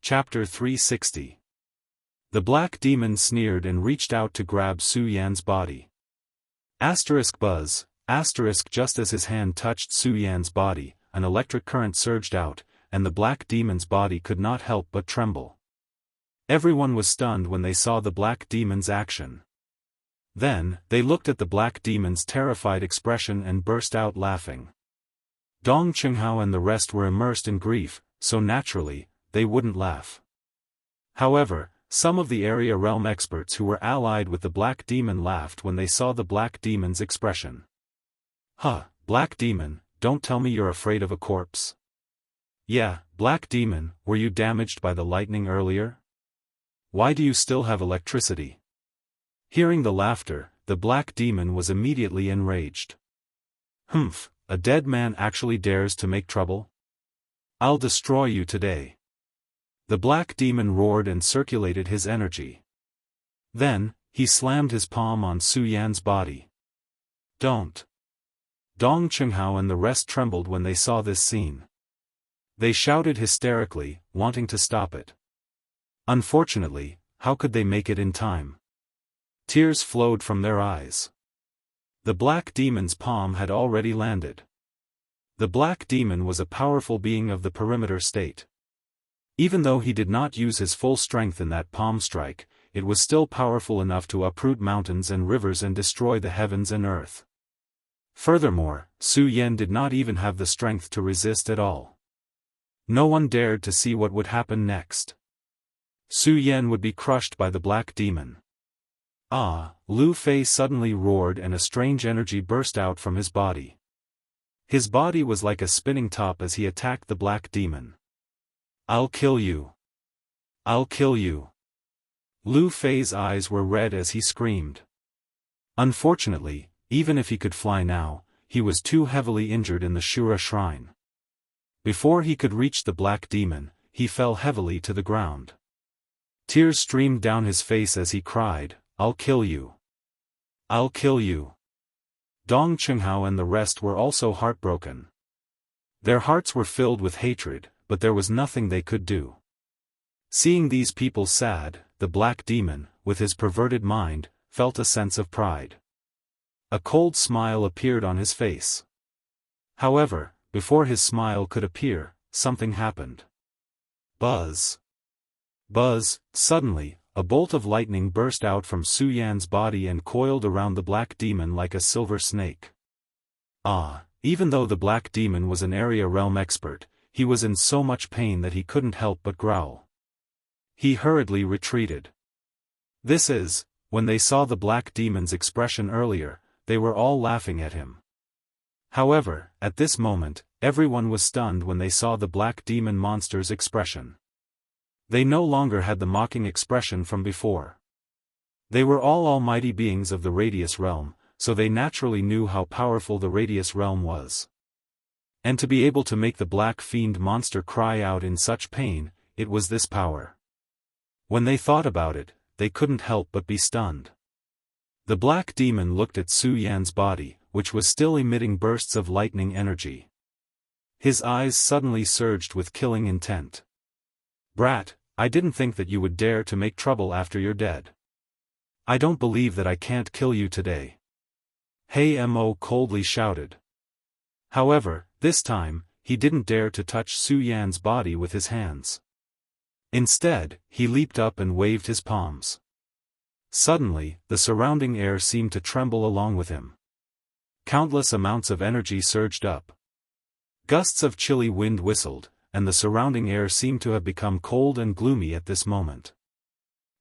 Chapter 360. The black demon sneered and reached out to grab Su Yan's body. Buzz, just as his hand touched Su Yan's body, an electric current surged out, and the black demon's body could not help but tremble. Everyone was stunned when they saw the black demon's action. Then, they looked at the black demon's terrified expression and burst out laughing. Dong Qinghao and the rest were immersed in grief, so naturally, they wouldn't laugh. However, some of the area realm experts who were allied with the black demon laughed when they saw the black demon's expression. Huh, black demon, don't tell me you're afraid of a corpse. Yeah, black demon, were you damaged by the lightning earlier? Why do you still have electricity? Hearing the laughter, the black demon was immediately enraged. Humph, a dead man actually dares to make trouble? I'll destroy you today. The black demon roared and circulated his energy. Then, he slammed his palm on Su Yan's body. Don't. Dong Qinghao and the rest trembled when they saw this scene. They shouted hysterically, wanting to stop it. Unfortunately, how could they make it in time? Tears flowed from their eyes. The black demon's palm had already landed. The black demon was a powerful being of the perimeter state. Even though he did not use his full strength in that palm strike, it was still powerful enough to uproot mountains and rivers and destroy the heavens and earth. Furthermore, Su Yan did not even have the strength to resist at all. No one dared to see what would happen next. Su Yan would be crushed by the black demon. Ah! Lu Fei suddenly roared and a strange energy burst out from his body. His body was like a spinning top as he attacked the black demon. I'll kill you. I'll kill you. Lu Fei's eyes were red as he screamed. Unfortunately, even if he could fly now, he was too heavily injured in the Shura shrine. Before he could reach the black demon, he fell heavily to the ground. Tears streamed down his face as he cried, I'll kill you. I'll kill you. Dong Qinghao and the rest were also heartbroken. Their hearts were filled with hatred, but there was nothing they could do. Seeing these people sad, the black demon, with his perverted mind, felt a sense of pride. A cold smile appeared on his face. However, before his smile could appear, something happened. Buzz! Buzz! Suddenly, a bolt of lightning burst out from Su Yan's body and coiled around the black demon like a silver snake. Ah! Even though the black demon was an area realm expert, he was in so much pain that he couldn't help but growl. He hurriedly retreated. When they saw the black demon's expression earlier, they were all laughing at him. However, at this moment, everyone was stunned when they saw the black demon monster's expression. They no longer had the mocking expression from before. They were all almighty beings of the Radius realm, so they naturally knew how powerful the Radius realm was. And to be able to make the black fiend monster cry out in such pain, it was this power. When they thought about it, they couldn't help but be stunned. The black demon looked at Su Yan's body, which was still emitting bursts of lightning energy. His eyes suddenly surged with killing intent. Brat, I didn't think that you would dare to make trouble after you're dead. I don't believe that I can't kill you today. Hey Mo coldly shouted. However, this time, he didn't dare to touch Su Yan's body with his hands. Instead, he leaped up and waved his palms. Suddenly, the surrounding air seemed to tremble along with him. Countless amounts of energy surged up. Gusts of chilly wind whistled, and the surrounding air seemed to have become cold and gloomy at this moment.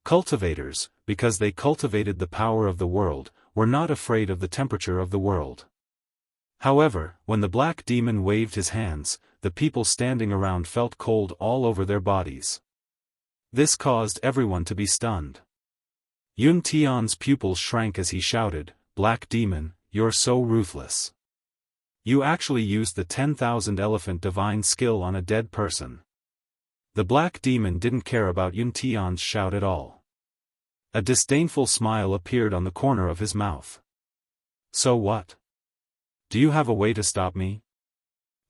Cultivators, because they cultivated the power of the world, were not afraid of the temperature of the world. However, when the black demon waved his hands, the people standing around felt cold all over their bodies. This caused everyone to be stunned. Yun Tian's pupils shrank as he shouted, Black demon, you're so ruthless. You actually used the 10,000 elephant divine skill on a dead person. The black demon didn't care about Yun Tian's shout at all. A disdainful smile appeared on the corner of his mouth. So what? Do you have a way to stop me?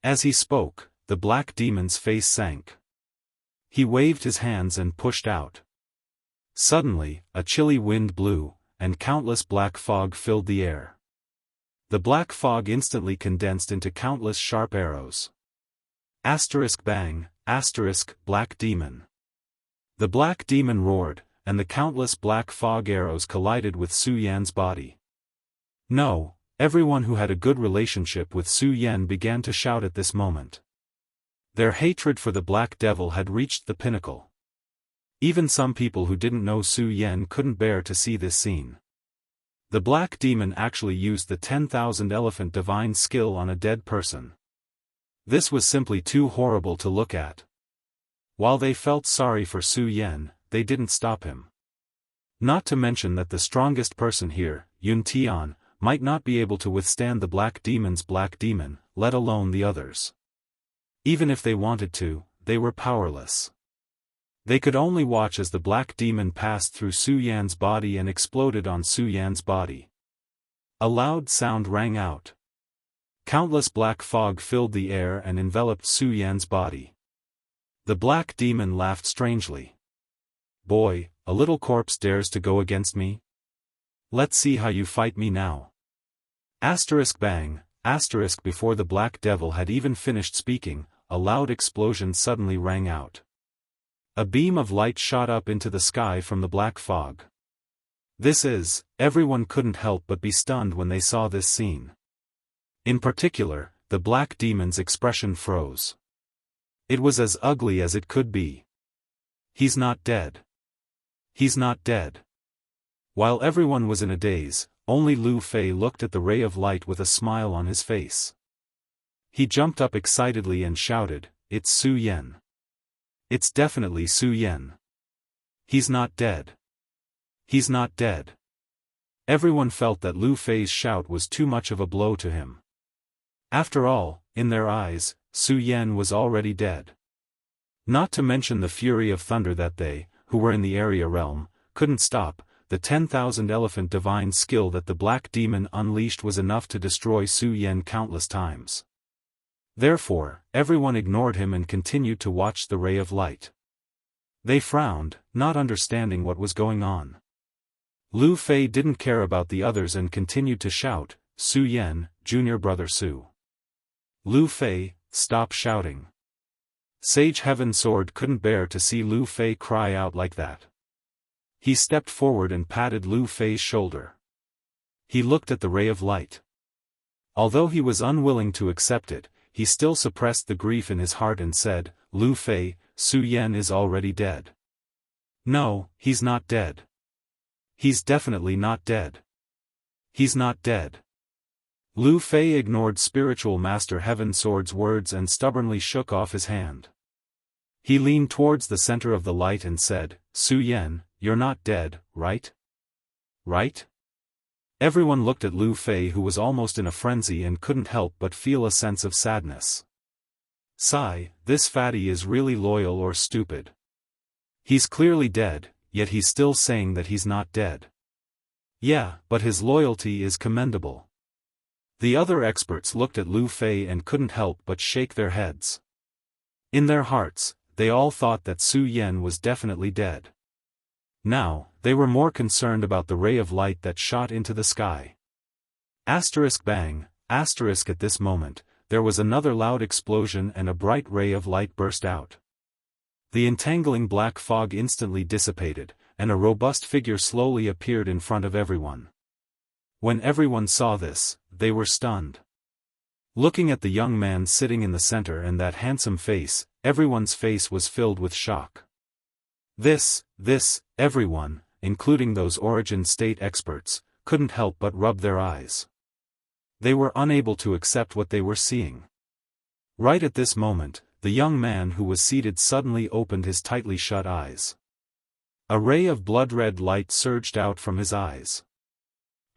As he spoke, the black demon's face sank. He waved his hands and pushed out. Suddenly, a chilly wind blew, and countless black fog filled the air. The black fog instantly condensed into countless sharp arrows. Bang, black demon. The black demon roared, and the countless black fog arrows collided with Su Yan's body. No, everyone who had a good relationship with Su Yan began to shout at this moment. Their hatred for the Black Devil had reached the pinnacle. Even some people who didn't know Su Yan couldn't bear to see this scene. The Black Demon actually used the 10,000 elephant divine skill on a dead person. This was simply too horrible to look at. While they felt sorry for Su Yan, they didn't stop him. Not to mention that the strongest person here, Yun Tian, might not be able to withstand the Black Demon's Black Demon, let alone the others. Even if they wanted to, they were powerless. They could only watch as the Black Demon passed through Su Yan's body and exploded on Su Yan's body. A loud sound rang out. Countless black fog filled the air and enveloped Su Yan's body. The Black Demon laughed strangely. "Boy, a little corpse dares to go against me? Let's see how you fight me now." Bang, before the Black Devil had even finished speaking, a loud explosion suddenly rang out. A beam of light shot up into the sky from the black fog. Everyone couldn't help but be stunned when they saw this scene. In particular, the Black Demon's expression froze. It was as ugly as it could be. "He's not dead. He's not dead." While everyone was in a daze, only Lu Fei looked at the ray of light with a smile on his face. He jumped up excitedly and shouted, "It's Su Yan. It's definitely Su Yan. He's not dead. He's not dead." Everyone felt that Lu Fei's shout was too much of a blow to him. After all, in their eyes, Su Yan was already dead. Not to mention the fury of thunder that they, who were in the area realm, couldn't stop. The 10,000 elephant divine skill that the Black Demon unleashed was enough to destroy Su Yan countless times. Therefore, everyone ignored him and continued to watch the ray of light. They frowned, not understanding what was going on. Lu Fei didn't care about the others and continued to shout, "Su Yan, junior brother Su. Lu Fei, stop shouting." Sage Heaven Sword couldn't bear to see Lu Fei cry out like that. He stepped forward and patted Lu Fei's shoulder. He looked at the ray of light. Although he was unwilling to accept it, he still suppressed the grief in his heart and said, "Lu Fei, Su Yan is already dead." "No, he's not dead. He's definitely not dead. He's not dead." Lu Fei ignored Spiritual Master Heaven Sword's words and stubbornly shook off his hand. He leaned towards the center of the light and said, "Su Yan, you're not dead, right? Right?" Everyone looked at Lu Fei, who was almost in a frenzy and couldn't help but feel a sense of sadness. Sigh, this fatty is really loyal or stupid. He's clearly dead, yet he's still saying that he's not dead. Yeah, but his loyalty is commendable. The other experts looked at Lu Fei and couldn't help but shake their heads. In their hearts, they all thought that Su Yan was definitely dead. Now, they were more concerned about the ray of light that shot into the sky. Bang, at this moment, there was another loud explosion and a bright ray of light burst out. The entangling black fog instantly dissipated, and a robust figure slowly appeared in front of everyone. When everyone saw this, they were stunned. Looking at the young man sitting in the center and that handsome face, everyone's face was filled with shock. Everyone, including those Origin State experts, couldn't help but rub their eyes. They were unable to accept what they were seeing. Right at this moment, the young man who was seated suddenly opened his tightly shut eyes. A ray of blood-red light surged out from his eyes.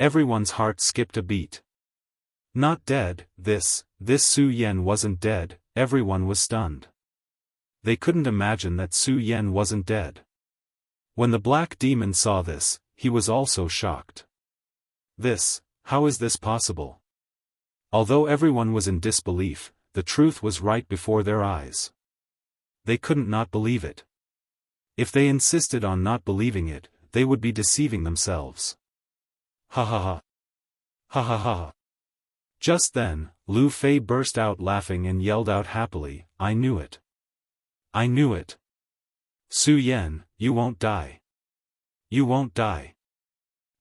Everyone's heart skipped a beat. Not dead, this Su Yan wasn't dead, everyone was stunned. They couldn't imagine that Su Yan wasn't dead. When the Black Demon saw this, he was also shocked. How is this possible? Although everyone was in disbelief, the truth was right before their eyes. They couldn't not believe it. If they insisted on not believing it, they would be deceiving themselves. Ha ha ha. Ha ha ha. Just then, Lu Fei burst out laughing and yelled out happily, "I knew it. I knew it. Su Yan, you won't die. You won't die."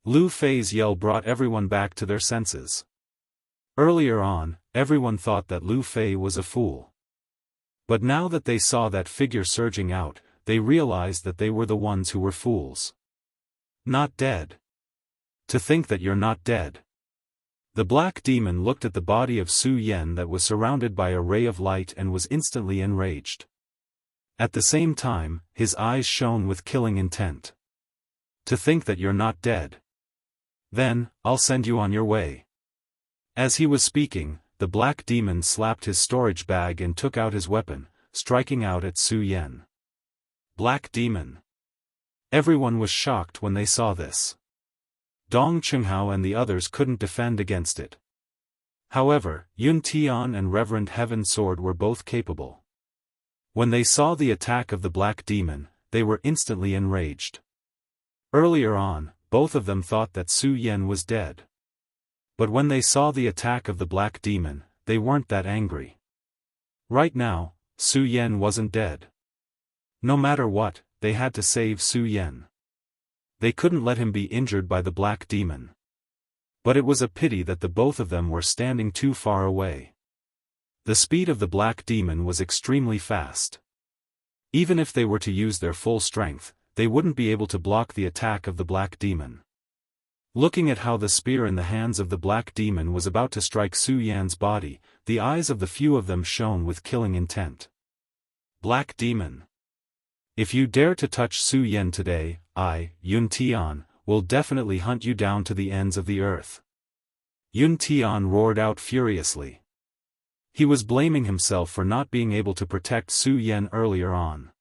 Lu Fei's yell brought everyone back to their senses. Earlier on, everyone thought that Lu Fei was a fool. But now that they saw that figure surging out, they realized that they were the ones who were fools. Not dead. To think that you're not dead. The black demon looked at the body of Su Yan that was surrounded by a ray of light and was instantly enraged. At the same time, his eyes shone with killing intent. To think that you're not dead. Then, I'll send you on your way. As he was speaking, the black demon slapped his storage bag and took out his weapon, striking out at Su Yan. Black demon. Everyone was shocked when they saw this. Dong Chunghao and the others couldn't defend against it. However, Yun Tian and Reverend Heaven Sword were both capable. When they saw the attack of the black demon, they were instantly enraged. Earlier on, both of them thought that Su Yan was dead. But when they saw the attack of the black demon, they weren't that angry. Right now, Su Yan wasn't dead. No matter what, they had to save Su Yan. They couldn't let him be injured by the black demon. But it was a pity that the both of them were standing too far away. The speed of the black demon was extremely fast. Even if they were to use their full strength, they wouldn't be able to block the attack of the black demon. Looking at how the spear in the hands of the black demon was about to strike Su Yan's body, the eyes of the few of them shone with killing intent. Black demon. If you dare to touch Su Yan today, I, Yun Tian, will definitely hunt you down to the ends of the earth. Yun Tian roared out furiously. He was blaming himself for not being able to protect Su Yan earlier on.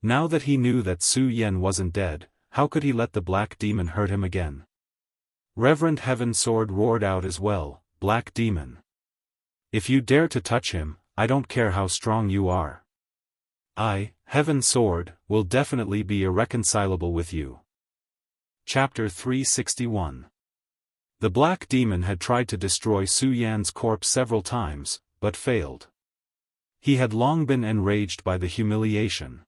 Now that he knew that Su Yan wasn't dead, how could he let the black demon hurt him again? Reverend Heaven Sword roared out as well, "Black demon. If you dare to touch him, I don't care how strong you are. I, Heaven Sword, will definitely be irreconcilable with you." Chapter 361. The black demon had tried to destroy Su Yan's corpse several times, but failed. He had long been enraged by the humiliation.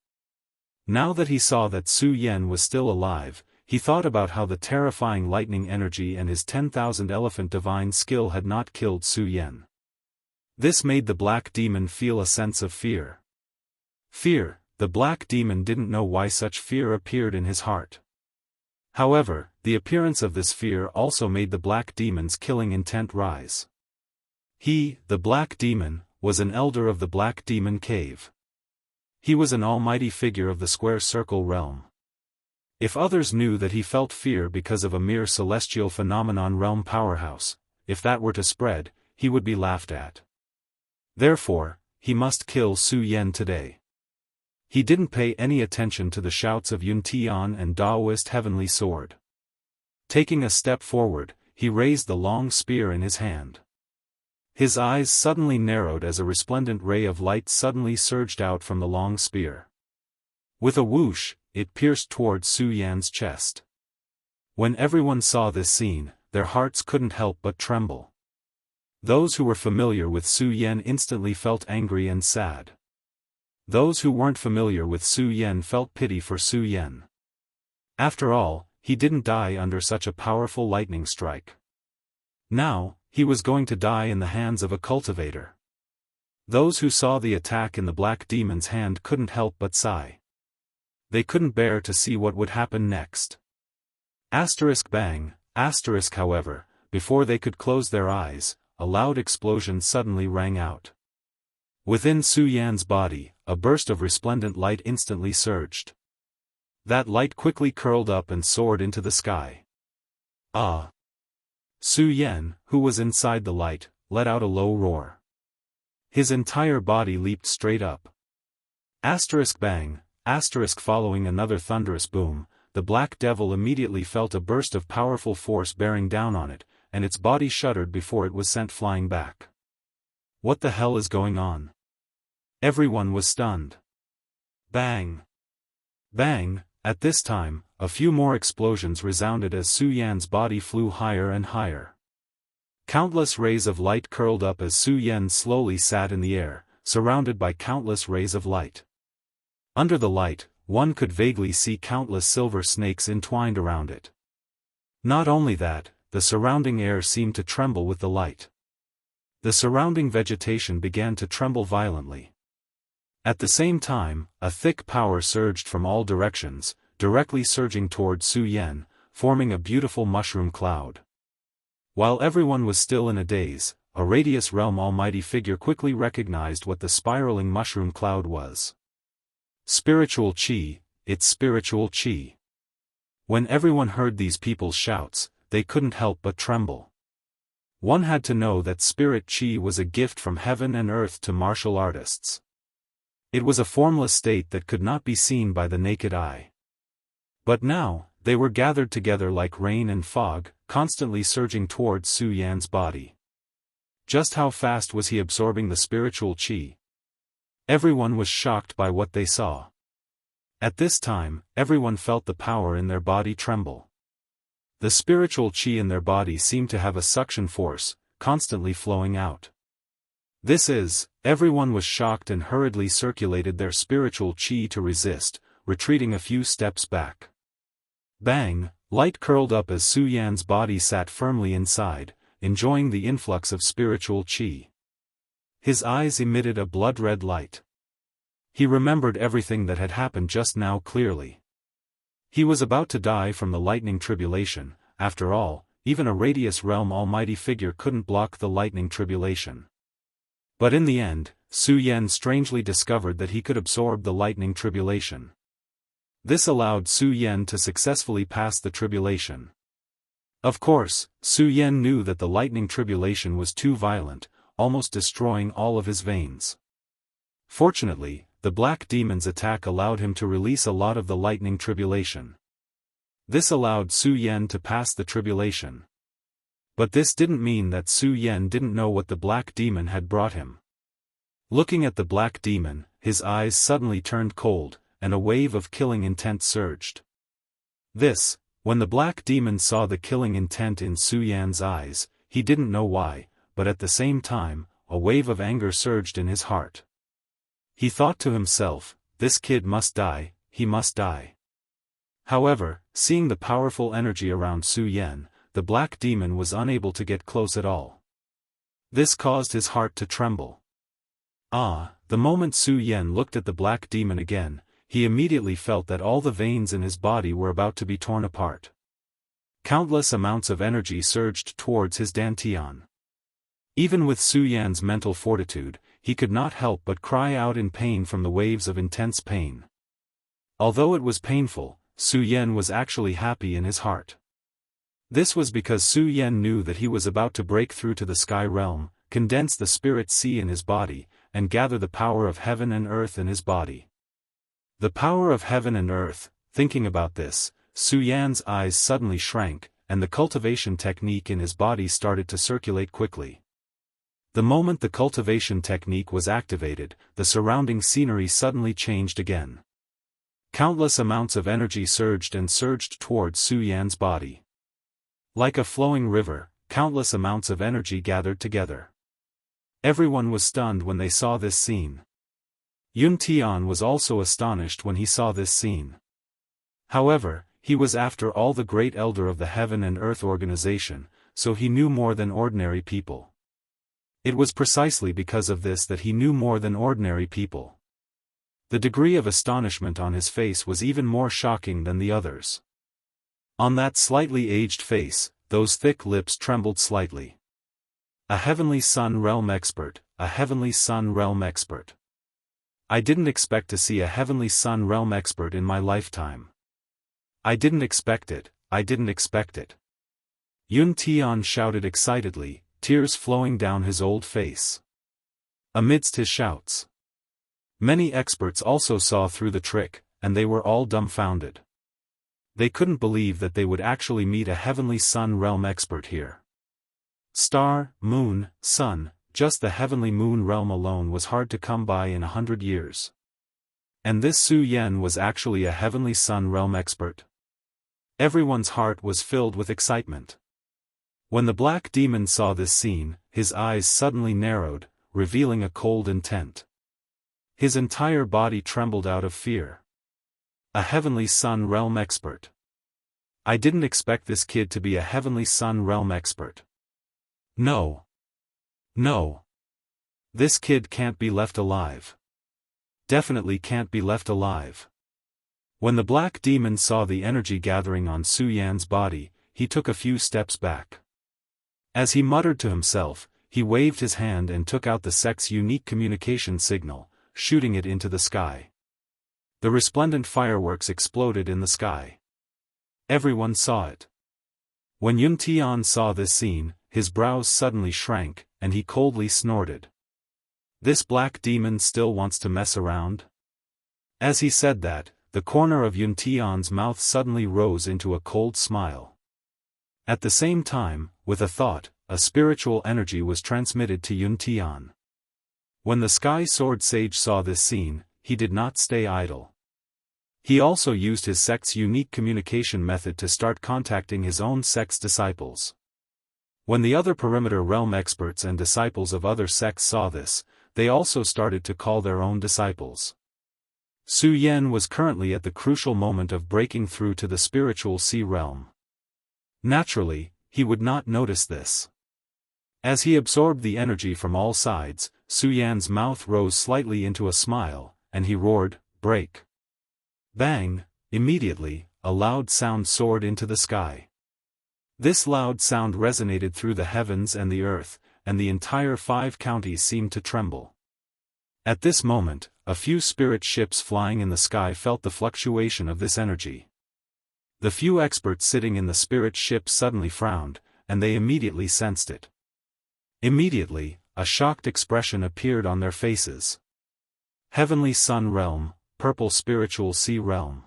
Now that he saw that Su Yan was still alive, he thought about how the terrifying lightning energy and his 10,000 elephant divine skill had not killed Su Yan. This made the black demon feel a sense of fear. Fear, the black demon didn't know why such fear appeared in his heart. However, the appearance of this fear also made the black demon's killing intent rise. He, the black demon, was an elder of the Black Demon Cave. He was an almighty figure of the square circle realm. If others knew that he felt fear because of a mere celestial phenomenon realm powerhouse, if that were to spread, he would be laughed at. Therefore, he must kill Su Yan today. He didn't pay any attention to the shouts of Yun Tian and Daoist Heavenly Sword. Taking a step forward, he raised the long spear in his hand. His eyes suddenly narrowed as a resplendent ray of light suddenly surged out from the long spear. With a whoosh, it pierced towards Su Yan's chest. When everyone saw this scene, their hearts couldn't help but tremble. Those who were familiar with Su Yan instantly felt angry and sad. Those who weren't familiar with Su Yan felt pity for Su Yan. After all, he didn't die under such a powerful lightning strike. Now, he was going to die in the hands of a cultivator. Those who saw the attack in the black demon's hand couldn't help but sigh. They couldn't bear to see what would happen next. Bang, however, before they could close their eyes, a loud explosion suddenly rang out. Within Su Yan's body, a burst of resplendent light instantly surged. That light quickly curled up and soared into the sky. Ah! Su Yan, who was inside the light, let out a low roar. His entire body leaped straight up. Bang, following another thunderous boom, the black devil immediately felt a burst of powerful force bearing down on it, and its body shuddered before it was sent flying back. What the hell is going on? Everyone was stunned. Bang! Bang! At this time, a few more explosions resounded as Su Yan's body flew higher and higher. Countless rays of light curled up as Su Yan slowly sat in the air, surrounded by countless rays of light. Under the light, one could vaguely see countless silver snakes entwined around it. Not only that, the surrounding air seemed to tremble with the light. The surrounding vegetation began to tremble violently. At the same time, a thick power surged from all directions, directly surging toward Su Yan, forming a beautiful mushroom cloud. While everyone was still in a daze, a Radius Realm Almighty figure quickly recognized what the spiraling mushroom cloud was. Spiritual Qi, it's spiritual Qi. When everyone heard these people's shouts, they couldn't help but tremble. One had to know that spirit Qi was a gift from heaven and earth to martial artists. It was a formless state that could not be seen by the naked eye. But now, they were gathered together like rain and fog, constantly surging towards Su Yan's body. Just how fast was he absorbing the spiritual Qi? Everyone was shocked by what they saw. At this time, everyone felt the power in their body tremble. The spiritual Qi in their body seemed to have a suction force, constantly flowing out. Everyone was shocked and hurriedly circulated their spiritual Qi to resist, retreating a few steps back. Bang! Light curled up as Su Yan's body sat firmly inside, enjoying the influx of spiritual Qi. His eyes emitted a blood-red light. He remembered everything that had happened just now clearly. He was about to die from the lightning tribulation. After all, even a Radius Realm Almighty figure couldn't block the lightning tribulation. But in the end, Su Yan strangely discovered that he could absorb the lightning tribulation. This allowed Su Yan to successfully pass the tribulation. Of course, Su Yan knew that the lightning tribulation was too violent, almost destroying all of his veins. Fortunately, the Black Demon's attack allowed him to release a lot of the lightning tribulation. This allowed Su Yan to pass the tribulation. But this didn't mean that Su Yan didn't know what the Black Demon had brought him. Looking at the Black Demon, his eyes suddenly turned cold, and a wave of killing intent surged. When the Black Demon saw the killing intent in Su Yan's eyes, he didn't know why, but at the same time, a wave of anger surged in his heart. He thought to himself, this kid must die, he must die. However, seeing the powerful energy around Su Yan, the Black Demon was unable to get close at all. This caused his heart to tremble. The moment Su Yan looked at the Black Demon again, he immediately felt that all the veins in his body were about to be torn apart. Countless amounts of energy surged towards his dantian. Even with Su Yan's mental fortitude, he could not help but cry out in pain from the waves of intense pain. Although it was painful, Su Yan was actually happy in his heart. This was because Su Yan knew that he was about to break through to the sky realm, condense the spirit sea in his body, and gather the power of heaven and earth in his body. The power of heaven and earth. Thinking about this, Su Yan's eyes suddenly shrank, and the cultivation technique in his body started to circulate quickly. The moment the cultivation technique was activated, the surrounding scenery suddenly changed again. Countless amounts of energy surged towards Su Yan's body. Like a flowing river, countless amounts of energy gathered together. Everyone was stunned when they saw this scene. Yun Tian was also astonished when he saw this scene. However, he was after all the great elder of the Heaven and Earth organization, so he knew more than ordinary people. It was precisely because of this that he knew more than ordinary people. The degree of astonishment on his face was even more shocking than the others. On that slightly aged face, those thick lips trembled slightly. A Heavenly Sun Realm expert, a Heavenly Sun Realm expert. I didn't expect to see a Heavenly Sun Realm expert in my lifetime. I didn't expect it, I didn't expect it. Yun Tian shouted excitedly, tears flowing down his old face. Amidst his shouts, many experts also saw through the trick, and they were all dumbfounded. They couldn't believe that they would actually meet a Heavenly Sun Realm expert here. Star, moon, sun, just the Heavenly Moon Realm alone was hard to come by in 100 years. And this Su Yan was actually a Heavenly Sun realm expert? Everyone's heart was filled with excitement. When the black demon saw this scene, his eyes suddenly narrowed, revealing a cold intent. His entire body trembled out of fear. A Heavenly Sun realm expert. I didn't expect this kid to be a Heavenly Sun realm expert. No. No. This kid can't be left alive. Definitely can't be left alive. When the black demon saw the energy gathering on Su Yan's body, he took a few steps back. As he muttered to himself, he waved his hand and took out the sect's unique communication signal, shooting it into the sky. The resplendent fireworks exploded in the sky. Everyone saw it. When Yun Tian saw this scene, his brows suddenly shrank, and he coldly snorted. This black demon still wants to mess around? As he said that, the corner of Yun Tian's mouth suddenly rose into a cold smile. At the same time, with a thought, a spiritual energy was transmitted to Yun Tian. When the Sky Sword Sage saw this scene, he did not stay idle. He also used his sect's unique communication method to start contacting his own sect's disciples. When the other perimeter realm experts and disciples of other sects saw this, they also started to call their own disciples. Su Yan was currently at the crucial moment of breaking through to the spiritual sea realm. Naturally, he would not notice this. As he absorbed the energy from all sides, Su Yan's mouth rose slightly into a smile, and he roared, "Break!" Bang! Immediately, a loud sound soared into the sky. This loud sound resonated through the heavens and the earth, and the entire 5 counties seemed to tremble. At this moment, a few spirit ships flying in the sky felt the fluctuation of this energy. The few experts sitting in the spirit ships suddenly frowned, and they immediately sensed it. Immediately, a shocked expression appeared on their faces. Heavenly Sun Realm, Purple Spiritual Sea Realm.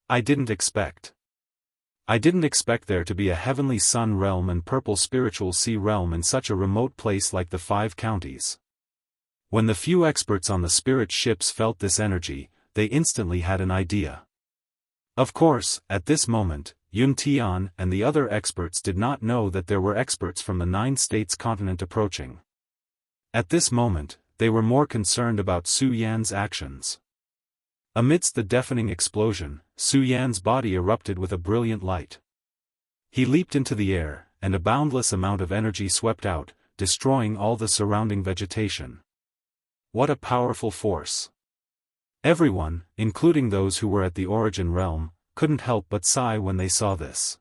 I didn't expect there to be a Heavenly Sun Realm and Purple Spiritual Sea Realm in such a remote place like the 5 counties. When the few experts on the spirit ships felt this energy, they instantly had an idea. Of course, at this moment, Yun Tian and the other experts did not know that there were experts from the 9 states continent approaching. At this moment, they were more concerned about Su Yan's actions. Amidst the deafening explosion, Su Yan's body erupted with a brilliant light. He leaped into the air, and a boundless amount of energy swept out, destroying all the surrounding vegetation. What a powerful force! Everyone, including those who were at the origin realm, couldn't help but sigh when they saw this.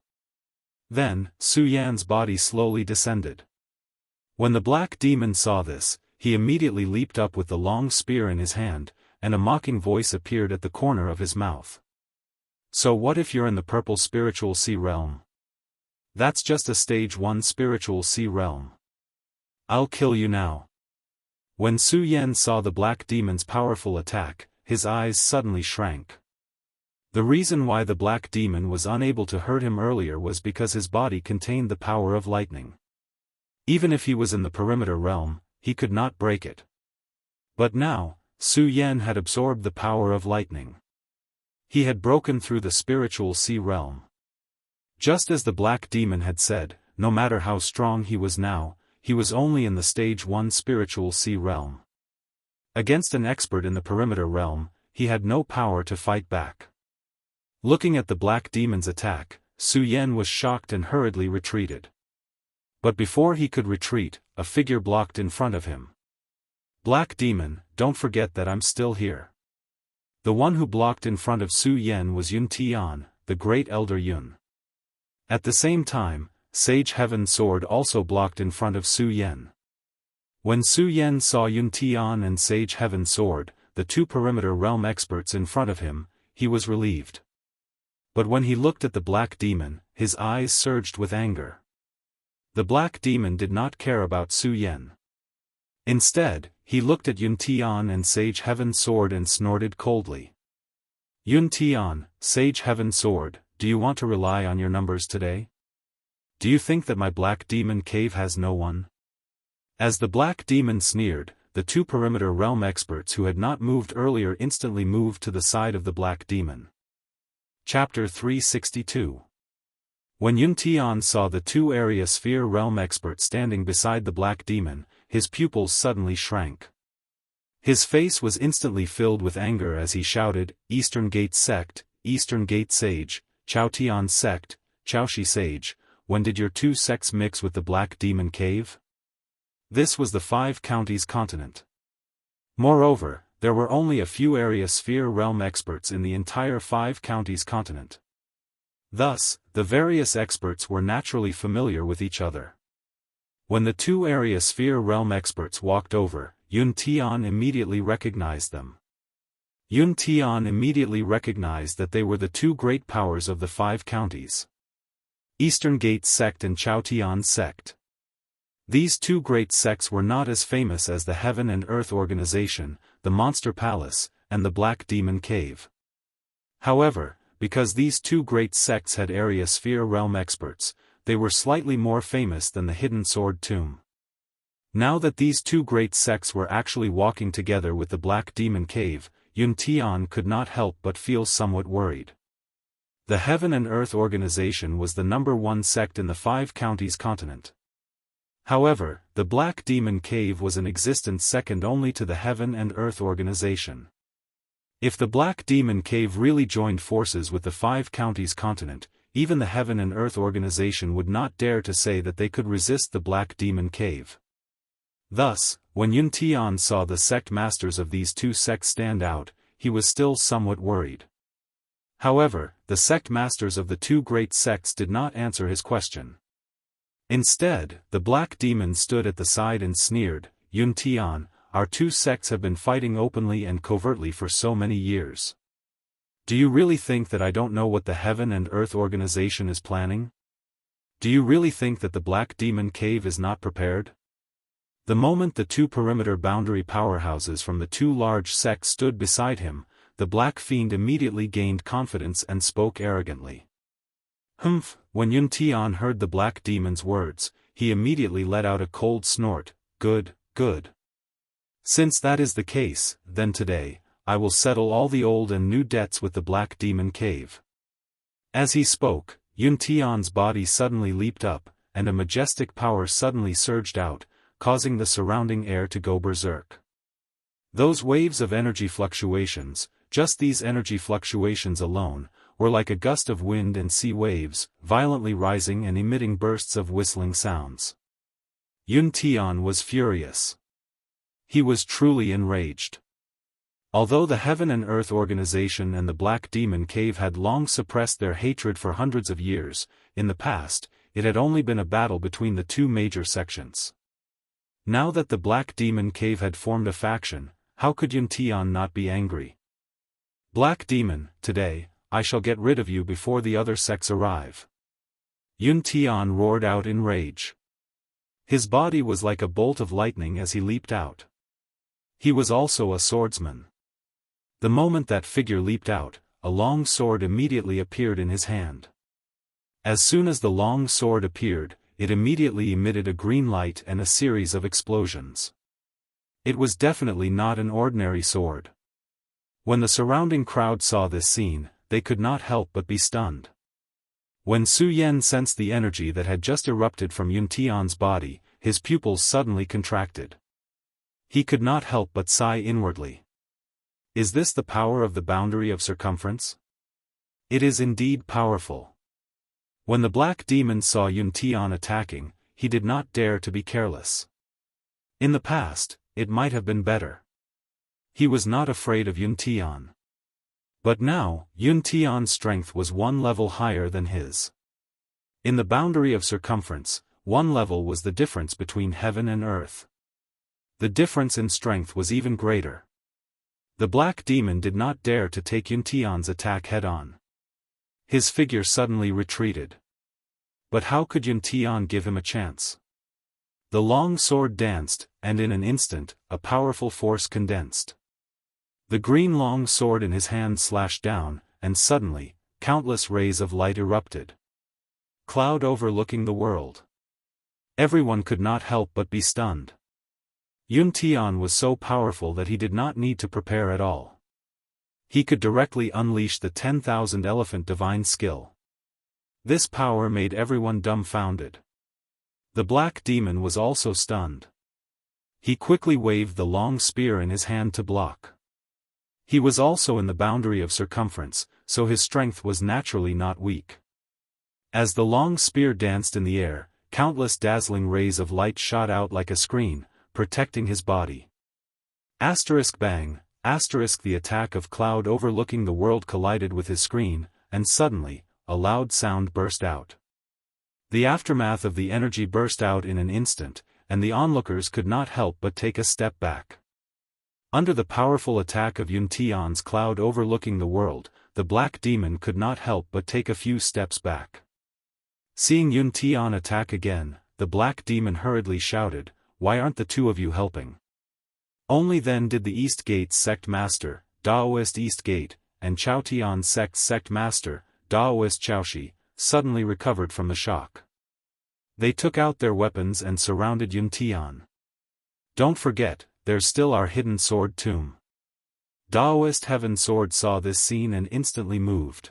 Then, Su Yan's body slowly descended. When the black demon saw this, he immediately leaped up with the long spear in his hand, and a mocking voice appeared at the corner of his mouth. So what if you're in the Purple Spiritual Sea Realm? That's just a Stage 1 Spiritual Sea Realm. I'll kill you now. When Su Yan saw the black demon's powerful attack, his eyes suddenly shrank. The reason why the black demon was unable to hurt him earlier was because his body contained the power of lightning. Even if he was in the perimeter realm, he could not break it. But now, Su Yan had absorbed the power of lightning. He had broken through the spiritual sea realm. Just as the black demon had said, no matter how strong he was now, he was only in the Stage 1 spiritual sea realm. Against an expert in the perimeter realm, he had no power to fight back. Looking at the black demon's attack, Su Yan was shocked and hurriedly retreated. But before he could retreat, a figure blocked in front of him. Black demon, don't forget that I'm still here. The one who blocked in front of Su Yan was Yun Tian, the great elder Yun. At the same time, Sage Heaven Sword also blocked in front of Su Yan. When Su Yan saw Yun Tian and Sage Heaven Sword, the 2 perimeter realm experts in front of him, he was relieved. But when he looked at the black demon, his eyes surged with anger. The black demon did not care about Su Yan. Instead, he looked at Yun Tian and Sage Heaven Sword and snorted coldly. Yun Tian, Sage Heaven Sword, do you want to rely on your numbers today? Do you think that my black demon cave has no one? As the black demon sneered, the two perimeter realm experts who had not moved earlier instantly moved to the side of the black demon. Chapter 362. When Yun Tian saw the two area sphere realm experts standing beside the black demon, his pupils suddenly shrank. His face was instantly filled with anger as he shouted, "Eastern Gate Sect, Eastern Gate Sage, Chao Tian Sect, Chaoshi Sage, when did your two sects mix with the Black Demon Cave?" This was the 5 counties continent. Moreover, there were only a few area sphere realm experts in the entire 5 counties continent. Thus, the various experts were naturally familiar with each other. When the two area sphere realm experts walked over, Yun Tian immediately recognized them. Yun Tian immediately recognized that they were the two great powers of the 5 counties. Eastern Gate Sect and Chao Tian Sect. These two great sects were not as famous as the Heaven and Earth Organization, the Monster Palace, and the Black Demon Cave. However, because these two great sects had area sphere realm experts, they were slightly more famous than the Hidden Sword Tomb. Now that these two great sects were actually walking together with the Black Demon Cave, Yun Tian could not help but feel somewhat worried. The Heaven and Earth Organization was the #1 sect in the 5 counties continent. However, the Black Demon Cave was in existence second only to the Heaven and Earth Organization. If the Black Demon Cave really joined forces with the 5 counties continent, even the Heaven and Earth Organization would not dare to say that they could resist the Black Demon Cave. Thus, when Yun Tian saw the sect masters of these two sects stand out, he was still somewhat worried. However, the sect masters of the two great sects did not answer his question. Instead, the Black Demon stood at the side and sneered, "Yun Tian, our two sects have been fighting openly and covertly for so many years. Do you really think that I don't know what the Heaven and Earth Organization is planning? Do you really think that the Black Demon Cave is not prepared?" The moment the two perimeter boundary powerhouses from the two large sects stood beside him, the Black Fiend immediately gained confidence and spoke arrogantly. "Humph!" When Yun Tian heard the Black Demon's words, he immediately let out a cold snort. "Good, good. Since that is the case, then today, I will settle all the old and new debts with the Black Demon Cave." As he spoke, Yun Tian's body suddenly leaped up, and a majestic power suddenly surged out, causing the surrounding air to go berserk. Those waves of energy fluctuations, just these energy fluctuations alone, were like a gust of wind and sea waves, violently rising and emitting bursts of whistling sounds. Yun Tian was furious. He was truly enraged. Although the Heaven and Earth Organization and the Black Demon Cave had long suppressed their hatred for hundreds of years, in the past, it had only been a battle between the two major sections. Now that the Black Demon Cave had formed a faction, how could Yun Tian not be angry? "Black Demon, today, I shall get rid of you before the other sects arrive." Yun Tian roared out in rage. His body was like a bolt of lightning as he leaped out. He was also a swordsman. The moment that figure leaped out, a long sword immediately appeared in his hand. As soon as the long sword appeared, it immediately emitted a green light and a series of explosions. It was definitely not an ordinary sword. When the surrounding crowd saw this scene, they could not help but be stunned. When Su Yan sensed the energy that had just erupted from Yun Tian's body, his pupils suddenly contracted. He could not help but sigh inwardly. Is this the power of the boundary of circumference? It is indeed powerful. When the Black Demon saw Yun Tian attacking, he did not dare to be careless. In the past, it might have been better. He was not afraid of Yun Tian. But now, Yun Tian's strength was one level higher than his. In the boundary of circumference, one level was the difference between heaven and earth. The difference in strength was even greater. The Black Demon did not dare to take Yun Tian's attack head-on. His figure suddenly retreated. But how could Yun Tian give him a chance? The long sword danced, and in an instant, a powerful force condensed. The green long sword in his hand slashed down, and suddenly, countless rays of light erupted. Cloud overlooking the world. Everyone could not help but be stunned. Yun Tian was so powerful that he did not need to prepare at all. He could directly unleash the 10,000 elephant divine skill. This power made everyone dumbfounded. The black demon was also stunned. He quickly waved the long spear in his hand to block. He was also in the boundary of circumference, so his strength was naturally not weak. As the long spear danced in the air, countless dazzling rays of light shot out like a screen, protecting his body. Bang, the attack of cloud overlooking the world collided with his screen, and suddenly, a loud sound burst out. The aftermath of the energy burst out in an instant, and the onlookers could not help but take a step back. Under the powerful attack of Yun Tian's cloud overlooking the world, the black demon could not help but take a few steps back. Seeing Yun Tian attack again, the black demon hurriedly shouted, "Why aren't the two of you helping?" Only then did the East Gate's sect master, Daoist East Gate, and Chaotian's sect master, Daoist Chaoshi, suddenly recovered from the shock. They took out their weapons and surrounded Yun Tian. "Don't forget, there's still our hidden sword tomb." Daoist Heaven Sword saw this scene and instantly moved.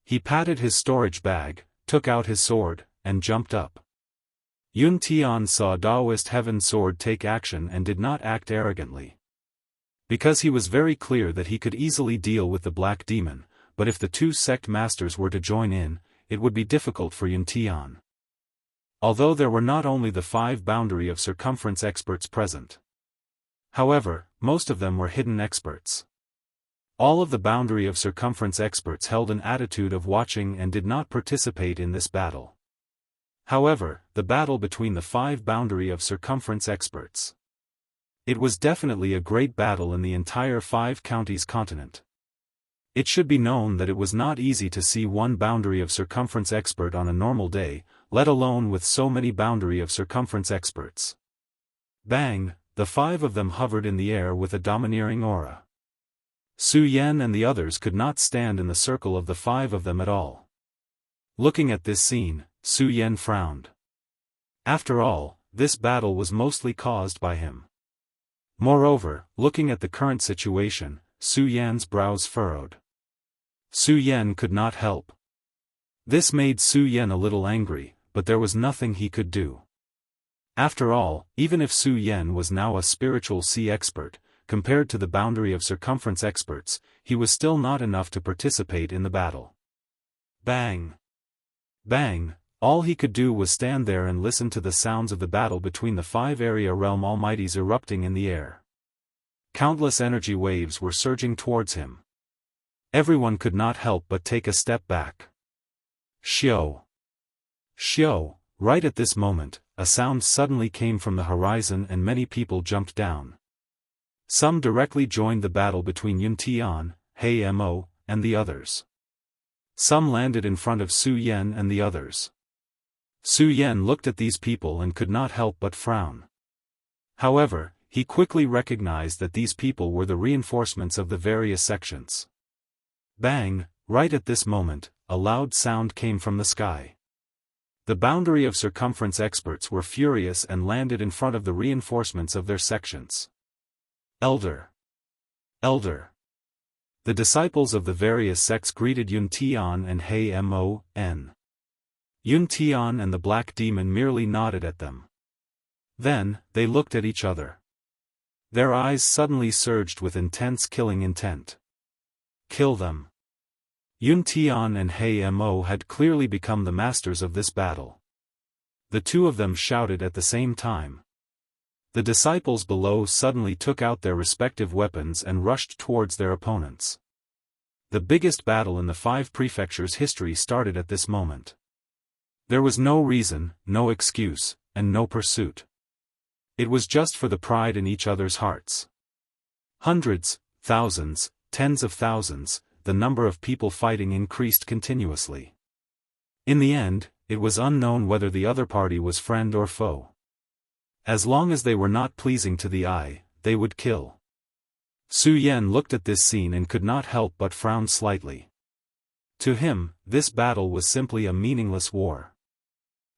He patted his storage bag, took out his sword, and jumped up. Yun Tian saw Daoist Heaven Sword take action and did not act arrogantly. Because he was very clear that he could easily deal with the black demon, but if the two sect masters were to join in, it would be difficult for Yun Tian. Although there were not only the 5 boundary of circumference experts present. However, most of them were hidden experts. All of the boundary of circumference experts held an attitude of watching and did not participate in this battle. However, the battle between the 5 boundary of circumference experts. It was definitely a great battle in the entire 5 counties continent. It should be known that it was not easy to see one boundary of circumference expert on a normal day, let alone with so many boundary of circumference experts. Bang, the 5 of them hovered in the air with a domineering aura. Su Yan and the others could not stand in the circle of the 5 of them at all. Looking at this scene, Su Yan frowned. After all, this battle was mostly caused by him. Moreover, looking at the current situation, Su Yan's brows furrowed. Su Yan could not help. This made Su Yan a little angry, but there was nothing he could do. After all, even if Su Yan was now a spiritual sea expert, compared to the boundary of circumference experts, he was still not enough to participate in the battle. Bang! Bang! All he could do was stand there and listen to the sounds of the battle between the 5 area realm almighties erupting in the air. Countless energy waves were surging towards him. Everyone could not help but take a step back. Xiao! Xiao! Right at this moment, a sound suddenly came from the horizon and many people jumped down. Some directly joined the battle between Yun Tian, Hei Mo, and the others. Some landed in front of Su Yan and the others. Su Yan looked at these people and could not help but frown. However, he quickly recognized that these people were the reinforcements of the various sections. Bang! Right at this moment, a loud sound came from the sky. The boundary of circumference experts were furious and landed in front of the reinforcements of their sections. Elder! Elder! The disciples of the various sects greeted Yun Tian and Hei Mo. Yun Tian and the black demon merely nodded at them. Then, they looked at each other. Their eyes suddenly surged with intense killing intent. Kill them. Yun Tian and Hei Mo had clearly become the masters of this battle. The two of them shouted at the same time. The disciples below suddenly took out their respective weapons and rushed towards their opponents. The biggest battle in the 5 prefectures' history started at this moment. There was no reason, no excuse, and no pursuit. It was just for the pride in each other's hearts. Hundreds, thousands, tens of thousands, the number of people fighting increased continuously. In the end, it was unknown whether the other party was friend or foe. As long as they were not pleasing to the eye, they would kill. Su Yan looked at this scene and could not help but frown slightly. To him, this battle was simply a meaningless war.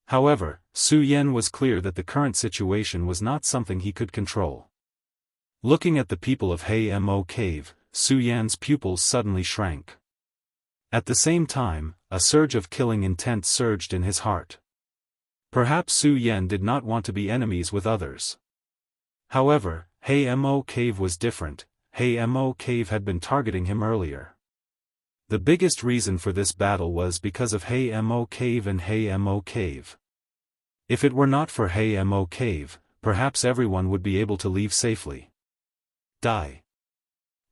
However, Su Yan was clear that the current situation was not something he could control. Looking at the people of Hamo Cave, Su Yan's pupils suddenly shrank. At the same time, a surge of killing intent surged in his heart. Perhaps Su Yan did not want to be enemies with others. However, Hamo Cave was different. Hamo Cave had been targeting him earlier. The biggest reason for this battle was because of Hamo Cave and Hamo Cave. If it were not for Hamo Cave, perhaps everyone would be able to leave safely. Die.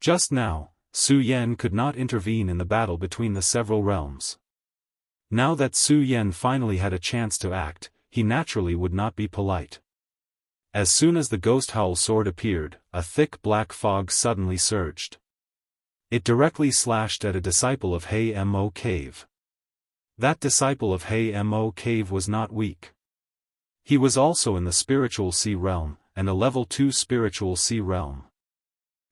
Just now, Su Yan could not intervene in the battle between the several realms. Now that Su Yan finally had a chance to act, he naturally would not be polite. As soon as the Ghost Howl sword appeared, a thick black fog suddenly surged. It directly slashed at a disciple of Hamo Cave. That disciple of Hamo Cave was not weak. He was also in the spiritual sea realm, and a level 2 spiritual sea realm.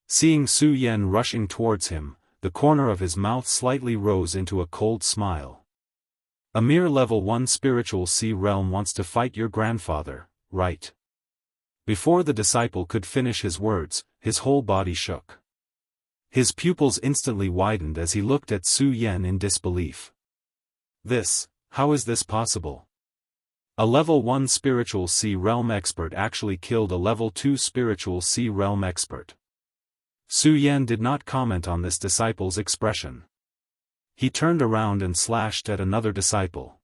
Seeing Su Yan rushing towards him, the corner of his mouth slightly rose into a cold smile. A mere level 1 spiritual sea realm wants to fight your grandfather, right? Before the disciple could finish his words, his whole body shook. His pupils instantly widened as he looked at Su Yan in disbelief. How is this possible? A level 1 spiritual sea realm expert actually killed a level 2 spiritual sea realm expert. Su Yan did not comment on this disciple's expression. He turned around and slashed at another disciple.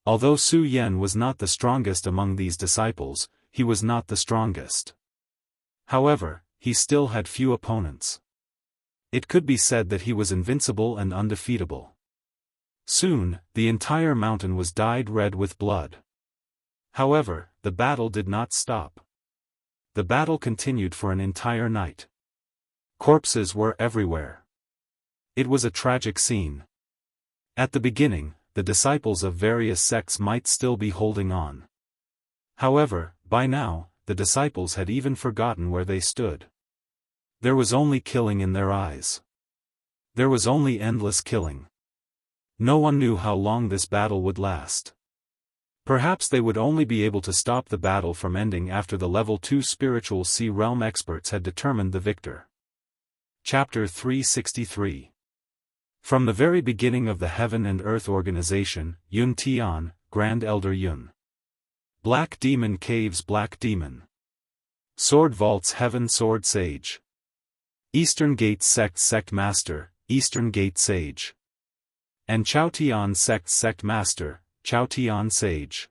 Although Su Yan was not the strongest among these disciples, he was not the strongest. However, he still had few opponents. It could be said that he was invincible and undefeatable. Soon, the entire mountain was dyed red with blood. However, the battle did not stop. The battle continued for an entire night. Corpses were everywhere. It was a tragic scene. At the beginning, the disciples of various sects might still be holding on. However, by now, the disciples had even forgotten where they stood. There was only killing in their eyes. There was only endless killing. No one knew how long this battle would last. Perhaps they would only be able to stop the battle from ending after the level 2 spiritual sea realm experts had determined the victor. Chapter 363. From the very beginning of the Heaven and Earth Organization, Yun Tian, Grand Elder Yun. Black Demon Caves Black Demon. Sword Vaults Heaven Sword Sage. Eastern Gate Sect Sect Master, Eastern Gate Sage. And Chao Tian Sect Sect Master, Chao Tian Sage.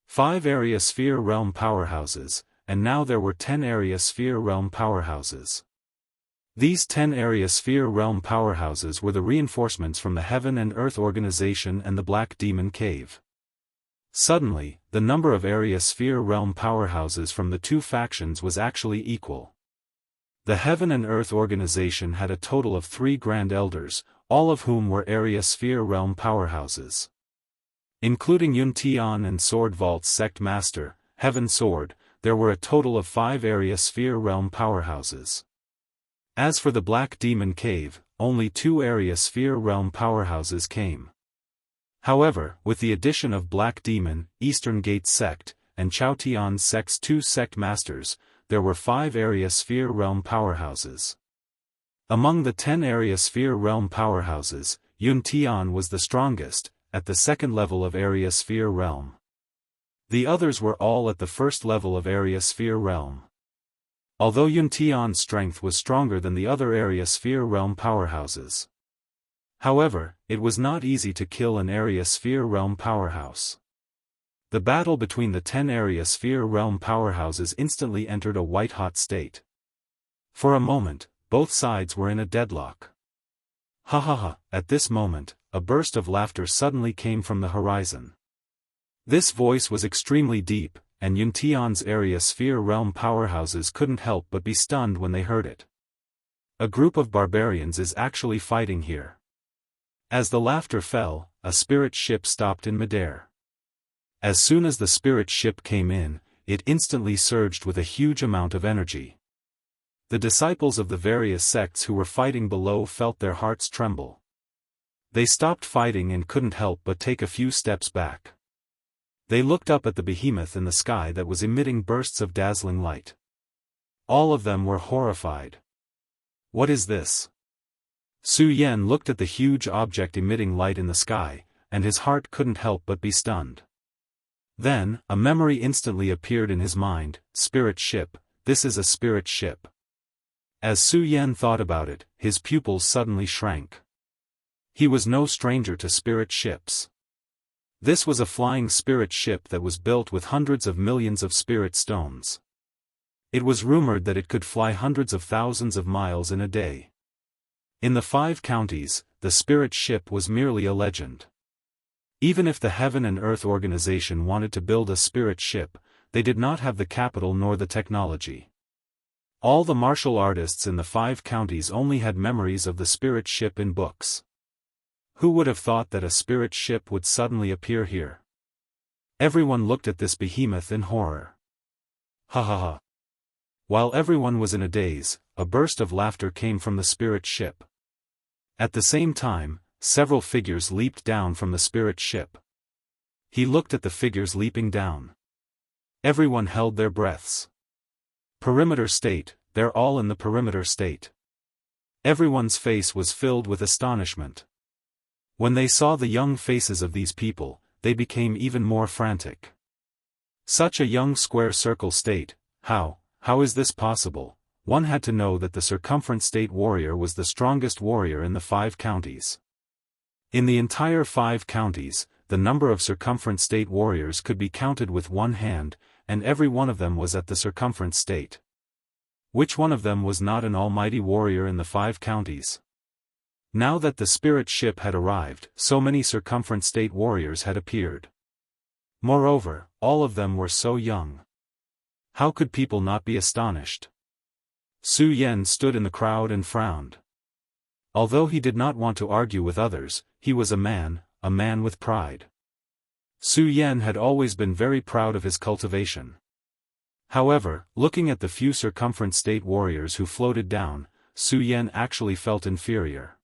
5 Area Sphere Realm Powerhouses, and now there were 10 Area Sphere Realm Powerhouses. These 10 Area Sphere Realm Powerhouses were the reinforcements from the Heaven and Earth Organization and the Black Demon Cave. Suddenly, the number of Area Sphere Realm Powerhouses from the two factions was actually equal. The Heaven and Earth Organization had a total of 3 Grand Elders, all of whom were Area Sphere Realm Powerhouses. Including Yun Tian and Sword Vault's Sect Master, Heaven Sword, there were a total of 5 Area Sphere Realm Powerhouses. As for the Black Demon Cave, only 2 Area Sphere Realm Powerhouses came. However, with the addition of Black Demon, Eastern Gate Sect, and Chao Tian Sect's 2 Sect Masters, there were 5 Area Sphere Realm Powerhouses. Among the 10 Area Sphere Realm Powerhouses, Yun Tian was the strongest, at the second level of Area Sphere Realm. The others were all at the first level of Area Sphere Realm. Although Yun Tian's strength was stronger than the other Area Sphere Realm Powerhouses. However, it was not easy to kill an Area Sphere Realm Powerhouse. The battle between the 10 Area Sphere Realm Powerhouses instantly entered a white-hot state. For a moment, both sides were in a deadlock. Ha ha ha, at this moment, a burst of laughter suddenly came from the horizon. This voice was extremely deep, and Yun Tian's Area Sphere Realm Powerhouses couldn't help but be stunned when they heard it. A group of barbarians is actually fighting here. As the laughter fell, a spirit ship stopped in midair. As soon as the spirit ship came in, it instantly surged with a huge amount of energy. The disciples of the various sects who were fighting below felt their hearts tremble. They stopped fighting and couldn't help but take a few steps back. They looked up at the behemoth in the sky that was emitting bursts of dazzling light. All of them were horrified. What is this? Su Yan looked at the huge object emitting light in the sky, and his heart couldn't help but be stunned. Then, a memory instantly appeared in his mind, spirit ship, this is a spirit ship. As Su Yan thought about it, his pupils suddenly shrank. He was no stranger to spirit ships. This was a flying spirit ship that was built with hundreds of millions of spirit stones. It was rumored that it could fly hundreds of thousands of miles in a day. In the 5 counties, the spirit ship was merely a legend. Even if the Heaven and Earth organization wanted to build a spirit ship, they did not have the capital nor the technology. All the martial artists in the 5 counties only had memories of the spirit ship in books. Who would have thought that a spirit ship would suddenly appear here? Everyone looked at this behemoth in horror. Ha ha ha. While everyone was in a daze, a burst of laughter came from the spirit ship. At the same time, several figures leaped down from the spirit ship. He looked at the figures leaping down. Everyone held their breaths. Perimeter state, they're all in the perimeter state. Everyone's face was filled with astonishment. When they saw the young faces of these people, they became even more frantic. Such a young square circle state, how is this possible? One had to know that the circumference state warrior was the strongest warrior in the 5 counties. In the entire 5 counties, the number of circumference state warriors could be counted with one hand, and every one of them was at the circumference state. Which one of them was not an almighty warrior in the 5 counties? Now that the spirit ship had arrived, so many circumference state warriors had appeared. Moreover, all of them were so young. How could people not be astonished? Su Yan stood in the crowd and frowned. Although he did not want to argue with others, he was a man with pride. Su Yan had always been very proud of his cultivation. However, looking at the few circumference state warriors who floated down, Su Yan actually felt inferior.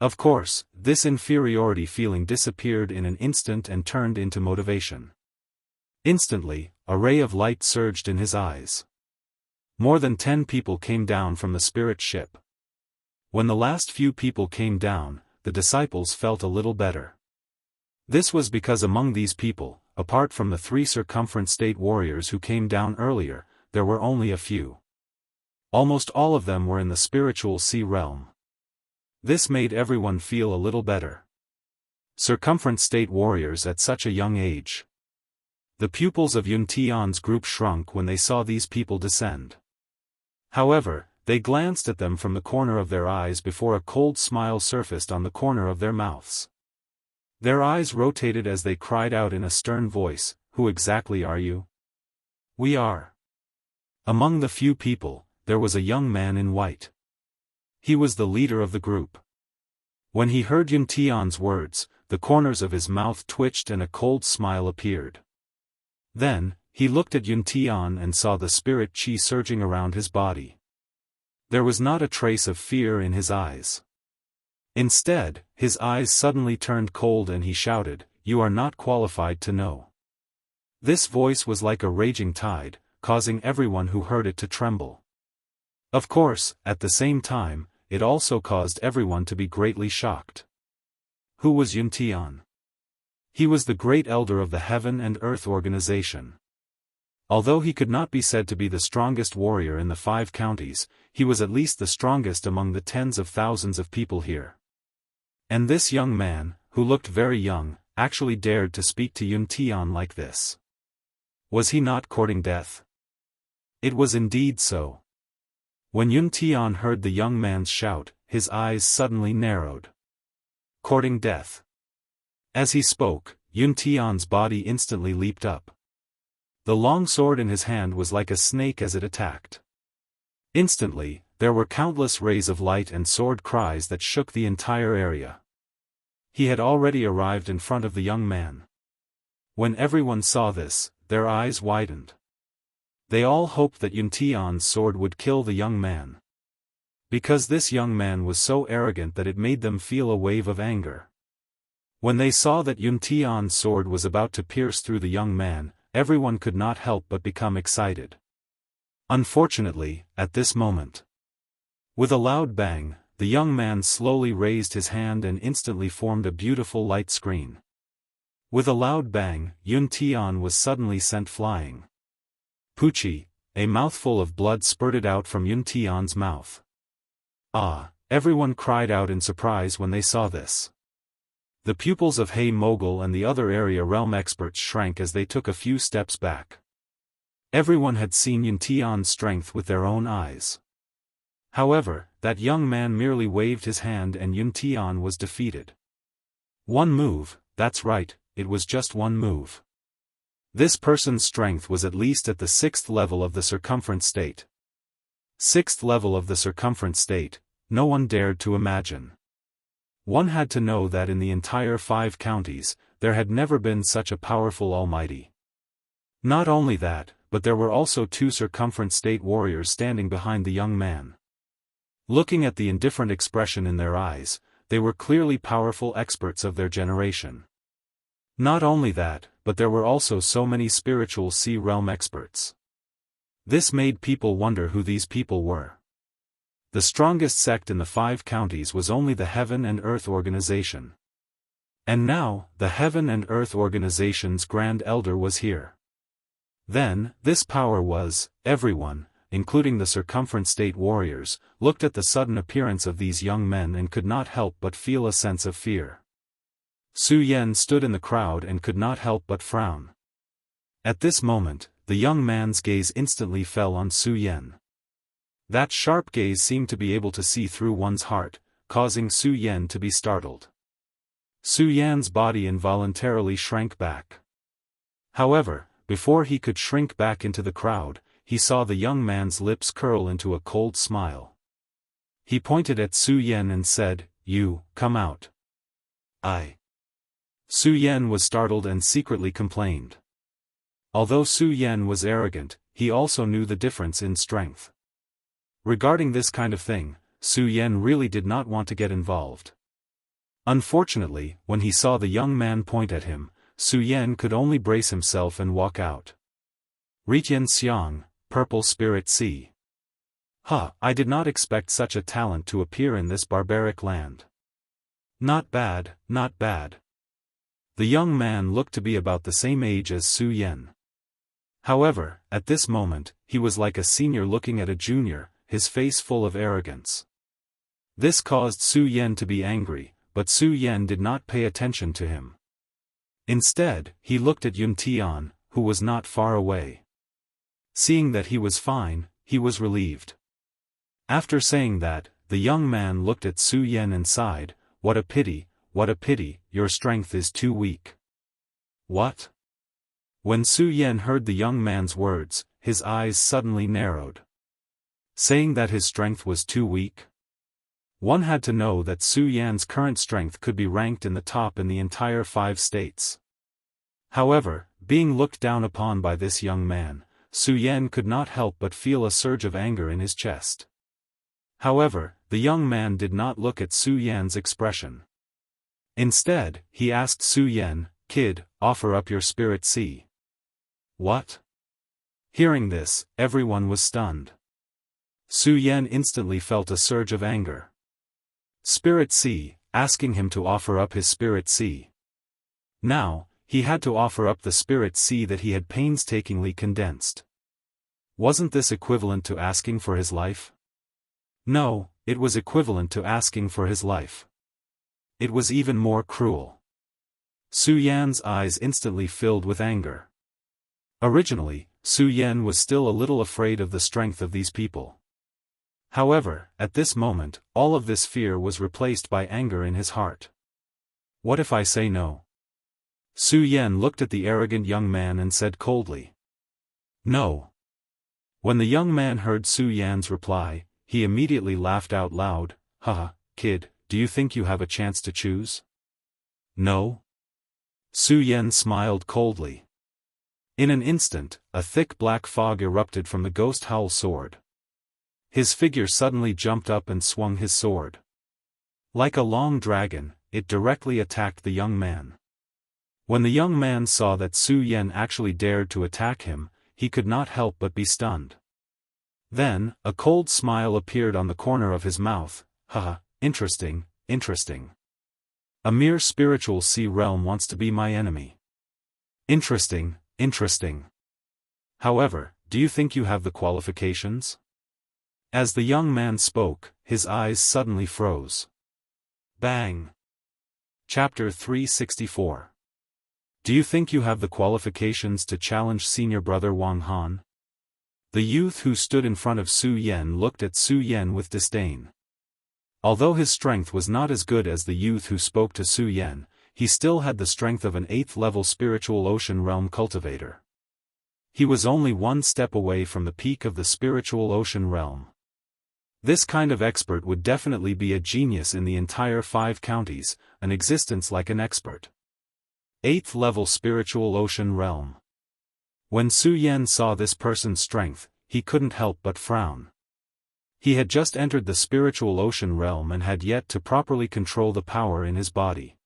Of course, this inferiority feeling disappeared in an instant and turned into motivation. Instantly, a ray of light surged in his eyes. More than 10 people came down from the spirit ship. When the last few people came down, the disciples felt a little better. This was because among these people, apart from the 3 circumference state warriors who came down earlier, there were only a few. Almost all of them were in the spiritual sea realm. This made everyone feel a little better. Circumference state warriors at such a young age. The pupils of Yun Tian's group shrunk when they saw these people descend. However, they glanced at them from the corner of their eyes before a cold smile surfaced on the corner of their mouths. Their eyes rotated as they cried out in a stern voice, "Who exactly are you?" "We are." Among the few people, there was a young man in white. He was the leader of the group. When he heard Yun Tian's words, the corners of his mouth twitched and a cold smile appeared. Then, he looked at Yun Tian and saw the spirit qi surging around his body. There was not a trace of fear in his eyes. Instead, his eyes suddenly turned cold and he shouted, "You are not qualified to know." This voice was like a raging tide, causing everyone who heard it to tremble. Of course, at the same time, it also caused everyone to be greatly shocked. Who was Yun Tian? He was the great elder of the Heaven and Earth organization. Although he could not be said to be the strongest warrior in the 5 counties, he was at least the strongest among the tens of thousands of people here. And this young man, who looked very young, actually dared to speak to Yun Tian like this. Was he not courting death? It was indeed so. When Yun Tian heard the young man's shout, his eyes suddenly narrowed. Courting death. As he spoke, Yun Tian's body instantly leaped up. The long sword in his hand was like a snake as it attacked. Instantly, there were countless rays of light and sword cries that shook the entire area. He had already arrived in front of the young man. When everyone saw this, their eyes widened. They all hoped that Yun Tian's sword would kill the young man. Because this young man was so arrogant that it made them feel a wave of anger. When they saw that Yun Tian's sword was about to pierce through the young man, everyone could not help but become excited. Unfortunately, at this moment, with a loud bang, the young man slowly raised his hand and instantly formed a beautiful light screen. With a loud bang, Yun Tian was suddenly sent flying. Poochie, a mouthful of blood spurted out from Yun Tian's mouth. Ah! Everyone cried out in surprise when they saw this. The pupils of Hey Mogul and the other area realm experts shrank as they took a few steps back. Everyone had seen Yun Tian's strength with their own eyes. However, that young man merely waved his hand and Yun Tian was defeated. One move, that's right, it was just one move. This person's strength was at least at the 6th level of the circumference state. 6th level of the circumference state, no one dared to imagine. One had to know that in the entire 5 counties, there had never been such a powerful almighty. Not only that, but there were also 2 circumference state warriors standing behind the young man. Looking at the indifferent expression in their eyes, they were clearly powerful experts of their generation. Not only that, but there were also so many spiritual sea realm experts. This made people wonder who these people were. The strongest sect in the 5 counties was only the Heaven and Earth Organization. And now, the Heaven and Earth Organization's Grand Elder was here. Then, this power was, everyone, including the circumference state warriors, looked at the sudden appearance of these young men and could not help but feel a sense of fear. Su Yan stood in the crowd and could not help but frown. At this moment, the young man's gaze instantly fell on Su Yan. That sharp gaze seemed to be able to see through one's heart, causing Su Yan to be startled. Su Yan's body involuntarily shrank back. However, before he could shrink back into the crowd, he saw the young man's lips curl into a cold smile. He pointed at Su Yan and said, "You, come out." Su Yan was startled and secretly complained. Although Su Yan was arrogant, he also knew the difference in strength. Regarding this kind of thing, Su Yan really did not want to get involved. Unfortunately, when he saw the young man point at him, Su Yan could only brace himself and walk out. Ritian Xiang, Purple Spirit Sea. I did not expect such a talent to appear in this barbaric land. Not bad, not bad. The young man looked to be about the same age as Su Yan. However, at this moment, he was like a senior looking at a junior, his face full of arrogance. This caused Su Yan to be angry, but Su Yan did not pay attention to him. Instead, he looked at Yun Tian, who was not far away. Seeing that he was fine, he was relieved. After saying that, the young man looked at Su Yan and sighed, what a pity, your strength is too weak." What? When Su Yan heard the young man's words, his eyes suddenly narrowed. Saying that his strength was too weak? One had to know that Su Yan's current strength could be ranked in the top in the entire 5 states. However, being looked down upon by this young man, Su Yan could not help but feel a surge of anger in his chest. However, the young man did not look at Su Yan's expression. Instead, he asked Su Yan, "Kid, offer up your spirit sea." What? Hearing this, everyone was stunned. Su Yan instantly felt a surge of anger. Spirit sea, asking him to offer up his spirit sea. Now, he had to offer up the spirit sea that he had painstakingly condensed. Wasn't this equivalent to asking for his life? No, it was equivalent to asking for his life. It was even more cruel. Su Yan's eyes instantly filled with anger. Originally, Su Yan was still a little afraid of the strength of these people. However, at this moment, all of this fear was replaced by anger in his heart. What if I say no? Su Yan looked at the arrogant young man and said coldly. No. When the young man heard Su Yan's reply, he immediately laughed out loud. Haha, kid, do you think you have a chance to choose? No? Su Yan smiled coldly. In an instant, a thick black fog erupted from the ghost howl sword. His figure suddenly jumped up and swung his sword. Like a long dragon, it directly attacked the young man. When the young man saw that Su Yan actually dared to attack him, he could not help but be stunned. Then, a cold smile appeared on the corner of his mouth. Haha, interesting, interesting. A mere spiritual sea realm wants to be my enemy. Interesting, interesting. However, do you think you have the qualifications? As the young man spoke, his eyes suddenly froze. Bang! Chapter 364. Do you think you have the qualifications to challenge senior brother Wang Han? The youth who stood in front of Su Yan looked at Su Yan with disdain. Although his strength was not as good as the youth who spoke to Su Yan, he still had the strength of an 8th-level spiritual ocean realm cultivator. He was only one step away from the peak of the spiritual ocean realm. This kind of expert would definitely be a genius in the entire 5 counties, an existence like an expert. 8th-level spiritual ocean realm. When Su Yan saw this person's strength, he couldn't help but frown. He had just entered the spiritual ocean realm and had yet to properly control the power in his body.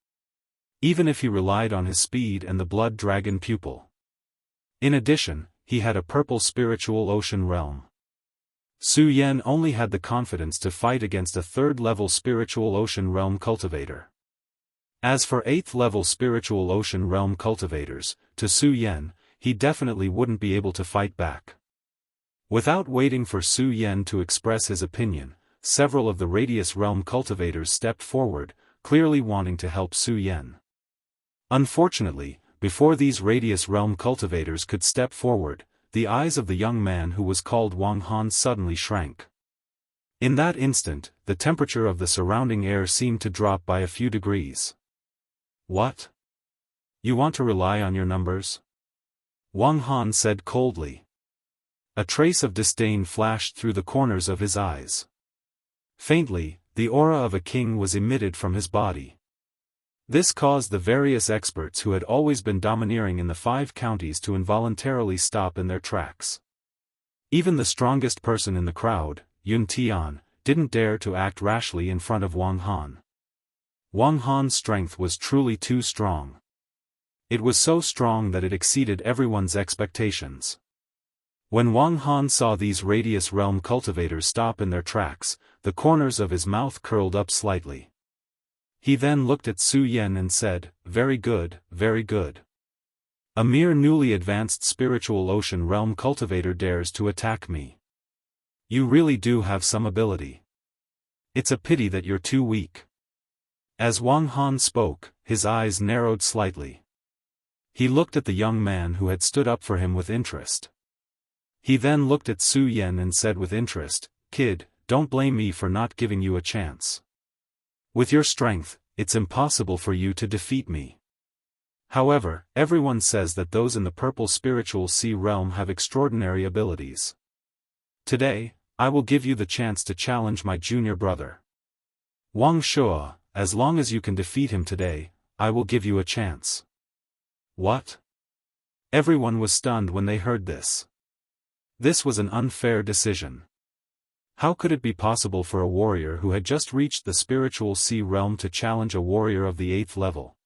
Even if he relied on his speed and the blood dragon pupil. In addition, he had a purple spiritual ocean realm. Su Yan only had the confidence to fight against a 3rd-level spiritual ocean realm cultivator. As for 8th-level spiritual ocean realm cultivators, to Su Yan, he definitely wouldn't be able to fight back. Without waiting for Su Yan to express his opinion, several of the Radius realm cultivators stepped forward, clearly wanting to help Su Yan. Unfortunately, before these Radius realm cultivators could step forward, the eyes of the young man who was called Wang Han suddenly shrank. In that instant, the temperature of the surrounding air seemed to drop by a few degrees. What? You want to rely on your numbers? Wang Han said coldly. A trace of disdain flashed through the corners of his eyes. Faintly, the aura of a king was emitted from his body. This caused the various experts who had always been domineering in the 5 counties to involuntarily stop in their tracks. Even the strongest person in the crowd, Yun Tian, didn't dare to act rashly in front of Wang Han. Wang Han's strength was truly too strong. It was so strong that it exceeded everyone's expectations. When Wang Han saw these Radius realm cultivators stop in their tracks, the corners of his mouth curled up slightly. He then looked at Su Yan and said, very good, very good. A mere newly advanced spiritual ocean realm cultivator dares to attack me. You really do have some ability. It's a pity that you're too weak. As Wang Han spoke, his eyes narrowed slightly. He looked at the young man who had stood up for him with interest. He then looked at Su Yan and said with interest, kid, don't blame me for not giving you a chance. With your strength, it's impossible for you to defeat me. However, everyone says that those in the purple spiritual sea realm have extraordinary abilities. Today, I will give you the chance to challenge my junior brother. Wang Shua, as long as you can defeat him today, I will give you a chance. What? Everyone was stunned when they heard this. This was an unfair decision. How could it be possible for a warrior who had just reached the spiritual sea realm to challenge a warrior of the 8th level?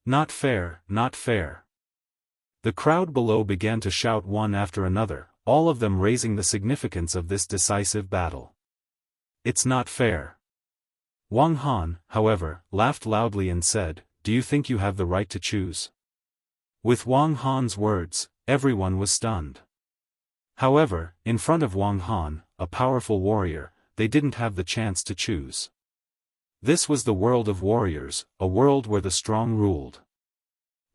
Not fair, not fair. The crowd below began to shout one after another, all of them raising the significance of this decisive battle. It's not fair. Wang Han, however, laughed loudly and said, do you think you have the right to choose? With Wang Han's words, everyone was stunned. However, in front of Wang Han, a powerful warrior, they didn't have the chance to choose. This was the world of warriors, a world where the strong ruled.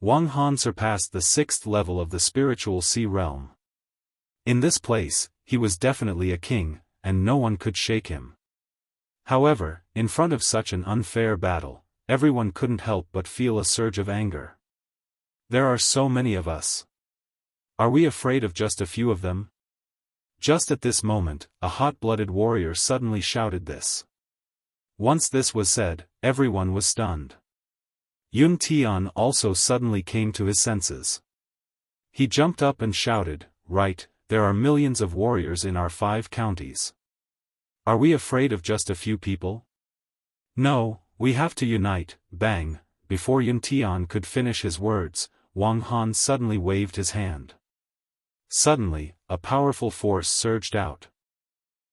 Wang Han surpassed the 6th level of the spiritual sea realm. In this place, he was definitely a king, and no one could shake him. However, in front of such an unfair battle, everyone couldn't help but feel a surge of anger. There are so many of us. Are we afraid of just a few of them? Just at this moment, a hot-blooded warrior suddenly shouted this. Once this was said, everyone was stunned. Yun Tian also suddenly came to his senses. He jumped up and shouted, right, there are millions of warriors in our 5 counties. Are we afraid of just a few people? No, We have to unite, bang. Before Yun Tian could finish his words, Wang Han suddenly waved his hand. Suddenly, a powerful force surged out.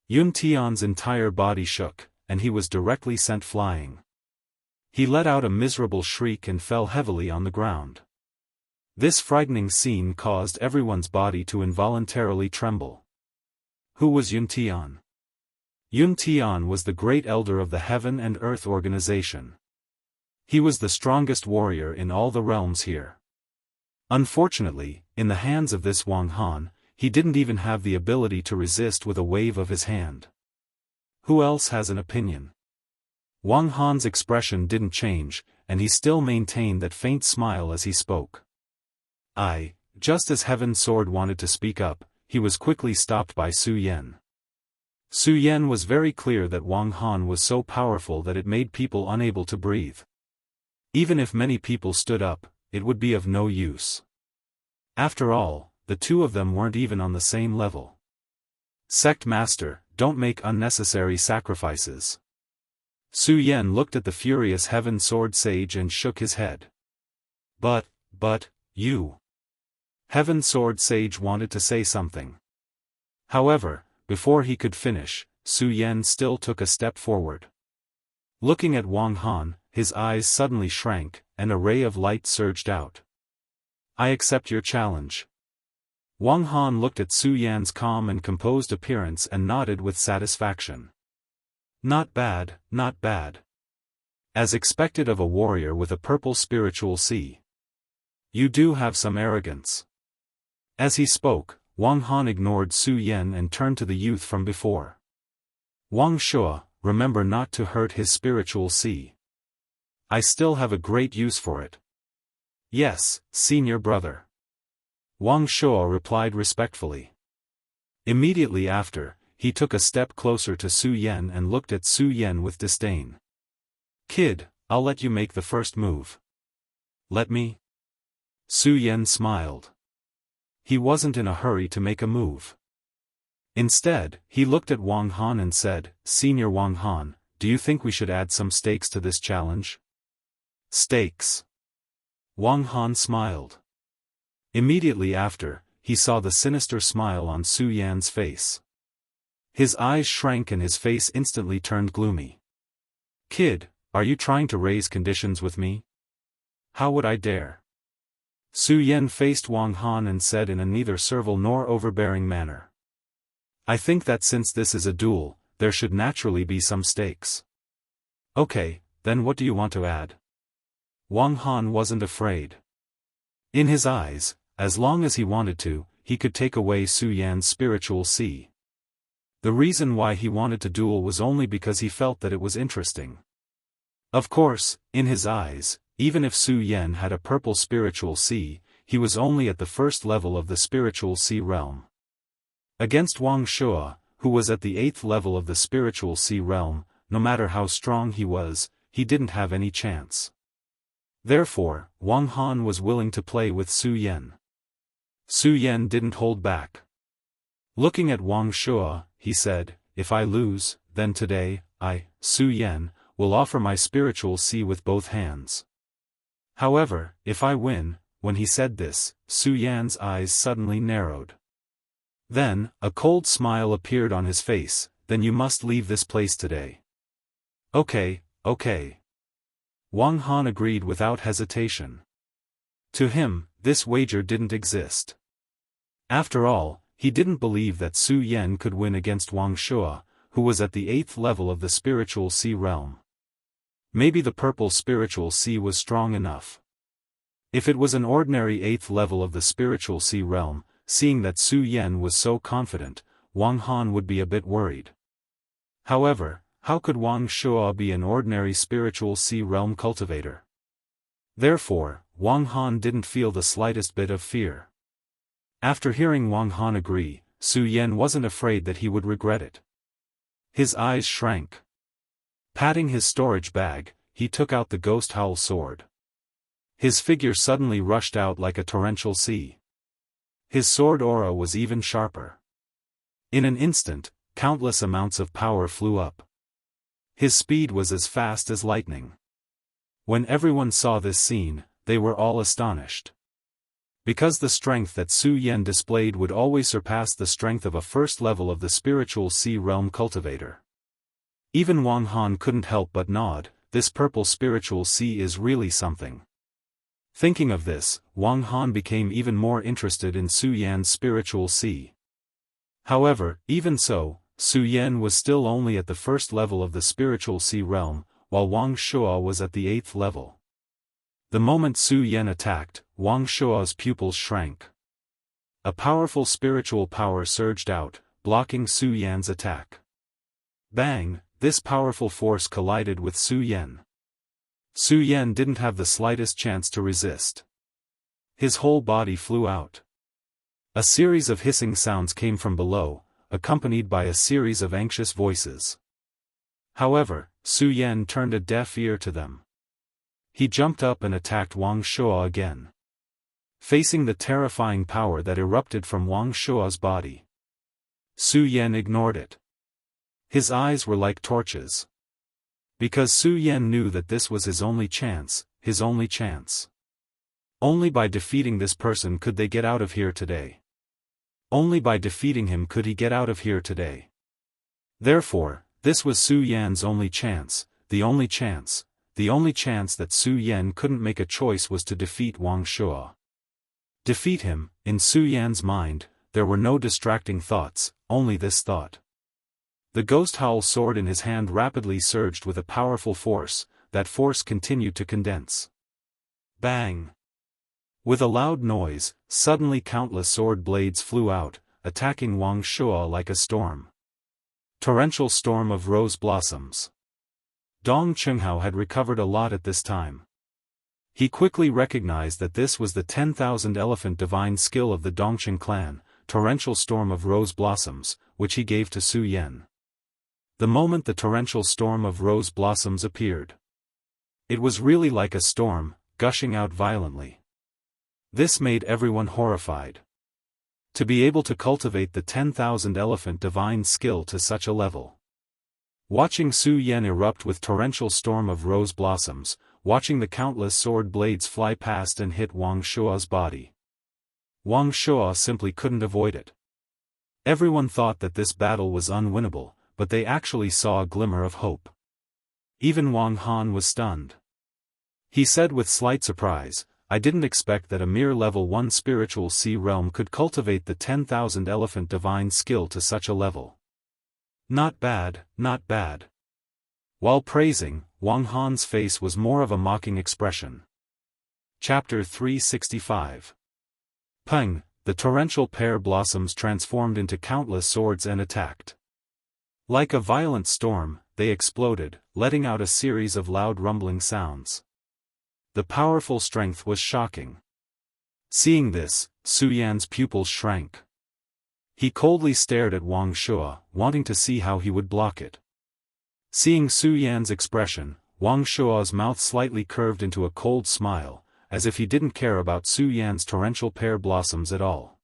Yun Tian's entire body shook, and he was directly sent flying. He let out a miserable shriek and fell heavily on the ground. This frightening scene caused everyone's body to involuntarily tremble. Who was Yun Tian? Yun Tian was the great elder of the Heaven and Earth organization. He was the strongest warrior in all the realms here. Unfortunately, in the hands of this Wang Han, he didn't even have the ability to resist with a wave of his hand. Who else has an opinion? Wang Han's expression didn't change, and he still maintained that faint smile as he spoke. Just as Heaven Sword wanted to speak up, he was quickly stopped by Su Yan. Su Yan was very clear that Wang Han was so powerful that it made people unable to breathe. Even if many people stood up, it would be of no use. After all, the two of them weren't even on the same level. Sect Master, don't make unnecessary sacrifices. Su Yan looked at the furious Heaven Sword Sage and shook his head. But, you. Heaven Sword Sage wanted to say something. However, before he could finish, Su Yan still took a step forward. Looking at Wang Han, his eyes suddenly shrank, and a ray of light surged out. I accept your challenge. Wang Han looked at Su Yan's calm and composed appearance and nodded with satisfaction. Not bad, not bad. As expected of a warrior with a purple spiritual sea. You do have some arrogance. As he spoke, Wang Han ignored Su Yan and turned to the youth from before. Wang Shua, remember not to hurt his spiritual sea. I still have a great use for it. Yes, senior brother. Wang Shua replied respectfully. Immediately after, he took a step closer to Su Yan and looked at Su Yan with disdain. Kid, I'll let you make the first move. Let me? Su Yan smiled. He wasn't in a hurry to make a move. Instead, he looked at Wang Han and said, Senior Wang Han, do you think we should add some stakes to this challenge? Stakes. Wang Han smiled. Immediately after, he saw the sinister smile on Su Yan's face. His eyes shrank and his face instantly turned gloomy. Kid, are you trying to raise conditions with me? How would I dare? Su Yan faced Wang Han and said in a neither servile nor overbearing manner. I think that since this is a duel, there should naturally be some stakes. Okay, then what do you want to add? Wang Han wasn't afraid. In his eyes, as long as he wanted to, he could take away Su Yan's spiritual sea. The reason why he wanted to duel was only because he felt that it was interesting. Of course, in his eyes, even if Su Yan had a purple spiritual sea, he was only at the first level of the spiritual sea realm. Against Wang Shua, who was at the 8th level of the spiritual sea realm, no matter how strong he was, he didn't have any chance. Therefore, Wang Han was willing to play with Su Yan. Su Yan didn't hold back. Looking at Wang Shua, he said, if I lose, then today, I, Su Yan, will offer my spiritual sea with both hands. However, if I win, when he said this, Su Yan's eyes suddenly narrowed. Then, a cold smile appeared on his face, then you must leave this place today. Okay. Wang Han agreed without hesitation. To him, this wager didn't exist. After all, he didn't believe that Su Yan could win against Wang Shua, who was at the 8th level of the spiritual sea realm. Maybe the purple spiritual sea was strong enough. If it was an ordinary 8th level of the spiritual sea realm, seeing that Su Yan was so confident, Wang Han would be a bit worried. However, how could Wang Shua be an ordinary spiritual sea realm cultivator? Therefore, Wang Han didn't feel the slightest bit of fear. After hearing Wang Han agree, Su Yan wasn't afraid that he would regret it. His eyes shrank. Patting his storage bag, he took out the ghost howl sword. His figure suddenly rushed out like a torrential sea. His sword aura was even sharper. In an instant, countless amounts of power flew up. His speed was as fast as lightning. When everyone saw this scene, they were all astonished. Because the strength that Su Yan displayed would always surpass the strength of a first level of the spiritual sea realm cultivator. Even Wang Han couldn't help but nod. This purple spiritual sea is really something. Thinking of this, Wang Han became even more interested in Su Yan's spiritual sea. However, even so, Su Yan was still only at the first level of the spiritual sea realm, while Wang Shuo was at the 8th level. The moment Su Yan attacked, Wang Shuo's pupils shrank. A powerful spiritual power surged out, blocking Su Yan's attack. Bang! This powerful force collided with Su Yan. Su Yan didn't have the slightest chance to resist. His whole body flew out. A series of hissing sounds came from below, accompanied by a series of anxious voices. However, Su Yan turned a deaf ear to them. He jumped up and attacked Wang Shuo again. Facing the terrifying power that erupted from Wang Shuo's body, Su Yan ignored it. His eyes were like torches. Because Su Yan knew that this was his only chance, his only chance. Only by defeating this person could they get out of here today. Only by defeating him could he get out of here today. Therefore, this was Su Yan's only chance, the only chance. The only chance that Su Yan couldn't make a choice was to defeat Wang Shuo. Defeat him. In Su Yan's mind, there were no distracting thoughts, only this thought. The ghost howl sword in his hand rapidly surged with a powerful force. That force continued to condense. Bang! With a loud noise, suddenly countless sword blades flew out, attacking Wang Shuo like a storm. Torrential storm of rose blossoms. Dong Chenghao had recovered a lot at this time. He quickly recognized that this was the 10,000 elephant divine skill of the Dongqing clan, torrential storm of rose blossoms, which he gave to Su Yan. The moment the torrential storm of rose blossoms appeared, it was really like a storm, gushing out violently. This made everyone horrified. To be able to cultivate the 10,000 elephant divine skill to such a level. Watching Su Yan erupt with torrential storm of rose blossoms, watching the countless sword blades fly past and hit Wang Shuo's body. Wang Shuo simply couldn't avoid it. Everyone thought that this battle was unwinnable, but they actually saw a glimmer of hope. Even Wang Han was stunned. He said with slight surprise, "I didn't expect that a mere level 1 spiritual sea realm could cultivate the 10,000 elephant divine skill to such a level. Not bad, not bad." While praising, Wang Han's face was more of a mocking expression. Chapter 365. Peng, the torrential pear blossoms transformed into countless swords and attacked. Like a violent storm, they exploded, letting out a series of loud rumbling sounds. The powerful strength was shocking. Seeing this, Su Yan's pupils shrank. He coldly stared at Wang Shuo, wanting to see how he would block it. Seeing Su Yan's expression, Wang Shuo's mouth slightly curved into a cold smile, as if he didn't care about Su Yan's torrential pear blossoms at all.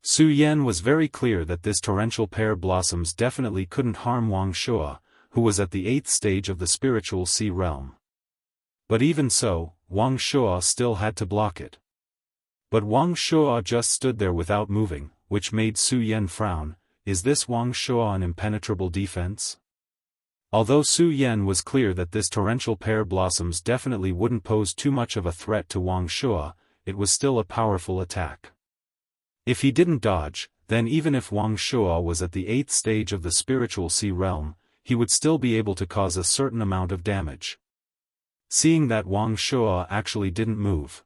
Su Yan was very clear that this torrential pear blossoms definitely couldn't harm Wang Shuo, who was at the 8th stage of the spiritual sea realm. But even so, Wang Shuo still had to block it. But Wang Shuo just stood there without moving, which made Su Yan frown. Is this Wang Shuo an impenetrable defense? Although Su Yan was clear that this torrential pear blossoms definitely wouldn't pose too much of a threat to Wang Shuo, it was still a powerful attack. If he didn't dodge, then even if Wang Shuo was at the 8th stage of the spiritual sea realm, he would still be able to cause a certain amount of damage. Seeing that Wang Shuo actually didn't move,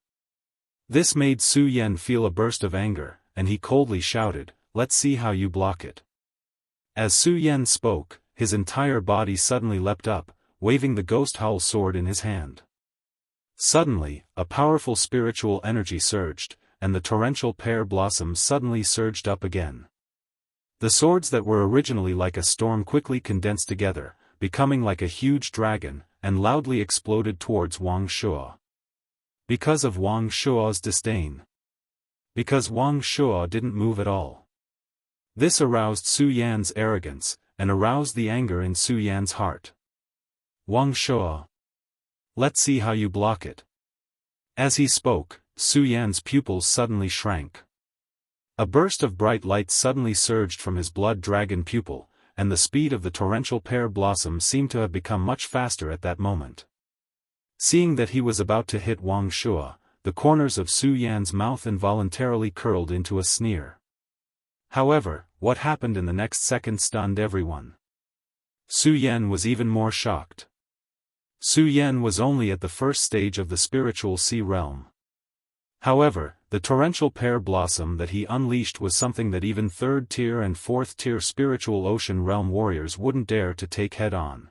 this made Su Yan feel a burst of anger, and he coldly shouted, "Let's see how you block it." As Su Yan spoke, his entire body suddenly leapt up, waving the ghost howl sword in his hand. Suddenly, a powerful spiritual energy surged, and the torrential pear blossoms suddenly surged up again. The swords that were originally like a storm quickly condensed together, becoming like a huge dragon, and loudly exploded towards Wang Shuo. Because of Wang Shuo's disdain. Because Wang Shuo didn't move at all. This aroused Su Yan's arrogance, and aroused the anger in Su Yan's heart. Wang Shuo. Let's see how you block it. As he spoke, Su Yan's pupils suddenly shrank. A burst of bright light suddenly surged from his blood dragon pupil, and the speed of the torrential pear blossom seemed to have become much faster at that moment. Seeing that he was about to hit Wang Shuo, the corners of Su Yan's mouth involuntarily curled into a sneer. However, what happened in the next second stunned everyone. Su Yan was even more shocked. Su Yan was only at the first stage of the spiritual sea realm. However, the torrential pear blossom that he unleashed was something that even third-tier and fourth-tier spiritual ocean realm warriors wouldn't dare to take head-on.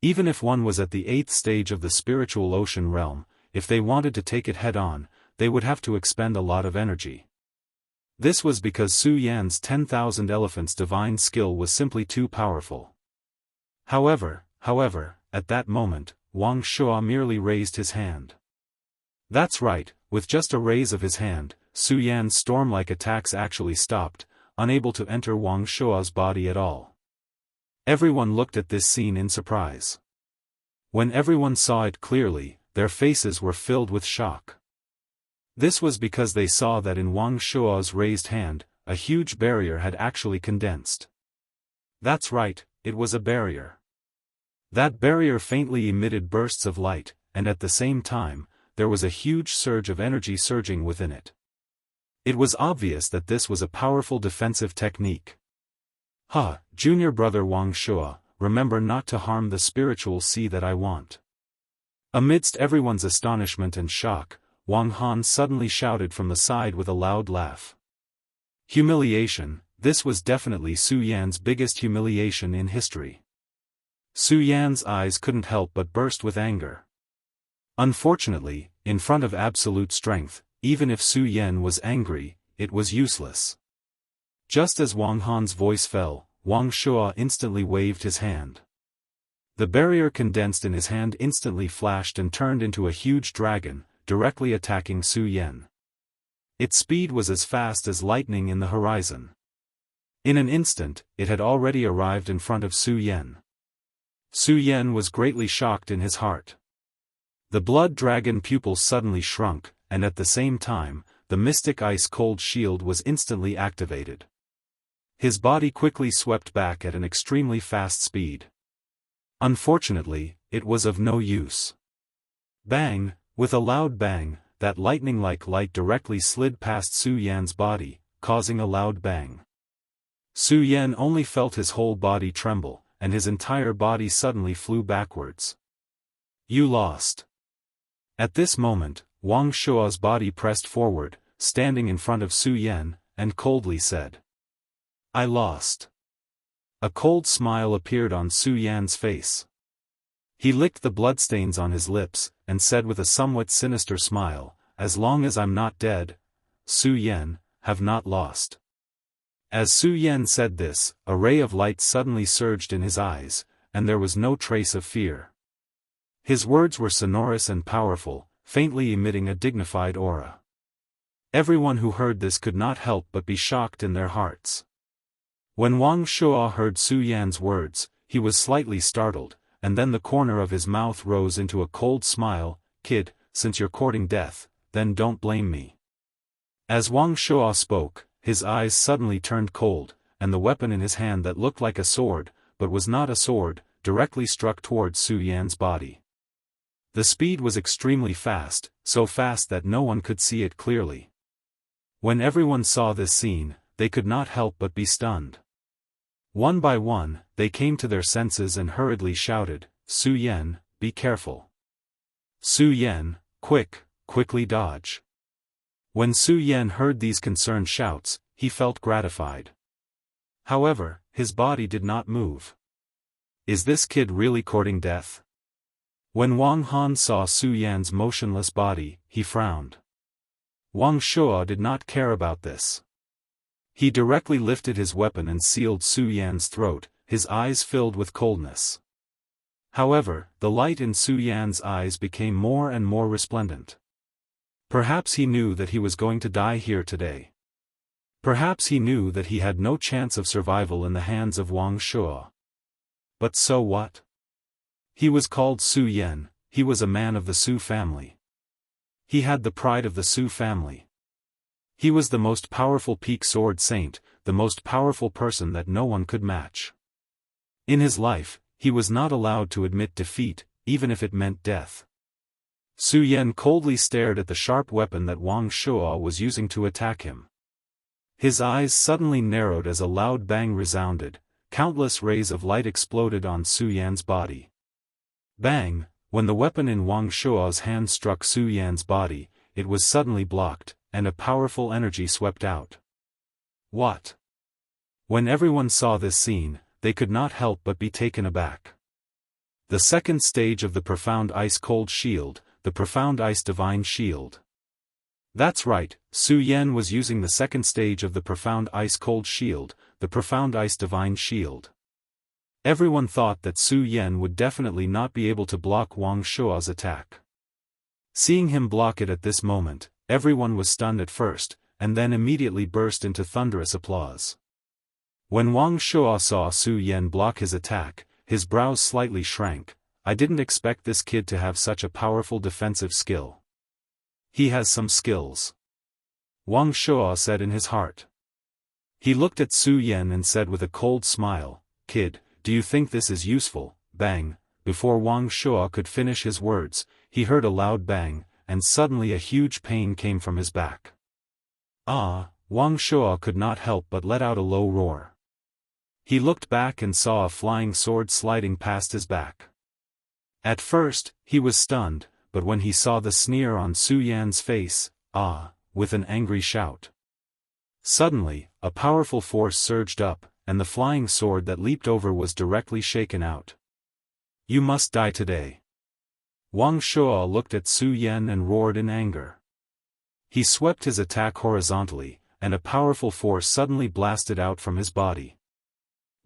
Even if one was at the 8th stage of the spiritual ocean realm, if they wanted to take it head-on, they would have to expend a lot of energy. This was because Su Yan's 10,000 elephants divine skill was simply too powerful. However, at that moment, Wang Shuo merely raised his hand. That's right, with just a raise of his hand, Su Yan's storm-like attacks actually stopped, unable to enter Wang Shuo's body at all. Everyone looked at this scene in surprise. When everyone saw it clearly, their faces were filled with shock. This was because they saw that in Wang Shuo's raised hand, a huge barrier had actually condensed. That's right, it was a barrier. That barrier faintly emitted bursts of light, and at the same time, there was a huge surge of energy surging within it. It was obvious that this was a powerful defensive technique. Junior brother Wang Shuo, remember not to harm the spiritual sea that I want. Amidst everyone's astonishment and shock, Wang Han suddenly shouted from the side with a loud laugh. Humiliation, this was definitely Su Yan's biggest humiliation in history. Su Yan's eyes couldn't help but burst with anger. Unfortunately, in front of absolute strength, even if Su Yan was angry, it was useless. Just as Wang Han's voice fell, Wang Shuo instantly waved his hand. The barrier condensed in his hand instantly flashed and turned into a huge dragon, directly attacking Su Yan. Its speed was as fast as lightning in the horizon. In an instant, it had already arrived in front of Su Yan. Su Yan was greatly shocked in his heart. The blood dragon pupils suddenly shrunk, and at the same time, the mystic ice-cold shield was instantly activated. His body quickly swept back at an extremely fast speed. Unfortunately, it was of no use. Bang! With a loud bang, that lightning-like light directly slid past Su Yan's body, causing a loud bang. Su Yan only felt his whole body tremble, and his entire body suddenly flew backwards. You lost. At this moment, Wang Shuo's body pressed forward, standing in front of Su Yan, and coldly said, I lost. A cold smile appeared on Su Yan's face. He licked the bloodstains on his lips, and said with a somewhat sinister smile, as long as I'm not dead, Su Yan, have not lost. As Su Yan said this, a ray of light suddenly surged in his eyes, and there was no trace of fear. His words were sonorous and powerful, faintly emitting a dignified aura. Everyone who heard this could not help but be shocked in their hearts. When Wang Shuo heard Su Yan's words, he was slightly startled, and then the corner of his mouth rose into a cold smile, Kid, since you're courting death, then don't blame me. As Wang Shuo spoke, his eyes suddenly turned cold, and the weapon in his hand that looked like a sword, but was not a sword, directly struck towards Su Yan's body. The speed was extremely fast, so fast that no one could see it clearly. When everyone saw this scene, they could not help but be stunned. One by one, they came to their senses and hurriedly shouted, Su Yan, be careful. Su Yan, quickly dodge. When Su Yan heard these concerned shouts, he felt gratified. However, his body did not move. Is this kid really courting death? When Wang Han saw Su Yan's motionless body, he frowned. Wang Shuo did not care about this. He directly lifted his weapon and sealed Su Yan's throat, his eyes filled with coldness. However, the light in Su Yan's eyes became more and more resplendent. Perhaps he knew that he was going to die here today. Perhaps he knew that he had no chance of survival in the hands of Wang Shuo. But so what? He was called Su Yan, he was a man of the Su family. He had the pride of the Su family. He was the most powerful peak sword saint, the most powerful person that no one could match. In his life, he was not allowed to admit defeat, even if it meant death. Su Yan coldly stared at the sharp weapon that Wang Shuo was using to attack him. His eyes suddenly narrowed as a loud bang resounded, countless rays of light exploded on Su Yan's body. Bang! When the weapon in Wang Shuo's hand struck Su Yan's body, it was suddenly blocked, and a powerful energy swept out. What? When everyone saw this scene, they could not help but be taken aback. The second stage of the profound ice-cold shield, the profound ice divine shield. That's right, Su Yan was using the second stage of the profound ice-cold shield, the profound ice divine shield. Everyone thought that Su Yan would definitely not be able to block Wang Shuo's attack. Seeing him block it at this moment, everyone was stunned at first, and then immediately burst into thunderous applause. When Wang Shuo saw Su Yan block his attack, his brows slightly shrank. I didn't expect this kid to have such a powerful defensive skill. He has some skills. Wang Shuo said in his heart. He looked at Su Yan and said with a cold smile, "Kid, do you think this is useful?" Bang! Before Wang Shuo could finish his words, he heard a loud bang, and suddenly a huge pain came from his back. Ah! Wang Shuo could not help but let out a low roar. He looked back and saw a flying sword sliding past his back. At first, he was stunned, but when he saw the sneer on Su Yan's face, with an angry shout. Suddenly, a powerful force surged up, and the flying sword that leaped over was directly shaken out. "You must die today." Wang Shuo looked at Su Yan and roared in anger. He swept his attack horizontally, and a powerful force suddenly blasted out from his body.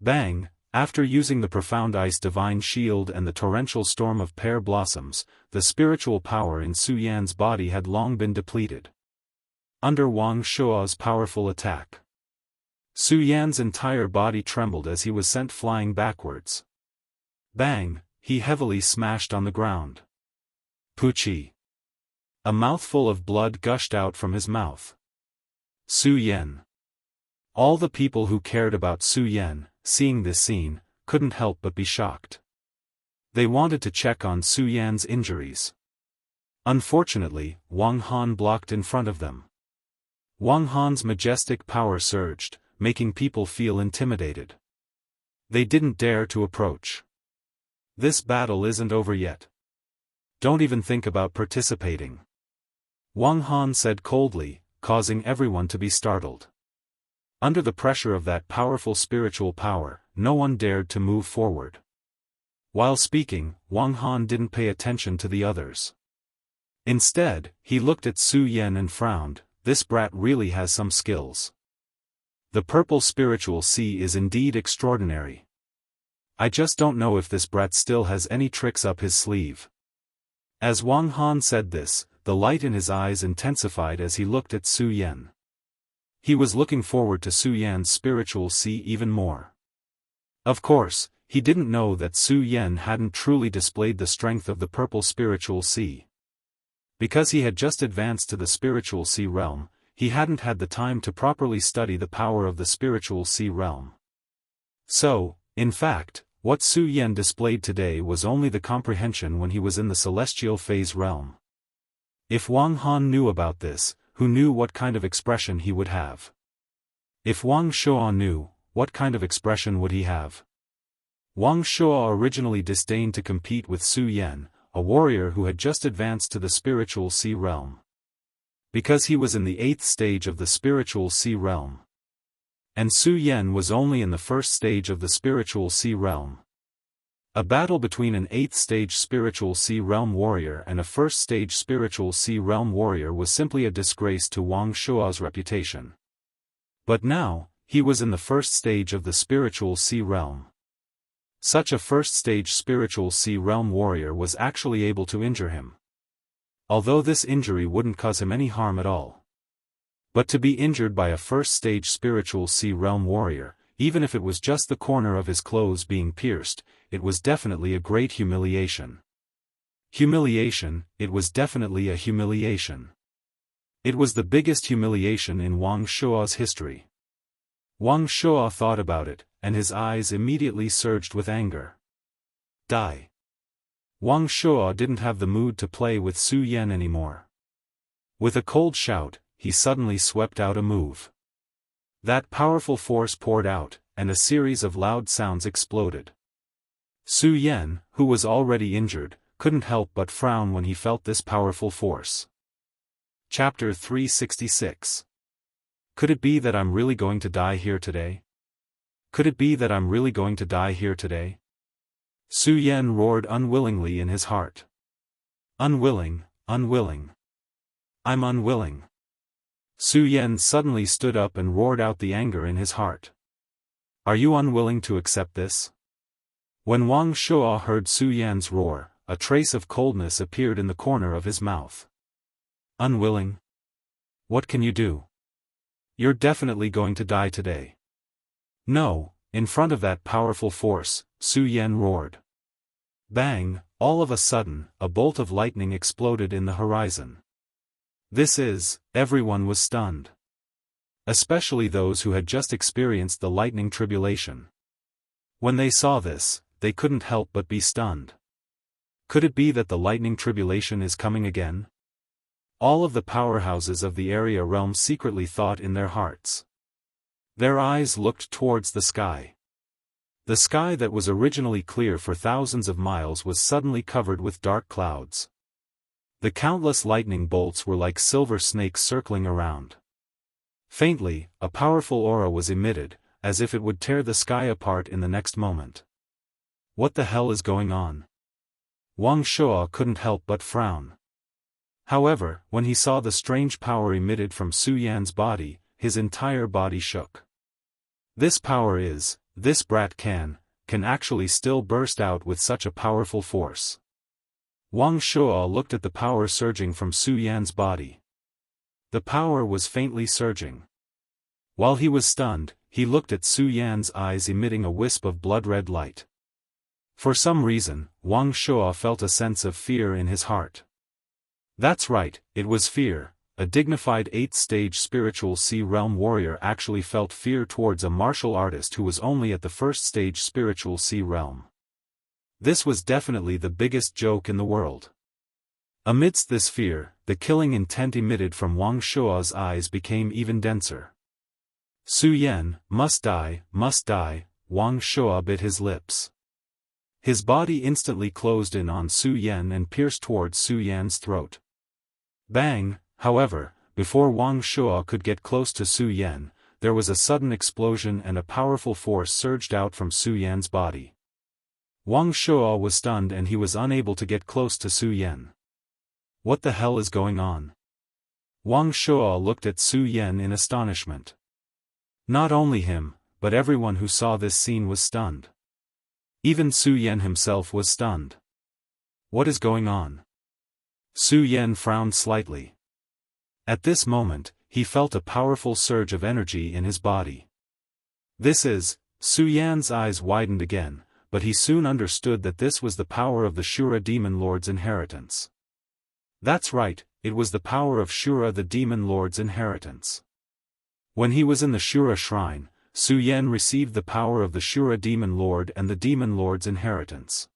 Bang! After using the profound ice divine shield and the torrential storm of pear blossoms, the spiritual power in Su Yan's body had long been depleted. Under Wang Shuo's powerful attack, Su Yan's entire body trembled as he was sent flying backwards. Bang! He heavily smashed on the ground. Puchi! A mouthful of blood gushed out from his mouth. Su Yan! All the people who cared about Su Yan, seeing this scene, couldn't help but be shocked. They wanted to check on Su Yan's injuries. Unfortunately, Wang Han blocked in front of them. Wang Han's majestic power surged, making people feel intimidated. They didn't dare to approach. "This battle isn't over yet. Don't even think about participating," Wang Han said coldly, causing everyone to be startled. Under the pressure of that powerful spiritual power, no one dared to move forward. While speaking, Wang Han didn't pay attention to the others. Instead, he looked at Su Yan and frowned. This brat really has some skills. The purple spiritual sea is indeed extraordinary. I just don't know if this brat still has any tricks up his sleeve. As Wang Han said this, the light in his eyes intensified as he looked at Su Yan. He was looking forward to Su Yan's spiritual sea even more. Of course, he didn't know that Su Yan hadn't truly displayed the strength of the purple spiritual sea. Because he had just advanced to the spiritual sea realm, he hadn't had the time to properly study the power of the spiritual sea realm. So, in fact, what Su Yan displayed today was only the comprehension when he was in the celestial phase realm. If Wang Han knew about this, who knew what kind of expression he would have? If Wang Shuo knew, what kind of expression would he have? Wang Shuo originally disdained to compete with Su Yan, a warrior who had just advanced to the spiritual sea realm. Because he was in the 8th stage of the spiritual sea realm. And Su Yan was only in the 1st stage of the spiritual sea realm. A battle between an 8th stage spiritual sea realm warrior and a 1st stage spiritual sea realm warrior was simply a disgrace to Wang Shuo's reputation. But now, he was in the 1st stage of the spiritual sea realm. Such a 1st stage spiritual sea realm warrior was actually able to injure him. Although this injury wouldn't cause him any harm at all. But to be injured by a 1st stage spiritual sea realm warrior, even if it was just the corner of his clothes being pierced, it was definitely a great humiliation. Humiliation, it was definitely a humiliation. It was the biggest humiliation in Wang Shua's history. Wang Shua thought about it, and his eyes immediately surged with anger. Die. Wang Shua didn't have the mood to play with Su Yan anymore. With a cold shout, he suddenly swept out a move. That powerful force poured out, and a series of loud sounds exploded. Su Yan, who was already injured, couldn't help but frown when he felt this powerful force. Chapter 366. Could it be that I'm really going to die here today? Could it be that I'm really going to die here today? Su Yan roared unwillingly in his heart. Unwilling, unwilling. I'm unwilling. Su Yan suddenly stood up and roared out the anger in his heart. Are you unwilling to accept this? When Wang Shua heard Su Yan's roar, a trace of coldness appeared in the corner of his mouth. Unwilling? What can you do? You're definitely going to die today. No, in front of that powerful force, Su Yan roared. Bang, all of a sudden, a bolt of lightning exploded in the horizon. Everyone was stunned. Especially those who had just experienced the lightning tribulation. When they saw this, they couldn't help but be stunned. Could it be that the lightning tribulation is coming again? All of the powerhouses of the area realm secretly thought in their hearts. Their eyes looked towards the sky. The sky that was originally clear for thousands of miles was suddenly covered with dark clouds. The countless lightning bolts were like silver snakes circling around. Faintly, a powerful aura was emitted, as if it would tear the sky apart in the next moment. What the hell is going on? Wang Shua couldn't help but frown. However, when he saw the strange power emitted from Su Yan's body, his entire body shook. This power this brat can actually still burst out with such a powerful force. Wang Shua looked at the power surging from Su Yan's body. The power was faintly surging. While he was stunned, he looked at Su Yan's eyes emitting a wisp of blood-red light. For some reason, Wang Shua felt a sense of fear in his heart. That's right, it was fear. A dignified 8th-stage spiritual sea-realm warrior actually felt fear towards a martial artist who was only at the 1st-stage spiritual sea-realm. This was definitely the biggest joke in the world. Amidst this fear, the killing intent emitted from Wang Shua's eyes became even denser. Su Yan, must die, Wang Shua bit his lips. His body instantly closed in on Su Yan and pierced towards Su Yan's throat. Bang! However, before Wang Shua could get close to Su Yan, there was a sudden explosion and a powerful force surged out from Su Yan's body. Wang Shua was stunned and he was unable to get close to Su Yan. What the hell is going on? Wang Shua looked at Su Yan in astonishment. Not only him, but everyone who saw this scene was stunned. Even Su Yan himself was stunned. What is going on? Su Yan frowned slightly. At this moment, he felt a powerful surge of energy in his body. Su Yan's eyes widened again, but he soon understood that this was the power of the Shura Demon Lord's inheritance. That's right, it was the power of Shura the Demon Lord's inheritance. When he was in the Shura Shrine, Su Yan received the power of the Shura Demon Lord and the Demon Lord's inheritance.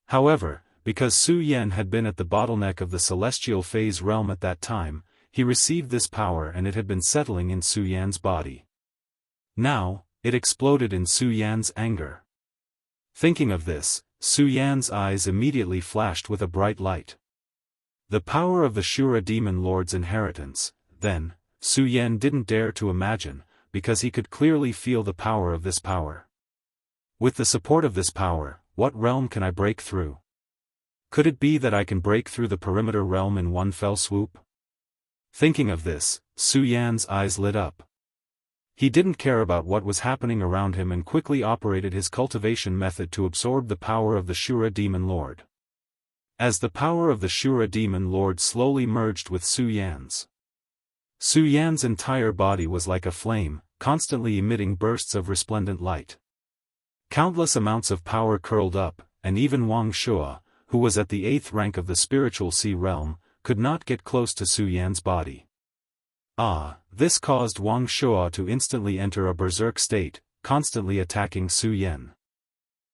However, because Su Yan had been at the bottleneck of the celestial phase realm at that time, he received this power and it had been settling in Su Yan's body. Now, it exploded in Su Yan's anger. Thinking of this, Su Yan's eyes immediately flashed with a bright light. The power of the Shura Demon Lord's inheritance, then, Su Yan didn't dare to imagine, because he could clearly feel the power of this power. With the support of this power, what realm can I break through? Could it be that I can break through the perimeter realm in one fell swoop? Thinking of this, Su Yan's eyes lit up. He didn't care about what was happening around him and quickly operated his cultivation method to absorb the power of the Shura Demon Lord. As the power of the Shura Demon Lord slowly merged with Su Yan's entire body was like a flame, constantly emitting bursts of resplendent light. Countless amounts of power curled up, and even Wang Shua, who was at the 8th rank of the spiritual sea realm, could not get close to Su Yan's body. This caused Wang Shua to instantly enter a berserk state, constantly attacking Su Yan.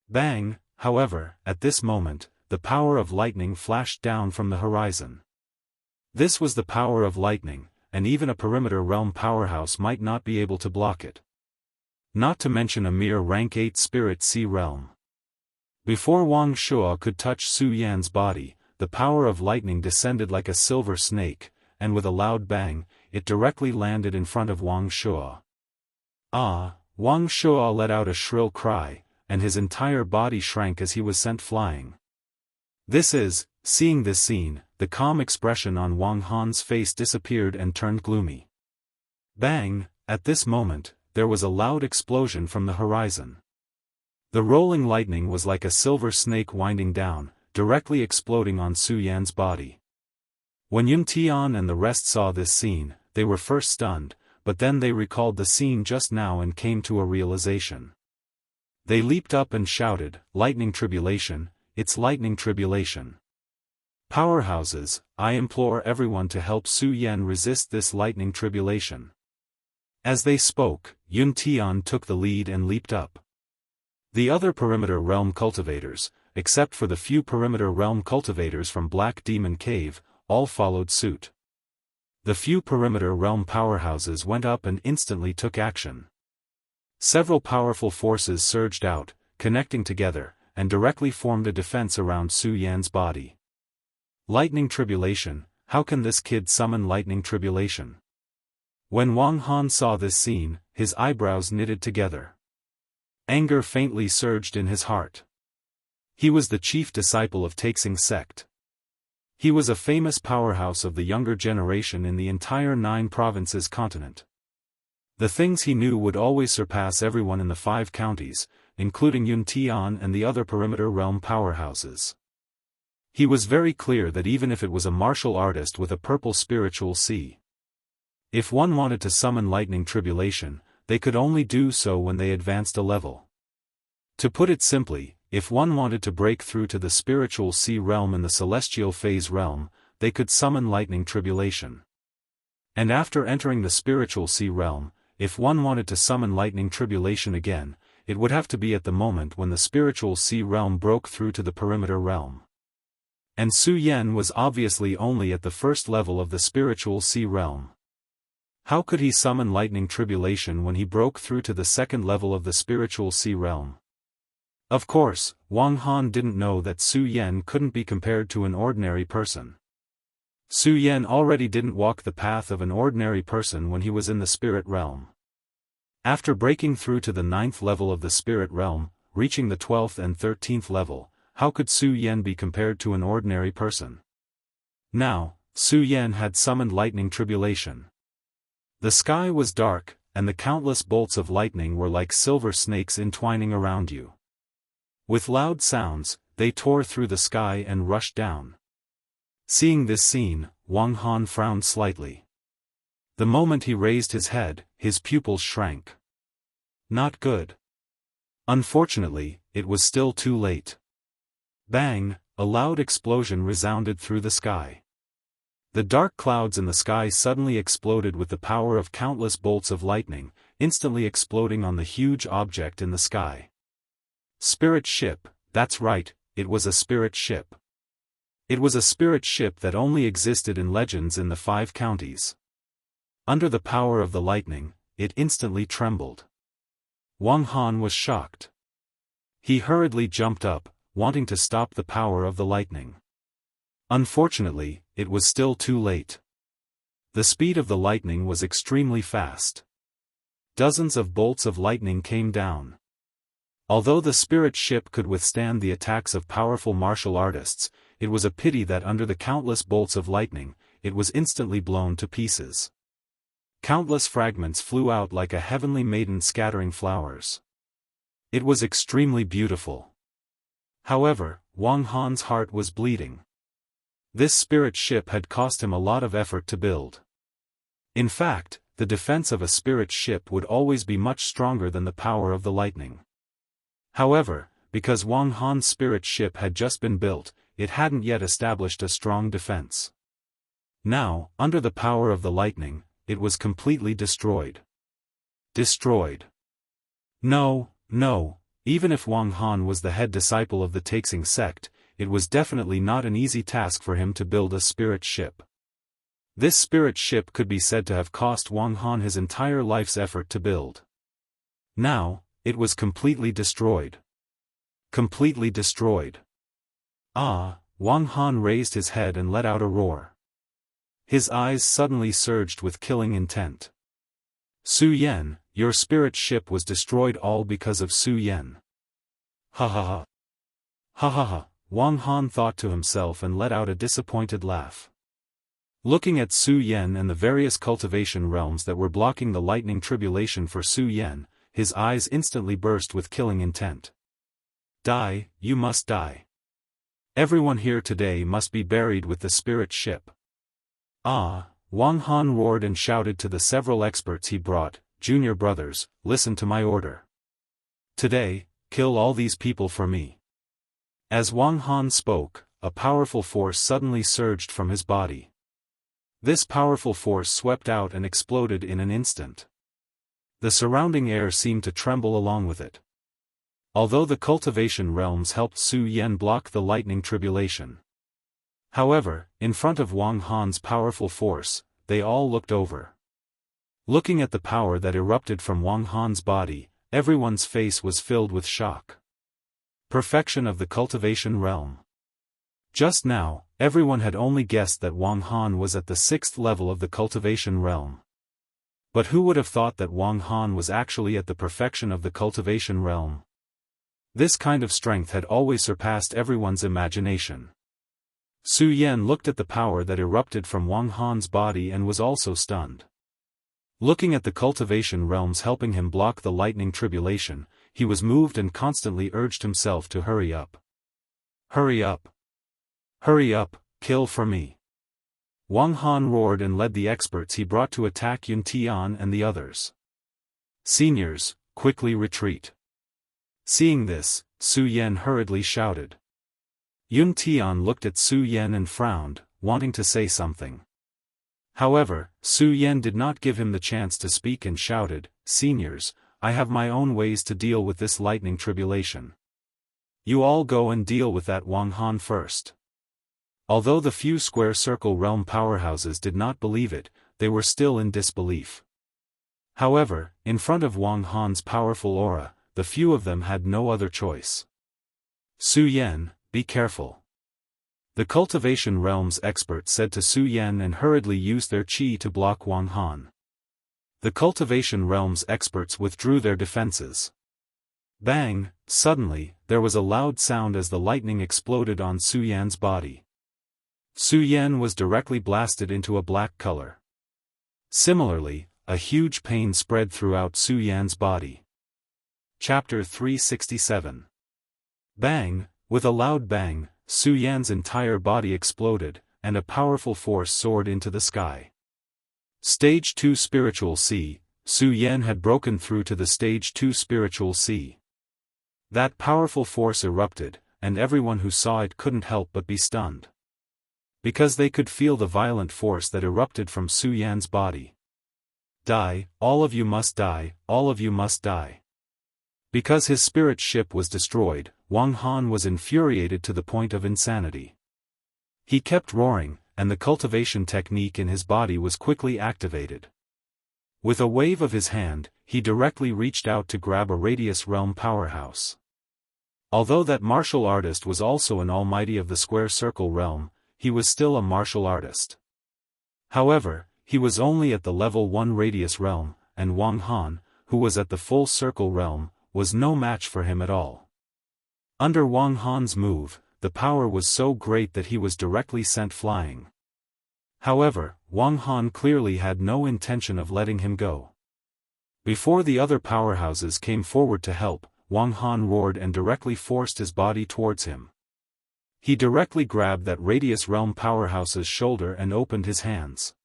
Bang! However, at this moment, the power of lightning flashed down from the horizon. This was the power of lightning, and even a perimeter realm powerhouse might not be able to block it. Not to mention a mere rank 8 spirit sea realm. Before Wang Shua could touch Su Yan's body, the power of lightning descended like a silver snake, and with a loud bang, it directly landed in front of Wang Shua. Wang Shua let out a shrill cry, and his entire body shrank as he was sent flying. Seeing this scene, the calm expression on Wang Han's face disappeared and turned gloomy. Bang! At this moment, there was a loud explosion from the horizon. The rolling lightning was like a silver snake winding down, directly exploding on Su Yan's body. When Yun Tian and the rest saw this scene, they were first stunned, but then they recalled the scene just now and came to a realization. They leaped up and shouted, "Lightning tribulation, it's lightning tribulation. Powerhouses, I implore everyone to help Su Yan resist this lightning tribulation." As they spoke, Yun Tian took the lead and leaped up. The other perimeter realm cultivators, except for the few perimeter realm cultivators from Black Demon Cave, all followed suit. The few perimeter realm powerhouses went up and instantly took action. Several powerful forces surged out, connecting together, and directly formed a defense around Su Yan's body. Lightning tribulation, how can this kid summon lightning tribulation? When Wang Han saw this scene, his eyebrows knitted together. Anger faintly surged in his heart. He was the chief disciple of Taixing sect. He was a famous powerhouse of the younger generation in the entire 9 provinces continent. The things he knew would always surpass everyone in the 5 counties, including Yun Tian and the other perimeter realm powerhouses. He was very clear that even if it was a martial artist with a purple spiritual sea, if one wanted to summon lightning tribulation, they could only do so when they advanced a level. To put it simply, if one wanted to break through to the spiritual sea realm and the celestial phase realm, they could summon lightning tribulation. And after entering the spiritual sea realm, if one wanted to summon lightning tribulation again, it would have to be at the moment when the spiritual sea realm broke through to the perimeter realm. And Su Yan was obviously only at the first level of the spiritual sea realm. How could he summon lightning tribulation when he broke through to the second level of the spiritual sea realm? Of course, Wang Han didn't know that Su Yan couldn't be compared to an ordinary person. Su Yan already didn't walk the path of an ordinary person when he was in the spirit realm. After breaking through to the 9th level of the spirit realm, reaching the 12th and 13th level, how could Su Yan be compared to an ordinary person? Now, Su Yan had summoned lightning tribulation. The sky was dark, and the countless bolts of lightning were like silver snakes entwining around you. With loud sounds, they tore through the sky and rushed down. Seeing this scene, Wang Han frowned slightly. The moment he raised his head, his pupils shrank. Not good. Unfortunately, it was still too late. Bang! A loud explosion resounded through the sky. The dark clouds in the sky suddenly exploded with the power of countless bolts of lightning, instantly exploding on the huge object in the sky. Spirit ship, that's right, it was a spirit ship. It was a spirit ship that only existed in legends in the 5 counties. Under the power of the lightning, it instantly trembled. Wang Han was shocked. He hurriedly jumped up, wanting to stop the power of the lightning. Unfortunately, it was still too late. The speed of the lightning was extremely fast. Dozens of bolts of lightning came down. Although the spirit ship could withstand the attacks of powerful martial artists, it was a pity that under the countless bolts of lightning, it was instantly blown to pieces. Countless fragments flew out like a heavenly maiden scattering flowers. It was extremely beautiful. However, Wang Han's heart was bleeding. This spirit ship had cost him a lot of effort to build. In fact, the defense of a spirit ship would always be much stronger than the power of the lightning. However, because Wang Han's spirit ship had just been built, it hadn't yet established a strong defense. Now, under the power of the lightning, it was completely destroyed. Destroyed. No, even if Wang Han was the head disciple of the Taixing sect, it was definitely not an easy task for him to build a spirit ship. This spirit ship could be said to have cost Wang Han his entire life's effort to build. Now, it was completely destroyed. Completely destroyed. Ah! Wang Han raised his head and let out a roar. His eyes suddenly surged with killing intent. Su Yan, your spirit ship was destroyed all because of Su Yan. Ha ha ha. Ha ha ha, Wang Han thought to himself and let out a disappointed laugh. Looking at Su Yan and the various cultivation realms that were blocking the lightning tribulation for Su Yan, his eyes instantly burst with killing intent. Die, you must die. Everyone here today must be buried with the spirit ship. Ah! Wang Han roared and shouted to the several experts he brought, junior brothers, listen to my order. Today, kill all these people for me. As Wang Han spoke, a powerful force suddenly surged from his body. This powerful force swept out and exploded in an instant. The surrounding air seemed to tremble along with it. Although the cultivation realms helped Su Yan block the lightning tribulation. However, in front of Wang Han's powerful force, they all looked over. Looking at the power that erupted from Wang Han's body, everyone's face was filled with shock. Perfection of the cultivation realm. Just now, everyone had only guessed that Wang Han was at the 6th level of the cultivation realm. But who would have thought that Wang Han was actually at the perfection of the cultivation realm? This kind of strength had always surpassed everyone's imagination. Su Yan looked at the power that erupted from Wang Han's body and was also stunned. Looking at the cultivation realms helping him block the lightning tribulation, he was moved and constantly urged himself to hurry up. Hurry up! Hurry up, kill for me! Wang Han roared and led the experts he brought to attack Yun Tian and the others. Seniors, quickly retreat. Seeing this, Su Yan hurriedly shouted. Yun Tian looked at Su Yan and frowned, wanting to say something. However, Su Yan did not give him the chance to speak and shouted, Seniors, I have my own ways to deal with this lightning tribulation. You all go and deal with that Wang Han first. Although the few square circle realm powerhouses did not believe it, they were still in disbelief. However, in front of Wang Han's powerful aura, the few of them had no other choice. Su Yan, be careful. The cultivation realm's experts said to Su Yan and hurriedly used their qi to block Wang Han. The cultivation realm's experts withdrew their defenses. Bang! Suddenly, there was a loud sound as the lightning exploded on Su Yan's body. Su Yan was directly blasted into a black color. Similarly, a huge pain spread throughout Su Yan's body. Chapter 367. Bang! With a loud bang, Su Yan's entire body exploded, and a powerful force soared into the sky. Stage 2 Spiritual Sea, Su Yan had broken through to the Stage 2 Spiritual Sea. That powerful force erupted, and everyone who saw it couldn't help but be stunned. Because they could feel the violent force that erupted from Su Yan's body. Die, all of you must die, all of you must die. Because his spirit ship was destroyed, Wang Han was infuriated to the point of insanity. He kept roaring, and the cultivation technique in his body was quickly activated. With a wave of his hand, he directly reached out to grab a Radius Realm powerhouse. Although that martial artist was also an almighty of the square circle realm, he was still a martial artist. However, he was only at the level 1 Radius Realm, and Wang Han, who was at the full circle realm, was no match for him at all. Under Wang Han's move, the power was so great that he was directly sent flying. However, Wang Han clearly had no intention of letting him go. Before the other powerhouses came forward to help, Wang Han roared and directly forced his body towards him. He directly grabbed that Radius Realm powerhouse's shoulder and opened his hands.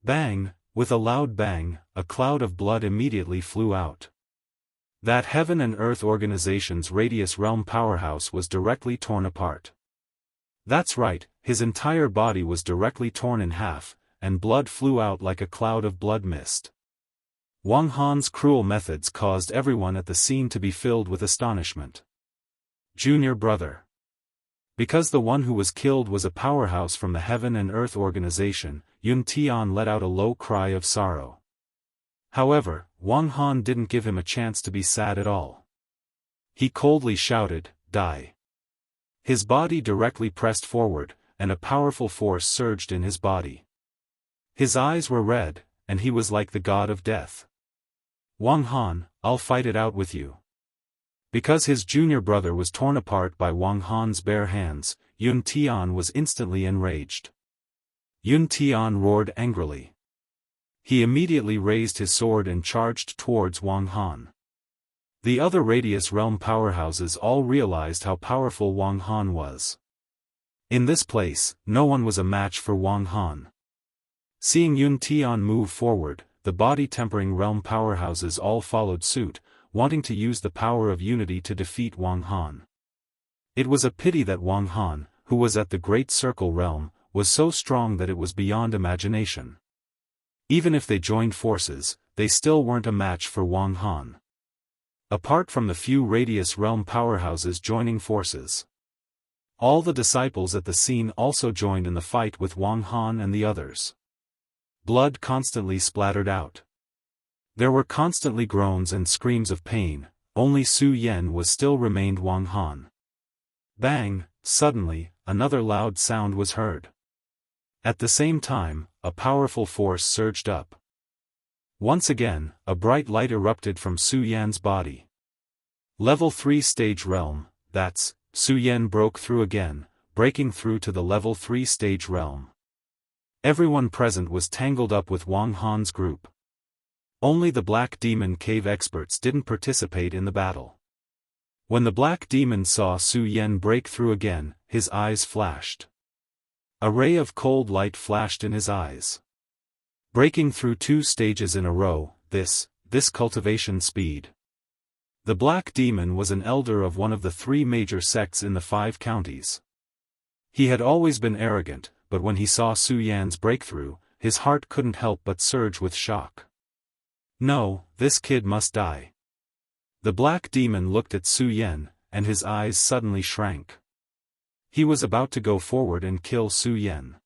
Bang! With a loud bang, a cloud of blood immediately flew out. That Heaven and Earth Organization's Radius Realm powerhouse was directly torn apart. That's right, his entire body was directly torn in half, and blood flew out like a cloud of blood mist. Wang Han's cruel methods caused everyone at the scene to be filled with astonishment. Junior brother. Because the one who was killed was a powerhouse from the Heaven and Earth Organization, Yun Tian let out a low cry of sorrow. However, Wang Han didn't give him a chance to be sad at all. He coldly shouted, "Die!" His body directly pressed forward, and a powerful force surged in his body. His eyes were red, and he was like the god of death. "Wang Han, I'll fight it out with you." Because his junior brother was torn apart by Wang Han's bare hands, Yun Tian was instantly enraged. Yun Tian roared angrily. He immediately raised his sword and charged towards Wang Han. The other Radius Realm powerhouses all realized how powerful Wang Han was. In this place, no one was a match for Wang Han. Seeing Yun Tian move forward, the body-tempering realm powerhouses all followed suit, wanting to use the power of unity to defeat Wang Han. It was a pity that Wang Han, who was at the Great Circle Realm, was so strong that it was beyond imagination. Even if they joined forces, they still weren't a match for Wang Han. Apart from the few Radius Realm powerhouses joining forces, all the disciples at the scene also joined in the fight with Wang Han and the others. Blood constantly splattered out. There were constantly groans and screams of pain, only Su Yan was still remained Wang Han. Bang! Suddenly, another loud sound was heard. At the same time, a powerful force surged up. Once again, a bright light erupted from Su Yan's body. Level 3 Stage Realm, that's, Su Yan broke through again, breaking through to the Level 3 Stage Realm. Everyone present was tangled up with Wang Han's group. Only the Black Demon Cave experts didn't participate in the battle. When the Black Demon saw Su Yan break through again, his eyes flashed. A ray of cold light flashed in his eyes. Breaking through 2 stages in a row, this cultivation speed. The Black Demon was an elder of one of the 3 major sects in the 5 counties. He had always been arrogant, but when he saw Su Yan's breakthrough, his heart couldn't help but surge with shock. No, this kid must die. The Black Demon looked at Su Yan, and his eyes suddenly shrank. He was about to go forward and kill Su Yan.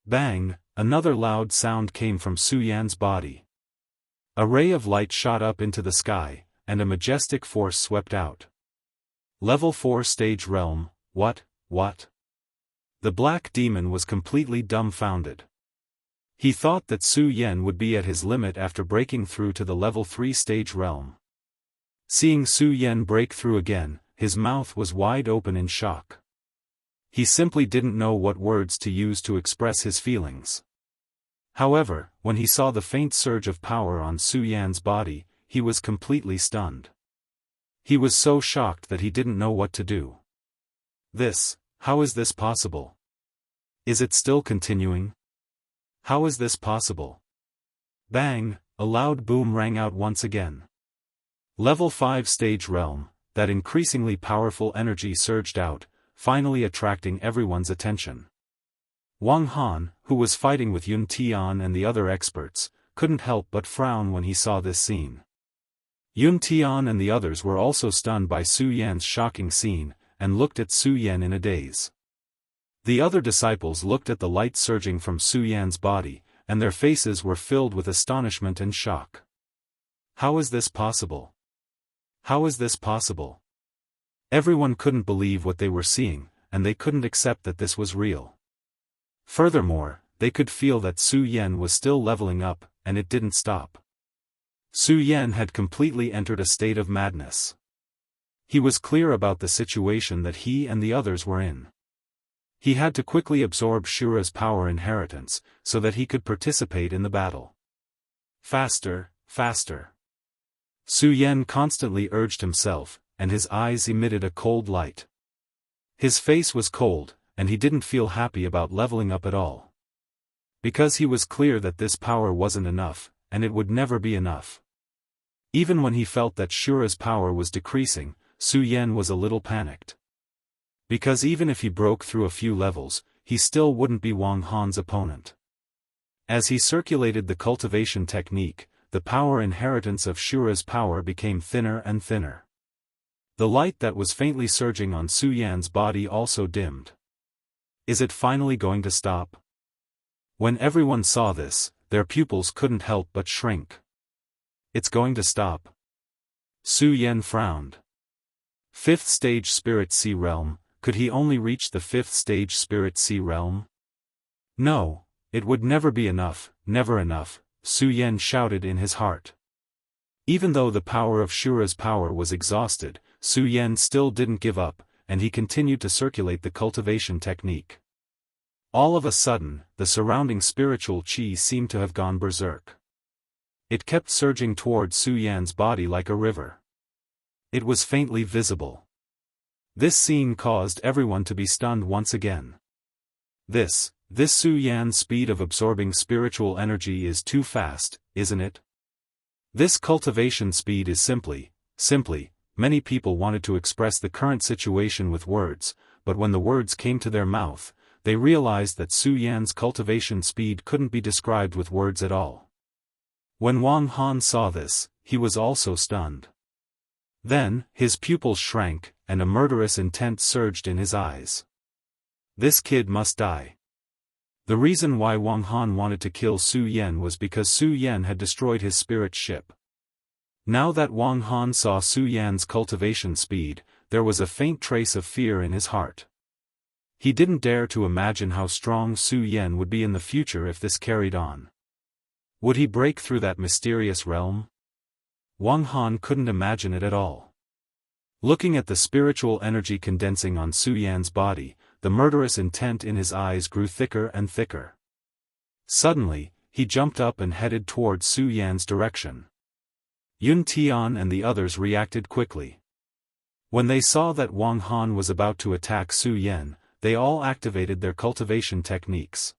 Bang! Another loud sound came from Su Yan's body. A ray of light shot up into the sky, and a majestic force swept out. Level 4 Stage Realm, what? The Black Demon was completely dumbfounded. He thought that Su Yan would be at his limit after breaking through to the Level 3 Stage Realm. Seeing Su Yan break through again, his mouth was wide open in shock. He simply didn't know what words to use to express his feelings. However, when he saw the faint surge of power on Su Yan's body, he was completely stunned. He was so shocked that he didn't know what to do. How is this possible? Is it still continuing? How is this possible? Bang! A loud boom rang out once again. Level 5 Stage Realm, that increasingly powerful energy surged out, finally attracting everyone's attention. Wang Han, who was fighting with Yun Tian and the other experts, couldn't help but frown when he saw this scene. Yun Tian and the others were also stunned by Su Yan's shocking scene, and looked at Su Yan in a daze. The other disciples looked at the light surging from Su Yan's body, and their faces were filled with astonishment and shock. How is this possible? How is this possible? Everyone couldn't believe what they were seeing, and they couldn't accept that this was real. Furthermore, they could feel that Su Yan was still leveling up, and it didn't stop. Su Yan had completely entered a state of madness. He was clear about the situation that he and the others were in. He had to quickly absorb Shura's power inheritance, so that he could participate in the battle. Faster, faster. Su Yan constantly urged himself, and his eyes emitted a cold light. His face was cold, and he didn't feel happy about leveling up at all. Because he was clear that this power wasn't enough, and it would never be enough. Even when he felt that Shura's power was decreasing, Su Yan was a little panicked. Because even if he broke through a few levels, he still wouldn't be Wang Han's opponent. As he circulated the cultivation technique, the power inheritance of Shura's power became thinner and thinner. The light that was faintly surging on Su Yan's body also dimmed. Is it finally going to stop? When everyone saw this, their pupils couldn't help but shrink. It's going to stop. Su Yan frowned. Fifth stage Spirit Sea Realm, could he only reach the fifth stage Spirit Sea Realm? No, it would never be enough, never enough, Su Yan shouted in his heart. Even though the power of Shura's power was exhausted, Su Yan still didn't give up, and he continued to circulate the cultivation technique. All of a sudden, the surrounding spiritual qi seemed to have gone berserk. It kept surging toward Su Yan's body like a river. It was faintly visible. This scene caused everyone to be stunned once again. This Su Yan's speed of absorbing spiritual energy is too fast, isn't it? This cultivation speed is simply, many people wanted to express the current situation with words, but when the words came to their mouth, they realized that Su Yan's cultivation speed couldn't be described with words at all. When Wang Han saw this, he was also stunned. Then, his pupils shrank, and a murderous intent surged in his eyes. This kid must die. The reason why Wang Han wanted to kill Su Yan was because Su Yan had destroyed his spirit ship. Now that Wang Han saw Su Yan's cultivation speed, there was a faint trace of fear in his heart. He didn't dare to imagine how strong Su Yan would be in the future if this carried on. Would he break through that mysterious realm? Wang Han couldn't imagine it at all. Looking at the spiritual energy condensing on Su Yan's body, the murderous intent in his eyes grew thicker and thicker. Suddenly, he jumped up and headed toward Su Yan's direction. Yun Tian and the others reacted quickly. When they saw that Wang Han was about to attack Su Yan, they all activated their cultivation techniques.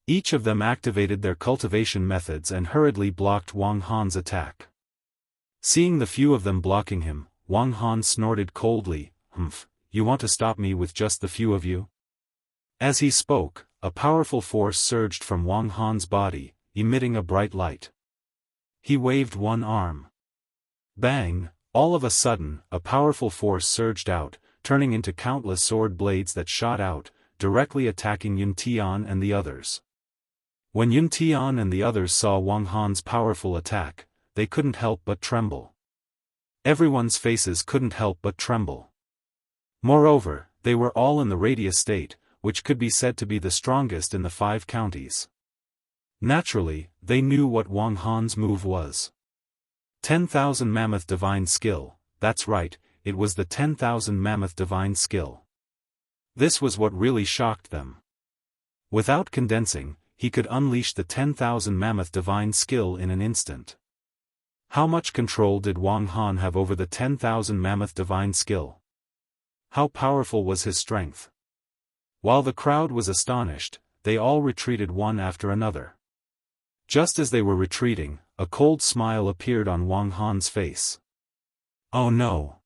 Each of them activated their cultivation methods and hurriedly blocked Wang Han's attack. Seeing the few of them blocking him, Wang Han snorted coldly, "Humph, you want to stop me with just the few of you?" As he spoke, a powerful force surged from Wang Han's body, emitting a bright light. He waved one arm. Bang! All of a sudden, a powerful force surged out, turning into countless sword blades that shot out, directly attacking Yun Tian and the others. When Yun Tian and the others saw Wang Han's powerful attack, they couldn't help but tremble. Everyone's faces couldn't help but tremble. Moreover, they were all in the radius state, which could be said to be the strongest in the 5 counties. Naturally, they knew what Wang Han's move was. 10,000 Mammoth Divine Skill, that's right, it was the 10,000 Mammoth Divine Skill. This was what really shocked them. Without condensing, he could unleash the 10,000 Mammoth Divine Skill in an instant. How much control did Wang Han have over the 10,000 Mammoth Divine Skill? How powerful was his strength? While the crowd was astonished, they all retreated one after another. Just as they were retreating, a cold smile appeared on Wang Han's face. Oh no!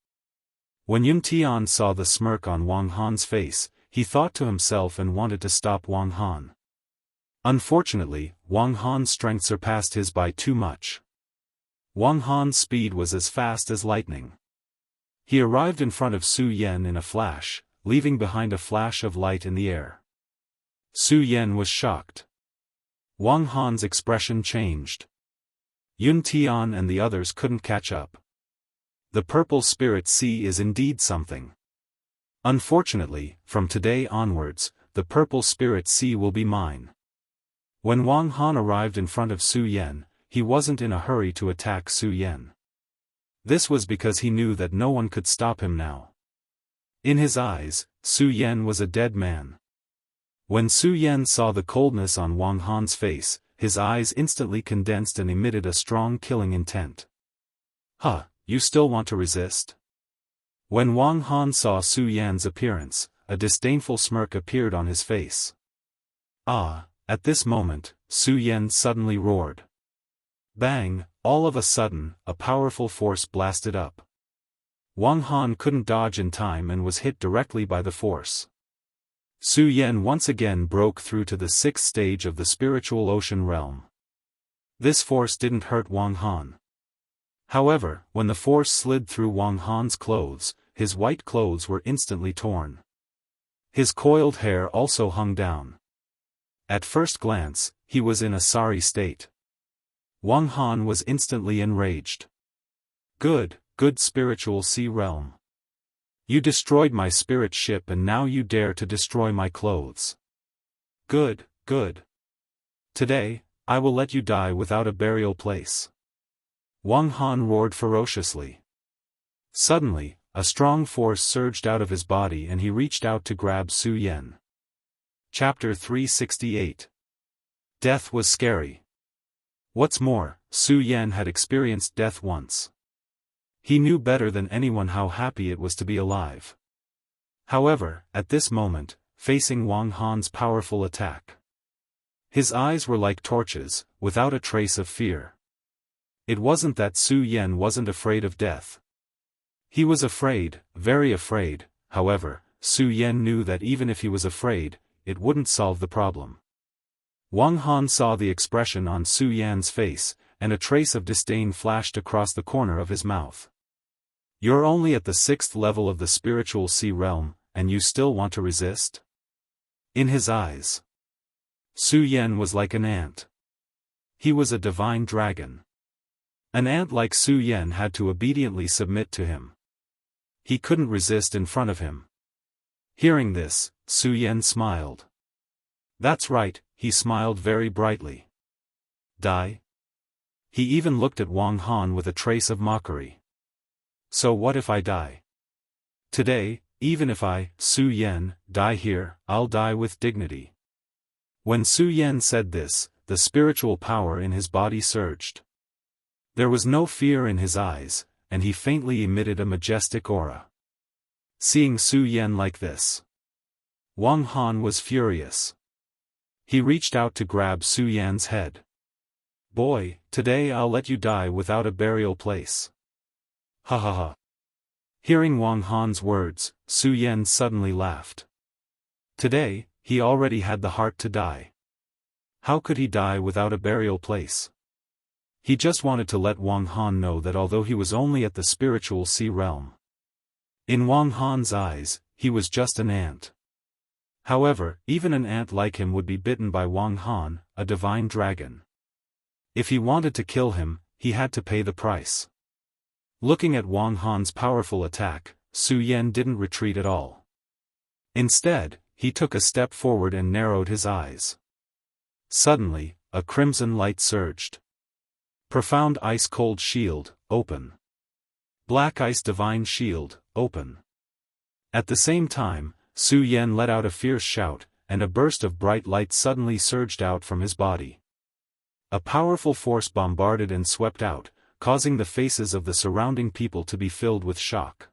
When Yun Tian saw the smirk on Wang Han's face, he thought to himself and wanted to stop Wang Han. Unfortunately, Wang Han's strength surpassed his by too much. Wang Han's speed was as fast as lightning. He arrived in front of Su Yan in a flash, leaving behind a flash of light in the air. Su Yan was shocked. Wang Han's expression changed. Yun Tian and the others couldn't catch up. The purple spirit sea is indeed something. Unfortunately, from today onwards, the purple spirit sea will be mine. When Wang Han arrived in front of Su Yan, he wasn't in a hurry to attack Su Yan. This was because he knew that no one could stop him now. In his eyes, Su Yan was a dead man. When Su Yan saw the coldness on Wang Han's face, his eyes instantly condensed and emitted a strong killing intent. Huh, you still want to resist? When Wang Han saw Su Yan's appearance, a disdainful smirk appeared on his face. Ah! At this moment, Su Yan suddenly roared. Bang, all of a sudden, a powerful force blasted up. Wang Han couldn't dodge in time and was hit directly by the force. Su Yan once again broke through to the 6th stage of the spiritual ocean realm. This force didn't hurt Wang Han. However, when the force slid through Wang Han's clothes, his white clothes were instantly torn. His coiled hair also hung down. At first glance, he was in a sorry state. Wang Han was instantly enraged. Good spiritual sea realm. You destroyed my spirit ship and now you dare to destroy my clothes. Good. Today, I will let you die without a burial place. Wang Han roared ferociously. Suddenly, a strong force surged out of his body and he reached out to grab Su Yan. Chapter 368. Death was scary. What's more, Su Yan had experienced death once. He knew better than anyone how happy it was to be alive. However, at this moment, facing Wang Han's powerful attack, his eyes were like torches, without a trace of fear. It wasn't that Su Yan wasn't afraid of death. He was afraid, very afraid. However, Su Yan knew that even if he was afraid, it wouldn't solve the problem. Wang Han saw the expression on Su Yan's face, and a trace of disdain flashed across the corner of his mouth. You're only at the 6th level of the spiritual sea realm, and you still want to resist? In his eyes, Su Yan was like an ant. He was a divine dragon. An ant like Su Yan had to obediently submit to him. He couldn't resist in front of him. Hearing this, Su Yan smiled. That's right, he smiled very brightly. Die? He even looked at Wang Han with a trace of mockery. So what if I die? Today, even if I, Su Yan, die here, I'll die with dignity. When Su Yan said this, the spiritual power in his body surged. There was no fear in his eyes, and he faintly emitted a majestic aura. Seeing Su Yan like this, Wang Han was furious. He reached out to grab Su Yan's head. Boy, today I'll let you die without a burial place. Ha ha ha. Hearing Wang Han's words, Su Yan suddenly laughed. Today, he already had the heart to die. How could he die without a burial place? He just wanted to let Wang Han know that although he was only at the spiritual sea realm, in Wang Han's eyes, he was just an ant. However, even an ant like him would be bitten by Wang Han, a divine dragon. If he wanted to kill him, he had to pay the price. Looking at Wang Han's powerful attack, Su Yan didn't retreat at all. Instead, he took a step forward and narrowed his eyes. Suddenly, a crimson light surged. Profound ice-cold shield, open. Black ice divine shield, open. At the same time, Su Yan let out a fierce shout, and a burst of bright light suddenly surged out from his body. A powerful force bombarded and swept out, causing the faces of the surrounding people to be filled with shock.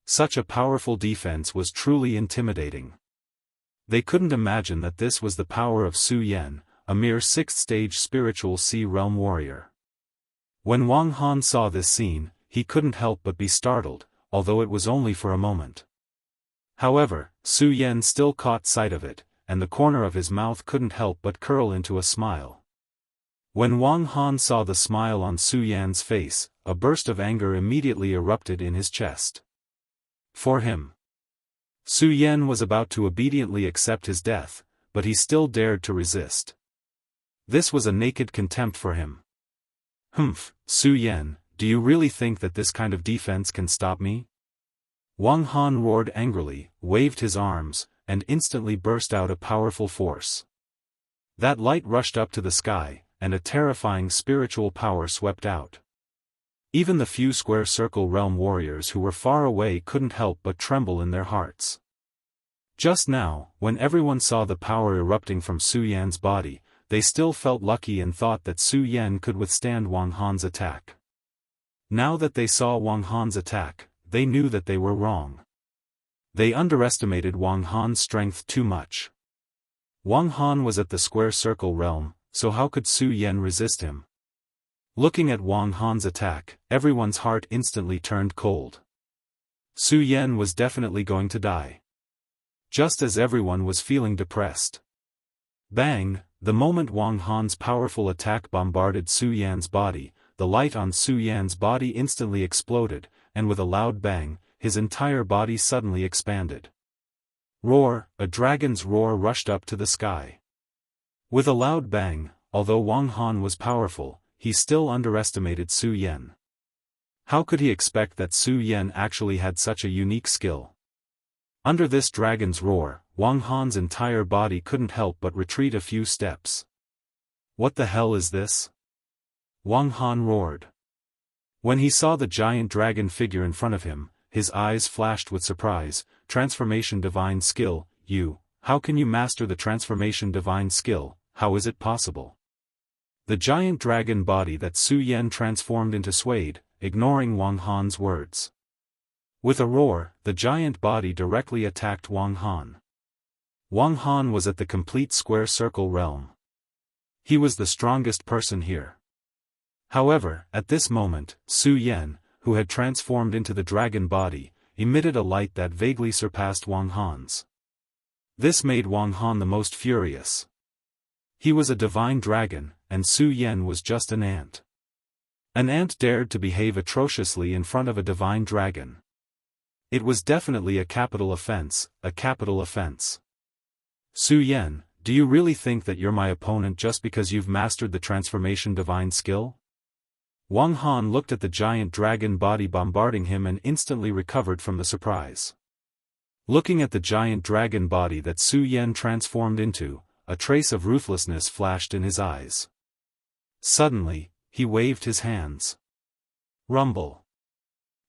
Such a powerful defense was truly intimidating. They couldn't imagine that this was the power of Su Yan, a mere 6th-stage spiritual sea realm warrior. When Wang Han saw this scene, he couldn't help but be startled, although it was only for a moment. However, Su Yan still caught sight of it, and the corner of his mouth couldn't help but curl into a smile. When Wang Han saw the smile on Su Yan's face, a burst of anger immediately erupted in his chest. For him, Su Yan was about to obediently accept his death, but he still dared to resist. This was a naked contempt for him. Humph, Su Yan, do you really think that this kind of defense can stop me? Wang Han roared angrily, waved his arms, and instantly burst out a powerful force. That light rushed up to the sky, and a terrifying spiritual power swept out. Even the few square circle realm warriors who were far away couldn't help but tremble in their hearts. Just now, when everyone saw the power erupting from Su Yan's body, they still felt lucky and thought that Su Yan could withstand Wang Han's attack. Now that they saw Wang Han's attack, they knew that they were wrong. They underestimated Wang Han's strength too much. Wang Han was at the square circle realm, so how could Su Yan resist him? Looking at Wang Han's attack, everyone's heart instantly turned cold. Su Yan was definitely going to die. Just as everyone was feeling depressed. Bang! The moment Wang Han's powerful attack bombarded Su Yan's body, the light on Su Yan's body instantly exploded, and with a loud bang, his entire body suddenly expanded. Roar! A dragon's roar rushed up to the sky. With a loud bang, although Wang Han was powerful, he still underestimated Su Yan. How could he expect that Su Yan actually had such a unique skill? Under this dragon's roar, Wang Han's entire body couldn't help but retreat a few steps. What the hell is this? Wang Han roared. When he saw the giant dragon figure in front of him, his eyes flashed with surprise. Transformation divine skill, how can you master the transformation divine skill, how is it possible? The giant dragon body that Su Yan transformed into swayed, ignoring Wang Han's words. With a roar, the giant body directly attacked Wang Han. Wang Han was at the complete square circle realm. He was the strongest person here. However, at this moment, Su Yan, who had transformed into the dragon body, emitted a light that vaguely surpassed Wang Han's. This made Wang Han the most furious. He was a divine dragon, and Su Yan was just an ant. An ant dared to behave atrociously in front of a divine dragon. It was definitely a capital offense, a capital offense. Su Yan, do you really think that you're my opponent just because you've mastered the transformation divine skill? Wang Han looked at the giant dragon body bombarding him and instantly recovered from the surprise. Looking at the giant dragon body that Su Yan transformed into, a trace of ruthlessness flashed in his eyes. Suddenly, he waved his hands. Rumble.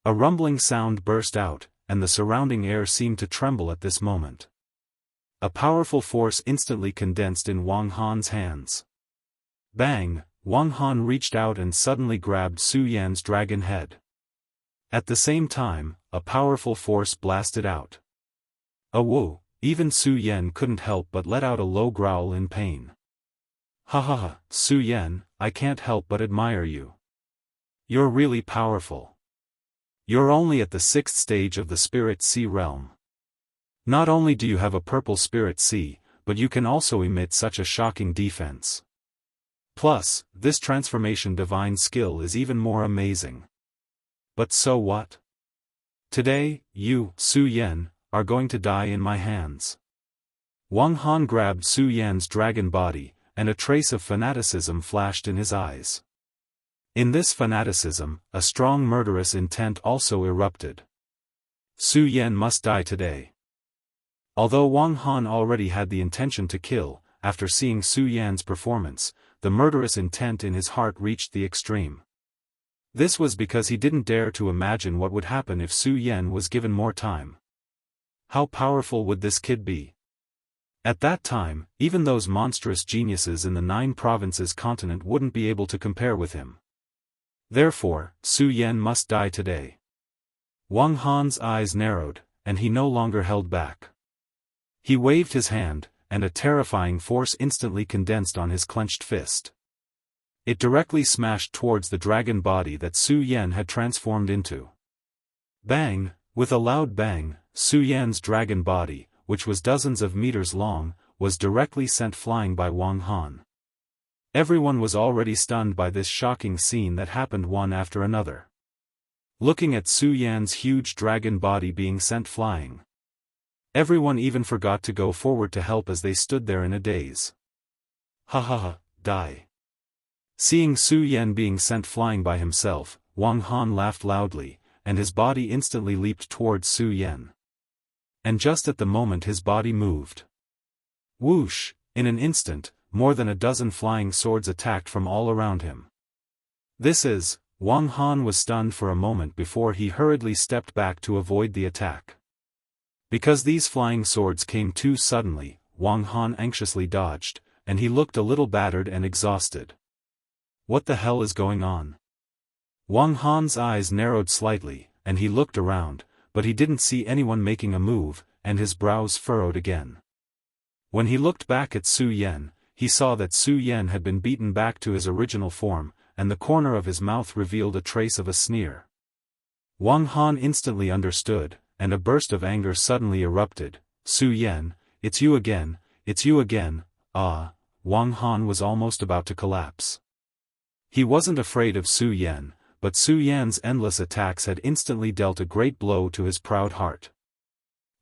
A rumbling sound burst out, and the surrounding air seemed to tremble at this moment. A powerful force instantly condensed in Wang Han's hands. Bang! Wang Han reached out and suddenly grabbed Su Yan's dragon head. At the same time, a powerful force blasted out. A woo! Even Su Yan couldn't help but let out a low growl in pain. Ha ha ha, Su Yan, I can't help but admire you. You're really powerful. You're only at the 6th stage of the Spirit Sea realm. Not only do you have a purple Spirit Sea, but you can also emit such a shocking defense. Plus, this transformation divine skill is even more amazing. But so what? Today, you, Su Yan, are going to die in my hands. Wang Han grabbed Su Yan's dragon body, and a trace of fanaticism flashed in his eyes. In this fanaticism, a strong murderous intent also erupted. Su Yan must die today. Although Wang Han already had the intention to kill, after seeing Su Yan's performance, the murderous intent in his heart reached the extreme. This was because he didn't dare to imagine what would happen if Su Yan was given more time. How powerful would this kid be? At that time, even those monstrous geniuses in the 9 provinces continent wouldn't be able to compare with him. Therefore, Su Yan must die today. Wang Han's eyes narrowed, and he no longer held back. He waved his hand, and a terrifying force instantly condensed on his clenched fist. It directly smashed towards the dragon body that Su Yan had transformed into. Bang! With a loud bang, Su Yan's dragon body, which was dozens of meters long, was directly sent flying by Wang Han. Everyone was already stunned by this shocking scene that happened one after another. Looking at Su Yan's huge dragon body being sent flying. Everyone even forgot to go forward to help as they stood there in a daze. Ha ha ha, die. Seeing Su Yan being sent flying by himself, Wang Han laughed loudly, and his body instantly leaped towards Su Yan. And just at the moment his body moved. Whoosh! In an instant, more than a dozen flying swords attacked from all around him. Wang Han was stunned for a moment before he hurriedly stepped back to avoid the attack. Because these flying swords came too suddenly, Wang Han anxiously dodged, and he looked a little battered and exhausted. What the hell is going on? Wang Han's eyes narrowed slightly, and he looked around, but he didn't see anyone making a move, and his brows furrowed again. When he looked back at Su Yan, he saw that Su Yan had been beaten back to his original form, and the corner of his mouth revealed a trace of a sneer. Wang Han instantly understood, and a burst of anger suddenly erupted. "Su Yan, it's you again, it's you again." Wang Han was almost about to collapse. He wasn't afraid of Su Yan, but Su Yan's endless attacks had instantly dealt a great blow to his proud heart.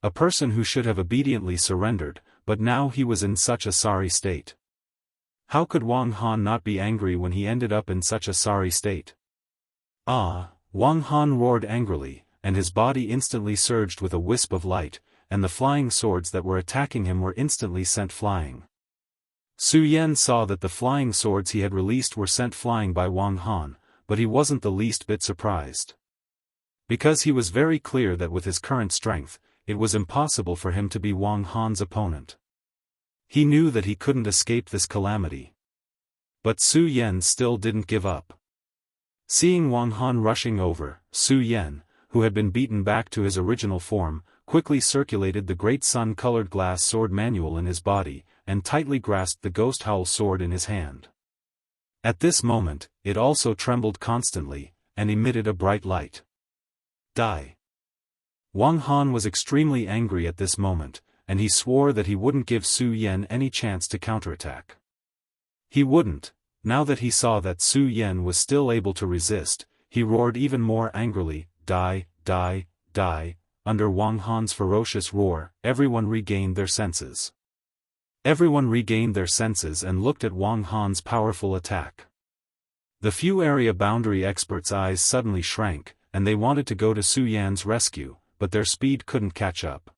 A person who should have obediently surrendered, but now he was in such a sorry state. How could Wang Han not be angry when he ended up in such a sorry state? Wang Han roared angrily, and his body instantly surged with a wisp of light, and the flying swords that were attacking him were instantly sent flying. Su Yan saw that the flying swords he had released were sent flying by Wang Han, but he wasn't the least bit surprised. Because he was very clear that with his current strength, it was impossible for him to be Wang Han's opponent. He knew that he couldn't escape this calamity. But Su Yan still didn't give up. Seeing Wang Han rushing over, Su Yan, who had been beaten back to his original form, quickly circulated the great sun-colored glass sword manual in his body, and tightly grasped the ghost howl sword in his hand. At this moment, it also trembled constantly, and emitted a bright light. Die! Wang Han was extremely angry at this moment, and he swore that he wouldn't give Su Yan any chance to counterattack. He wouldn't. Now that he saw that Su Yan was still able to resist, he roared even more angrily, "Die, die, die!" Under Wang Han's ferocious roar, everyone regained their senses. Everyone regained their senses and looked at Wang Han's powerful attack. The few area boundary experts' eyes suddenly shrank, and they wanted to go to Su Yan's rescue, but their speed couldn't catch up.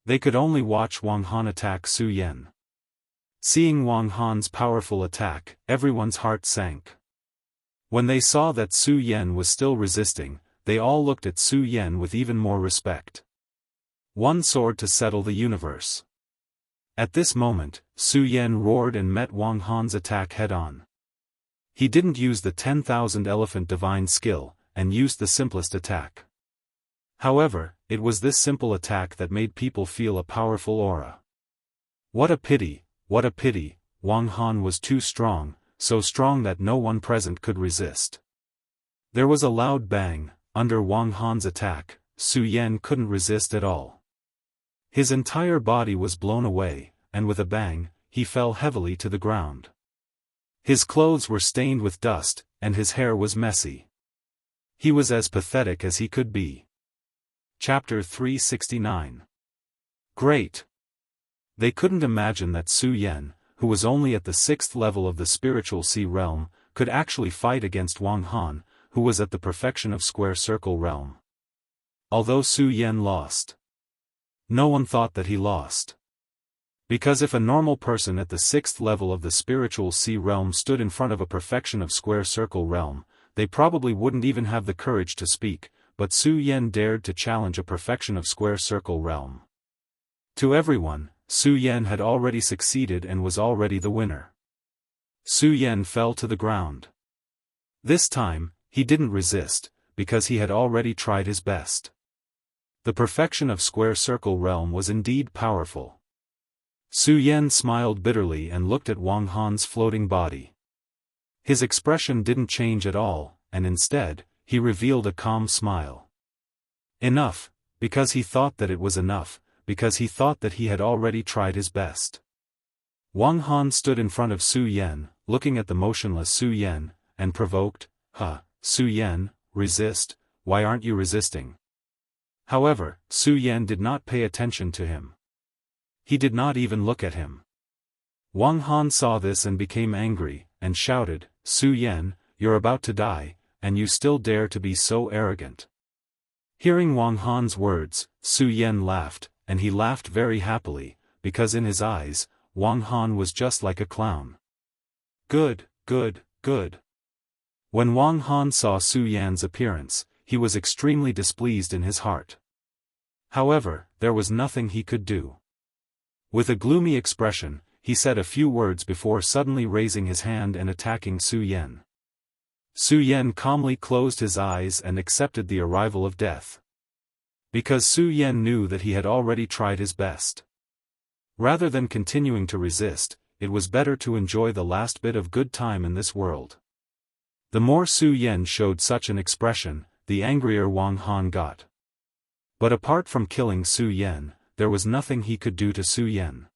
They could only watch Wang Han attack Su Yan. Seeing Wang Han's powerful attack, everyone's heart sank. When they saw that Su Yan was still resisting, they all looked at Su Yan with even more respect. One sword to settle the universe. At this moment, Su Yan roared and met Wang Han's attack head-on. He didn't use the 10,000 elephant divine skill, and used the simplest attack. However, it was this simple attack that made people feel a powerful aura. What a pity, what a pity, Wang Han was too strong, so strong that no one present could resist. There was a loud bang. Under Wang Han's attack, Su Yan couldn't resist at all. His entire body was blown away, and with a bang, he fell heavily to the ground. His clothes were stained with dust, and his hair was messy. He was as pathetic as he could be. Chapter 369. Great! They couldn't imagine that Su Yan, who was only at the 6th level of the spiritual sea realm, could actually fight against Wang Han, who was at the perfection of square circle realm. Although Su Yan lost, no one thought that he lost. Because if a normal person at the 6th level of the spiritual sea realm stood in front of a perfection of square circle realm, they probably wouldn't even have the courage to speak, but Su Yan dared to challenge a perfection of square circle realm. To everyone, Su Yan had already succeeded and was already the winner. Su Yan fell to the ground. This time, he didn't resist, because he had already tried his best. The perfection of square circle realm was indeed powerful. Su Yan smiled bitterly and looked at Wang Han's floating body. His expression didn't change at all, and instead, he revealed a calm smile. Enough, because he thought that it was enough, because he thought that he had already tried his best. Wang Han stood in front of Su Yan, looking at the motionless Su Yan, and provoked, Su Yan, resist, why aren't you resisting? However, Su Yan did not pay attention to him. He did not even look at him. Wang Han saw this and became angry, and shouted, Su Yan, you're about to die, and you still dare to be so arrogant. Hearing Wang Han's words, Su Yan laughed, and he laughed very happily, because in his eyes, Wang Han was just like a clown. Good, good, good. When Wang Han saw Su Yan's appearance, he was extremely displeased in his heart. However, there was nothing he could do. With a gloomy expression, he said a few words before suddenly raising his hand and attacking Su Yan. Su Yan calmly closed his eyes and accepted the arrival of death. Because Su Yan knew that he had already tried his best. Rather than continuing to resist, it was better to enjoy the last bit of good time in this world. The more Su Yan showed such an expression, the angrier Wang Han got. But apart from killing Su Yan, there was nothing he could do to Su Yan.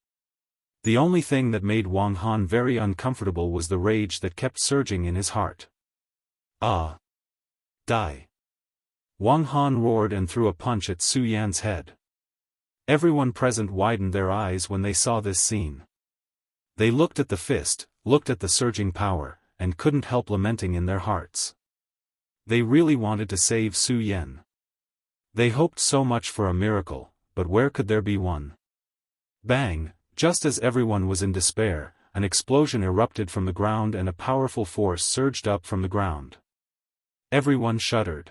The only thing that made Wang Han very uncomfortable was the rage that kept surging in his heart. Ah! Die! Wang Han roared and threw a punch at Su Yan's head. Everyone present widened their eyes when they saw this scene. They looked at the fist, looked at the surging power, and couldn't help lamenting in their hearts. They really wanted to save Su Yan. They hoped so much for a miracle, but where could there be one? Bang! Just as everyone was in despair, an explosion erupted from the ground and a powerful force surged up from the ground. Everyone shuddered.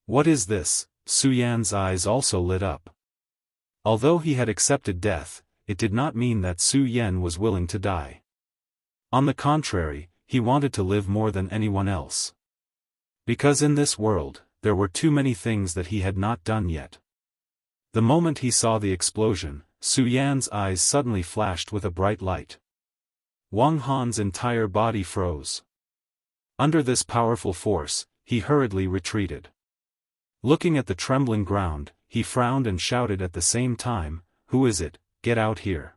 What is this? Su Yan's eyes also lit up. Although he had accepted death, it did not mean that Su Yan was willing to die. On the contrary, he wanted to live more than anyone else. Because in this world, there were too many things that he had not done yet. The moment he saw the explosion, Su Yan's eyes suddenly flashed with a bright light. Wang Han's entire body froze. Under this powerful force, he hurriedly retreated. Looking at the trembling ground, he frowned and shouted at the same time, "Who is it? Get out here!"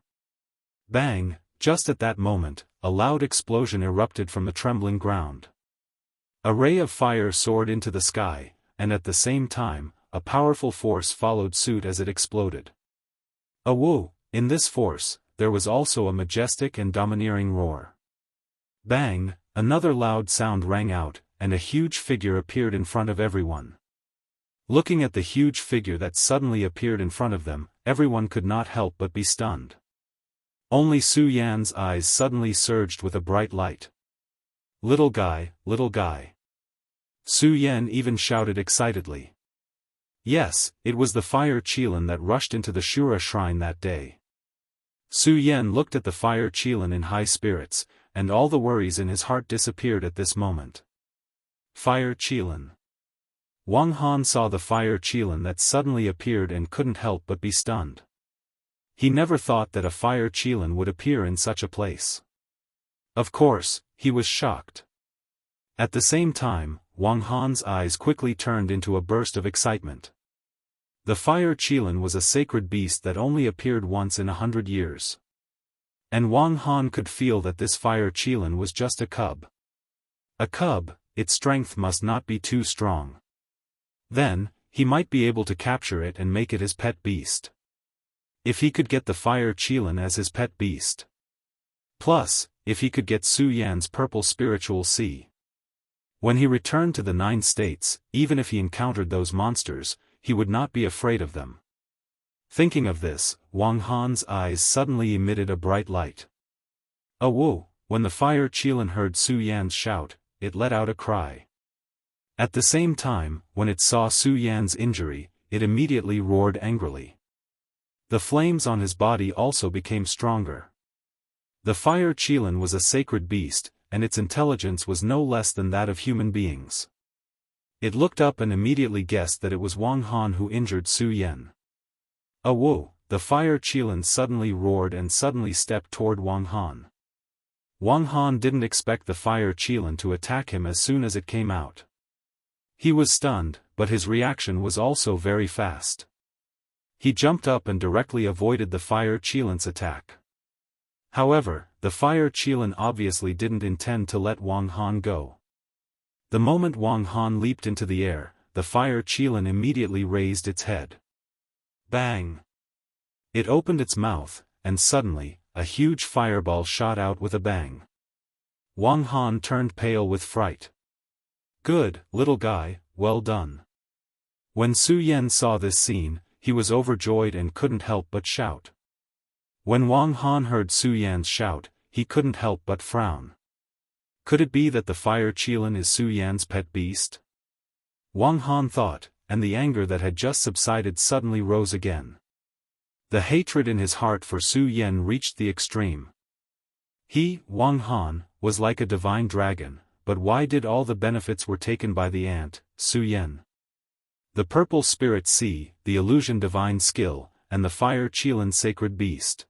Bang! Just at that moment, a loud explosion erupted from the trembling ground. A ray of fire soared into the sky, and at the same time, a powerful force followed suit as it exploded. Whoa! In this force, there was also a majestic and domineering roar. Bang! Another loud sound rang out, and a huge figure appeared in front of everyone. Looking at the huge figure that suddenly appeared in front of them, everyone could not help but be stunned. Only Su Yan's eyes suddenly surged with a bright light. Little guy, little guy. Su Yan even shouted excitedly. Yes, it was the fire Qilin that rushed into the Shura shrine that day. Su Yan looked at the fire Qilin in high spirits, and all the worries in his heart disappeared at this moment. Fire Qilin. Wang Han saw the fire Qilin that suddenly appeared and couldn't help but be stunned. He never thought that a fire Qilin would appear in such a place. Of course, he was shocked. At the same time, Wang Han's eyes quickly turned into a burst of excitement. The fire Qilin was a sacred beast that only appeared once in 100 years. And Wang Han could feel that this fire Qilin was just a cub. A cub, its strength must not be too strong. Then, he might be able to capture it and make it his pet beast. If he could get the fire Qilin as his pet beast. Plus, if he could get Su Yan's purple spiritual sea. When he returned to the 9 states, even if he encountered those monsters, he would not be afraid of them. Thinking of this, Wang Han's eyes suddenly emitted a bright light. Whoa! When the fire Qilin heard Su Yan's shout, it let out a cry. At the same time, when it saw Su Yan's injury, it immediately roared angrily. The flames on his body also became stronger. The fire Qilin was a sacred beast, and its intelligence was no less than that of human beings. It looked up and immediately guessed that it was Wang Han who injured Su Yan. Whoa! The fire Qilin suddenly roared and suddenly stepped toward Wang Han. Wang Han didn't expect the fire Qilin to attack him as soon as it came out. He was stunned, but his reaction was also very fast. He jumped up and directly avoided the fire Qilin's attack. However, the fire Qilin obviously didn't intend to let Wang Han go. The moment Wang Han leaped into the air, the fire Qilin immediately raised its head. Bang! It opened its mouth, and suddenly, a huge fireball shot out with a bang. Wang Han turned pale with fright. Good, little guy, well done. When Su Yan saw this scene, he was overjoyed and couldn't help but shout. When Wang Han heard Su Yan's shout, he couldn't help but frown. Could it be that the fire Qilin is Su Yan's pet beast? Wang Han thought, and the anger that had just subsided suddenly rose again. The hatred in his heart for Su Yan reached the extreme. He, Wang Han, was like a divine dragon, but why did all the benefits were taken by the ant, Su Yan? The purple spirit sea, the illusion divine skill, and the fire Qilin sacred beast.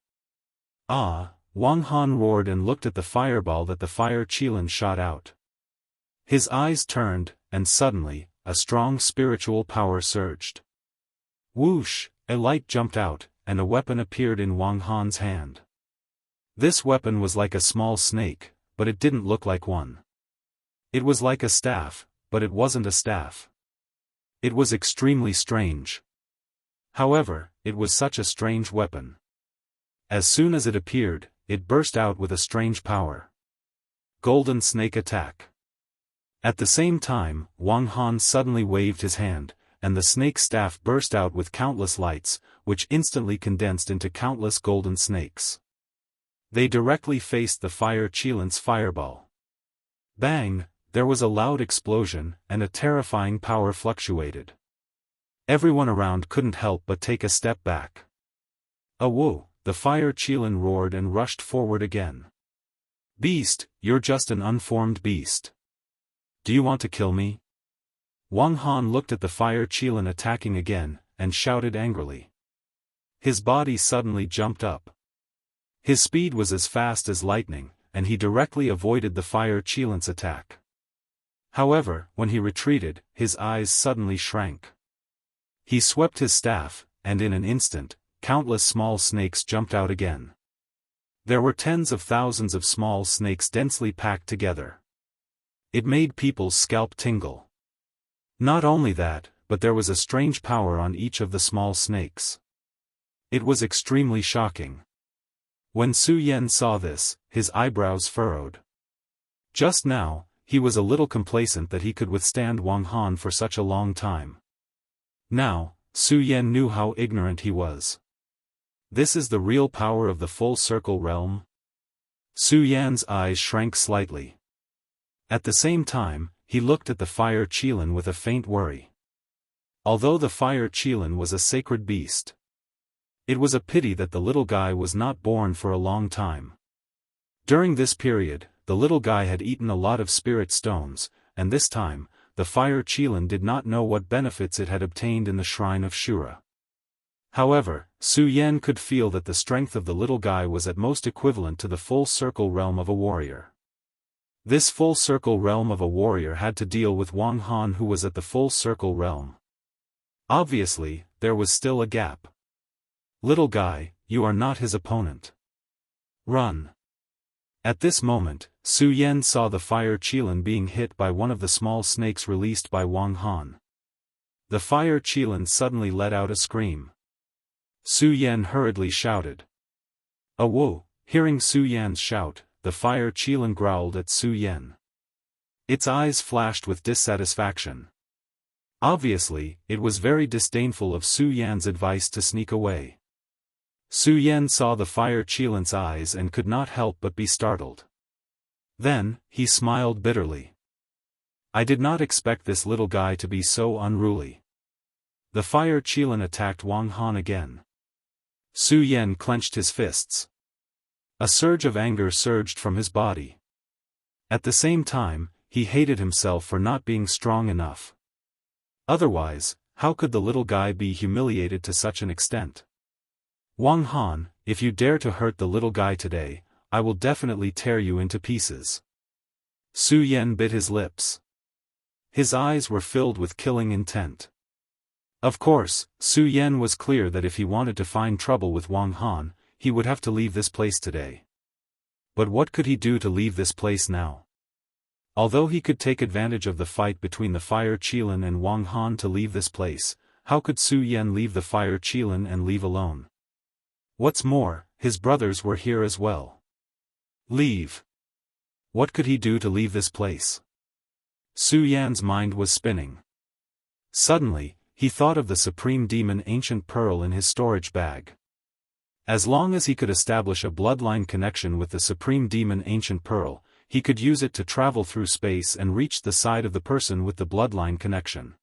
Ah! Wang Han roared and looked at the fireball that the fire Qilin shot out. His eyes turned, and suddenly, a strong spiritual power surged. Whoosh, a light jumped out, and a weapon appeared in Wang Han's hand. This weapon was like a small snake, but it didn't look like one. It was like a staff, but it wasn't a staff. It was extremely strange. However, it was such a strange weapon. As soon as it appeared, it burst out with a strange power. Golden Snake Attack. At the same time, Wang Han suddenly waved his hand, and the snake staff burst out with countless lights, which instantly condensed into countless golden snakes. They directly faced the fire Qilin's fireball. Bang! There was a loud explosion, and a terrifying power fluctuated. Everyone around couldn't help but take a step back. Whoa! The fire Qilin roared and rushed forward again. Beast, you're just an unformed beast. Do you want to kill me? Wang Han looked at the fire Qilin attacking again, and shouted angrily. His body suddenly jumped up. His speed was as fast as lightning, and he directly avoided the fire Qilin's attack. However, when he retreated, his eyes suddenly shrank. He swept his staff, and in an instant, countless small snakes jumped out again. There were tens of thousands of small snakes densely packed together. It made people's scalp tingle. Not only that, but there was a strange power on each of the small snakes. It was extremely shocking. When Su Yan saw this, his eyebrows furrowed. Just now, he was a little complacent that he could withstand Wang Han for such a long time. Now, Su Yan knew how ignorant he was. This is the real power of the full circle realm? Su Yan's eyes shrank slightly. At the same time, he looked at the fire Qilin with a faint worry. Although the fire Qilin was a sacred beast, it was a pity that the little guy was not born for a long time. During this period, the little guy had eaten a lot of spirit stones, and this time, the fire Qilin did not know what benefits it had obtained in the shrine of Shura. However, Su Yan could feel that the strength of the little guy was at most equivalent to the full circle realm of a warrior. This full circle realm of a warrior had to deal with Wang Han, who was at the full circle realm. Obviously, there was still a gap. Little guy, you are not his opponent. Run. At this moment, Su Yan saw the fire Qilin being hit by one of the small snakes released by Wang Han. The fire Qilin suddenly let out a scream. Su Yan hurriedly shouted. Whoa! Hearing Su Yan's shout, the fire Qilin growled at Su Yan. Its eyes flashed with dissatisfaction. Obviously, it was very disdainful of Su Yan's advice to sneak away. Su Yan saw the fire Qilin's eyes and could not help but be startled. Then, he smiled bitterly. I did not expect this little guy to be so unruly. The fire Qilin attacked Wang Han again. Su Yan clenched his fists. A surge of anger surged from his body. At the same time, he hated himself for not being strong enough. Otherwise, how could the little guy be humiliated to such an extent? Wang Han, if you dare to hurt the little guy today, I will definitely tear you into pieces. Su Yan bit his lips. His eyes were filled with killing intent. Of course, Su Yan was clear that if he wanted to find trouble with Wang Han, he would have to leave this place today. But what could he do to leave this place now? Although he could take advantage of the fight between the fire Qilin and Wang Han to leave this place, how could Su Yan leave the fire Qilin and leave alone? What's more, his brothers were here as well. Leave. What could he do to leave this place? Su Yan's mind was spinning. Suddenly, he thought of the Supreme Demon Ancient Pearl in his storage bag. As long as he could establish a bloodline connection with the Supreme Demon Ancient Pearl, he could use it to travel through space and reach the side of the person with the bloodline connection.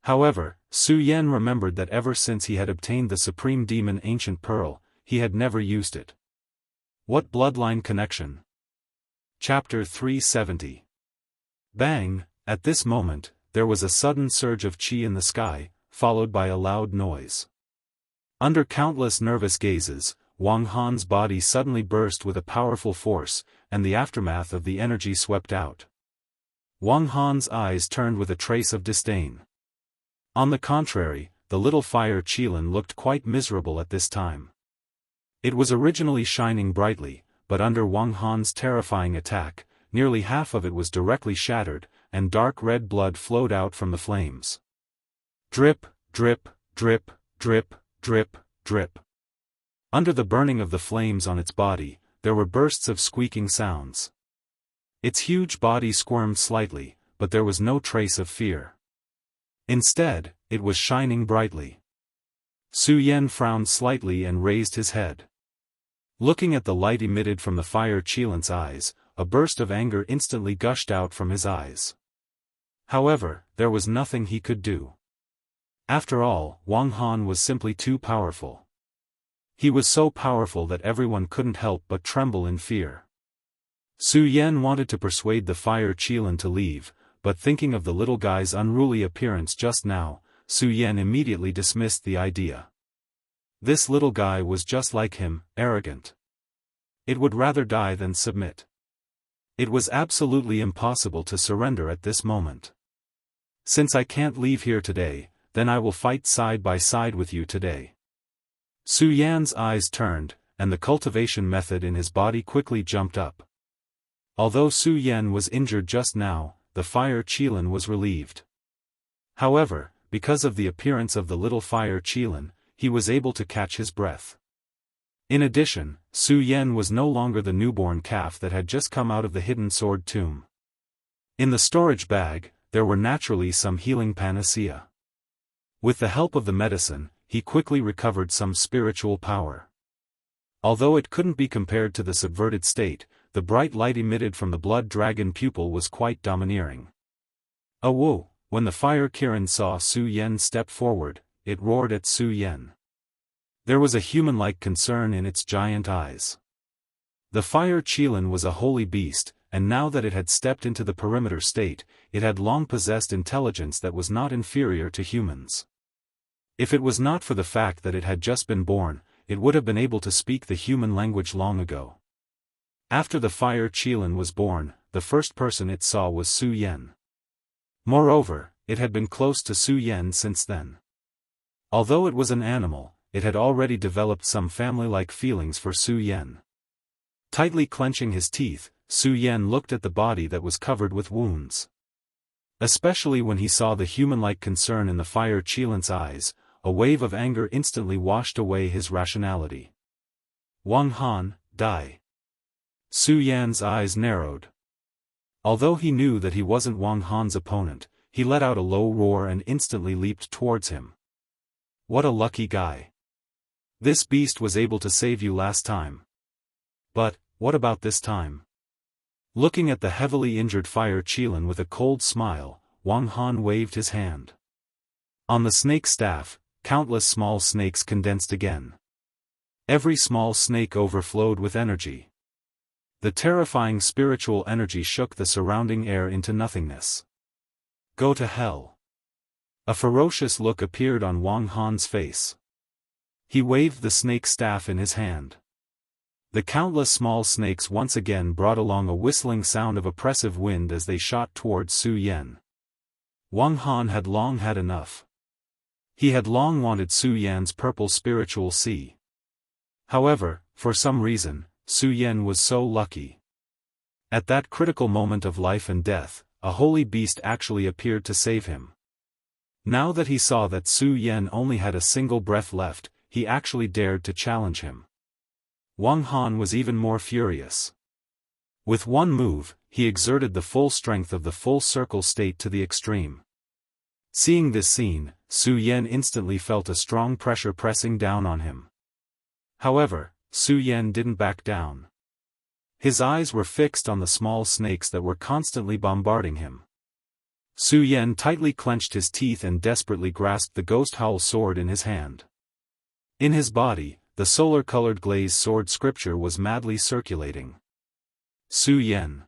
However, Su Yan remembered that ever since he had obtained the Supreme Demon Ancient Pearl, he had never used it. What bloodline connection? Chapter 370. Bang! At this moment, there was a sudden surge of qi in the sky, followed by a loud noise. Under countless nervous gazes, Wang Han's body suddenly burst with a powerful force, and the aftermath of the energy swept out. Wang Han's eyes turned with a trace of disdain. On the contrary, the little fire qilin looked quite miserable at this time. It was originally shining brightly, but under Wang Han's terrifying attack, nearly half of it was directly shattered, and dark red blood flowed out from the flames. Drip, drip, drip, drip, drip, drip. Under the burning of the flames on its body, there were bursts of squeaking sounds. Its huge body squirmed slightly, but there was no trace of fear. Instead, it was shining brightly. Su Yan frowned slightly and raised his head. Looking at the light emitted from the fire qilin's eyes, a burst of anger instantly gushed out from his eyes. However, there was nothing he could do. After all, Wang Han was simply too powerful. He was so powerful that everyone couldn't help but tremble in fear. Su Yan wanted to persuade the fire qilin to leave, but thinking of the little guy's unruly appearance just now, Su Yan immediately dismissed the idea. This little guy was just like him, arrogant. It would rather die than submit. It was absolutely impossible to surrender at this moment. Since I can't leave here today, then I will fight side by side with you today. Su Yan's eyes turned, and the cultivation method in his body quickly jumped up. Although Su Yan was injured just now, the fire qilin was relieved. However, because of the appearance of the little fire qilin, he was able to catch his breath. In addition, Su Yan was no longer the newborn calf that had just come out of the hidden sword tomb. In the storage bag, there were naturally some healing panacea. With the help of the medicine, he quickly recovered some spiritual power. Although it couldn't be compared to the subverted state, the bright light emitted from the blood dragon pupil was quite domineering. Whoa! When the fire Kirin saw Su Yan step forward, it roared at Su Yan. There was a human-like concern in its giant eyes. The fire qilin was a holy beast, and now that it had stepped into the perimeter state, it had long possessed intelligence that was not inferior to humans. If it was not for the fact that it had just been born, it would have been able to speak the human language long ago. After the fire qilin was born, the first person it saw was Su Yan. Moreover, it had been close to Su Yan since then. Although it was an animal, it had already developed some family-like feelings for Su Yan. Tightly clenching his teeth, Su Yan looked at the body that was covered with wounds. Especially when he saw the human-like concern in the fire qilin's eyes, a wave of anger instantly washed away his rationality. Wang Han, die. Su Yan's eyes narrowed. Although he knew that he wasn't Wang Han's opponent, he let out a low roar and instantly leaped towards him. What a lucky guy. This beast was able to save you last time. But, what about this time? Looking at the heavily injured fire qilin with a cold smile, Wang Han waved his hand. On the snake staff, countless small snakes condensed again. Every small snake overflowed with energy. The terrifying spiritual energy shook the surrounding air into nothingness. Go to hell. A ferocious look appeared on Wang Han's face. He waved the snake staff in his hand. The countless small snakes once again brought along a whistling sound of oppressive wind as they shot towards Su Yan. Wang Han had long had enough. He had long wanted Su Yan's purple spiritual sea. However, for some reason, Su Yan was so lucky. At that critical moment of life and death, a holy beast actually appeared to save him. Now that he saw that Su Yan only had a single breath left, he actually dared to challenge him. Wang Han was even more furious. With one move, he exerted the full strength of the full circle state to the extreme. Seeing this scene, Su Yan instantly felt a strong pressure pressing down on him. However, Su Yan didn't back down. His eyes were fixed on the small snakes that were constantly bombarding him. Su Yan tightly clenched his teeth and desperately grasped the ghost howl sword in his hand. In his body, the solar-colored glazed sword scripture was madly circulating. Su Yan.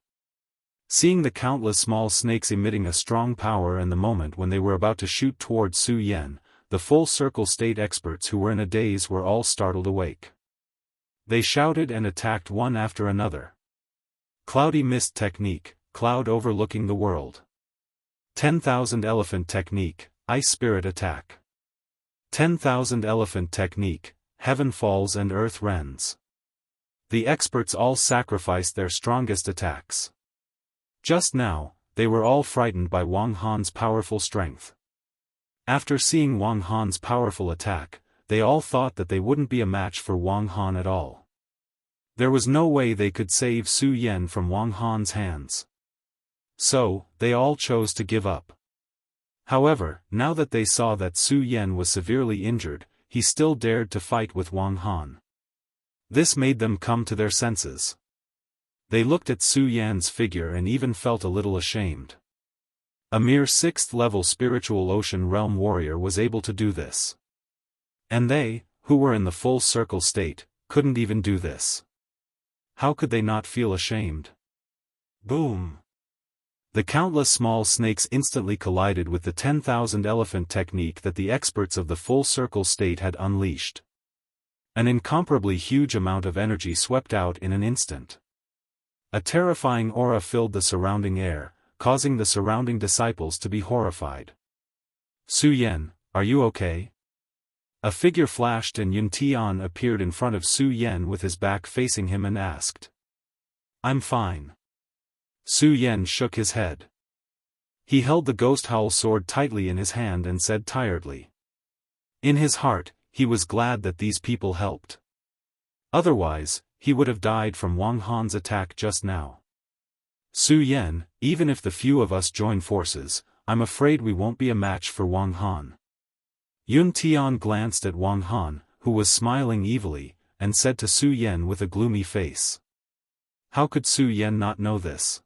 Seeing the countless small snakes emitting a strong power and the moment when they were about to shoot towards Su Yan, the full circle state experts who were in a daze were all startled awake. They shouted and attacked one after another. Cloudy mist technique, cloud overlooking the world. 10,000 Elephant Technique, Ice Spirit Attack. 10,000 Elephant Technique, Heaven Falls and Earth Rends. The experts all sacrificed their strongest attacks. Just now, they were all frightened by Wang Han's powerful strength. After seeing Wang Han's powerful attack, they all thought that they wouldn't be a match for Wang Han at all. There was no way they could save Su Yan from Wang Han's hands. So, they all chose to give up. However, now that they saw that Su Yan was severely injured, he still dared to fight with Wang Han. This made them come to their senses. They looked at Su Yan's figure and even felt a little ashamed. A mere 6th-level spiritual ocean realm warrior was able to do this. And they, who were in the full circle state, couldn't even do this. How could they not feel ashamed? Boom! The countless small snakes instantly collided with the 10,000 elephant technique that the experts of the full circle state had unleashed. An incomparably huge amount of energy swept out in an instant. A terrifying aura filled the surrounding air, causing the surrounding disciples to be horrified. Su Yan, are you okay? A figure flashed and Yun Tian appeared in front of Su Yan with his back facing him and asked. I'm fine. Su Yan shook his head. He held the ghost howl sword tightly in his hand and said tiredly. In his heart, he was glad that these people helped. Otherwise, he would have died from Wang Han's attack just now. Su Yan, even if the few of us join forces, I'm afraid we won't be a match for Wang Han. Yun Tian glanced at Wang Han, who was smiling evilly, and said to Su Yan with a gloomy face. How could Su Yan not know this?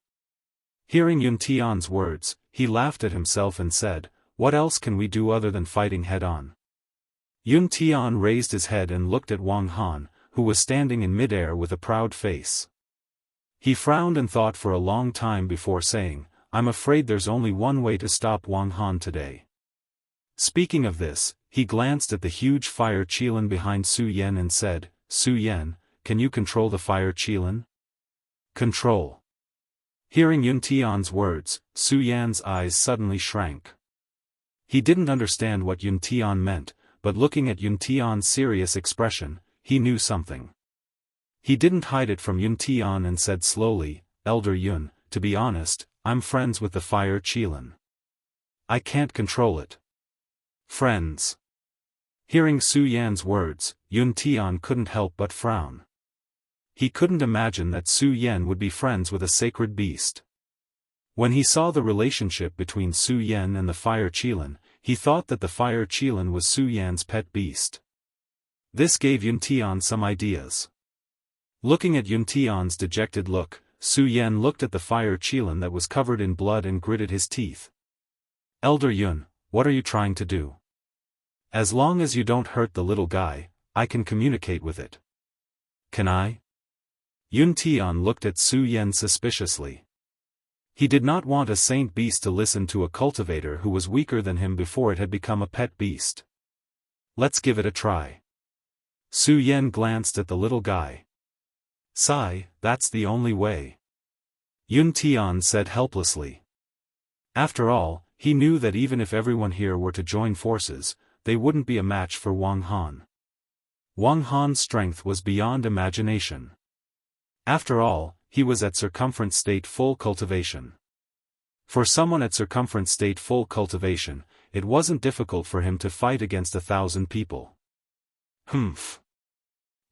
Hearing Yun Tian's words, he laughed at himself and said, what else can we do other than fighting head-on? Yun Tian raised his head and looked at Wang Han, who was standing in midair with a proud face. He frowned and thought for a long time before saying, I'm afraid there's only one way to stop Wang Han today. Speaking of this, he glanced at the huge fire qilin behind Su Yan and said, Su Yan, can you control the fire qilin? Control. Hearing Yun Tian's words, Su Yan's eyes suddenly shrank. He didn't understand what Yun Tian meant, but looking at Yun Tian's serious expression, he knew something. He didn't hide it from Yun Tian and said slowly, Elder Yun, to be honest, I'm friends with the fire qilin. I can't control it. Friends. Hearing Su Yan's words, Yun Tian couldn't help but frown. He couldn't imagine that Su Yan would be friends with a sacred beast. When he saw the relationship between Su Yan and the fire qilin, he thought that the fire qilin was Su Yan's pet beast. This gave Yun Tian some ideas. Looking at Yun Tian's dejected look, Su Yan looked at the fire qilin that was covered in blood and gritted his teeth. Elder Yun, what are you trying to do? As long as you don't hurt the little guy, I can communicate with it. Can I? Yun Tian looked at Su Yan suspiciously. He did not want a saint beast to listen to a cultivator who was weaker than him before it had become a pet beast. Let's give it a try. Su Yan glanced at the little guy. Sigh, that's the only way. Yun Tian said helplessly. After all, he knew that even if everyone here were to join forces, they wouldn't be a match for Wang Han. Wang Han's strength was beyond imagination. After all, he was at circumference state full cultivation. For someone at circumference state full cultivation, it wasn't difficult for him to fight against 1,000 people. Humph.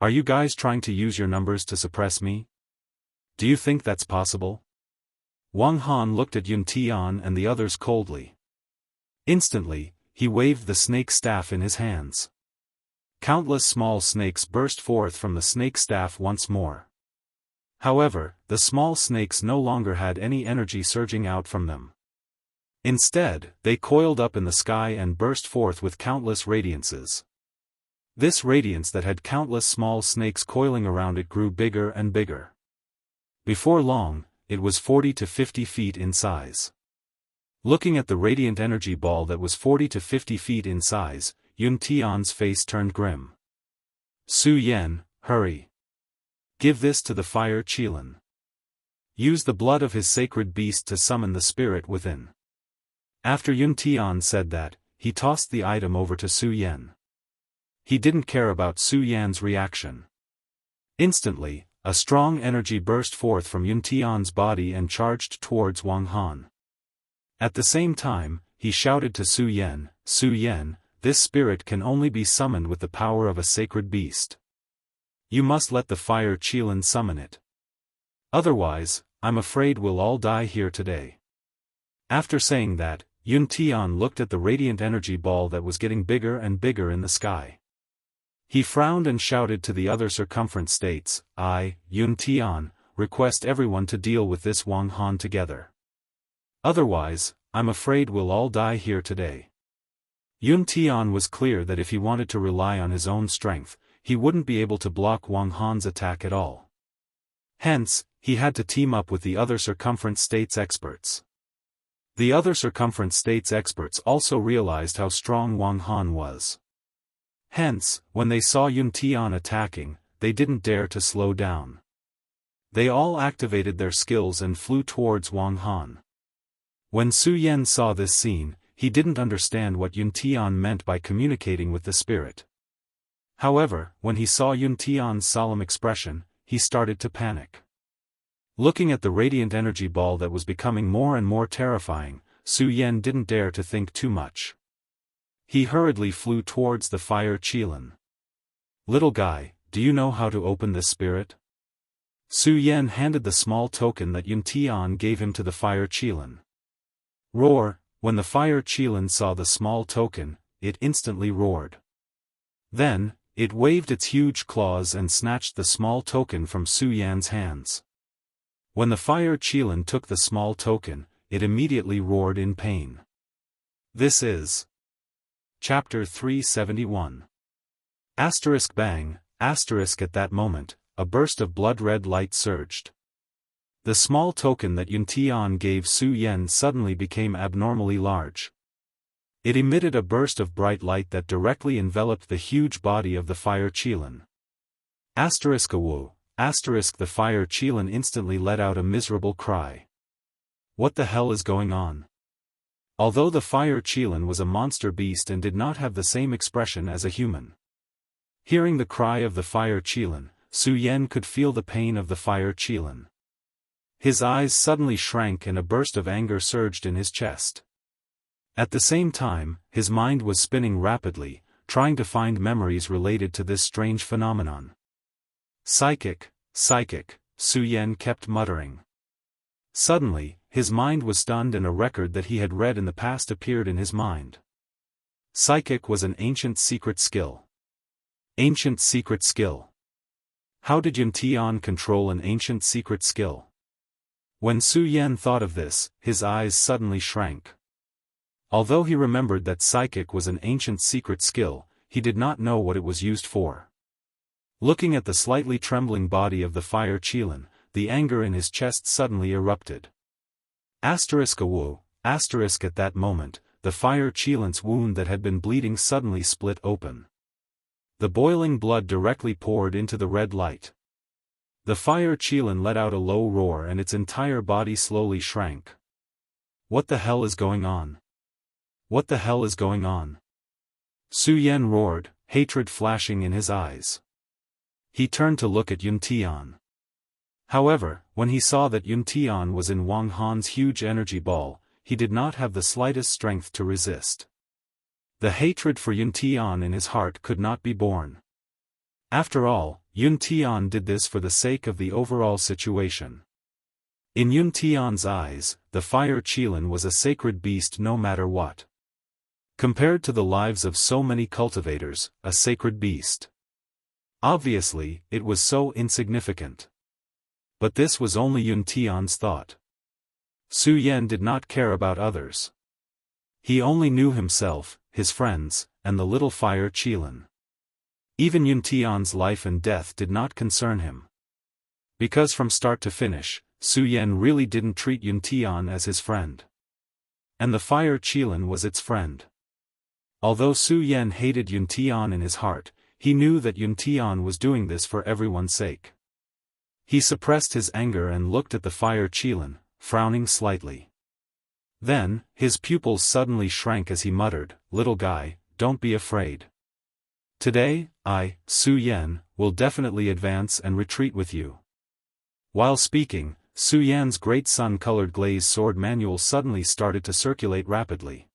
Are you guys trying to use your numbers to suppress me? Do you think that's possible? Wang Han looked at Yun Tian and the others coldly. Instantly, he waved the snake staff in his hands. Countless small snakes burst forth from the snake staff once more. However, the small snakes no longer had any energy surging out from them. Instead, they coiled up in the sky and burst forth with countless radiances. This radiance that had countless small snakes coiling around it grew bigger and bigger. Before long, it was 40 to 50 feet in size. Looking at the radiant energy ball that was 40 to 50 feet in size, Yun Tian's face turned grim. Su Yan, hurry. Give this to the fire qilin. use the blood of his sacred beast to summon the spirit within. After Yun Tian said that, he tossed the item over to Su Yan. He didn't care about Su Yan's reaction. Instantly, a strong energy burst forth from Yun Tian's body and charged towards Wang Han. At the same time, he shouted to Su Yan, "Su Yan, this spirit can only be summoned with the power of a sacred beast. You must let the fire Qilin summon it. Otherwise, I'm afraid we'll all die here today." After saying that, Yun Tian looked at the radiant energy ball that was getting bigger and bigger in the sky. He frowned and shouted to the other circumference states, "I, Yun Tian, request everyone to deal with this Wang Han together. Otherwise, I'm afraid we'll all die here today." Yun Tian was clear that if he wanted to rely on his own strength, he wouldn't be able to block Wang Han's attack at all. Hence, he had to team up with the other circumference states experts. The other circumference states experts also realized how strong Wang Han was. Hence, when they saw Yun Tian attacking, they didn't dare to slow down. They all activated their skills and flew towards Wang Han. When Su Yan saw this scene, he didn't understand what Yun Tian meant by communicating with the spirit. However, when he saw Yun Tian's solemn expression, he started to panic. Looking at the radiant energy ball that was becoming more and more terrifying, Su Yan didn't dare to think too much. He hurriedly flew towards the fire Qilin. "Little guy, do you know how to open this spirit?" Su Yan handed the small token that Yun Tian gave him to the fire Qilin. Roar! When the fire Qilin saw the small token, it instantly roared. Then, it waved its huge claws and snatched the small token from Su Yan's hands. When the fire Qilin took the small token, it immediately roared in pain. This is Chapter 371. Bang, at that moment, a burst of blood-red light surged. The small token that Yun Tian gave Su Yan suddenly became abnormally large. It emitted a burst of bright light that directly enveloped the huge body of the fire Qilin. The fire Qilin instantly let out a miserable cry. What the hell is going on? Although the fire Qilin was a monster beast and did not have the same expression as a human. Hearing the cry of the fire Qilin, Su Yan could feel the pain of the fire Qilin. His eyes suddenly shrank and a burst of anger surged in his chest. At the same time, his mind was spinning rapidly, trying to find memories related to this strange phenomenon. Psychic, Su Yan kept muttering. Suddenly, his mind was stunned and a record that he had read in the past appeared in his mind. Psychic was an ancient secret skill. Ancient secret skill. How did Yun Tian control an ancient secret skill? When Su Yan thought of this, his eyes suddenly shrank. Although he remembered that psychic was an ancient secret skill, he did not know what it was used for. Looking at the slightly trembling body of the fire Qilin, the anger in his chest suddenly erupted. At that moment, the fire Qilin's wound that had been bleeding suddenly split open. The boiling blood directly poured into the red light. The fire Qilin let out a low roar and its entire body slowly shrank. What the hell is going on? What the hell is going on? Su Yan roared, hatred flashing in his eyes. He turned to look at Yun Tian. However, when he saw that Yun Tian was in Wang Han's huge energy ball, he did not have the slightest strength to resist. The hatred for Yun Tian in his heart could not be borne. After all, Yun Tian did this for the sake of the overall situation. In Yun Tian's eyes, the fire Qilin was a sacred beast no matter what. Compared to the lives of so many cultivators, a sacred beast. Obviously, it was so insignificant. But this was only Yun Tian's thought. Su Yan did not care about others. He only knew himself, his friends, and the little fire Qilin. Even Yun Tian's life and death did not concern him. Because from start to finish, Su Yan really didn't treat Yun Tian as his friend. And the fire Qilin was its friend. Although Su Yan hated Yun Tian in his heart, he knew that Yun Tian was doing this for everyone's sake. He suppressed his anger and looked at the fire Qilin, frowning slightly. Then, his pupils suddenly shrank as he muttered, "Little guy, don't be afraid. Today, Su Yan, will definitely advance and retreat with you." While speaking, Su Yan's great sun-colored glazed sword manual suddenly started to circulate rapidly.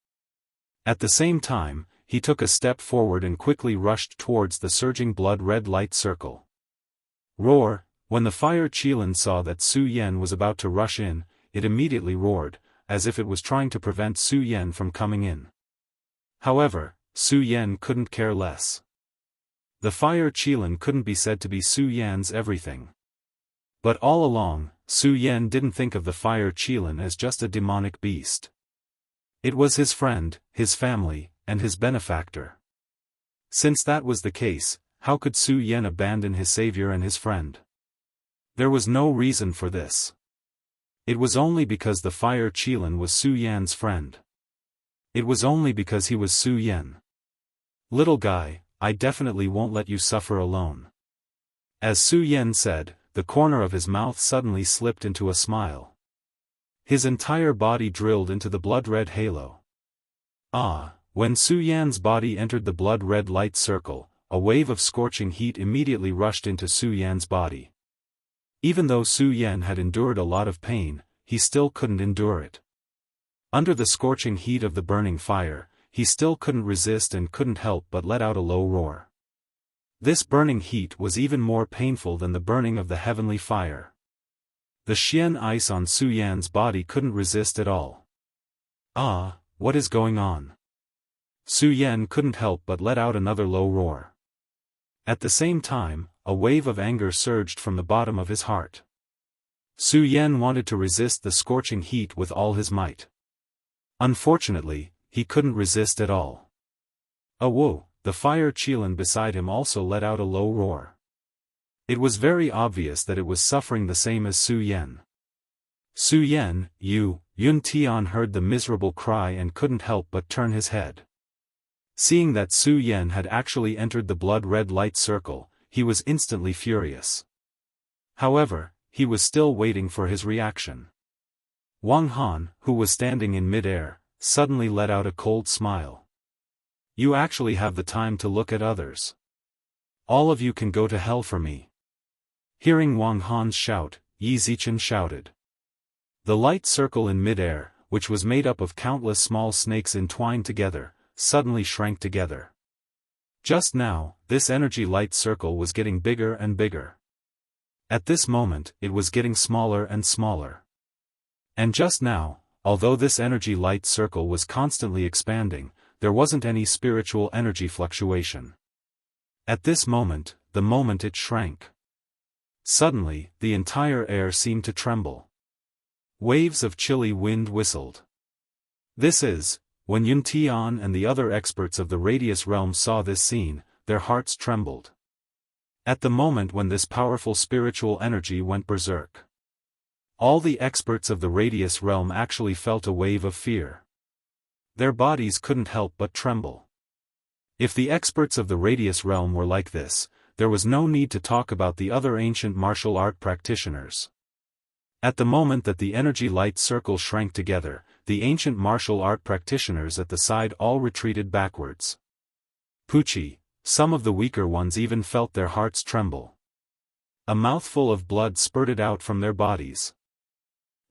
At the same time, he took a step forward and quickly rushed towards the surging blood-red light circle. Roar! When the fire Qilin saw that Su Yan was about to rush in, it immediately roared, as if it was trying to prevent Su Yan from coming in. However, Su Yan couldn't care less. The fire Qilin couldn't be said to be Su Yan's everything. But all along, Su Yan didn't think of the fire Qilin as just a demonic beast. It was his friend, his family, and his benefactor. Since that was the case, how could Su Yan abandon his savior and his friend? There was no reason for this. It was only because the fire Qilin was Su Yan's friend. It was only because he was Su Yan. "Little guy, I definitely won't let you suffer alone." As Su Yan said, the corner of his mouth suddenly slipped into a smile. His entire body drilled into the blood-red halo. When Su Yan's body entered the blood-red light circle, a wave of scorching heat immediately rushed into Su Yan's body. Even though Su Yan had endured a lot of pain, he still couldn't endure it. Under the scorching heat of the burning fire, he still couldn't resist and couldn't help but let out a low roar. This burning heat was even more painful than the burning of the heavenly fire. The Xian ice on Su Yan's body couldn't resist at all. What is going on? Su Yan couldn't help but let out another low roar. At the same time, a wave of anger surged from the bottom of his heart. Su Yan wanted to resist the scorching heat with all his might. Unfortunately, he couldn't resist at all. Whoa! The fire Qilin beside him also let out a low roar. It was very obvious that it was suffering the same as Su Yan. "Su Yan, Yun Tian heard the miserable cry and couldn't help but turn his head. Seeing that Su Yan had actually entered the blood-red light circle, he was instantly furious. However, he was still waiting for his reaction. Wang Han, who was standing in mid-air, suddenly let out a cold smile. "You actually have the time to look at others. All of you can go to hell for me." Hearing Wang Han's shout, Yi Zichen shouted. The light circle in mid-air, which was made up of countless small snakes entwined together, suddenly shrank together. Just now, this energy light circle was getting bigger and bigger. At this moment, it was getting smaller and smaller. And just now, although this energy light circle was constantly expanding, there wasn't any spiritual energy fluctuation. At this moment, the moment it shrank. Suddenly, the entire air seemed to tremble. Waves of chilly wind whistled. This is, when Yun Tian and the other experts of the Radius realm saw this scene, their hearts trembled. At the moment when this powerful spiritual energy went berserk, all the experts of the Radius realm actually felt a wave of fear. Their bodies couldn't help but tremble. If the experts of the Radius realm were like this, there was no need to talk about the other ancient martial art practitioners. At the moment that the energy light circle shrank together, the ancient martial art practitioners at the side all retreated backwards. Pucci, some of the weaker ones even felt their hearts tremble. A mouthful of blood spurted out from their bodies.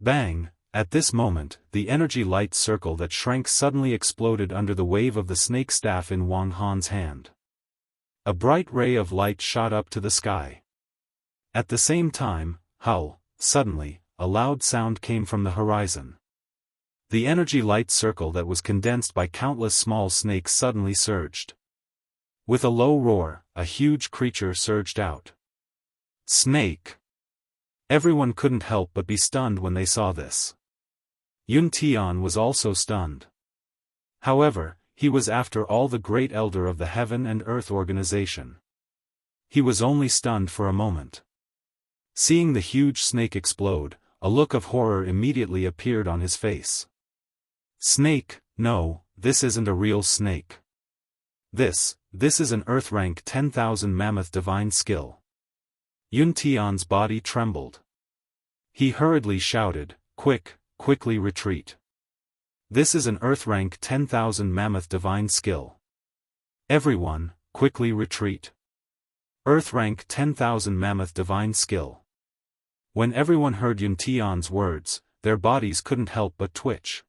Bang! At this moment, the energy light circle that shrank suddenly exploded under the wave of the snake staff in Wang Han's hand. A bright ray of light shot up to the sky. At the same time, suddenly, a loud sound came from the horizon. The energy light circle that was condensed by countless small snakes suddenly surged. With a low roar, a huge creature surged out. Snake! Everyone couldn't help but be stunned when they saw this. Yun Tian was also stunned. However, he was after all the great elder of the Heaven and Earth organization. He was only stunned for a moment. Seeing the huge snake explode, a look of horror immediately appeared on his face. Snake, no, this isn't a real snake. This is an Earth rank 10,000 mammoth divine skill. Yun Tian's body trembled. He hurriedly shouted, quickly retreat. This is an Earth rank 10,000 mammoth divine skill. Everyone, quickly retreat. Earth rank 10,000 mammoth divine skill. When everyone heard Yun Tian's words, their bodies couldn't help but twitch.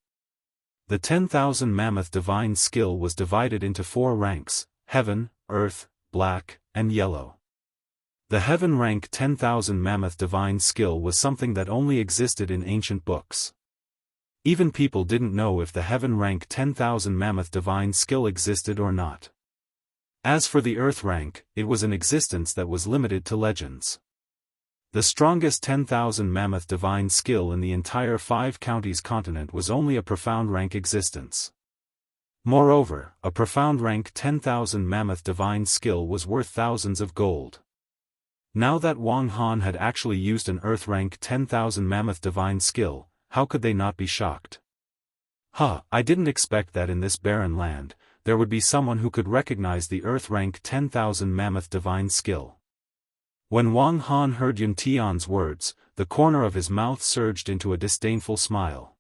The 10,000 mammoth divine skill was divided into 4 ranks: Heaven, Earth, Black, and Yellow. The Heaven rank 10,000 mammoth divine skill was something that only existed in ancient books. Even people didn't know if the Heaven rank 10,000 mammoth divine skill existed or not. As for the Earth rank, it was an existence that was limited to legends. The strongest 10,000 mammoth divine skill in the entire 5 counties continent was only a profound rank existence. Moreover, a profound rank 10,000 mammoth divine skill was worth thousands of gold. Now that Wang Han had actually used an Earth rank 10,000 mammoth divine skill, how could they not be shocked? I didn't expect that in this barren land, there would be someone who could recognize the Earth rank 10,000 mammoth divine skill. When Wang Han heard Yun Tian's words, the corner of his mouth surged into a disdainful smile.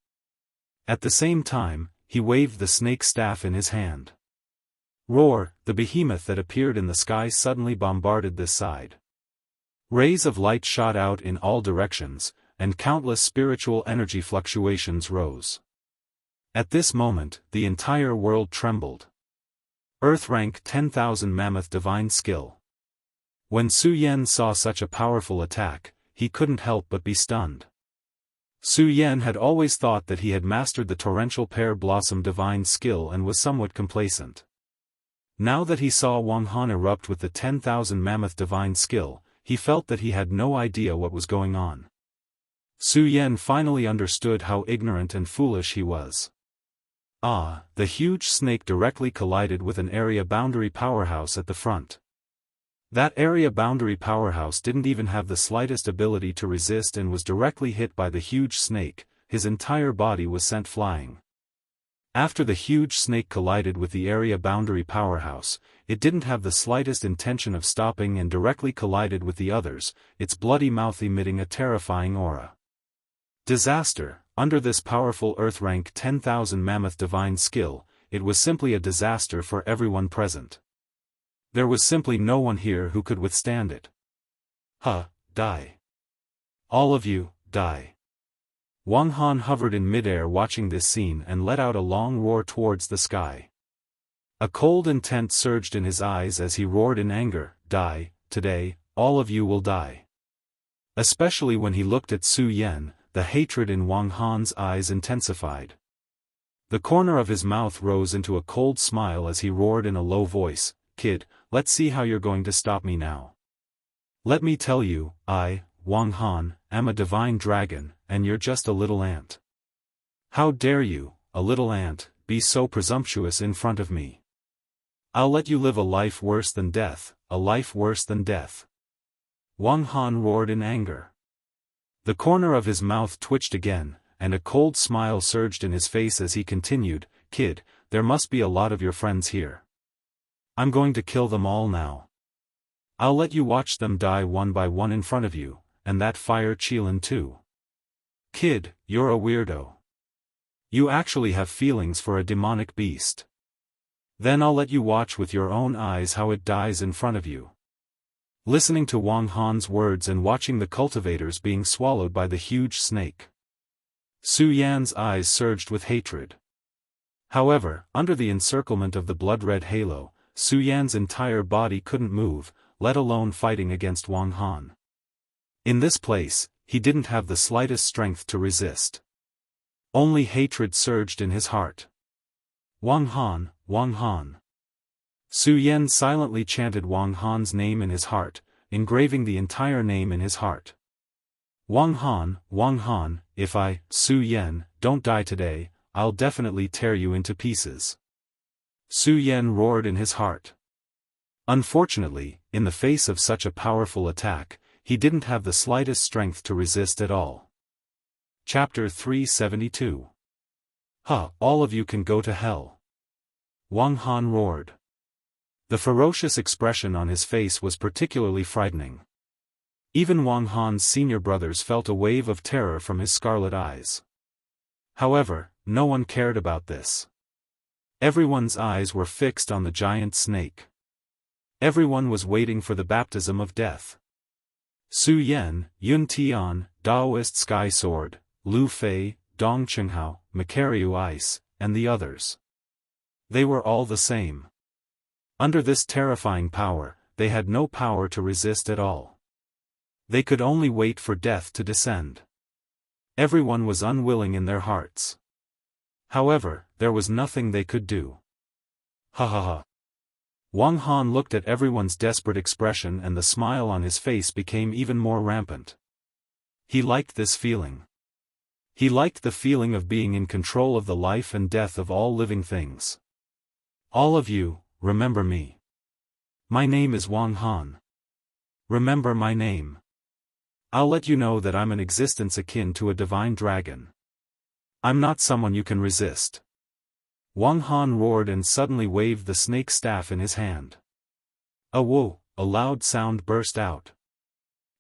At the same time, he waved the snake staff in his hand. Roar, the behemoth that appeared in the sky suddenly bombarded this side. Rays of light shot out in all directions, and countless spiritual energy fluctuations rose. At this moment, the entire world trembled. Earth rank 10,000 mammoth divine skill. When Su Yan saw such a powerful attack, he couldn't help but be stunned. Su Yan had always thought that he had mastered the torrential pear blossom divine skill and was somewhat complacent. Now that he saw Wang Han erupt with the 10,000 mammoth divine skill, he felt that he had no idea what was going on. Su Yan finally understood how ignorant and foolish he was. The huge snake directly collided with an area boundary powerhouse at the front. That area boundary powerhouse didn't even have the slightest ability to resist and was directly hit by the huge snake. His entire body was sent flying. After the huge snake collided with the area boundary powerhouse, it didn't have the slightest intention of stopping and directly collided with the others, its bloody mouth emitting a terrifying aura. Disaster. Under this powerful Earth rank 10,000 mammoth divine skill, it was simply a disaster for everyone present. There was simply no one here who could withstand it. Die. All of you, die. Wang Han hovered in midair watching this scene and let out a long roar towards the sky. A cold intent surged in his eyes as he roared in anger, Die, today, all of you will die. Especially when he looked at Su Yan, the hatred in Wang Han's eyes intensified. The corner of his mouth rose into a cold smile as he roared in a low voice, Kid, let's see how you're going to stop me now. Let me tell you, I, Wang Han, am a divine dragon, and you're just a little ant. How dare you, a little ant, be so presumptuous in front of me? I'll let you live a life worse than death, a life worse than death. Wang Han roared in anger. The corner of his mouth twitched again, and a cold smile surged in his face as he continued, Kid, there must be a lot of your friends here. I'm going to kill them all now. I'll let you watch them die one by one in front of you, and that fire Qilin too. Kid, you're a weirdo. You actually have feelings for a demonic beast. Then I'll let you watch with your own eyes how it dies in front of you. Listening to Wang Han's words and watching the cultivators being swallowed by the huge snake, Su Yan's eyes surged with hatred. However, under the encirclement of the blood-red halo, Su Yan's entire body couldn't move, let alone fighting against Wang Han. In this place, he didn't have the slightest strength to resist. Only hatred surged in his heart. Wang Han, Wang Han. Su Yan silently chanted Wang Han's name in his heart, engraving the entire name in his heart. Wang Han, if I, Su Yan, don't die today, I'll definitely tear you into pieces. Su Yan roared in his heart. Unfortunately, in the face of such a powerful attack, he didn't have the slightest strength to resist at all. Chapter 372. All of you can go to hell. Wang Han roared. The ferocious expression on his face was particularly frightening. Even Wang Han's senior brothers felt a wave of terror from his scarlet eyes. However, no one cared about this. Everyone's eyes were fixed on the giant snake. Everyone was waiting for the baptism of death. Su Yan, Yun Tian, Daoist Sky Sword, Lu Fei, Dong Qinghao, Makaryu Ice, and the others. They were all the same. Under this terrifying power, they had no power to resist at all. They could only wait for death to descend. Everyone was unwilling in their hearts. However, there was nothing they could do. Ha ha ha. Wang Han looked at everyone's desperate expression and the smile on his face became even more rampant. He liked this feeling. He liked the feeling of being in control of the life and death of all living things. All of you, remember me. My name is Wang Han. Remember my name. I'll let you know that I'm an existence akin to a divine dragon. I'm not someone you can resist. Wang Han roared and suddenly waved the snake staff in his hand. Whoa, a loud sound burst out.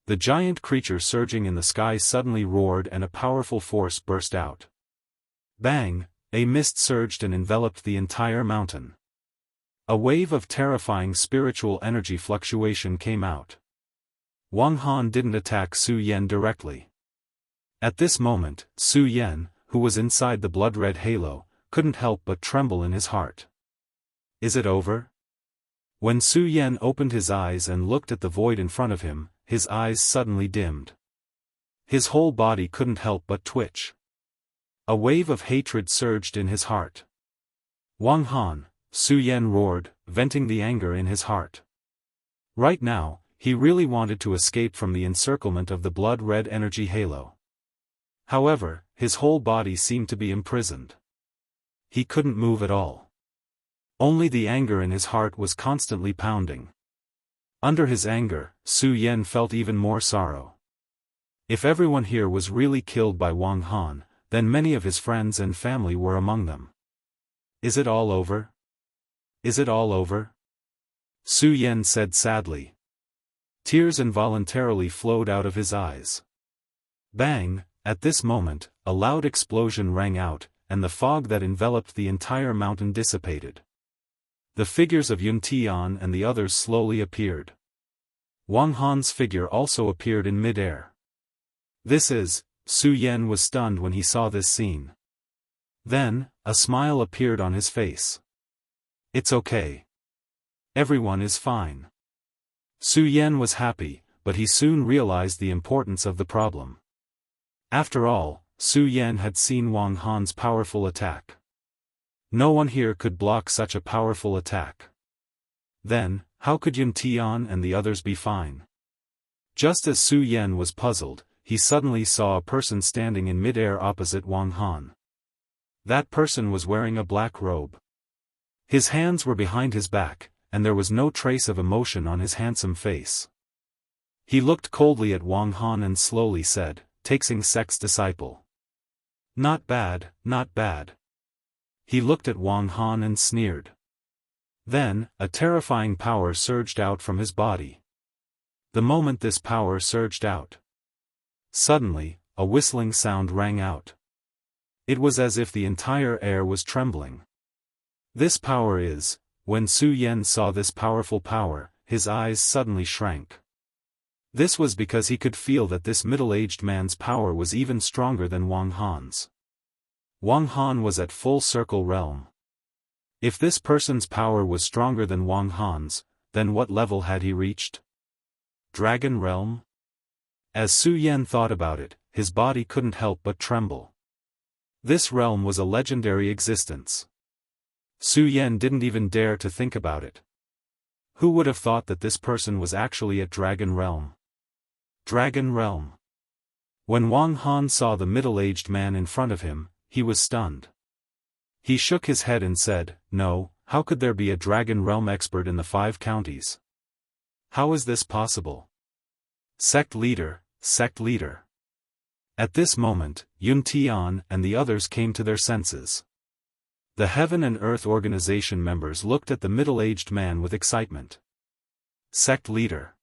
The giant creature surging in the sky suddenly roared and a powerful force burst out. Bang, a mist surged and enveloped the entire mountain. A wave of terrifying spiritual energy fluctuation came out. Wang Han didn't attack Su Yan directly. At this moment, Su Yan, who was inside the blood-red halo, couldn't help but tremble in his heart. Is it over? When Su Yan opened his eyes and looked at the void in front of him, his eyes suddenly dimmed. His whole body couldn't help but twitch. A wave of hatred surged in his heart. Wang Han, Su Yan roared, venting the anger in his heart. Right now, he really wanted to escape from the encirclement of the blood-red energy halo. However, his whole body seemed to be imprisoned. He couldn't move at all. Only the anger in his heart was constantly pounding. Under his anger, Su Yan felt even more sorrow. If everyone here was really killed by Wang Han, then many of his friends and family were among them. Is it all over? Is it all over? Su Yan said sadly. Tears involuntarily flowed out of his eyes. Bang, at this moment, a loud explosion rang out, and the fog that enveloped the entire mountain dissipated. The figures of Yun Tian and the others slowly appeared. Wang Han's figure also appeared in mid-air. Su Yan was stunned when he saw this scene. Then, a smile appeared on his face. It's okay. Everyone is fine. Su Yan was happy, but he soon realized the importance of the problem. After all, Su Yan had seen Wang Han's powerful attack. No one here could block such a powerful attack. Then, how could Yun Tian and the others be fine? Just as Su Yan was puzzled, he suddenly saw a person standing in mid-air opposite Wang Han. That person was wearing a black robe. His hands were behind his back, and there was no trace of emotion on his handsome face. He looked coldly at Wang Han and slowly said, "Taxing sect's disciple." Not bad, not bad. He looked at Wang Han and sneered. Then, a terrifying power surged out from his body. The moment this power surged out, suddenly, a whistling sound rang out. It was as if the entire air was trembling. This power is. When Su Yan saw this powerful power, his eyes suddenly shrank. This was because he could feel that this middle-aged man's power was even stronger than Wang Han's. Wang Han was at full circle realm. If this person's power was stronger than Wang Han's, then what level had he reached? Dragon realm? As Su Yan thought about it, his body couldn't help but tremble. This realm was a legendary existence. Su Yan didn't even dare to think about it. Who would have thought that this person was actually at Dragon Realm? Dragon Realm. When Wang Han saw the middle-aged man in front of him, he was stunned. He shook his head and said, "No, how could there be a Dragon Realm expert in the 5 counties? How is this possible? Sect leader, sect leader." At this moment, Yun Tian and the others came to their senses. The Heaven and Earth Organization members looked at the middle-aged man with excitement. Sect leader.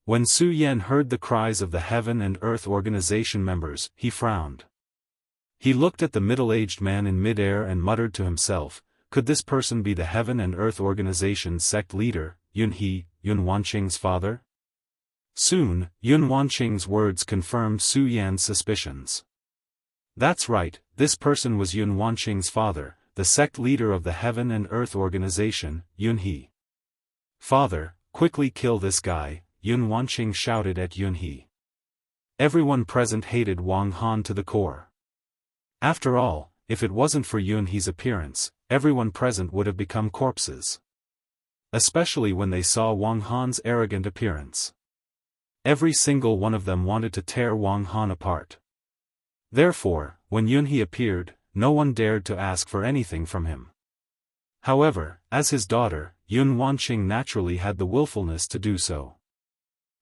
When Su Yan heard the cries of the Heaven and Earth Organization members, he frowned. He looked at the middle-aged man in midair and muttered to himself, could this person be the Heaven and Earth Organization's sect leader, Yun Wanqing's father? Soon, Yun Wanqing's words confirmed Su Yan's suspicions. That's right, this person was Yun Wanqing's father, the sect leader of the Heaven and Earth Organization, Yun. Father, quickly kill this guy, Yun Wanqing shouted at Yun. Everyone present hated Wang Han to the core. After all, if it wasn't for Yunhe's appearance, everyone present would have become corpses. Especially when they saw Wang Han's arrogant appearance. Every single one of them wanted to tear Wang Han apart. Therefore, when Yunhe appeared, no one dared to ask for anything from him. However, as his daughter, Yun Wanqing naturally had the willfulness to do so.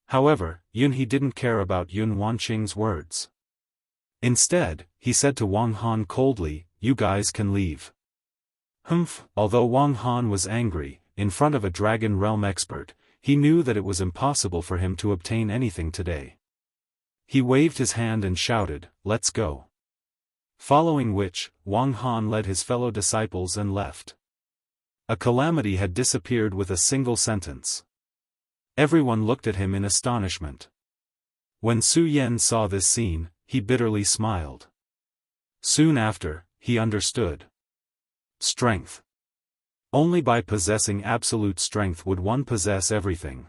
However, Yunhe didn't care about Yun Wanqing's words. Instead, he said to Wang Han coldly, you guys can leave. Humph. Although Wang Han was angry, in front of a Dragon Realm expert, he knew that it was impossible for him to obtain anything today. He waved his hand and shouted, let's go. Following which, Wang Han led his fellow disciples and left. A calamity had disappeared with a single sentence. Everyone looked at him in astonishment. When Su Yan saw this scene, he bitterly smiled. Soon after, he understood. Strength. Only by possessing absolute strength would one possess everything.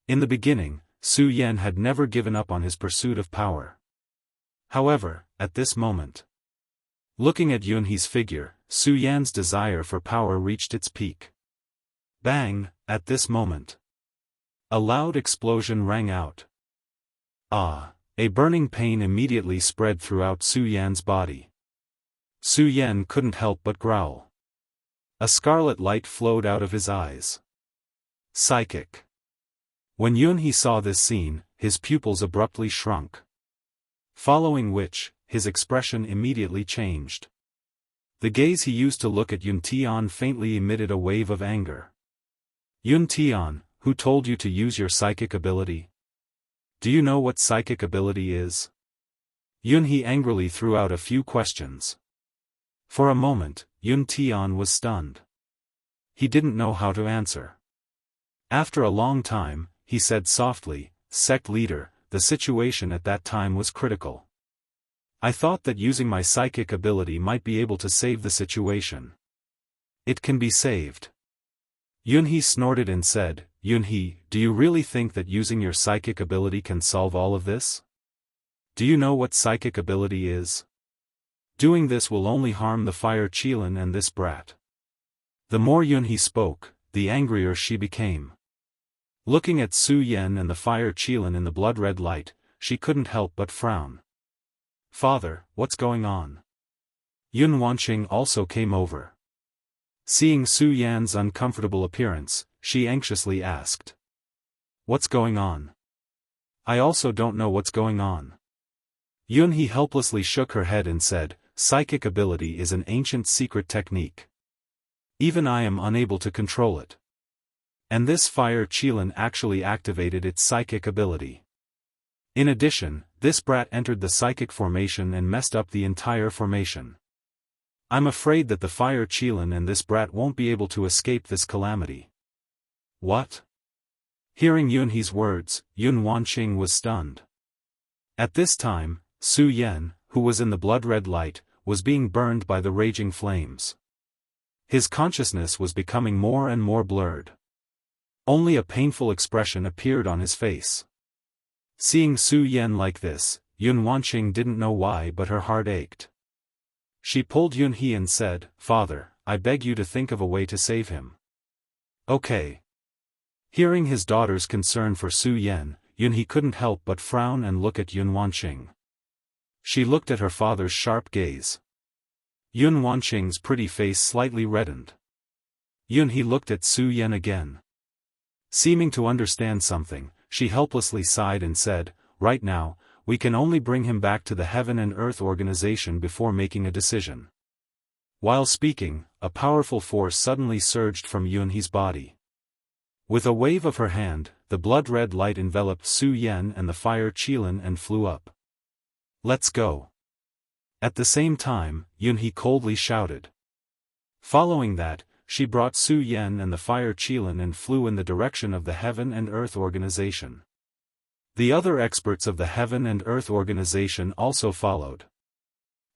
In the beginning, Su Yan had never given up on his pursuit of power. However, at this moment, looking at Yunhe's figure, Su Yan's desire for power reached its peak. Bang! At this moment, a loud explosion rang out. Ah! A burning pain immediately spread throughout Su Yan's body. Su Yan couldn't help but growl. A scarlet light flowed out of his eyes. Psychic. When Yunhe saw this scene, his pupils abruptly shrunk. Following which, his expression immediately changed. The gaze he used to look at Yun Tian faintly emitted a wave of anger. Yun Tian, who told you to use your psychic ability? Do you know what psychic ability is? Yunhe angrily threw out a few questions. For a moment, Yun Tian was stunned. He didn't know how to answer. After a long time, he said softly, sect leader, the situation at that time was critical. I thought that using my psychic ability might be able to save the situation. It can be saved. Yunhe snorted and said, Yunhe, do you really think that using your psychic ability can solve all of this? Do you know what psychic ability is? Doing this will only harm the fire Qilin and this brat. The more Yunhe spoke, the angrier she became. Looking at Su Yan and the fire Qilin in the blood-red light, she couldn't help but frown. Father, what's going on? Yun Wanqing also came over. Seeing Su Yan's uncomfortable appearance, she anxiously asked. What's going on? I also don't know what's going on. Yunhe helplessly shook her head and said, psychic ability is an ancient secret technique. Even I am unable to control it. And this fire Qilin actually activated its psychic ability. In addition, this brat entered the psychic formation and messed up the entire formation. I'm afraid that the fire Qilin and this brat won't be able to escape this calamity. What? Hearing Yunhe's words, Yun Wanqing was stunned. At this time, Su Yan, who was in the blood-red light, was being burned by the raging flames. His consciousness was becoming more and more blurred. Only a painful expression appeared on his face. Seeing Su Yan like this, Yun Wanqing didn't know why but her heart ached. She pulled Yunhe and said, Father, I beg you to think of a way to save him. Okay. Hearing his daughter's concern for Su Yan, Yunhe couldn't help but frown and look at Yun Wanqing. She looked at her father's sharp gaze. Yun Wanqing's pretty face slightly reddened. Yunhe looked at Su Yan again. Seeming to understand something, she helplessly sighed and said, right now, we can only bring him back to the Heaven and Earth Organization before making a decision. While speaking, a powerful force suddenly surged from Yunhe's body. With a wave of her hand, the blood-red light enveloped Su Yan and the fire Qilin and flew up. "Let's go." At the same time, Yunhe coldly shouted. Following that, she brought Su Yan and the fire Qilin and flew in the direction of the Heaven and Earth Organization. The other experts of the Heaven and Earth Organization also followed,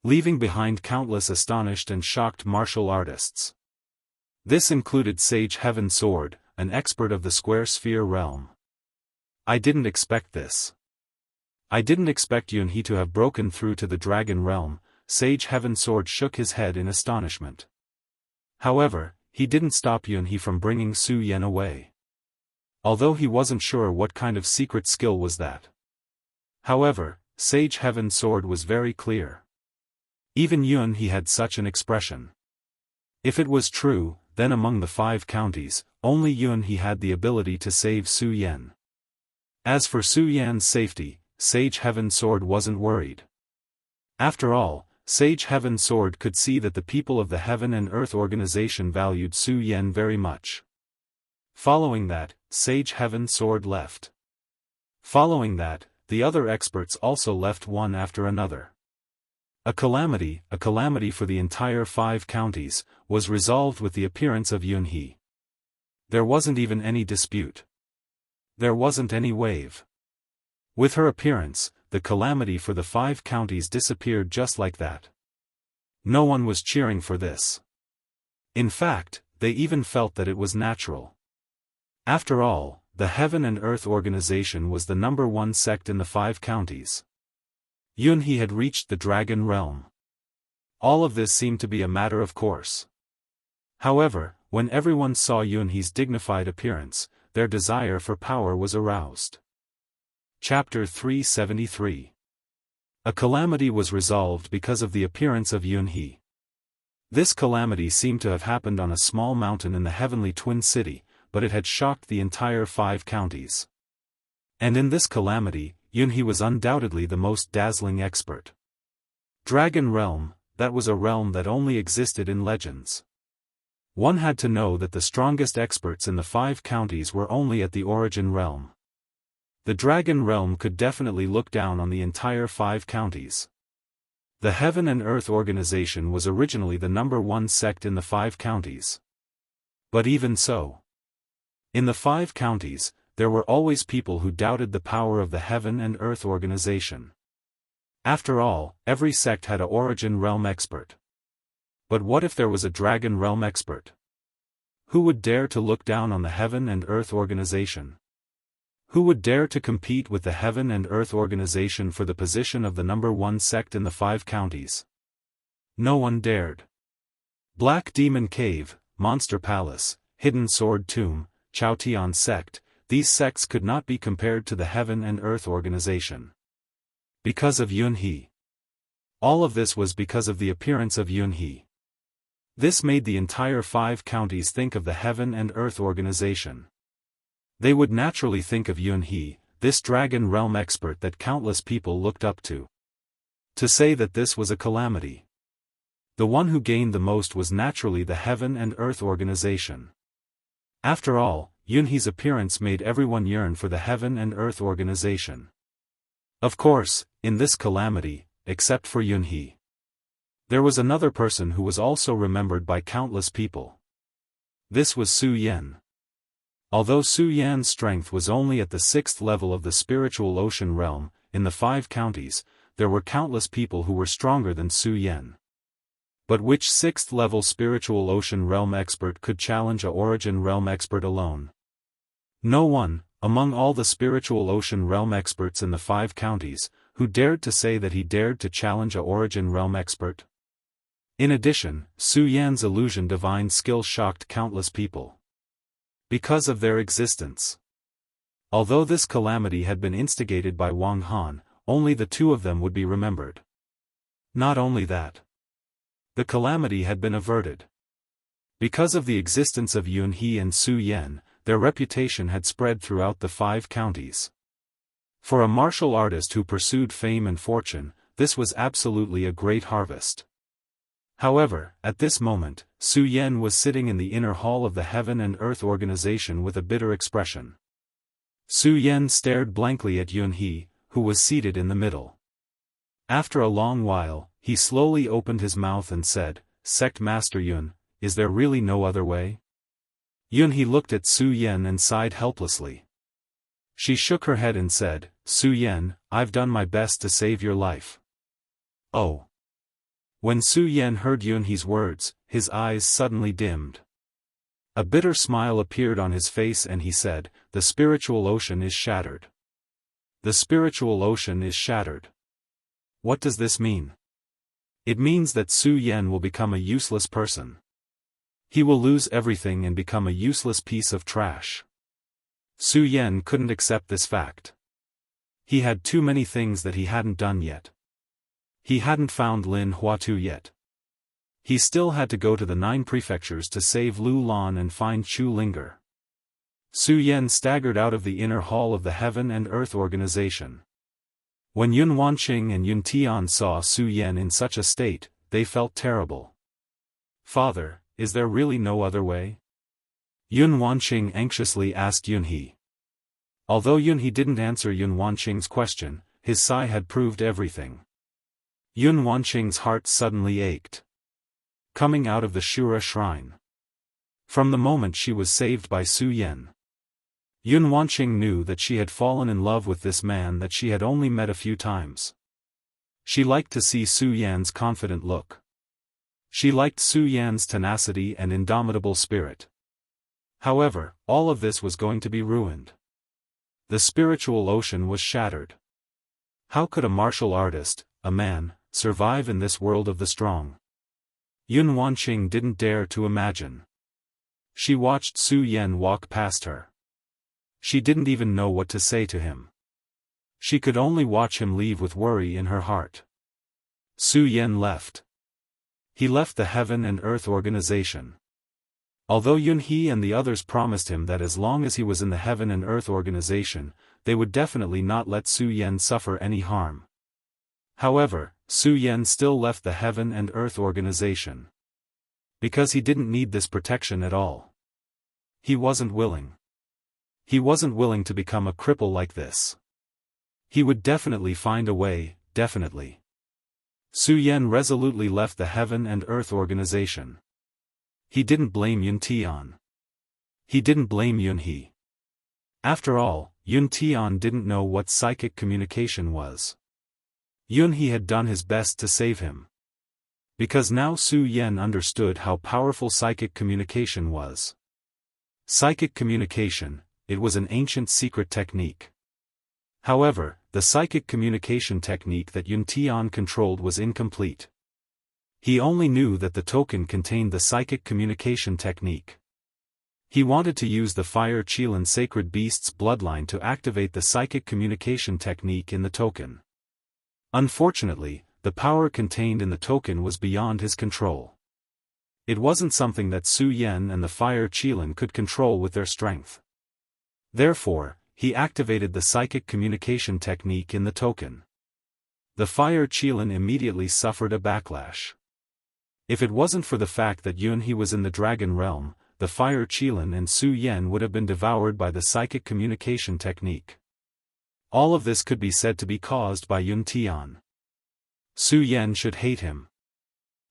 leaving behind countless astonished and shocked martial artists. This included Sage Heaven Sword, an expert of the Square Sphere realm. "I didn't expect this. I didn't expect Yunhe to have broken through to the Dragon realm." Sage Heaven Sword shook his head in astonishment. However, he didn't stop Yunhe from bringing Su Yan away. Although he wasn't sure what kind of secret skill was that. However, Sage Heaven Sword was very clear. Even Yunhe had such an expression. If it was true, then among the 5 counties, only Yunhe had the ability to save Su Yan. As for Su Yan's safety, Sage Heaven Sword wasn't worried. After all, Sage Heaven Sword could see that the people of the Heaven and Earth Organization valued Su Yan very much. Following that, Sage Heaven Sword left. Following that, the other experts also left one after another. A calamity for the entire 5 counties, was resolved with the appearance of Yunhe. There wasn't even any dispute. There wasn't any wave. With her appearance, the calamity for the 5 counties disappeared just like that. No one was cheering for this. In fact, they even felt that it was natural. After all, the Heaven and Earth Organization was the #1 sect in the 5 counties. Yunhe had reached the Dragon realm. All of this seemed to be a matter of course. However, when everyone saw Yunhe's dignified appearance, their desire for power was aroused. Chapter 373. A calamity was resolved because of the appearance of Yunhe. This calamity seemed to have happened on a small mountain in the Heavenly Twin City, but it had shocked the entire 5 counties. And in this calamity, Yunhe was undoubtedly the most dazzling expert. Dragon Realm, that was a realm that only existed in legends. One had to know that the strongest experts in the 5 counties were only at the Origin Realm. The Dragon Realm could definitely look down on the entire 5 counties. The Heaven and Earth Organization was originally the #1 sect in the 5 counties. But even so, in the 5 counties, there were always people who doubted the power of the Heaven and Earth Organization. After all, every sect had a Origin Realm expert. But what if there was a Dragon Realm expert? Who would dare to look down on the Heaven and Earth Organization? Who would dare to compete with the Heaven and Earth Organization for the position of the #1 sect in the 5 counties? No one dared. Black Demon Cave, Monster Palace, Hidden Sword Tomb, Chaotian Sect, these sects could not be compared to the Heaven and Earth Organization. Because of Yunhe. All of this was because of the appearance of Yunhe. This made the entire 5 counties think of the Heaven and Earth Organization. They would naturally think of Yunhe, this Dragon Realm expert that countless people looked up to. To say that this was a calamity. The one who gained the most was naturally the Heaven and Earth Organization. After all, Yunhe's appearance made everyone yearn for the Heaven and Earth Organization. Of course, in this calamity, except for Yunhe, there was another person who was also remembered by countless people. This was Su Yan. Although Su Yan's strength was only at the 6th level of the spiritual ocean realm, in the 5 counties, there were countless people who were stronger than Su Yan. But which 6th level spiritual ocean realm expert could challenge a Origin Realm expert alone? No one, among all the spiritual ocean realm experts in the 5 counties, who dared to say that he dared to challenge a Origin Realm expert. In addition, Su Yan's illusion divine skill shocked countless people. Because of their existence. Although this calamity had been instigated by Wang Han, only the 2 of them would be remembered. Not only that. The calamity had been averted. Because of the existence of Yunhe and Su Yan, their reputation had spread throughout the 5 counties. For a martial artist who pursued fame and fortune, this was absolutely a great harvest. However, at this moment, Su Yan was sitting in the inner hall of the Heaven and Earth organization with a bitter expression. Su Yan stared blankly at Yun He, who was seated in the middle. After a long while, he slowly opened his mouth and said, "Sect Master Yun, is there really no other way?" Yun He looked at Su Yan and sighed helplessly. She shook her head and said, "Su Yan, I've done my best to save your life." Oh. When Su Yan heard Yun He's words, his eyes suddenly dimmed. A bitter smile appeared on his face and he said, "The spiritual ocean is shattered. The spiritual ocean is shattered." What does this mean? It means that Su Yan will become a useless person. He will lose everything and become a useless piece of trash. Su Yan couldn't accept this fact. He had too many things that he hadn't done yet. He hadn't found Lin Huatu yet. He still had to go to the 9 prefectures to save Lu Lan and find Chu Linger. Su Yan staggered out of the inner hall of the Heaven and Earth organization. When Yun Wanqing and Yun Tian saw Su Yan in such a state, they felt terrible. "Father, is there really no other way?" Yun Wanqing anxiously asked Yun He. Although Yun He didn't answer Yun Wanqing's question, his sigh had proved everything. Yun Wanqing's heart suddenly ached. Coming out of the Shura shrine. From the moment she was saved by Su Yan, Yun Wanqing knew that she had fallen in love with this man that she had only met a few times. She liked to see Su Yan's confident look. She liked Su Yan's tenacity and indomitable spirit. However, all of this was going to be ruined. The spiritual ocean was shattered. How could a martial artist, a man, survive in this world of the strong? Yun Wanqing didn't dare to imagine. She watched Su Yan walk past her. She didn't even know what to say to him. She could only watch him leave with worry in her heart. Su Yan left. He left the Heaven and Earth organization. Although Yun He and the others promised him that as long as he was in the Heaven and Earth organization, they would definitely not let Su Yan suffer any harm. However, Su Yan still left the Heaven and Earth organization. Because he didn't need this protection at all. He wasn't willing. He wasn't willing to become a cripple like this. He would definitely find a way, definitely. Su Yan resolutely left the Heaven and Earth organization. He didn't blame Yun Tian. He didn't blame Yun He. After all, Yun Tian didn't know what psychic communication was. Yun He had done his best to save him. Because now Su Yan understood how powerful psychic communication was. Psychic communication, it was an ancient secret technique. However, the psychic communication technique that Yun Tian controlled was incomplete. He only knew that the token contained the psychic communication technique. He wanted to use the Fire Qilin sacred beast's bloodline to activate the psychic communication technique in the token. Unfortunately, the power contained in the token was beyond his control. It wasn't something that Su Yan and the Fire Qilin could control with their strength. Therefore, he activated the psychic communication technique in the token. The Fire Qilin immediately suffered a backlash. If it wasn't for the fact that Yun He was in the Dragon Realm, the Fire Qilin and Su Yan would have been devoured by the psychic communication technique. All of this could be said to be caused by Yun Tian. Su Yan should hate him.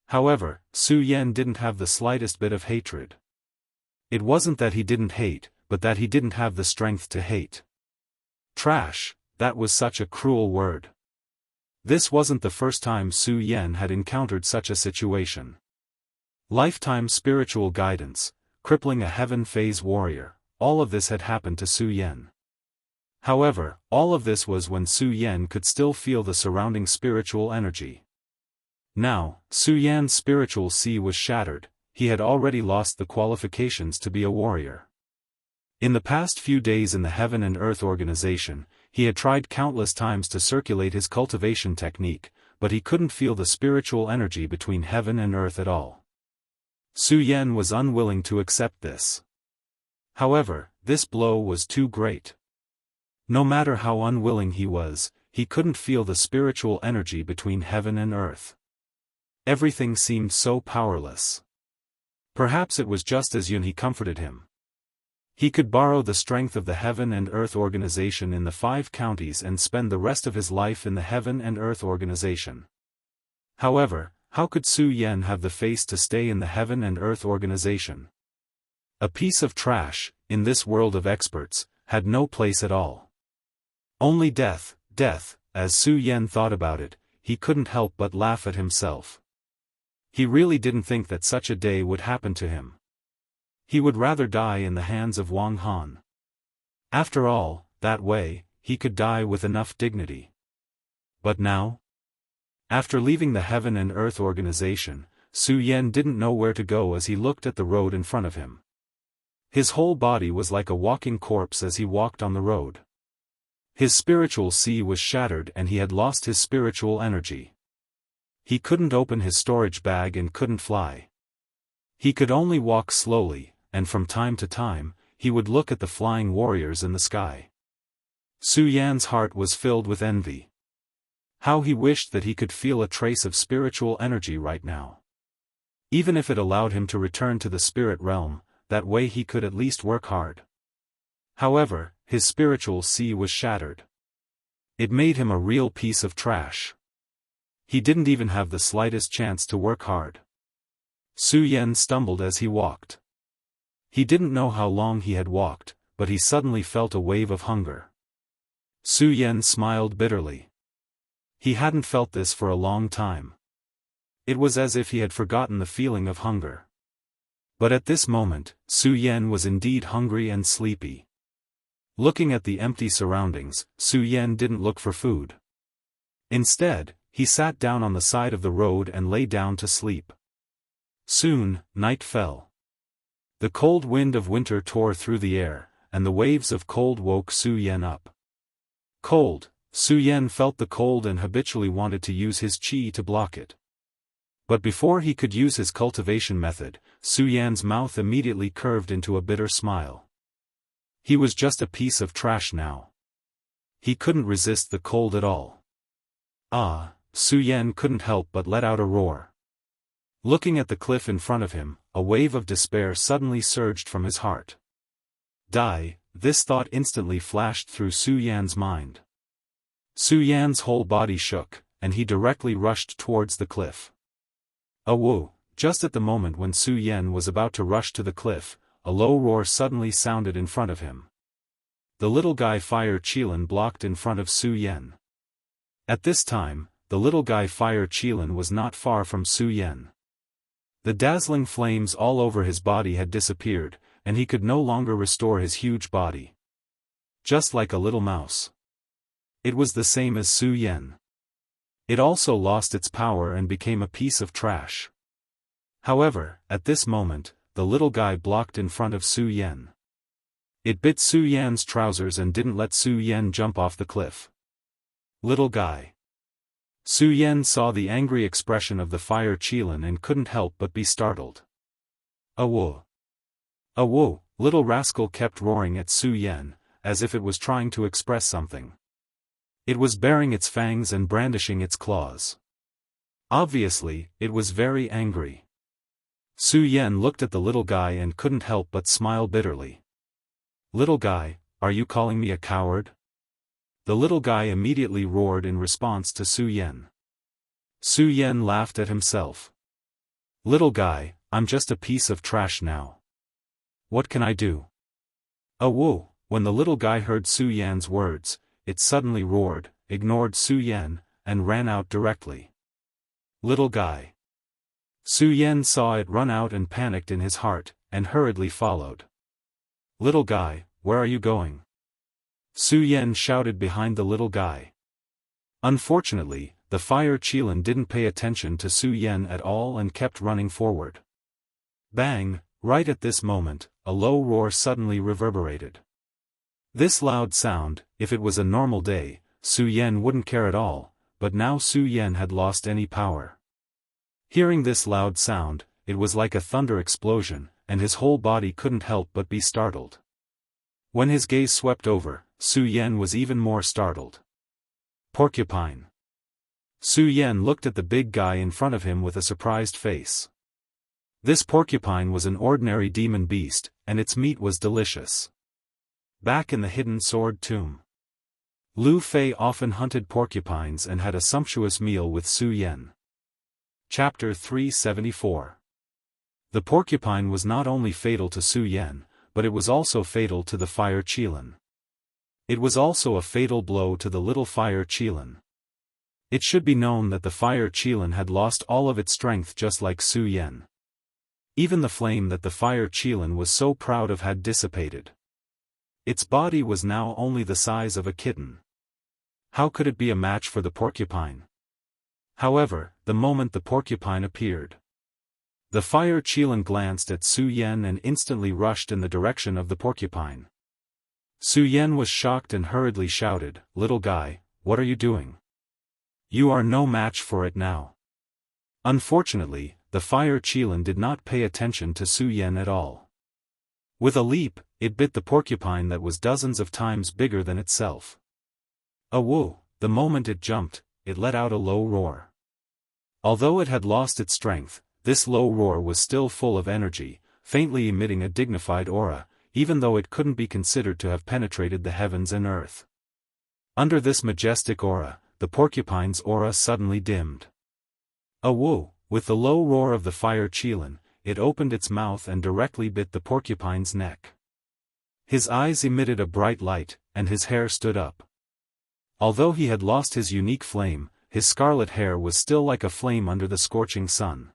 However, Su Yan didn't have the slightest bit of hatred. It wasn't that he didn't hate, but that he didn't have the strength to hate. Trash, that was such a cruel word. This wasn't the first time Su Yan had encountered such a situation. Lifetime spiritual guidance, crippling a heaven phase warrior, all of this had happened to Su Yan. However, all of this was when Su Yan could still feel the surrounding spiritual energy. Now, Su Yan's spiritual sea was shattered, he had already lost the qualifications to be a warrior. In the past few days in the Heaven and Earth organization, he had tried countless times to circulate his cultivation technique, but he couldn't feel the spiritual energy between heaven and earth at all. Su Yan was unwilling to accept this. However, this blow was too great. No matter how unwilling he was, he couldn't feel the spiritual energy between heaven and earth. Everything seemed so powerless. Perhaps it was just as Yun he comforted him. He could borrow the strength of the Heaven and Earth Organization in the 5 counties and spend the rest of his life in the Heaven and Earth Organization. However, how could Su Yan have the face to stay in the Heaven and Earth Organization? A piece of trash, in this world of experts, had no place at all. Only death, death. As Su Yan thought about it, he couldn't help but laugh at himself. He really didn't think that such a day would happen to him. He would rather die in the hands of Wang Han. After all, that way, he could die with enough dignity. But now? After leaving the Heaven and Earth Organization, Su Yan didn't know where to go as he looked at the road in front of him. His whole body was like a walking corpse as he walked on the road. His spiritual sea was shattered and he had lost his spiritual energy. He couldn't open his storage bag and couldn't fly. He could only walk slowly, and from time to time, he would look at the flying warriors in the sky. Su Yan's heart was filled with envy. How he wished that he could feel a trace of spiritual energy right now. Even if it allowed him to return to the spirit realm, that way he could at least work hard. However, his spiritual sea was shattered. It made him a real piece of trash. He didn't even have the slightest chance to work hard. Su Yan stumbled as he walked. He didn't know how long he had walked, but he suddenly felt a wave of hunger. Su Yan smiled bitterly. He hadn't felt this for a long time. It was as if he had forgotten the feeling of hunger. But at this moment, Su Yan was indeed hungry and sleepy. Looking at the empty surroundings, Su Yan didn't look for food. Instead, he sat down on the side of the road and lay down to sleep. Soon, night fell. The cold wind of winter tore through the air, and the waves of cold woke Su Yan up. Cold, Su Yan felt the cold and habitually wanted to use his qi to block it. But before he could use his cultivation method, Su Yan's mouth immediately curved into a bitter smile. He was just a piece of trash now. He couldn't resist the cold at all. Ah, Su Yan couldn't help but let out a roar. Looking at the cliff in front of him, a wave of despair suddenly surged from his heart. Die, this thought instantly flashed through Su Yan's mind. Su Yan's whole body shook, and he directly rushed towards the cliff. Whoa! Just at the moment when Su Yan was about to rush to the cliff, a low roar suddenly sounded in front of him. The little guy Fire Qilin blocked in front of Su Yan. At this time, the little guy Fire Qilin was not far from Su Yan. The dazzling flames all over his body had disappeared, and he could no longer restore his huge body. Just like a little mouse. It was the same as Su Yan. It also lost its power and became a piece of trash. However, at this moment, the little guy blocked in front of Su Yan. It bit Su Yan's trousers and didn't let Su Yan jump off the cliff. Little guy. Su Yan saw the angry expression of the Fire Qilin and couldn't help but be startled. Whoa! Whoa! Little rascal kept roaring at Su Yan, as if it was trying to express something. It was baring its fangs and brandishing its claws. Obviously, it was very angry. Su Yan looked at the little guy and couldn't help but smile bitterly. Little guy, are you calling me a coward? The little guy immediately roared in response to Su Yan. Su Yan laughed at himself. Little guy, I'm just a piece of trash now. What can I do? Whoa! When the little guy heard Su Yan's words, it suddenly roared, ignored Su Yan, and ran out directly. Little guy. Su Yan saw it run out and panicked in his heart, and hurriedly followed. Little guy, where are you going? Su Yan shouted behind the little guy. Unfortunately, the Fire Qilin didn't pay attention to Su Yan at all and kept running forward. Bang! Right at this moment, a low roar suddenly reverberated. This loud sound, if it was a normal day, Su Yan wouldn't care at all, but now Su Yan had lost any power. Hearing this loud sound, it was like a thunder explosion, and his whole body couldn't help but be startled. When his gaze swept over, Su Yan was even more startled. Porcupine. Su Yan looked at the big guy in front of him with a surprised face. This porcupine was an ordinary demon beast, and its meat was delicious. Back in the hidden sword tomb, Lu Fei often hunted porcupines and had a sumptuous meal with Su Yan. Chapter 374. The porcupine was not only fatal to Su Yan, but it was also fatal to the fire Qilin. It was also a fatal blow to the little fire Qilin. It should be known that the fire Qilin had lost all of its strength just like Su Yan. Even the flame that the fire Qilin was so proud of had dissipated. Its body was now only the size of a kitten. How could it be a match for the porcupine? However, the moment the porcupine appeared, the fire Qilin glanced at Su Yan and instantly rushed in the direction of the porcupine. Su Yan was shocked and hurriedly shouted, "Little guy, what are you doing? You are no match for it now." Unfortunately, the fire Qilin did not pay attention to Su Yan at all. With a leap, it bit the porcupine that was dozens of times bigger than itself. Woo! The moment it jumped, it let out a low roar. Although it had lost its strength, this low roar was still full of energy, faintly emitting a dignified aura, even though it couldn't be considered to have penetrated the heavens and earth. Under this majestic aura, the porcupine's aura suddenly dimmed. Woo! With the low roar of the fire Qilin, it opened its mouth and directly bit the porcupine's neck. His eyes emitted a bright light, and his hair stood up. Although he had lost his unique flame, his scarlet hair was still like a flame under the scorching sun.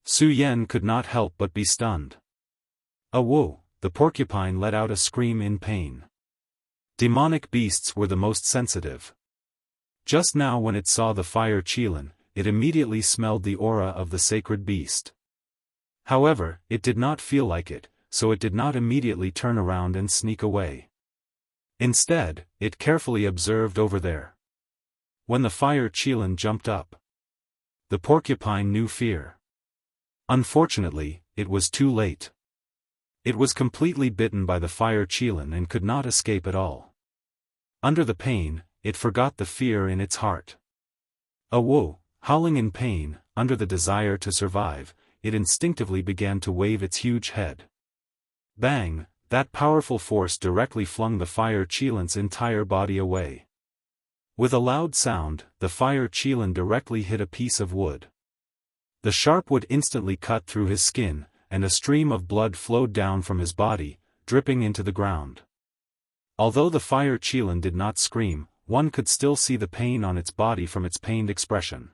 Su Yan could not help but be stunned. Woo! The porcupine let out a scream in pain. Demonic beasts were the most sensitive. Just now when it saw the fire Qilin, it immediately smelled the aura of the sacred beast. However, it did not feel like it, so it did not immediately turn around and sneak away. Instead, it carefully observed over there. When the fire Qilin jumped up, the porcupine knew fear. Unfortunately, it was too late. It was completely bitten by the fire Qilin and could not escape at all. Under the pain, it forgot the fear in its heart. Woo! Howling in pain, under the desire to survive, it instinctively began to wave its huge head. Bang! That powerful force directly flung the fire Qilin's entire body away. With a loud sound, the fire Qilin directly hit a piece of wood. The sharp wood instantly cut through his skin, and a stream of blood flowed down from his body, dripping into the ground. Although the fire Qilin did not scream, one could still see the pain on its body from its pained expression.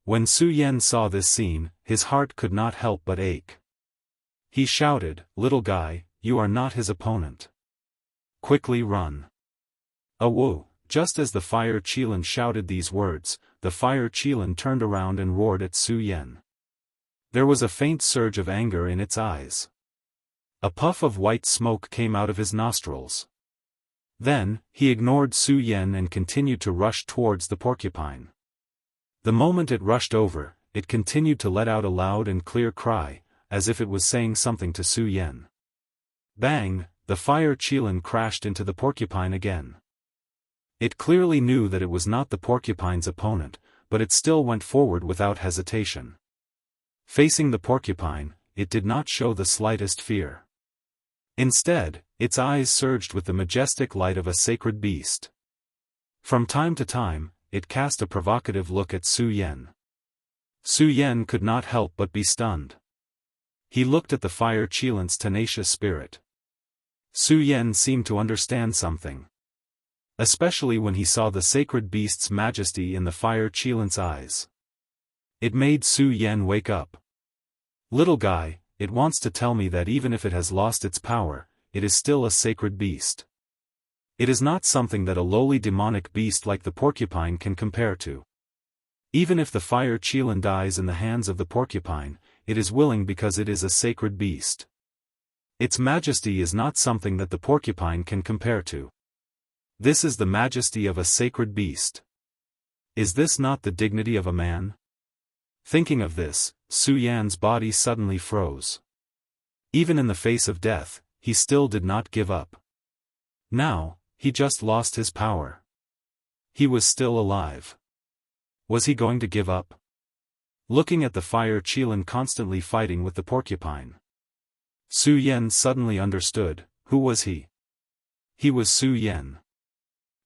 When Su Yan saw this scene, his heart could not help but ache. He shouted, "Little guy, you are not his opponent. Quickly run." Woo! Just as the fire Qilin shouted these words, the fire Qilin turned around and roared at Su Yan. There was a faint surge of anger in its eyes. A puff of white smoke came out of his nostrils. Then, he ignored Su Yan and continued to rush towards the porcupine. The moment it rushed over, it continued to let out a loud and clear cry, as if it was saying something to Su Yan. Bang! The fire Qilin crashed into the porcupine again. It clearly knew that it was not the porcupine's opponent, but it still went forward without hesitation. Facing the porcupine, it did not show the slightest fear. Instead, its eyes surged with the majestic light of a sacred beast. From time to time, it cast a provocative look at Su Yan. Su Yan could not help but be stunned. He looked at the fire Qilin's tenacious spirit. Su Yan seemed to understand something. Especially when he saw the sacred beast's majesty in the fire Qilin's eyes. It made Su Yan wake up. "Little guy, it wants to tell me that even if it has lost its power, it is still a sacred beast. It is not something that a lowly demonic beast like the porcupine can compare to. Even if the fire Qilin dies in the hands of the porcupine, it is willing because it is a sacred beast. Its majesty is not something that the porcupine can compare to. This is the majesty of a sacred beast. Is this not the dignity of a man?" Thinking of this, Su Yan's body suddenly froze. Even in the face of death, he still did not give up. Now, he just lost his power. He was still alive. Was he going to give up? Looking at the fire Qilin constantly fighting with the porcupine, Su Yan suddenly understood, who was he? He was Su Yan.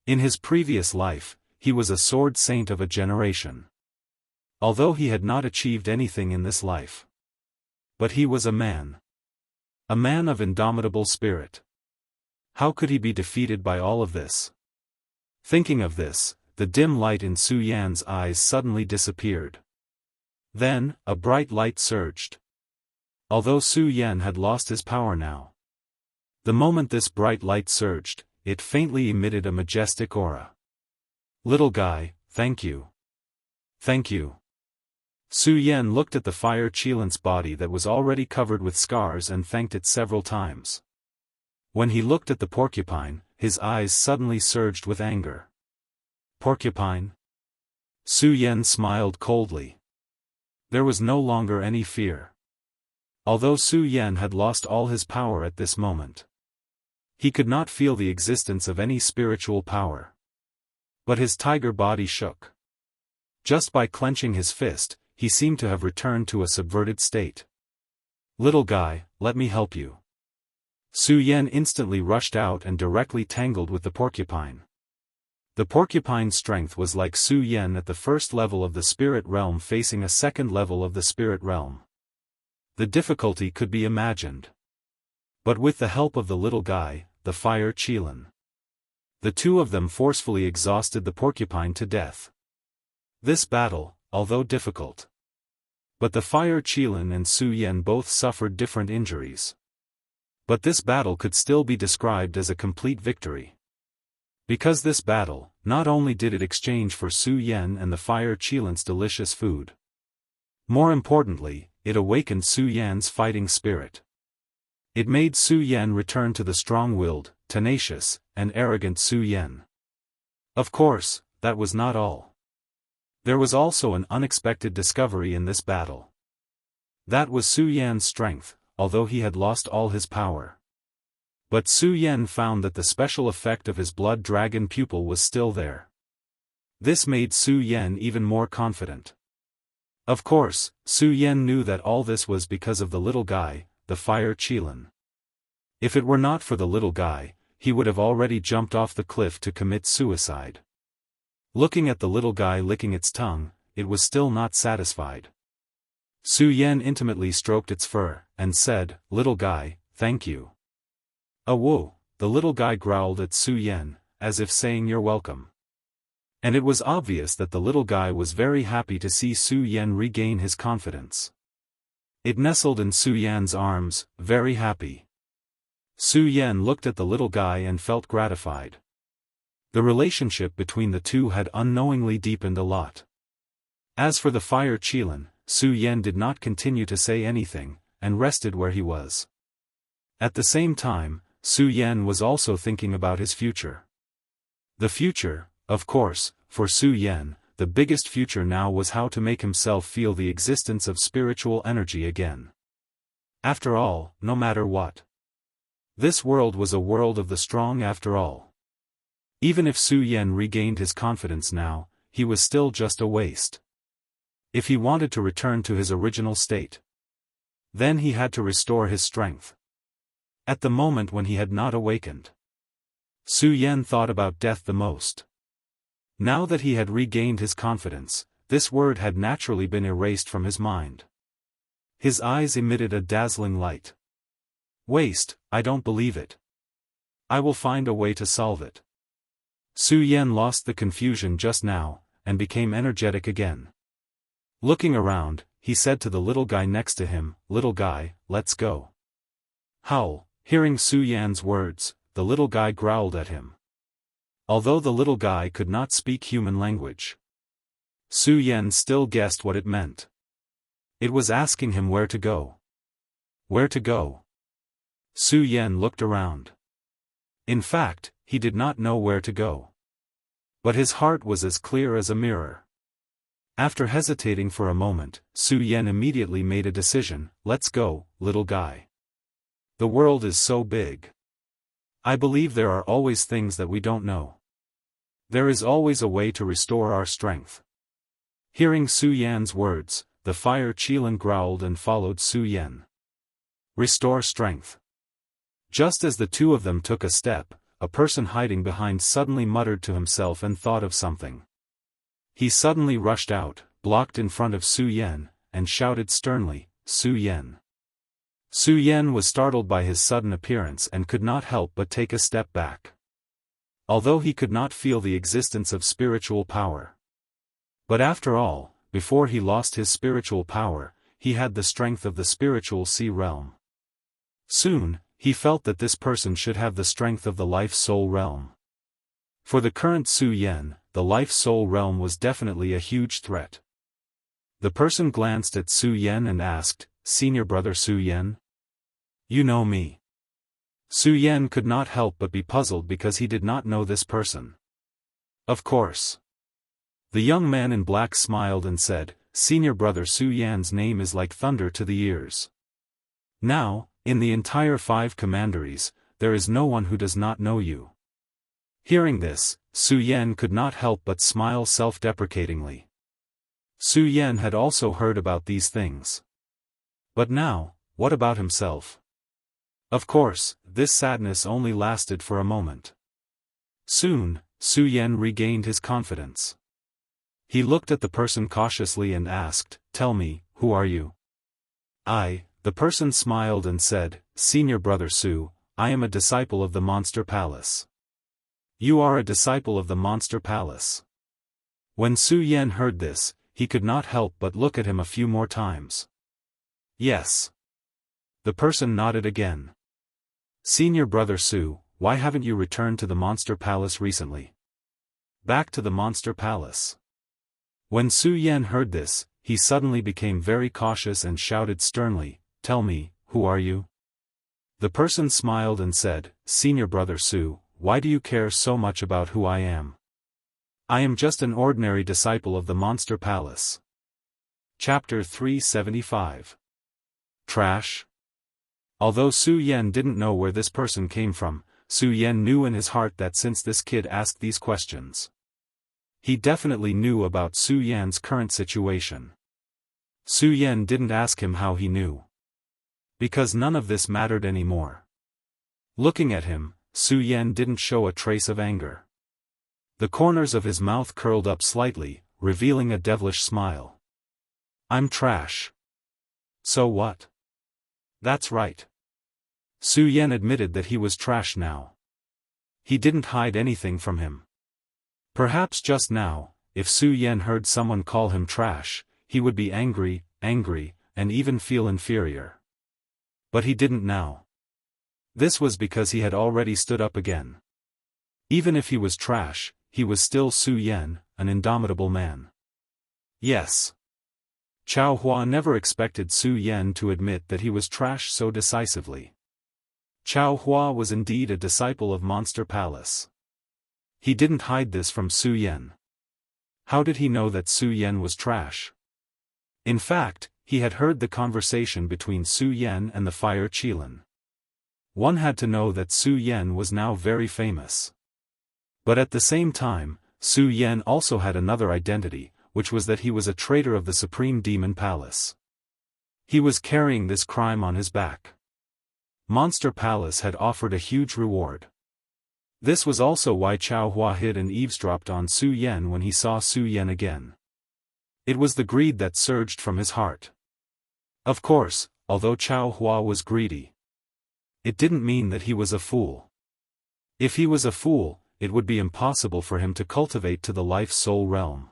In his previous life, he was a sword saint of a generation. Although he had not achieved anything in this life. But he was a man. A man of indomitable spirit. How could he be defeated by all of this? Thinking of this, the dim light in Su Yan's eyes suddenly disappeared. Then, a bright light surged. Although Su Yan had lost his power now. The moment this bright light surged, it faintly emitted a majestic aura. Little guy, thank you. Thank you. Su Yan looked at the fire Qilin's body that was already covered with scars and thanked it several times. When he looked at the porcupine, his eyes suddenly surged with anger. Porcupine? Su Yan smiled coldly. There was no longer any fear. Although Su Yan had lost all his power at this moment, he could not feel the existence of any spiritual power. But his tiger body shook. Just by clenching his fist, he seemed to have returned to a subverted state. Little guy, let me help you. Su Yan instantly rushed out and directly tangled with the porcupine. The porcupine's strength was like Su Yan at the first level of the spirit realm facing a second level of the spirit realm. The difficulty could be imagined. But with the help of the little guy, the fire Qilin, the two of them forcefully exhausted the porcupine to death. This battle, although difficult. But the fire Qilin and Su Yan both suffered different injuries. But this battle could still be described as a complete victory. Because this battle, not only did it exchange for Su Yan and the fire Qilin's delicious food. More importantly, it awakened Su Yan's fighting spirit. It made Su Yan return to the strong-willed, tenacious, and arrogant Su Yan. Of course, that was not all. There was also an unexpected discovery in this battle. That was Su Yan's strength, although he had lost all his power. But Su Yan found that the special effect of his blood dragon pupil was still there. This made Su Yan even more confident. Of course, Su Yan knew that all this was because of the little guy, the fire Qilin. If it were not for the little guy, he would have already jumped off the cliff to commit suicide. Looking at the little guy licking its tongue, it was still not satisfied. Su Yan intimately stroked its fur, and said, "Little guy, thank you." "Whoa," the little guy growled at Su Yan, as if saying you're welcome. And it was obvious that the little guy was very happy to see Su Yan regain his confidence. It nestled in Su Yan's arms, very happy. Su Yan looked at the little guy and felt gratified. The relationship between the two had unknowingly deepened a lot. As for the fire Qilin, Su Yan did not continue to say anything, and rested where he was. At the same time, Su Yan was also thinking about his future. The future, of course, for Su Yan, the biggest future now was how to make himself feel the existence of spiritual energy again. After all, no matter what. This world was a world of the strong after all. Even if Su Yan regained his confidence now, he was still just a waste. If he wanted to return to his original state, then he had to restore his strength. At the moment when he had not awakened, Su Yan thought about death the most. Now that he had regained his confidence, this word had naturally been erased from his mind. His eyes emitted a dazzling light. Waste, I don't believe it. I will find a way to solve it. Su Yan lost the confusion just now, and became energetic again. Looking around, he said to the little guy next to him, "Little guy, let's go." Howl, hearing Su Yan's words, the little guy growled at him. Although the little guy could not speak human language, Su Yan still guessed what it meant. It was asking him where to go. Where to go? Su Yan looked around. In fact, he did not know where to go. But his heart was as clear as a mirror. After hesitating for a moment, Su Yan immediately made a decision, "Let's go, little guy. The world is so big. I believe there are always things that we don't know. There is always a way to restore our strength. Hearing Su Yan's words, the fire Qilin growled and followed Su Yan. Restore strength. Just as the two of them took a step, a person hiding behind suddenly muttered to himself and thought of something. He suddenly rushed out, blocked in front of Su Yan, and shouted sternly, "Su Yan." Su Yan was startled by his sudden appearance and could not help but take a step back. Although he could not feel the existence of spiritual power. But after all, before he lost his spiritual power, he had the strength of the spiritual sea realm. Soon, he felt that this person should have the strength of the life-soul realm. For the current Su Yan, the life-soul realm was definitely a huge threat. The person glanced at Su Yan and asked, "Senior brother Su Yan? You know me?" Su Yan could not help but be puzzled because he did not know this person. Of course. The young man in black smiled and said, "Senior brother Su Yan's name is like thunder to the ears. Now, in the entire 5 commanderies, there is no one who does not know you." Hearing this, Su Yan could not help but smile self-deprecatingly. Su Yan had also heard about these things. But now, what about himself? Of course, this sadness only lasted for a moment. Soon, Su Yan regained his confidence. He looked at the person cautiously and asked, "Tell me, who are you?" The person smiled and said, "Senior brother Su, I am a disciple of the Monster Palace." "You are a disciple of the Monster Palace." When Su Yan heard this, he could not help but look at him a few more times. "Yes." The person nodded again. "Senior brother Su, why haven't you returned to the Monster Palace recently?" "Back to the Monster Palace." When Su Yan heard this, he suddenly became very cautious and shouted sternly, "Tell me, who are you?" The person smiled and said, "Senior brother Su, why do you care so much about who I am? I am just an ordinary disciple of the Monster Palace." Chapter 375. Trash? Although Su Yan didn't know where this person came from, Su Yan knew in his heart that since this kid asked these questions, he definitely knew about Su Yan's current situation. Su Yan didn't ask him how he knew. Because none of this mattered anymore. Looking at him, Su Yan didn't show a trace of anger. The corners of his mouth curled up slightly, revealing a devilish smile. "I'm trash. So what?" "That's right." Su Yan admitted that he was trash now. He didn't hide anything from him. Perhaps just now, if Su Yan heard someone call him trash, he would be angry, and even feel inferior. But he didn't now. This was because he had already stood up again. Even if he was trash, he was still Su Yan, an indomitable man. Yes. Chao Hua never expected Su Yan to admit that he was trash so decisively. Chao Hua was indeed a disciple of Monster Palace. He didn't hide this from Su Yan. How did he know that Su Yan was trash? In fact, he had heard the conversation between Su Yan and the fire Qilin. One had to know that Su Yan was now very famous. But at the same time, Su Yan also had another identity, which was that he was a traitor of the Supreme Demon Palace. He was carrying this crime on his back. Monster Palace had offered a huge reward. This was also why Chao Hua hid and eavesdropped on Su Yan when he saw Su Yan again. It was the greed that surged from his heart. Of course, although Chao Hua was greedy, it didn't mean that he was a fool. If he was a fool, it would be impossible for him to cultivate to the life-soul realm.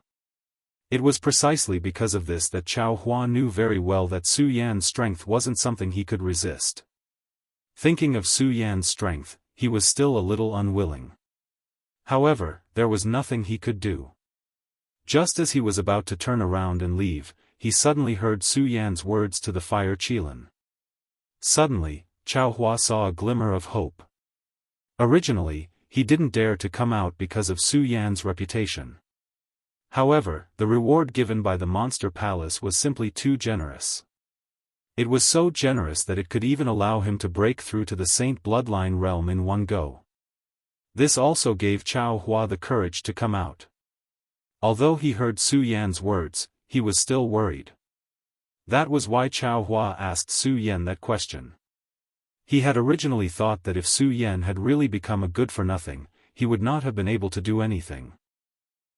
It was precisely because of this that Chao Hua knew very well that Su Yan's strength wasn't something he could resist. Thinking of Su Yan's strength, he was still a little unwilling. However, there was nothing he could do. Just as he was about to turn around and leave, he suddenly heard Su Yan's words to the fire Qilin. Suddenly, Chao Hua saw a glimmer of hope. Originally, he didn't dare to come out because of Su Yan's reputation. However, the reward given by the Monster Palace was simply too generous. It was so generous that it could even allow him to break through to the Saint Bloodline realm in one go. This also gave Chao Hua the courage to come out. Although he heard Su Yan's words, he was still worried. That was why Chao Hua asked Su Yan that question. He had originally thought that if Su Yan had really become a good-for-nothing, he would not have been able to do anything.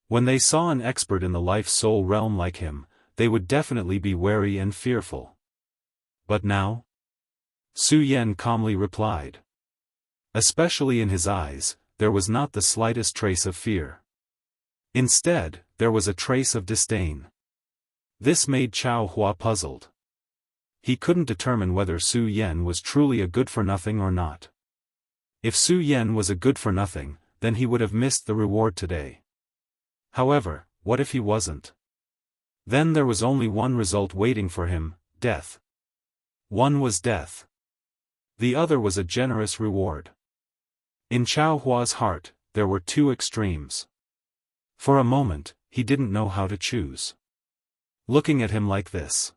When they saw an expert in the life-soul realm like him, they would definitely be wary and fearful. But now? Su Yan calmly replied. Especially in his eyes, there was not the slightest trace of fear. Instead, there was a trace of disdain. This made Chao Hua puzzled. He couldn't determine whether Su Yan was truly a good-for-nothing or not. If Su Yan was a good-for-nothing, then he would have missed the reward today. However, what if he wasn't? Then there was only one result waiting for him, death. One was death. The other was a generous reward. In Chao Hua's heart, there were two extremes. For a moment, he didn't know how to choose. Looking at him like this,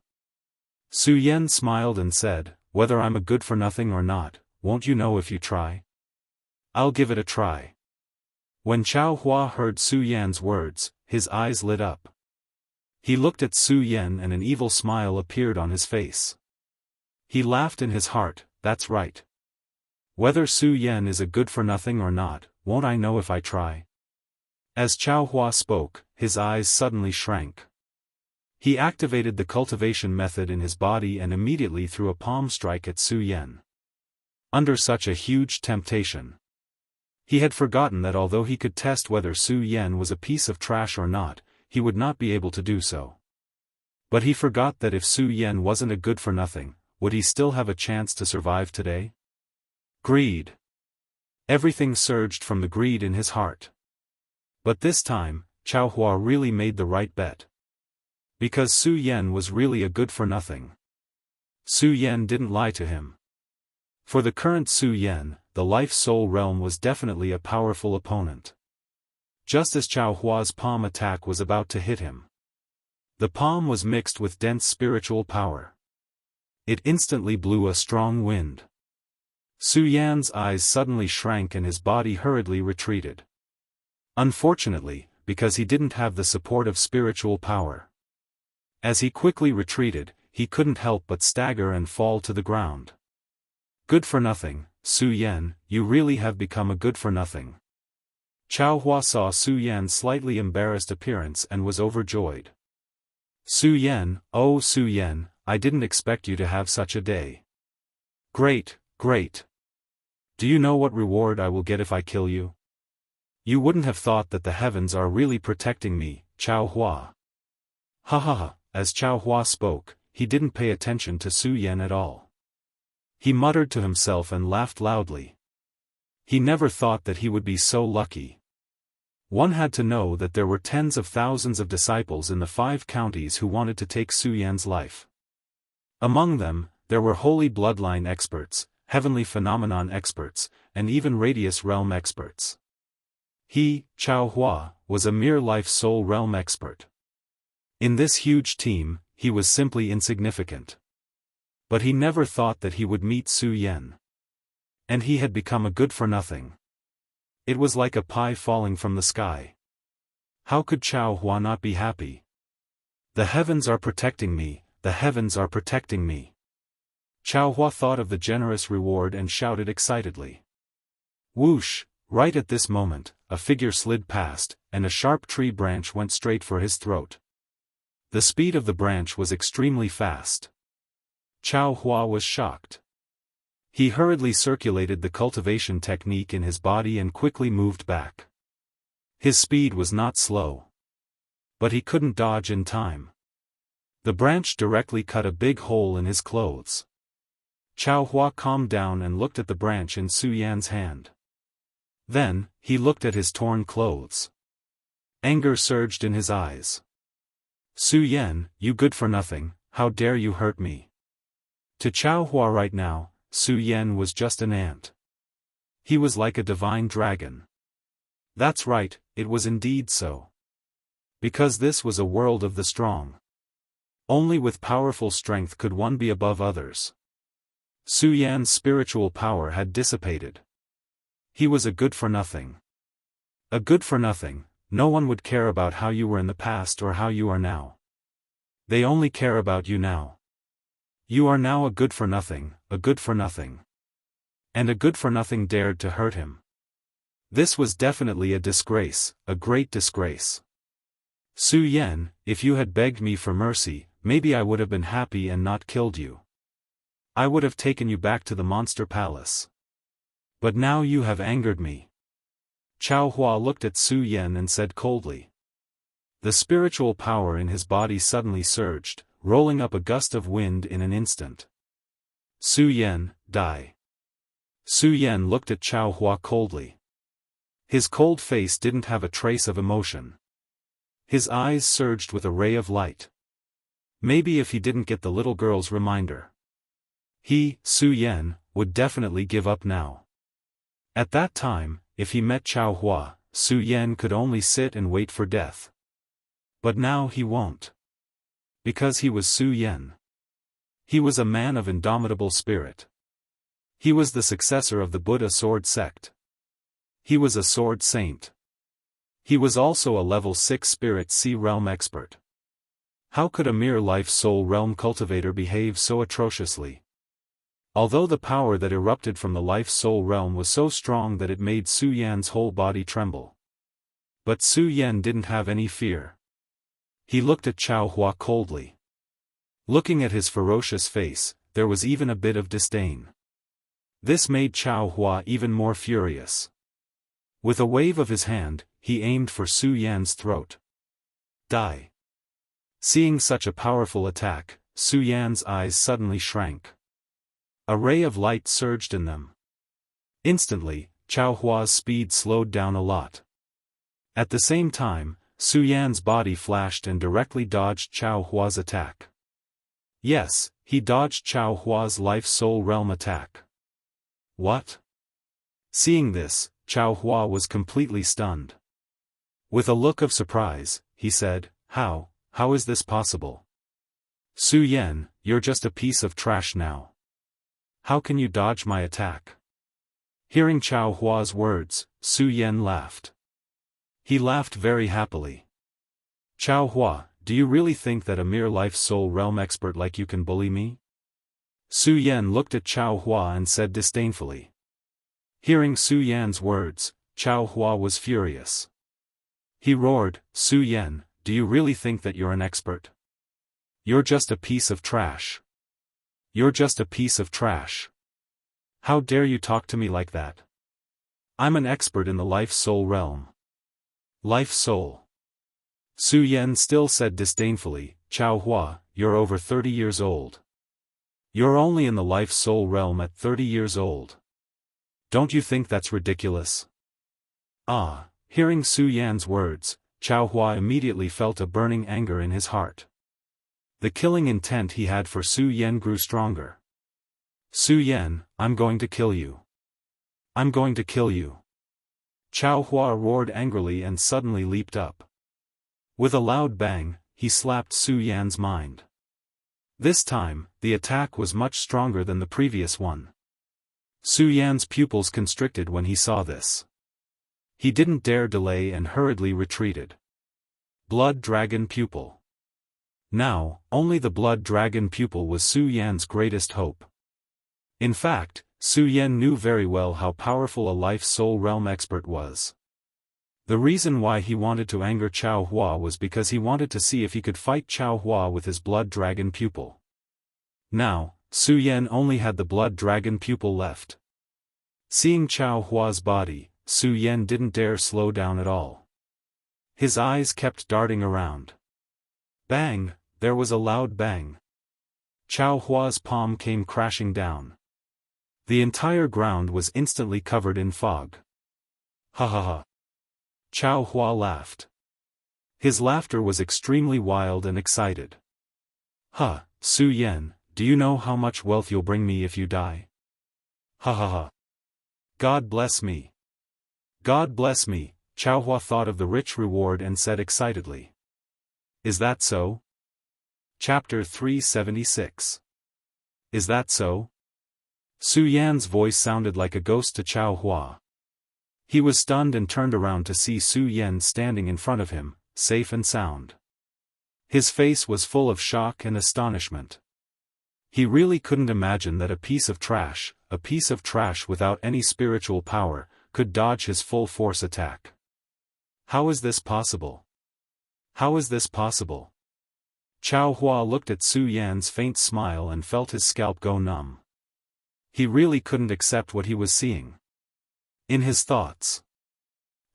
Su Yan smiled and said, "Whether I'm a good-for-nothing or not, won't you know if you try? I'll give it a try." When Chao Hua heard Su Yan's words, his eyes lit up. He looked at Su Yan and an evil smile appeared on his face. He laughed in his heart, "That's right. Whether Su Yan is a good-for-nothing or not, won't I know if I try?" As Chao Hua spoke, his eyes suddenly shrank. He activated the cultivation method in his body and immediately threw a palm strike at Su Yan. Under such a huge temptation, he had forgotten that although he could test whether Su Yan was a piece of trash or not, he would not be able to do so. But he forgot that if Su Yan wasn't a good-for-nothing, would he still have a chance to survive today? Greed. Everything surged from the greed in his heart. But this time, Chao Hua really made the right bet. Because Su Yan was really a good-for-nothing. Su Yan didn't lie to him. For the current Su Yan, the life-soul realm was definitely a powerful opponent. Just as Chao Hua's palm attack was about to hit him, the palm was mixed with dense spiritual power. It instantly blew a strong wind. Su Yan's eyes suddenly shrank and his body hurriedly retreated. Unfortunately, because he didn't have the support of spiritual power. As he quickly retreated, he couldn't help but stagger and fall to the ground. Good-for-nothing, Su Yan, you really have become a good-for-nothing. Chao Hua saw Su Yan's slightly embarrassed appearance and was overjoyed. Su Yan, oh Su Yan, I didn't expect you to have such a day. Great, great. Do you know what reward I will get if I kill you? You wouldn't have thought that the heavens are really protecting me, Chao Hua. Ha ha ha. As Chao Hua spoke, he didn't pay attention to Su Yan at all. He muttered to himself and laughed loudly. He never thought that he would be so lucky. One had to know that there were tens of thousands of disciples in the 5 counties who wanted to take Su Yan's life. Among them, there were holy bloodline experts, heavenly phenomenon experts, and even radius realm experts. He, Chao Hua, was a mere life-soul realm expert. In this huge team, he was simply insignificant. But he never thought that he would meet Su Yan. And he had become a good-for-nothing. It was like a pie falling from the sky. How could Chao Hua not be happy? The heavens are protecting me, the heavens are protecting me. Chao Hua thought of the generous reward and shouted excitedly. Whoosh! Right at this moment, a figure slid past, and a sharp tree branch went straight for his throat. The speed of the branch was extremely fast. Chao Hua was shocked. He hurriedly circulated the cultivation technique in his body and quickly moved back. His speed was not slow. But he couldn't dodge in time. The branch directly cut a big hole in his clothes. Chao Hua calmed down and looked at the branch in Su Yan's hand. Then, he looked at his torn clothes. Anger surged in his eyes. Su Yan, you good-for-nothing, how dare you hurt me? To Chao Hua right now, Su Yan was just an ant. He was like a divine dragon. That's right, it was indeed so. Because this was a world of the strong. Only with powerful strength could one be above others. Su Yan's spiritual power had dissipated. He was a good-for-nothing. A good-for-nothing. No one would care about how you were in the past or how you are now. They only care about you now. You are now a good-for-nothing, a good-for-nothing. And a good-for-nothing dared to hurt him. This was definitely a disgrace, a great disgrace. Su Yan, if you had begged me for mercy, maybe I would have been happy and not killed you. I would have taken you back to the monster palace. But now you have angered me. Chao Hua looked at Su Yan and said coldly. The spiritual power in his body suddenly surged, rolling up a gust of wind in an instant. Su Yan, die. Su Yan looked at Chao Hua coldly. His cold face didn't have a trace of emotion. His eyes surged with a ray of light. Maybe if he didn't get the little girl's reminder, he, Su Yan, would definitely give up now. At that time, if he met Chao Hua, Su Yan could only sit and wait for death. But now he won't. Because he was Su Yan. He was a man of indomitable spirit. He was the successor of the Buddha sword sect. He was a sword saint. He was also a level 6 spirit sea realm expert. How could a mere life soul realm cultivator behave so atrociously? Although the power that erupted from the life soul realm was so strong that it made Su Yan's whole body tremble. But Su Yan didn't have any fear. He looked at Chao Hua coldly. Looking at his ferocious face, there was even a bit of disdain. This made Chao Hua even more furious. With a wave of his hand, he aimed for Su Yan's throat. Die. Seeing such a powerful attack, Su Yan's eyes suddenly shrank. A ray of light surged in them. Instantly, Chao Hua's speed slowed down a lot. At the same time, Su Yan's body flashed and directly dodged Chao Hua's attack. Yes, he dodged Chao Hua's life soul realm attack. What? Seeing this, Chao Hua was completely stunned. With a look of surprise, he said, How is this possible? Su Yan, you're just a piece of trash now. How can you dodge my attack? Hearing Chao Hua's words, Su Yan laughed. He laughed very happily. Chao Hua, do you really think that a mere life soul realm expert like you can bully me? Su Yan looked at Chao Hua and said disdainfully. Hearing Su Yan's words, Chao Hua was furious. He roared, Su Yan, do you really think that you're an expert? You're just a piece of trash. You're just a piece of trash. How dare you talk to me like that? I'm an expert in the life soul realm. Life soul. Su Yan still said disdainfully, Chao Hua, you're over 30 years old. You're only in the life soul realm at 30 years old. Don't you think that's ridiculous? Hearing Su Yan's words, Chao Hua immediately felt a burning anger in his heart. The killing intent he had for Su Yan grew stronger. Su Yan, I'm going to kill you. I'm going to kill you. Chao Hua roared angrily and suddenly leaped up. With a loud bang, he slapped Su Yan's mind. This time, the attack was much stronger than the previous one. Su Yan's pupils constricted when he saw this. He didn't dare delay and hurriedly retreated. Blood Dragon Pupil. Now, only the Blood Dragon Pupil was Su Yan's greatest hope. In fact, Su Yan knew very well how powerful a life soul realm expert was. The reason why he wanted to anger Chao Hua was because he wanted to see if he could fight Chao Hua with his Blood Dragon Pupil. Now, Su Yan only had the Blood Dragon Pupil left. Seeing Chao Hua's body, Su Yan didn't dare slow down at all. His eyes kept darting around. Bang! There was a loud bang. Chao Hua's palm came crashing down. The entire ground was instantly covered in fog. Ha ha ha. Chao Hua laughed. His laughter was extremely wild and excited. Su Yan, do you know how much wealth you'll bring me if you die? Ha ha ha. God bless me. God bless me, Chao Hua thought of the rich reward and said excitedly. Is that so? Chapter 376. Is that so? Su Yan's voice sounded like a ghost to Chao Hua. He was stunned and turned around to see Su Yan standing in front of him, safe and sound. His face was full of shock and astonishment. He really couldn't imagine that a piece of trash without any spiritual power, could dodge his full force attack. How is this possible? How is this possible? Chao Hua looked at Su Yan's faint smile and felt his scalp go numb. He really couldn't accept what he was seeing. In his thoughts,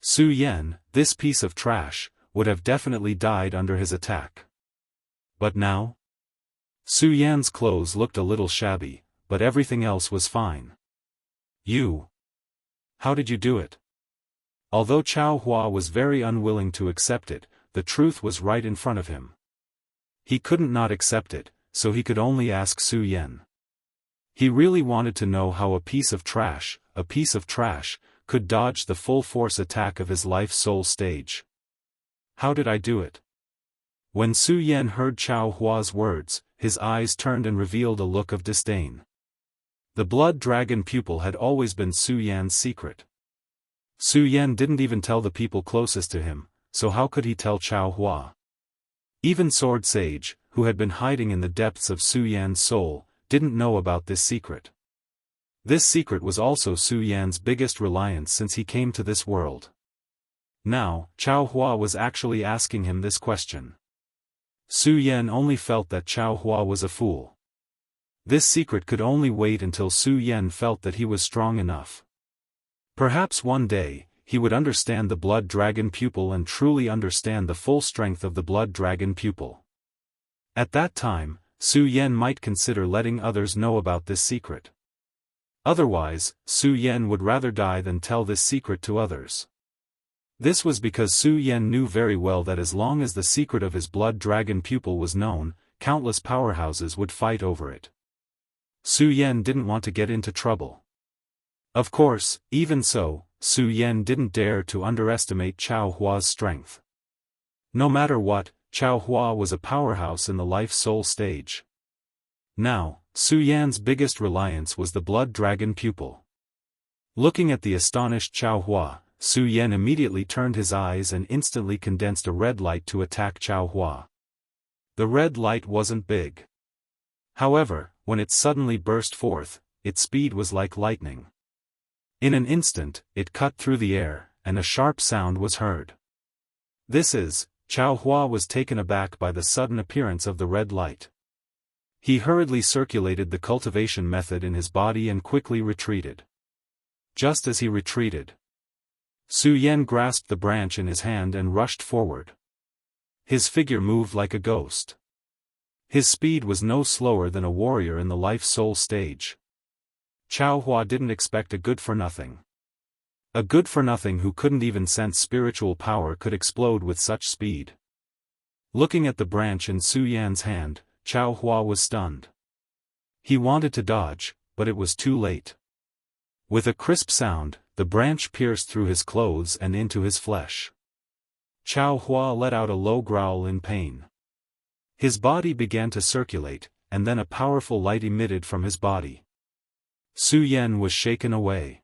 Su Yan, this piece of trash, would have definitely died under his attack. But now? Su Yan's clothes looked a little shabby, but everything else was fine. You? How did you do it? Although Chao Hua was very unwilling to accept it, the truth was right in front of him. He couldn't not accept it, so he could only ask Su Yan. He really wanted to know how a piece of trash, could dodge the full force attack of his life soul stage. How did I do it? When Su Yan heard Chao Hua's words, his eyes turned and revealed a look of disdain. The blood dragon pupil had always been Su Yan's secret. Su Yan didn't even tell the people closest to him, so how could he tell Chao Hua? Even Sword Sage, who had been hiding in the depths of Su Yan's soul, didn't know about this secret. This secret was also Su Yan's biggest reliance since he came to this world. Now, Chao Hua was actually asking him this question. Su Yan only felt that Chao Hua was a fool. This secret could only wait until Su Yan felt that he was strong enough. Perhaps one day, he would understand the blood dragon pupil and truly understand the full strength of the blood dragon pupil. At that time, Su Yan might consider letting others know about this secret. Otherwise, Su Yan would rather die than tell this secret to others. This was because Su Yan knew very well that as long as the secret of his blood dragon pupil was known, countless powerhouses would fight over it. Su Yan didn't want to get into trouble. Of course, even so, Su Yan didn't dare to underestimate Chao Hua's strength. No matter what, Chao Hua was a powerhouse in the life-soul stage. Now, Su Yan's biggest reliance was the blood dragon pupil. Looking at the astonished Chao Hua, Su Yan immediately turned his eyes and instantly condensed a red light to attack Chao Hua. The red light wasn't big. However, when it suddenly burst forth, its speed was like lightning. In an instant, it cut through the air, and a sharp sound was heard. Chao Hua was taken aback by the sudden appearance of the red light. He hurriedly circulated the cultivation method in his body and quickly retreated. Just as he retreated, Su Yan grasped the branch in his hand and rushed forward. His figure moved like a ghost. His speed was no slower than a warrior in the life-soul stage. Chao Hua didn't expect a good-for-nothing. A good-for-nothing who couldn't even sense spiritual power could explode with such speed. Looking at the branch in Su Yan's hand, Chao Hua was stunned. He wanted to dodge, but it was too late. With a crisp sound, the branch pierced through his clothes and into his flesh. Chao Hua let out a low growl in pain. His body began to circulate, and then a powerful light emitted from his body. Su Yan was shaken away.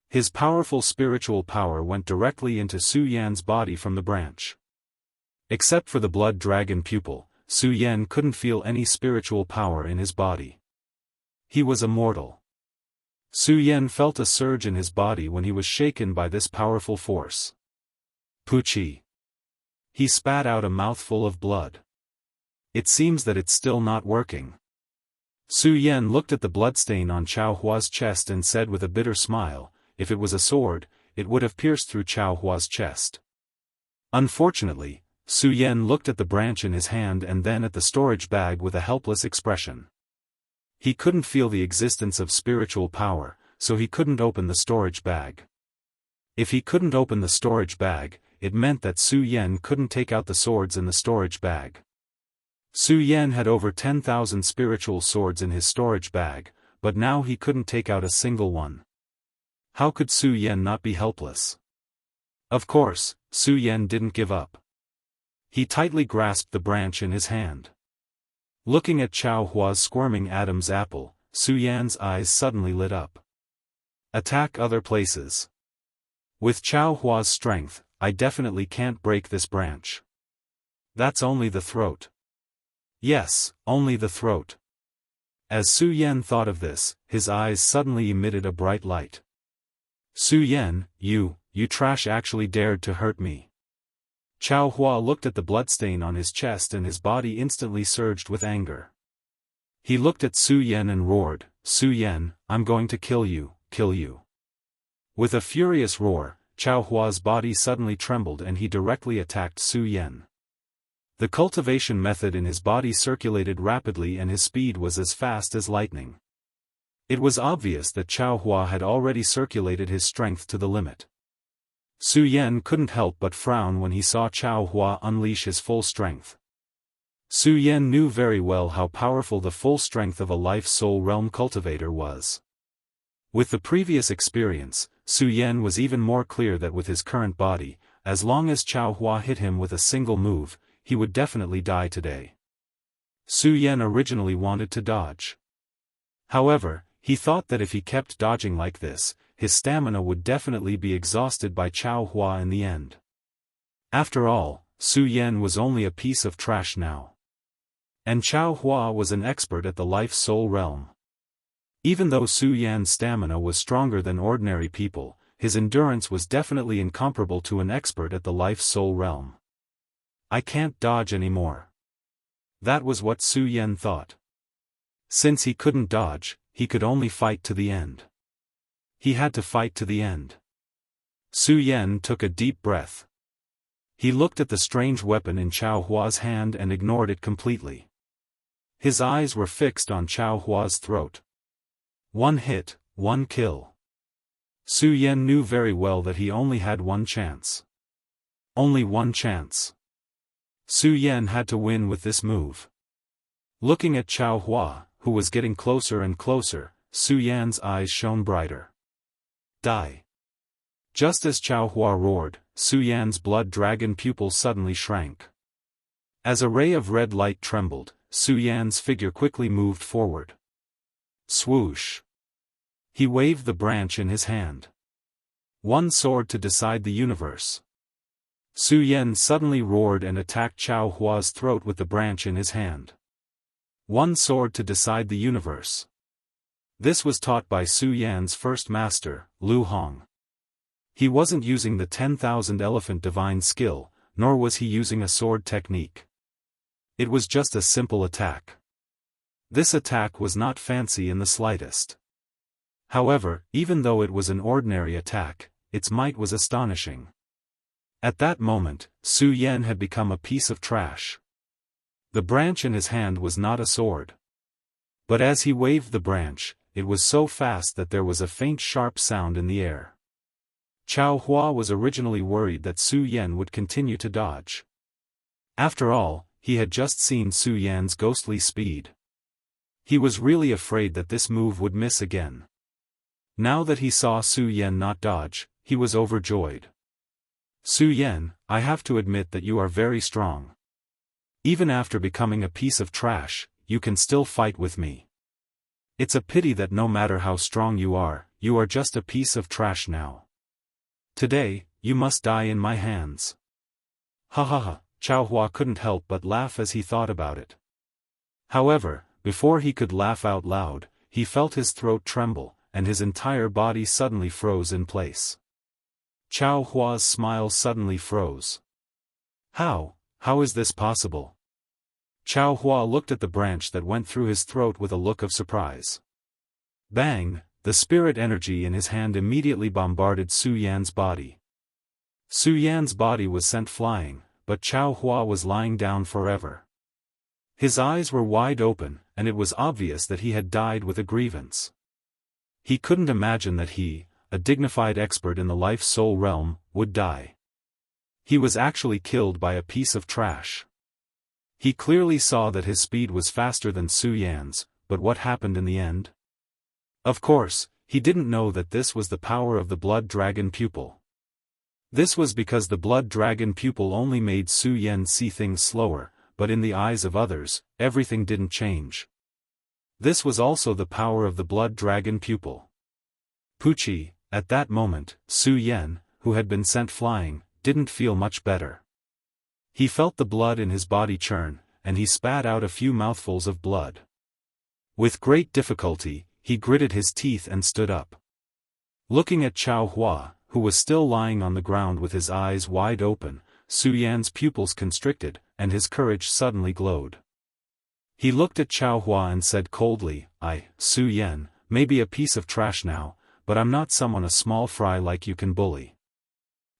His powerful spiritual power went directly into Su Yan's body from the branch. Except for the blood dragon pupil, Su Yan couldn't feel any spiritual power in his body. He was immortal. Su Yan felt a surge in his body when he was shaken by this powerful force. Puchi. He spat out a mouthful of blood. It seems that it's still not working. Su Yan looked at the bloodstain on Chao Hua's chest and said with a bitter smile, if it was a sword, it would have pierced through Chao Hua's chest. Unfortunately, Su Yan looked at the branch in his hand and then at the storage bag with a helpless expression. He couldn't feel the existence of spiritual power, so he couldn't open the storage bag. If he couldn't open the storage bag, it meant that Su Yan couldn't take out the swords in the storage bag. Su Yan had over 10,000 spiritual swords in his storage bag, but now he couldn't take out a single one. How could Su Yan not be helpless? Of course, Su Yan didn't give up. He tightly grasped the branch in his hand. Looking at Chao Hua's squirming Adam's apple, Su Yan's eyes suddenly lit up. Attack other places. With Chao Hua's strength, I definitely can't break this branch. That's only the throat. Yes, only the throat. As Su Yan thought of this, his eyes suddenly emitted a bright light. Su Yan, you trash actually dared to hurt me. Chao Hua looked at the bloodstain on his chest and his body instantly surged with anger. He looked at Su Yan and roared, Su Yan, I'm going to kill you, kill you. With a furious roar, Chao Hua's body suddenly trembled and he directly attacked Su Yan. The cultivation method in his body circulated rapidly and his speed was as fast as lightning. It was obvious that Chao Hua had already circulated his strength to the limit. Su Yan couldn't help but frown when he saw Chao Hua unleash his full strength. Su Yan knew very well how powerful the full strength of a life-soul realm cultivator was. With the previous experience, Su Yan was even more clear that with his current body, as long as Chao Hua hit him with a single move, he would definitely die today. Su Yan originally wanted to dodge. However, he thought that if he kept dodging like this, his stamina would definitely be exhausted by Chao Hua in the end. After all, Su Yan was only a piece of trash now. And Chao Hua was an expert at the life-soul realm. Even though Su Yan's stamina was stronger than ordinary people, his endurance was definitely incomparable to an expert at the life-soul realm. I can't dodge anymore. That was what Su Yan thought. Since he couldn't dodge, he could only fight to the end. He had to fight to the end. Su Yan took a deep breath. He looked at the strange weapon in Chao Hua's hand and ignored it completely. His eyes were fixed on Chao Hua's throat. One hit, one kill. Su Yan knew very well that he only had one chance. Only one chance. Su Yan had to win with this move. Looking at Chao Hua, who was getting closer and closer, Su Yan's eyes shone brighter. Die. Just as Chao Hua roared, Su Yan's blood dragon pupil suddenly shrank. As a ray of red light trembled, Su Yan's figure quickly moved forward. Swoosh. He waved the branch in his hand. One sword to decide the universe. Su Yan suddenly roared and attacked Chao Hua's throat with the branch in his hand. One sword to decide the universe. This was taught by Su Yan's first master, Lu Hong. He wasn't using the 10,000 elephant divine skill, nor was he using a sword technique. It was just a simple attack. This attack was not fancy in the slightest. However, even though it was an ordinary attack, its might was astonishing. At that moment, Su Yan had become a piece of trash. The branch in his hand was not a sword. But as he waved the branch, it was so fast that there was a faint sharp sound in the air. Chao Hua was originally worried that Su Yan would continue to dodge. After all, he had just seen Su Yan's ghostly speed. He was really afraid that this move would miss again. Now that he saw Su Yan not dodge, he was overjoyed. Su Yan, I have to admit that you are very strong. Even after becoming a piece of trash, you can still fight with me. It's a pity that no matter how strong you are just a piece of trash now. Today, you must die in my hands. Ha ha ha, Chao Hua couldn't help but laugh as he thought about it. However, before he could laugh out loud, he felt his throat tremble, and his entire body suddenly froze in place. Chao Hua's smile suddenly froze. How is this possible? Chao Hua looked at the branch that went through his throat with a look of surprise. Bang! The spirit energy in his hand immediately bombarded Su Yan's body. Su Yan's body was sent flying, but Chao Hua was lying down forever. His eyes were wide open, and it was obvious that he had died with a grievance. He couldn't imagine that he, a dignified expert in the life-soul realm, would die. He was actually killed by a piece of trash. He clearly saw that his speed was faster than Su Yan's, but what happened in the end? Of course, he didn't know that this was the power of the blood dragon pupil. This was because the blood dragon pupil only made Su Yan see things slower, but in the eyes of others, everything didn't change. This was also the power of the blood dragon pupil. Pucci, at that moment, Su Yan, who had been sent flying, didn't feel much better. He felt the blood in his body churn, and he spat out a few mouthfuls of blood. With great difficulty, he gritted his teeth and stood up. Looking at Chao Hua, who was still lying on the ground with his eyes wide open, Su Yan's pupils constricted, and his courage suddenly glowed. He looked at Chao Hua and said coldly, Su Yan, may be a piece of trash now, but I'm not someone a small fry like you can bully.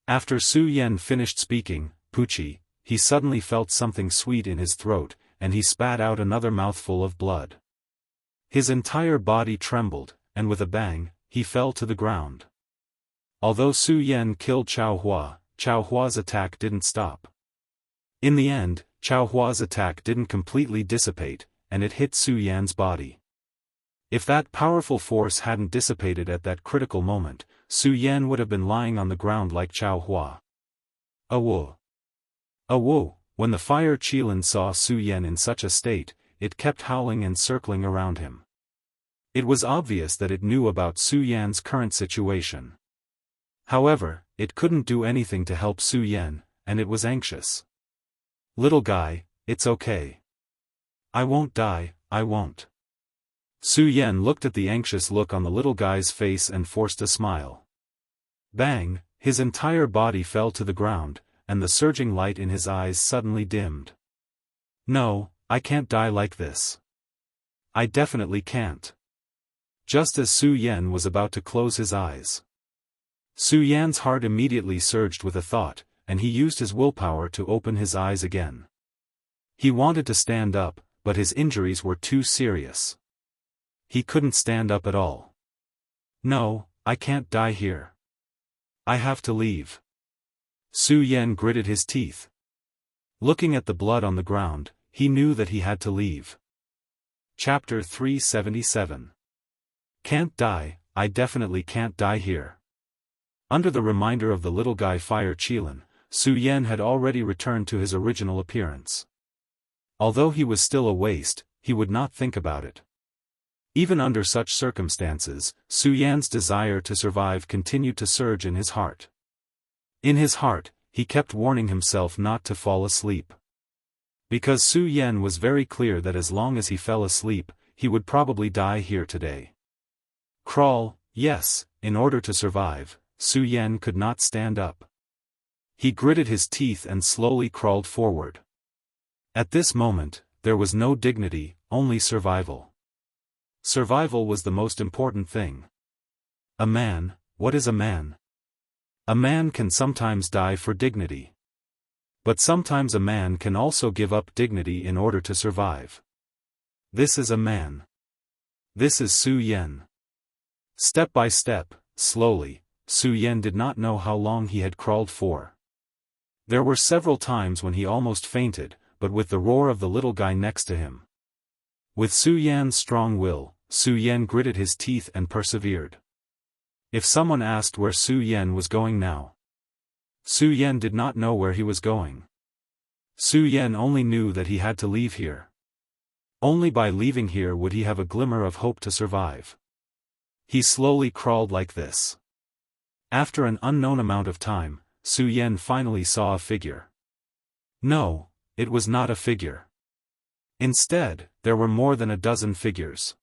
After Su Yan finished speaking, Pucci, he suddenly felt something sweet in his throat, and he spat out another mouthful of blood. His entire body trembled, and with a bang, he fell to the ground. Although Su Yan killed Chao Hua's attack didn't stop. In the end, Chao Hua's attack didn't completely dissipate, and it hit Su Yan's body. If that powerful force hadn't dissipated at that critical moment, Su Yan would have been lying on the ground like Chao Hua. Awo! Awo! When the fire Qilin saw Su Yan in such a state, it kept howling and circling around him. It was obvious that it knew about Su Yan's current situation. However, it couldn't do anything to help Su Yan, and it was anxious. Little guy, it's okay. I won't die, I won't. Su Yan looked at the anxious look on the little guy's face and forced a smile. Bang, his entire body fell to the ground, and the surging light in his eyes suddenly dimmed. No, I can't die like this. I definitely can't. Just as Su Yan was about to close his eyes, Su Yan's heart immediately surged with a thought, and he used his willpower to open his eyes again. He wanted to stand up, but his injuries were too serious. He couldn't stand up at all. No, I can't die here. I have to leave. Su Yan gritted his teeth. Looking at the blood on the ground, he knew that he had to leave. Chapter 377. Can't die, I definitely can't die here. Under the reminder of the little guy Fire Qilin, Su Yan had already returned to his original appearance. Although he was still a waste, he would not think about it. Even under such circumstances, Su Yan's desire to survive continued to surge in his heart. In his heart, he kept warning himself not to fall asleep. Because Su Yan was very clear that as long as he fell asleep, he would probably die here today. Crawl, yes, in order to survive, Su Yan could not stand up. He gritted his teeth and slowly crawled forward. At this moment, there was no dignity, only survival. Survival was the most important thing. A man, what is a man? A man can sometimes die for dignity. But sometimes a man can also give up dignity in order to survive. This is a man. This is Su Yan. Step by step, slowly, Su Yan did not know how long he had crawled for. There were several times when he almost fainted, but with the roar of the little guy next to him. With Su Yan's strong will, Su Yan gritted his teeth and persevered. If someone asked where Su Yan was going now, Su Yan did not know where he was going. Su Yan only knew that he had to leave here. Only by leaving here would he have a glimmer of hope to survive. He slowly crawled like this. After an unknown amount of time, Su Yan finally saw a figure. No, it was not a figure. Instead, there were more than a dozen figures.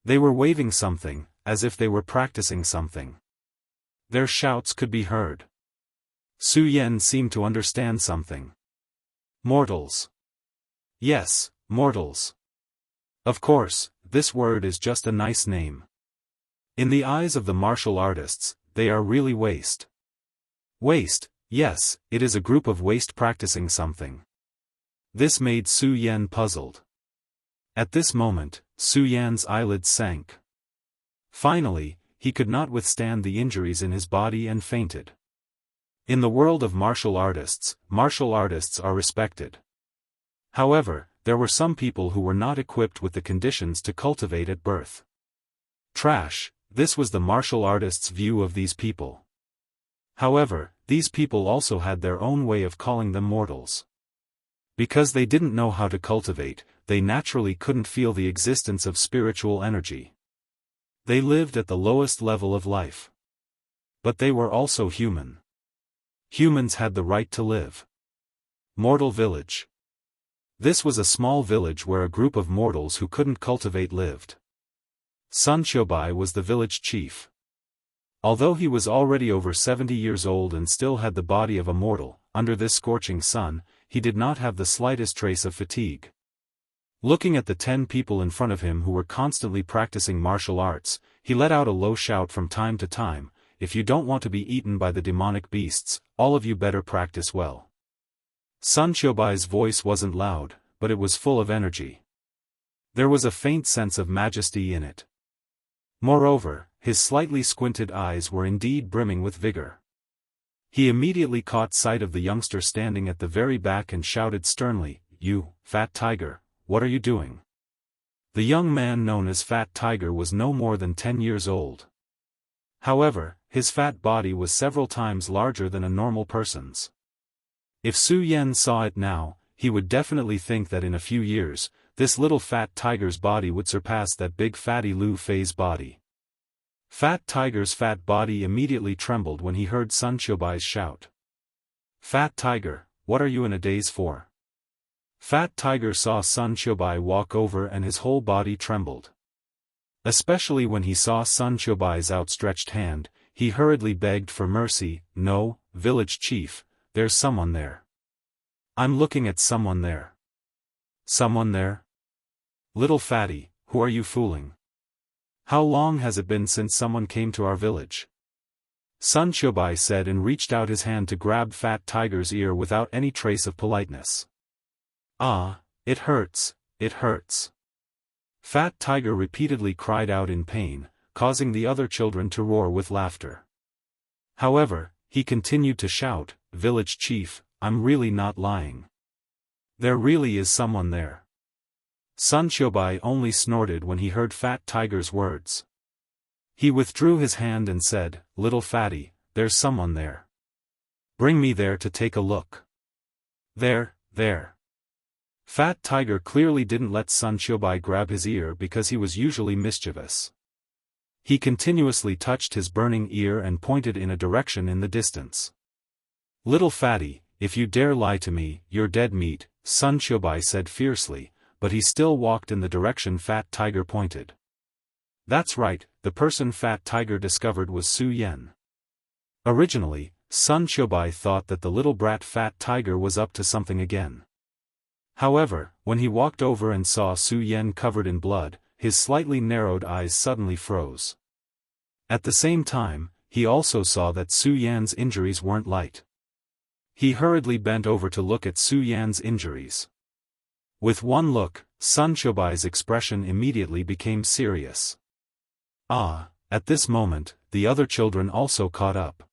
They were waving something, as if they were practicing something. Their shouts could be heard. Su Yan seemed to understand something. Mortals. Yes, mortals. Of course, this word is just a nice name. In the eyes of the martial artists, they are really waste. Waste, yes, it is a group of waste practicing something. This made Su Yan puzzled. At this moment, Su Yan's eyelids sank. Finally, he could not withstand the injuries in his body and fainted. In the world of martial artists are respected. However, there were some people who were not equipped with the conditions to cultivate at birth. Trash, this was the martial artists' view of these people. However, these people also had their own way of calling them mortals. Because they didn't know how to cultivate, they naturally couldn't feel the existence of spiritual energy. They lived at the lowest level of life. But they were also human. Humans had the right to live. Mortal village. This was a small village where a group of mortals who couldn't cultivate lived. Sun Xiaobai was the village chief. Although he was already over 70 years old and still had the body of a mortal, under this scorching sun, he did not have the slightest trace of fatigue. Looking at the 10 people in front of him who were constantly practicing martial arts, he let out a low shout from time to time, "If you don't want to be eaten by the demonic beasts, all of you better practice well." Sun Xiaobai's voice wasn't loud, but it was full of energy. There was a faint sense of majesty in it. Moreover, his slightly squinted eyes were indeed brimming with vigor. He immediately caught sight of the youngster standing at the very back and shouted sternly, "You, Fat Tiger, what are you doing?" The young man known as Fat Tiger was no more than 10 years old. However, his fat body was several times larger than a normal person's. If Su Yan saw it now, he would definitely think that in a few years, this little fat tiger's body would surpass that big fatty Lu Fei's body. Fat Tiger's fat body immediately trembled when he heard Sun Xiaobai's shout. "Fat Tiger, what are you in a daze for?" Fat Tiger saw Sun Xiaobai walk over and his whole body trembled. Especially when he saw Sun Xiaobai's outstretched hand, he hurriedly begged for mercy. "No, village chief, there's someone there. I'm looking at someone there." "Someone there? Little fatty, who are you fooling? How long has it been since someone came to our village?" Sun Xiaobai said and reached out his hand to grab Fat Tiger's ear without any trace of politeness. "Ah, it hurts, it hurts." Fat Tiger repeatedly cried out in pain, causing the other children to roar with laughter. However, he continued to shout, "Village chief, I'm really not lying. There really is someone there." Sun Xiaobai only snorted when he heard Fat Tiger's words. He withdrew his hand and said, "Little fatty, there's someone there. Bring me there to take a look." There. Fat Tiger clearly didn't let Sun Xiaobai grab his ear because he was usually mischievous. He continuously touched his burning ear and pointed in a direction in the distance. "Little fatty, if you dare lie to me, you're dead meat," Sun Xiaobai said fiercely, but he still walked in the direction Fat Tiger pointed. That's right, the person Fat Tiger discovered was Su Yan. Originally, Sun Xiaobai thought that the little brat Fat Tiger was up to something again. However, when he walked over and saw Su Yan covered in blood, his slightly narrowed eyes suddenly froze. At the same time, he also saw that Su Yan's injuries weren't light. He hurriedly bent over to look at Su Yan's injuries. With one look, Sun Xiaobai's expression immediately became serious. At this moment, the other children also caught up.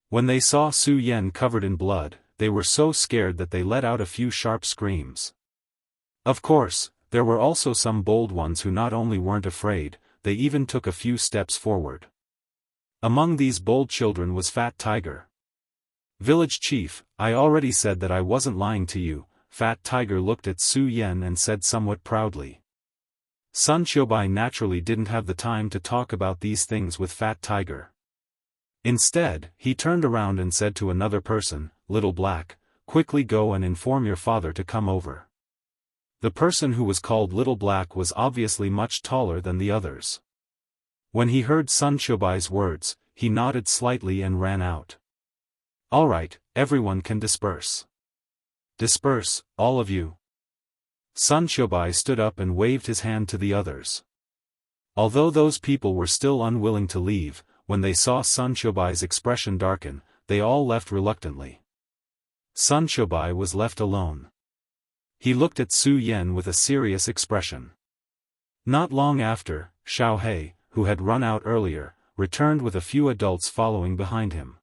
When they saw Su Yan covered in blood, they were so scared that they let out a few sharp screams. Of course, there were also some bold ones who not only weren't afraid, they even took a few steps forward. Among these bold children was Fat Tiger. "Village chief, I already said that I wasn't lying to you," Fat Tiger looked at Su Yan and said somewhat proudly. Sun Xiaobai naturally didn't have the time to talk about these things with Fat Tiger. Instead, he turned around and said to another person, "Little Black, quickly go and inform your father to come over." The person who was called Little Black was obviously much taller than the others. When he heard Sun Xiaobai's words, he nodded slightly and ran out. "All right, everyone can disperse. Disperse, all of you." Sun Xiaobai stood up and waved his hand to the others. Although those people were still unwilling to leave, when they saw Sun Xiaobai's expression darken, they all left reluctantly. Sun Xiaobai was left alone. He looked at Su Yan with a serious expression. Not long after, Xiao He, who had run out earlier, returned with a few adults following behind him.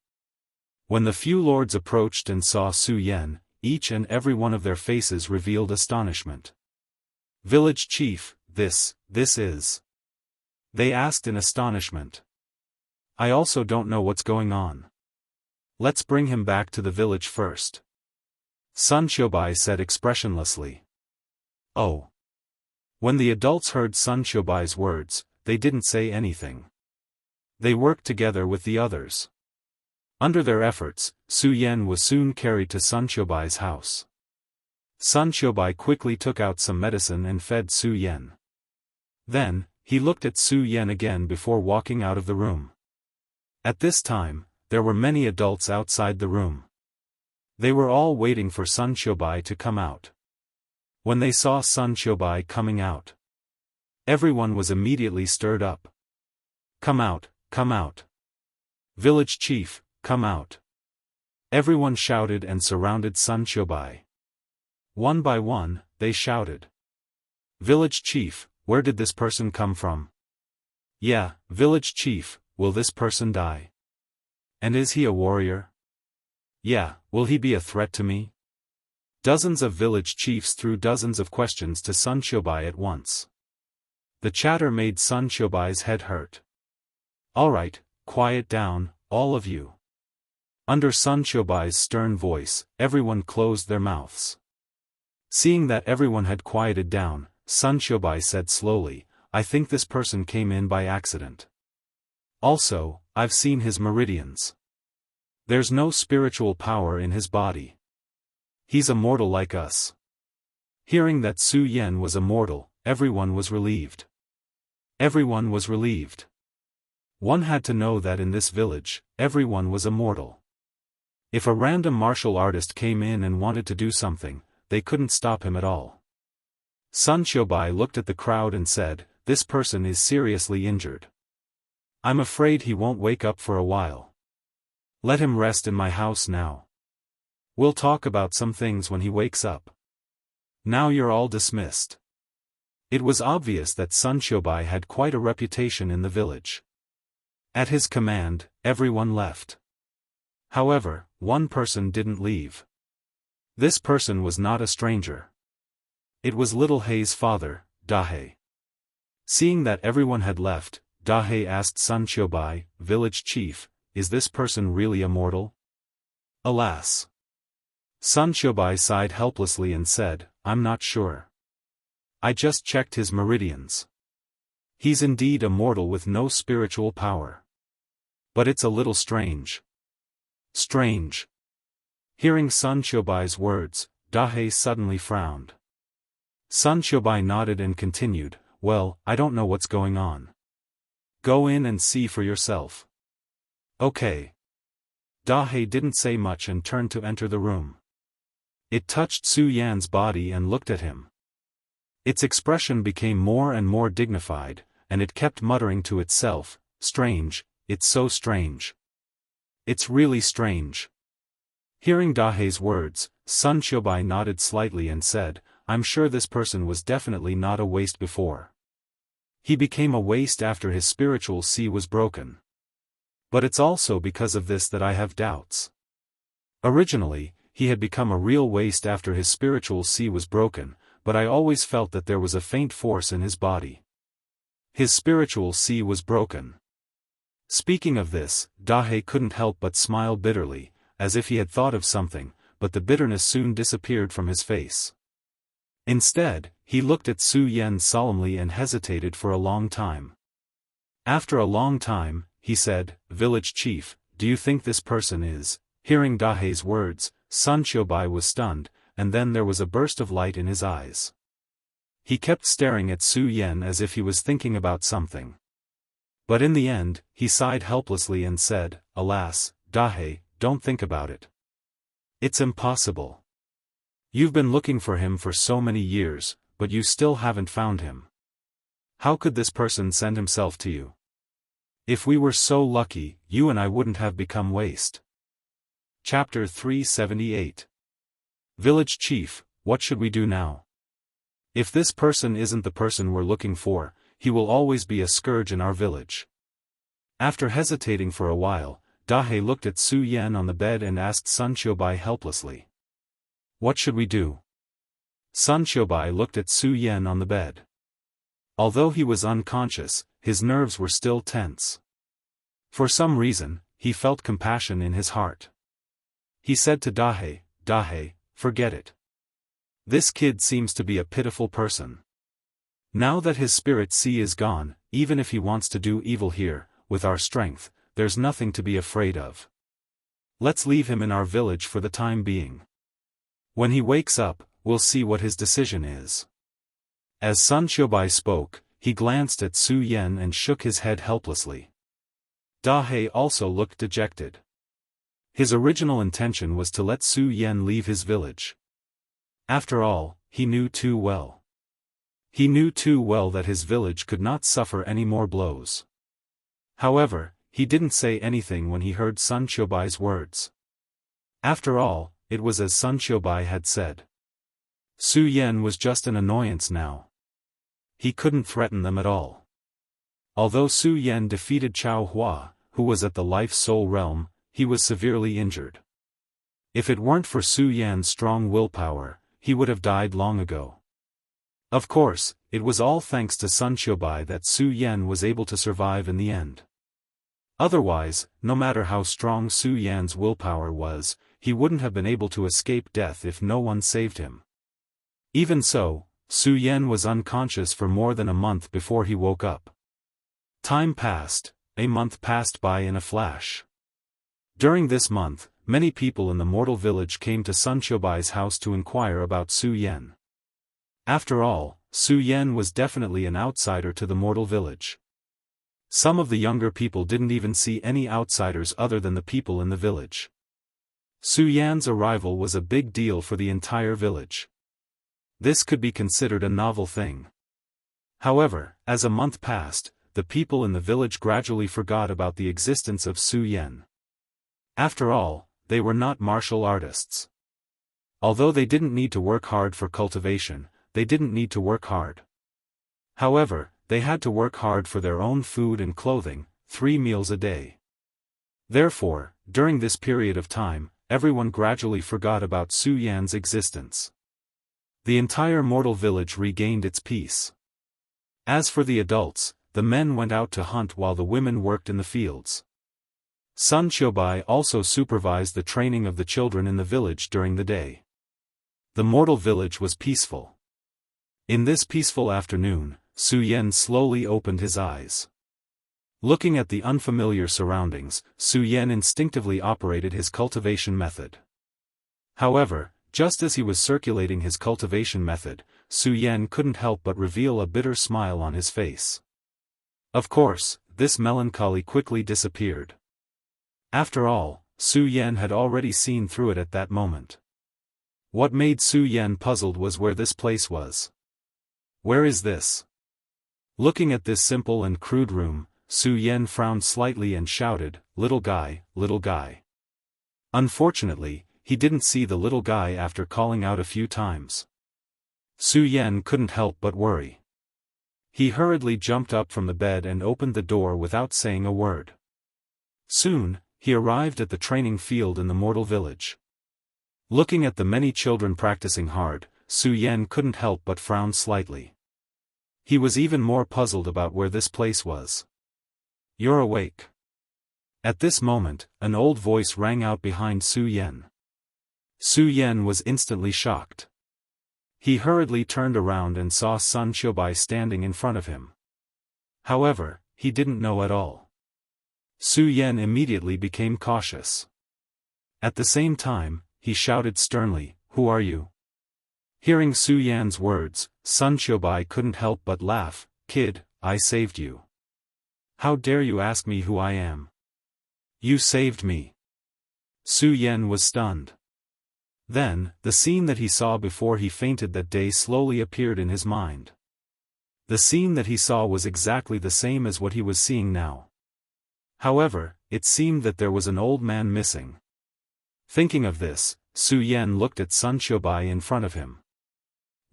When the few lords approached and saw Su Yan, each and every one of their faces revealed astonishment. "Village chief, this is..." They asked in astonishment. "I also don't know what's going on. Let's bring him back to the village first," Sun Xiaobai said expressionlessly. "Oh." When the adults heard Sun Xiaobai's words, they didn't say anything. They worked together with the others. Under their efforts, Su Yan was soon carried to Sun Qiubai's house. Sun Qiubai quickly took out some medicine and fed Su Yan. Then, he looked at Su Yan again before walking out of the room. At this time, there were many adults outside the room. They were all waiting for Sun Qiubai to come out. When they saw Sun Qiubai coming out, everyone was immediately stirred up. "Come out, come out. Village chief, come out." Everyone shouted and surrounded Sun Qiubai. One by one, they shouted. "Village chief, where did this person come from? Yeah, village chief, will this person die? And is he a warrior? Yeah, will he be a threat to me?" Dozens of village chiefs threw dozens of questions to Sun Qiubai at once. The chatter made Sun Qiubai's head hurt. "Alright, quiet down, all of you." Under Sun Qiubai's stern voice, everyone closed their mouths. Seeing that everyone had quieted down, Sun Qiubai said slowly, "I think this person came in by accident. Also, I've seen his meridians. There's no spiritual power in his body. He's a mortal like us." Hearing that Su Yan was a mortal, everyone was relieved. Everyone was relieved. One had to know that in this village, everyone was a mortal. If a random martial artist came in and wanted to do something, they couldn't stop him at all. Sun Qiubai looked at the crowd and said, "This person is seriously injured. I'm afraid he won't wake up for a while. Let him rest in my house now. We'll talk about some things when he wakes up. Now you're all dismissed." It was obvious that Sun Qiubai had quite a reputation in the village. At his command, everyone left. However, one person didn't leave. This person was not a stranger. It was Little Hei's father, Dahei. Seeing that everyone had left, Dahei asked Sun Qiubai, "Village chief, is this person really immortal?" "Alas." Sun Qiubai sighed helplessly and said, "I'm not sure. I just checked his meridians. He's indeed a mortal with no spiritual power. But it's a little strange." "Strange." Hearing Sun Qiubai's words, Dahei suddenly frowned. Sun Qiubai nodded and continued, "Well, I don't know what's going on. Go in and see for yourself." "Okay." Dahei didn't say much and turned to enter the room. It touched Su Yan's body and looked at him. Its expression became more and more dignified, and it kept muttering to itself, "Strange, it's so strange. It's really strange." Hearing Dahei's words, Sun Qiubai nodded slightly and said, "I'm sure this person was definitely not a waste before. He became a waste after his spiritual sea was broken. But it's also because of this that I have doubts. Originally, he had become a real waste after his spiritual sea was broken, but I always felt that there was a faint force in his body. His spiritual sea was broken." Speaking of this, Dahei couldn't help but smile bitterly, as if he had thought of something, but the bitterness soon disappeared from his face. Instead, he looked at Su Yan solemnly and hesitated for a long time. After a long time, he said, "Village chief, do you think this person is?" Hearing Dahei's words, Sun Qiubai was stunned, and then there was a burst of light in his eyes. He kept staring at Su Yan as if he was thinking about something. But in the end, he sighed helplessly and said, "Alas, Dahei, don't think about it. It's impossible. You've been looking for him for so many years, but you still haven't found him. How could this person send himself to you? If we were so lucky, you and I wouldn't have become waste." Chapter 378. Village Chief, what should we do now? If this person isn't the person we're looking for, he will always be a scourge in our village. After hesitating for a while, Dahei looked at Su Yan on the bed and asked Sun Qiubai helplessly, "What should we do?" Sun Qiubai looked at Su Yan on the bed. Although he was unconscious, his nerves were still tense. For some reason, he felt compassion in his heart. He said to Dahei, "Dahei, forget it. This kid seems to be a pitiful person. Now that his spirit sea is gone, even if he wants to do evil here, with our strength, there's nothing to be afraid of. Let's leave him in our village for the time being. When he wakes up, we'll see what his decision is. As Sun Xiaobai spoke, he glanced at Su Yan and shook his head helplessly. Da He also looked dejected. His original intention was to let Su Yan leave his village. After all, he knew too well. He knew too well that his village could not suffer any more blows. However, he didn't say anything when he heard Sun Xiaobai's words. After all, it was as Sun Xiaobai had said. Su Yan was just an annoyance now. He couldn't threaten them at all. Although Su Yan defeated Chao Hua, who was at the Life Soul realm, he was severely injured. If it weren't for Su Yan's strong willpower, he would have died long ago. Of course, it was all thanks to Sun Xiaobai that Su Yan was able to survive in the end. Otherwise, no matter how strong Su Yan's willpower was, he wouldn't have been able to escape death if no one saved him. Even so, Su Yan was unconscious for more than a month before he woke up. Time passed, a month passed by in a flash. During this month, many people in the mortal village came to Sun Xiaobai's house to inquire about Su Yan. After all, Su Yan was definitely an outsider to the mortal village. Some of the younger people didn't even see any outsiders other than the people in the village. Su Yan's arrival was a big deal for the entire village. This could be considered a novel thing. However, as a month passed, the people in the village gradually forgot about the existence of Su Yan. After all, they were not martial artists. Although they didn't need to work hard for cultivation, they didn't need to work hard. However, they had to work hard for their own food and clothing, 3 meals a day. Therefore, during this period of time, everyone gradually forgot about Su Yan's existence. The entire mortal village regained its peace. As for the adults, the men went out to hunt while the women worked in the fields. Sun Xiaobai also supervised the training of the children in the village during the day. The mortal village was peaceful. In this peaceful afternoon, Su Yan slowly opened his eyes. Looking at the unfamiliar surroundings, Su Yan instinctively operated his cultivation method. However, just as he was circulating his cultivation method, Su Yan couldn't help but reveal a bitter smile on his face. Of course, this melancholy quickly disappeared. After all, Su Yan had already seen through it at that moment. What made Su Yan puzzled was where this place was. Where is this? Looking at this simple and crude room, Su Yan frowned slightly and shouted, "Little guy, little guy." Unfortunately, he didn't see the little guy after calling out a few times. Su Yan couldn't help but worry. He hurriedly jumped up from the bed and opened the door without saying a word. Soon, he arrived at the training field in the mortal village. Looking at the many children practicing hard, Su Yan couldn't help but frown slightly. He was even more puzzled about where this place was. "You're awake." At this moment, an old voice rang out behind Su Yan. Su Yan was instantly shocked. He hurriedly turned around and saw Sun Xiaobai standing in front of him. However, he didn't know at all. Su Yan immediately became cautious. At the same time, he shouted sternly, "Who are you?" Hearing Su Yan's words, Sun Xiaobai couldn't help but laugh. "Kid, I saved you. How dare you ask me who I am? You saved me." Su Yan was stunned. Then, the scene that he saw before he fainted that day slowly appeared in his mind. The scene that he saw was exactly the same as what he was seeing now. However, it seemed that there was an old man missing. Thinking of this, Su Yan looked at Sun Xiaobai in front of him.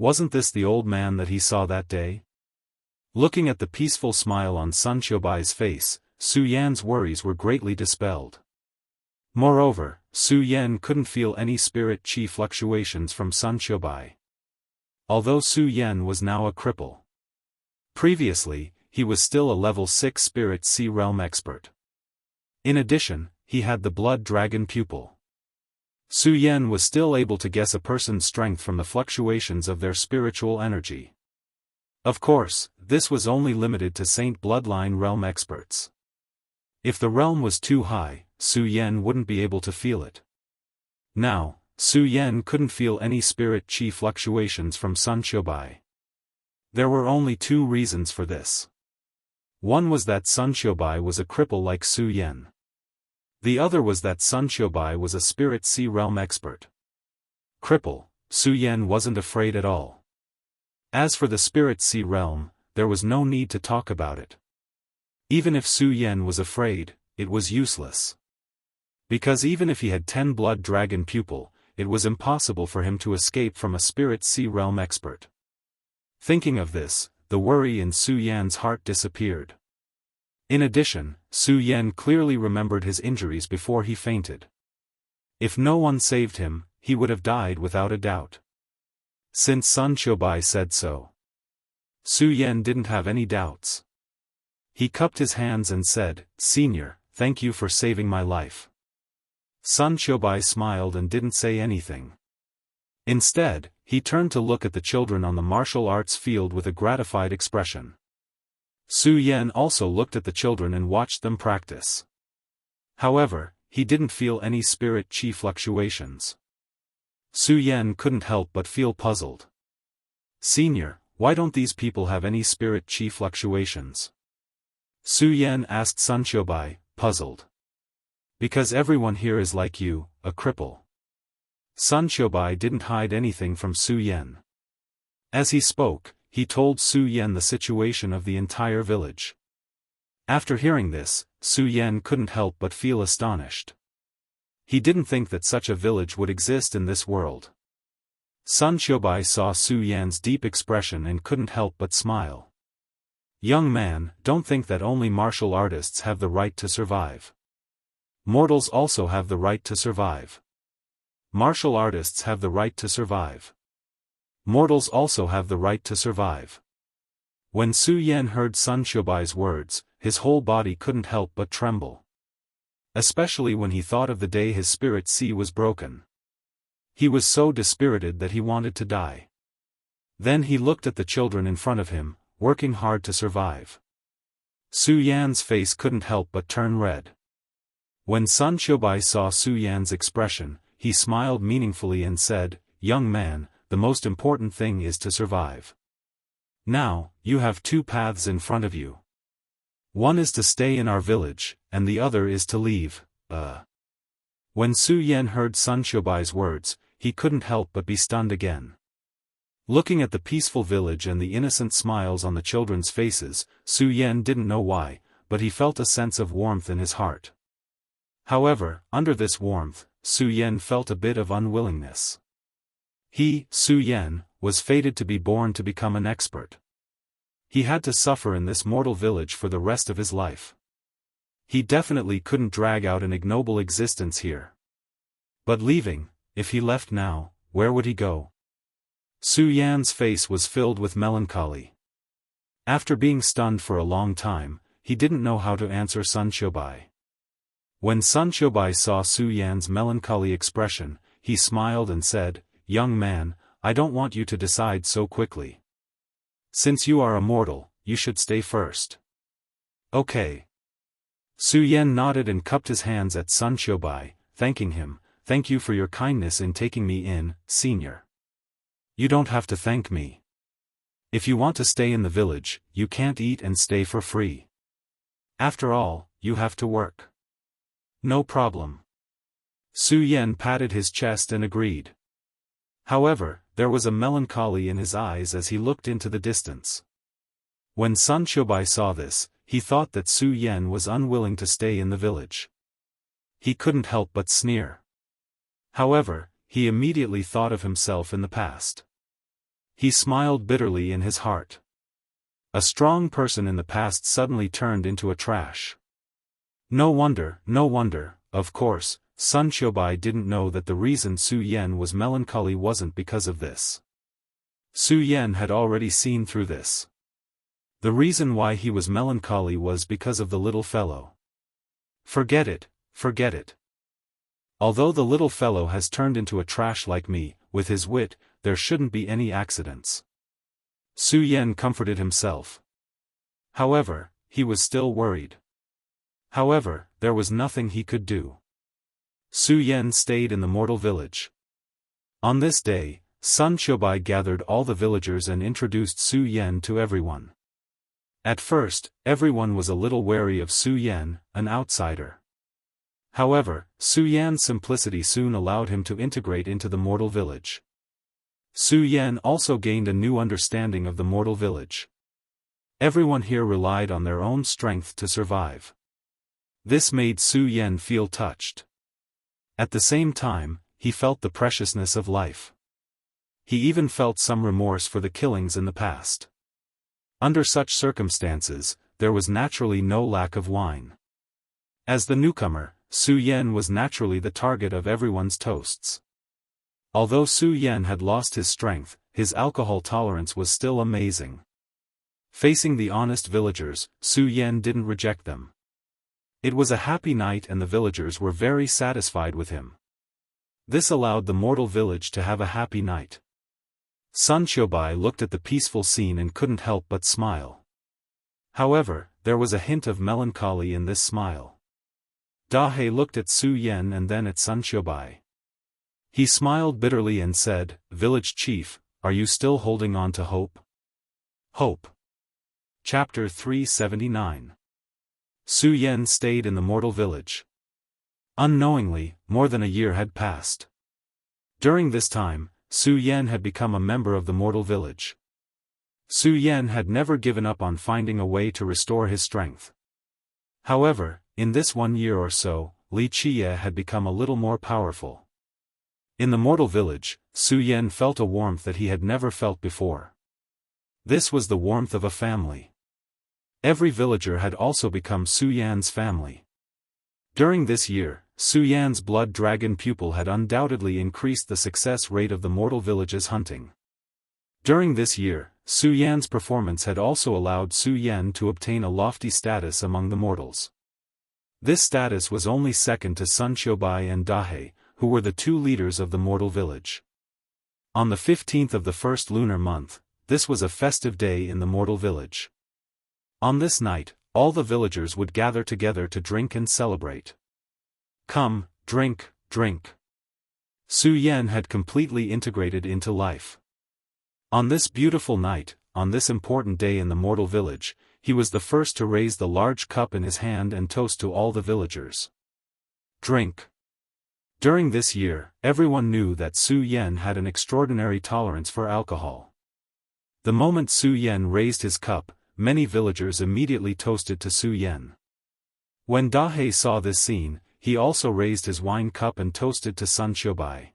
Wasn't this the old man that he saw that day? Looking at the peaceful smile on Sun Xiaobai's face, Su Yan's worries were greatly dispelled. Moreover, Su Yan couldn't feel any spirit chi fluctuations from Sun Xiaobai. Although Su Yan was now a cripple. Previously, he was still a level 6 spirit sea realm expert. In addition, he had the blood dragon pupil. Su Yan was still able to guess a person's strength from the fluctuations of their spiritual energy. Of course, this was only limited to Saint bloodline realm experts. If the realm was too high, Su Yan wouldn't be able to feel it. Now, Su Yan couldn't feel any spirit chi fluctuations from Sun Xiaobai. There were only two reasons for this. One was that Sun Xiaobai was a cripple like Su Yan. The other was that Sun Xiaobai was a spirit sea realm expert. Cripple, Su Yan wasn't afraid at all. As for the spirit sea realm, there was no need to talk about it. Even if Su Yan was afraid, it was useless. Because even if he had 10 blood dragon pupil, it was impossible for him to escape from a spirit sea realm expert. Thinking of this, the worry in Su Yan's heart disappeared. In addition, Su Yan clearly remembered his injuries before he fainted. If no one saved him, he would have died without a doubt. Since Sun Xiaobai said so. Su Yan didn't have any doubts. He cupped his hands and said, "Senior, thank you for saving my life." Sun Xiaobai smiled and didn't say anything. Instead, he turned to look at the children on the martial arts field with a gratified expression. Su Yan also looked at the children and watched them practice. However, he didn't feel any spirit chi fluctuations. Su Yan couldn't help but feel puzzled. "Senior, why don't these people have any spirit chi fluctuations?" Su Yan asked Sun Xiaobai, puzzled. "Because everyone here is like you, a cripple." Sun Xiaobai didn't hide anything from Su Yan. As he spoke, he told Su Yan the situation of the entire village. After hearing this, Su Yan couldn't help but feel astonished. He didn't think that such a village would exist in this world. Sun Xiaobai saw Su Yan's deep expression and couldn't help but smile. "Young man, don't think that only martial artists have the right to survive. Mortals also have the right to survive. Martial artists have the right to survive. Mortals also have the right to survive." When Su Yan heard Sun Xiaobai's words, his whole body couldn't help but tremble. Especially when he thought of the day his spirit sea was broken. He was so dispirited that he wanted to die. Then he looked at the children in front of him, working hard to survive. Su Yan's face couldn't help but turn red. When Sun Xiaobai saw Su Yan's expression, he smiled meaningfully and said, "Young man, the most important thing is to survive. Now, you have two paths in front of you. One is to stay in our village, and the other is to leave." When Su Yan heard Sun Xiaobai's words, he couldn't help but be stunned again. Looking at the peaceful village and the innocent smiles on the children's faces, Su Yan didn't know why, but he felt a sense of warmth in his heart. However, under this warmth, Su Yan felt a bit of unwillingness. He, Su Yan, was fated to be born to become an expert. He had to suffer in this mortal village for the rest of his life. He definitely couldn't drag out an ignoble existence here. But leaving, if he left now, where would he go? Su Yan's face was filled with melancholy. After being stunned for a long time, he didn't know how to answer Sun Xiaobai. When Sun Xiaobai saw Su Yan's melancholy expression, he smiled and said, "Young man, I don't want you to decide so quickly. Since you are a mortal, you should stay first." "Okay." Su Yan nodded and cupped his hands at Sun Xiaobai, thanking him, "Thank you for your kindness in taking me in, senior." "You don't have to thank me. If you want to stay in the village, you can't eat and stay for free. After all, you have to work." "No problem." Su Yan patted his chest and agreed. However, there was a melancholy in his eyes as he looked into the distance. When Sun Xiaobai saw this, he thought that Su Yan was unwilling to stay in the village. He couldn't help but sneer. However, he immediately thought of himself in the past. He smiled bitterly in his heart. A strong person in the past suddenly turned into a trash. No wonder, of course, Sun Xiaobai didn't know that the reason Su Yan was melancholy wasn't because of this. Su Yan had already seen through this. The reason why he was melancholy was because of the little fellow. Forget it. Although the little fellow has turned into a trash like me, with his wit, there shouldn't be any accidents. Su Yan comforted himself. However, he was still worried. However, there was nothing he could do. Su Yan stayed in the mortal village. On this day, Sun Qiubai gathered all the villagers and introduced Su Yan to everyone. At first, everyone was a little wary of Su Yan, an outsider. However, Su Yan's simplicity soon allowed him to integrate into the mortal village. Su Yan also gained a new understanding of the mortal village. Everyone here relied on their own strength to survive. This made Su Yan feel touched. At the same time, he felt the preciousness of life. He even felt some remorse for the killings in the past. Under such circumstances, there was naturally no lack of wine. As the newcomer, Su Yan was naturally the target of everyone's toasts. Although Su Yan had lost his strength, his alcohol tolerance was still amazing. Facing the honest villagers, Su Yan didn't reject them. It was a happy night and the villagers were very satisfied with him. This allowed the mortal village to have a happy night. Sun Qiubai looked at the peaceful scene and couldn't help but smile. However, there was a hint of melancholy in this smile. Dahe looked at Su Yan and then at Sun Qiubai. He smiled bitterly and said, "Village chief, are you still holding on to hope?" Hope. Chapter 379. Su Yan stayed in the mortal village. Unknowingly, more than a year had passed. During this time, Su Yan had become a member of the mortal village. Su Yan had never given up on finding a way to restore his strength. However, in this 1 year or so, Li Qiye had become a little more powerful. In the mortal village, Su Yan felt a warmth that he had never felt before. This was the warmth of a family. Every villager had also become Su Yan's family. During this year, Su Yan's blood dragon pupil had undoubtedly increased the success rate of the mortal village's hunting. During this year, Su Yan's performance had also allowed Su Yan to obtain a lofty status among the mortals. This status was only second to Sun Qiubai and Dahe, who were the two leaders of the mortal village. On the 15th of the first lunar month, this was a festive day in the mortal village. On this night, all the villagers would gather together to drink and celebrate. Come, drink, drink. Su Yan had completely integrated into life. On this beautiful night, on this important day in the mortal village, he was the first to raise the large cup in his hand and toast to all the villagers. Drink. During this year, everyone knew that Su Yan had an extraordinary tolerance for alcohol. The moment Su Yan raised his cup, many villagers immediately toasted to Su Yan. When Dahe saw this scene, he also raised his wine cup and toasted to Sun Qiubai.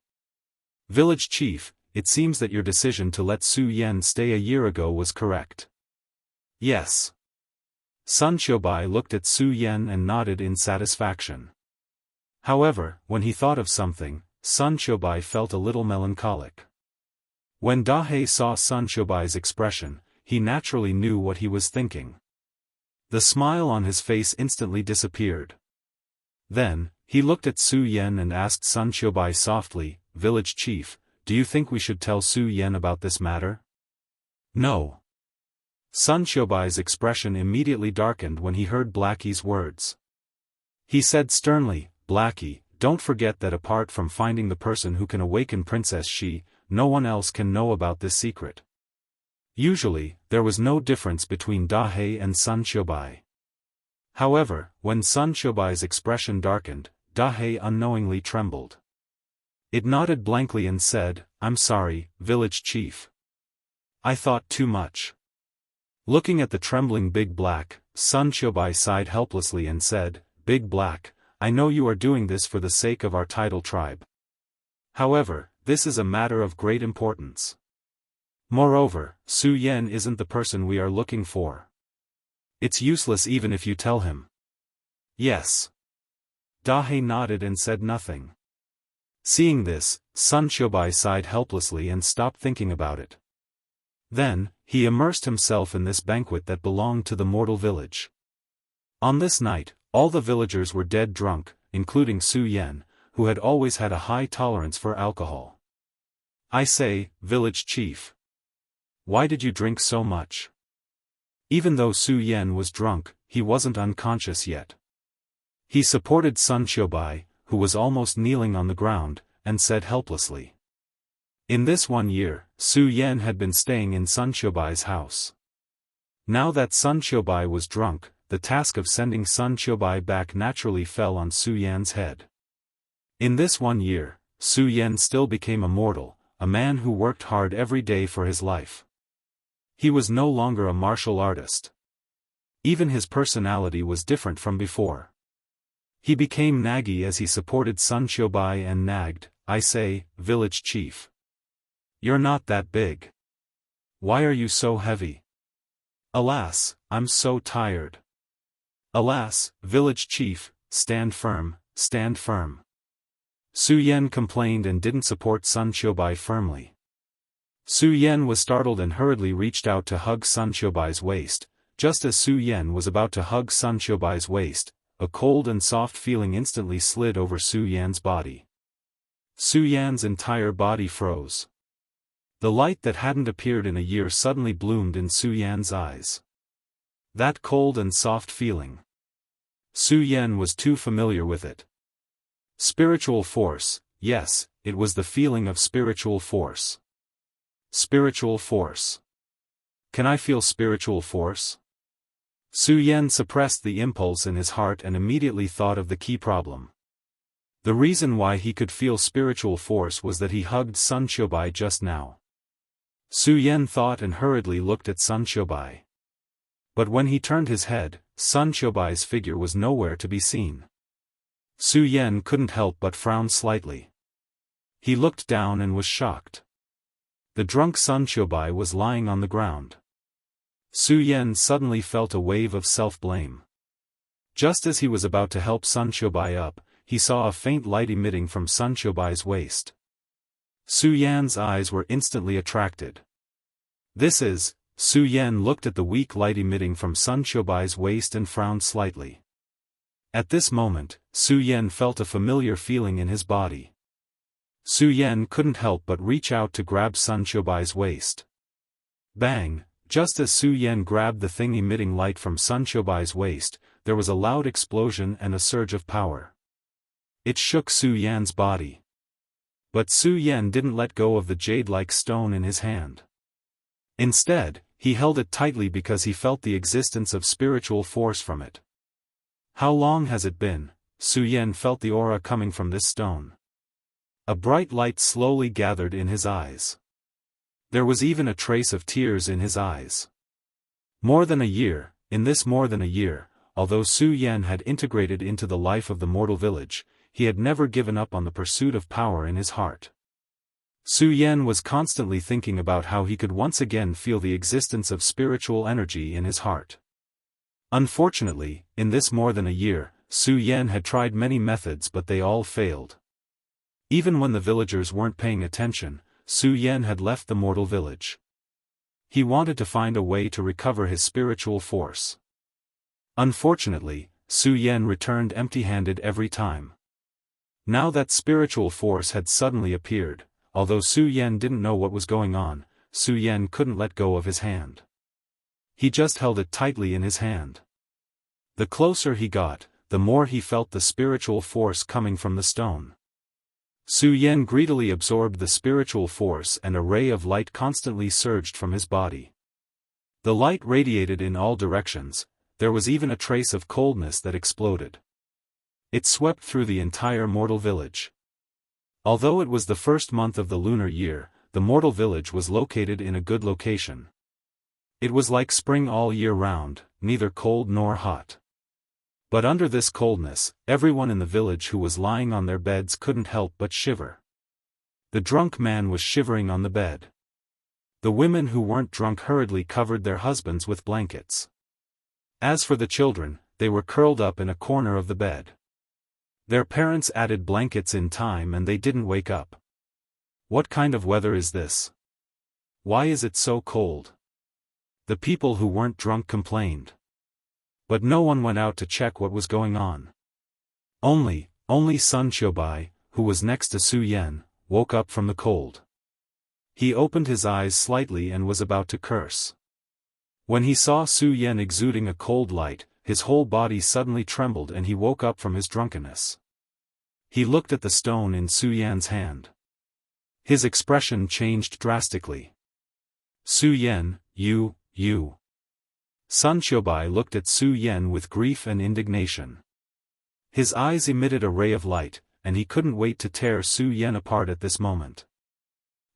Village chief, it seems that your decision to let Su Yan stay a year ago was correct. Yes. Sun Qiubai looked at Su Yan and nodded in satisfaction. However, when he thought of something, Sun Qiubai felt a little melancholic. When Dahe saw Sun Qiubai's expression, he naturally knew what he was thinking. The smile on his face instantly disappeared. Then, he looked at Su Yan and asked Sun Qiubai softly, "Village chief, do you think we should tell Su Yan about this matter?" No. Sun Qiubai's expression immediately darkened when he heard Blackie's words. He said sternly, "Blackie, don't forget that apart from finding the person who can awaken Princess Shi, no one else can know about this secret." Usually, there was no difference between Dahe and Sun Qiubai. However, when Sun Qiubai's expression darkened, Dahe unknowingly trembled. It nodded blankly and said, "I'm sorry, village chief. I thought too much." Looking at the trembling Big Black, Sun Qiubai sighed helplessly and said, "Big Black, I know you are doing this for the sake of our tidal tribe. However, this is a matter of great importance. Moreover, Su Yan isn't the person we are looking for. It's useless even if you tell him." "Yes." Dahe nodded and said nothing. Seeing this, Sun Qiubai sighed helplessly and stopped thinking about it. Then, he immersed himself in this banquet that belonged to the mortal village. On this night, all the villagers were dead drunk, including Su Yan, who had always had a high tolerance for alcohol. "I say, village chief. Why did you drink so much?" Even though Su Yan was drunk, he wasn't unconscious yet. He supported Sun Xiaobai, who was almost kneeling on the ground, and said helplessly. In this 1 year, Su Yan had been staying in Sun Xiaobai's house. Now that Sun Xiaobai was drunk, the task of sending Sun Xiaobai back naturally fell on Su Yan's head. In this 1 year, Su Yan still became a mortal, a man who worked hard every day for his life. He was no longer a martial artist. Even his personality was different from before. He became naggy as he supported Sun Xiaobai and nagged, "I say, village chief. You're not that big. Why are you so heavy? Alas, I'm so tired. Alas, village chief, stand firm, stand firm." Su Yan complained and didn't support Sun Xiaobai firmly. Su Yan was startled and hurriedly reached out to hug Sun Xiaobai's waist. Just as Su Yan was about to hug Sun Xiaobai's waist, a cold and soft feeling instantly slid over Su Yan's body. Su Yan's entire body froze. The light that hadn't appeared in a year suddenly bloomed in Su Yan's eyes. That cold and soft feeling. Su Yan was too familiar with it. Spiritual force, yes, it was the feeling of spiritual force. Spiritual force. Can I feel spiritual force? Su Yan suppressed the impulse in his heart and immediately thought of the key problem. The reason why he could feel spiritual force was that he hugged Sun Xiaobai just now. Su Yan thought and hurriedly looked at Sun Xiaobai. But when he turned his head, Sun Xiaobai's figure was nowhere to be seen. Su Yan couldn't help but frown slightly. He looked down and was shocked. The drunk Sun Xiaobai was lying on the ground. Su Yan suddenly felt a wave of self-blame. Just as he was about to help Sun Xiaobai up, he saw a faint light emitting from Sun Xiaobai's waist. Su Yan's eyes were instantly attracted. Su Yan looked at the weak light emitting from Sun Xiaobai's waist and frowned slightly. At this moment, Su Yan felt a familiar feeling in his body. Su Yan couldn't help but reach out to grab Sun Xiaobai's waist. Bang! Just as Su Yan grabbed the thing emitting light from Sun Xiaobai's waist, there was a loud explosion and a surge of power. It shook Su Yan's body. But Su Yan didn't let go of the jade-like stone in his hand. Instead, he held it tightly because he felt the existence of spiritual force from it. How long has it been? Su Yan felt the aura coming from this stone. A bright light slowly gathered in his eyes. There was even a trace of tears in his eyes. More than a year, although Su Yan had integrated into the life of the mortal village, he had never given up on the pursuit of power in his heart. Su Yan was constantly thinking about how he could once again feel the existence of spiritual energy in his heart. Unfortunately, in this more than a year, Su Yan had tried many methods but they all failed. Even when the villagers weren't paying attention, Su Yan had left the mortal village. He wanted to find a way to recover his spiritual force. Unfortunately, Su Yan returned empty-handed every time. Now that spiritual force had suddenly appeared, although Su Yan didn't know what was going on, Su Yan couldn't let go of his hand. He just held it tightly in his hand. The closer he got, the more he felt the spiritual force coming from the stone. Su Yan greedily absorbed the spiritual force and a ray of light constantly surged from his body. The light radiated in all directions, there was even a trace of coldness that exploded. It swept through the entire mortal village. Although it was the first month of the lunar year, the mortal village was located in a good location. It was like spring all year round, neither cold nor hot. But under this coldness, everyone in the village who was lying on their beds couldn't help but shiver. The drunk man was shivering on the bed. The women who weren't drunk hurriedly covered their husbands with blankets. As for the children, they were curled up in a corner of the bed. Their parents added blankets in time and they didn't wake up. What kind of weather is this? Why is it so cold? The people who weren't drunk complained. But no one went out to check what was going on. Only Sun Xiaobai, who was next to Su Yan, woke up from the cold. He opened his eyes slightly and was about to curse. When he saw Su Yan exuding a cold light, his whole body suddenly trembled and he woke up from his drunkenness. He looked at the stone in Su Yan's hand. His expression changed drastically. Su Yan, you. Sun Xiaobai looked at Su Yan with grief and indignation. His eyes emitted a ray of light, and he couldn't wait to tear Su Yan apart at this moment.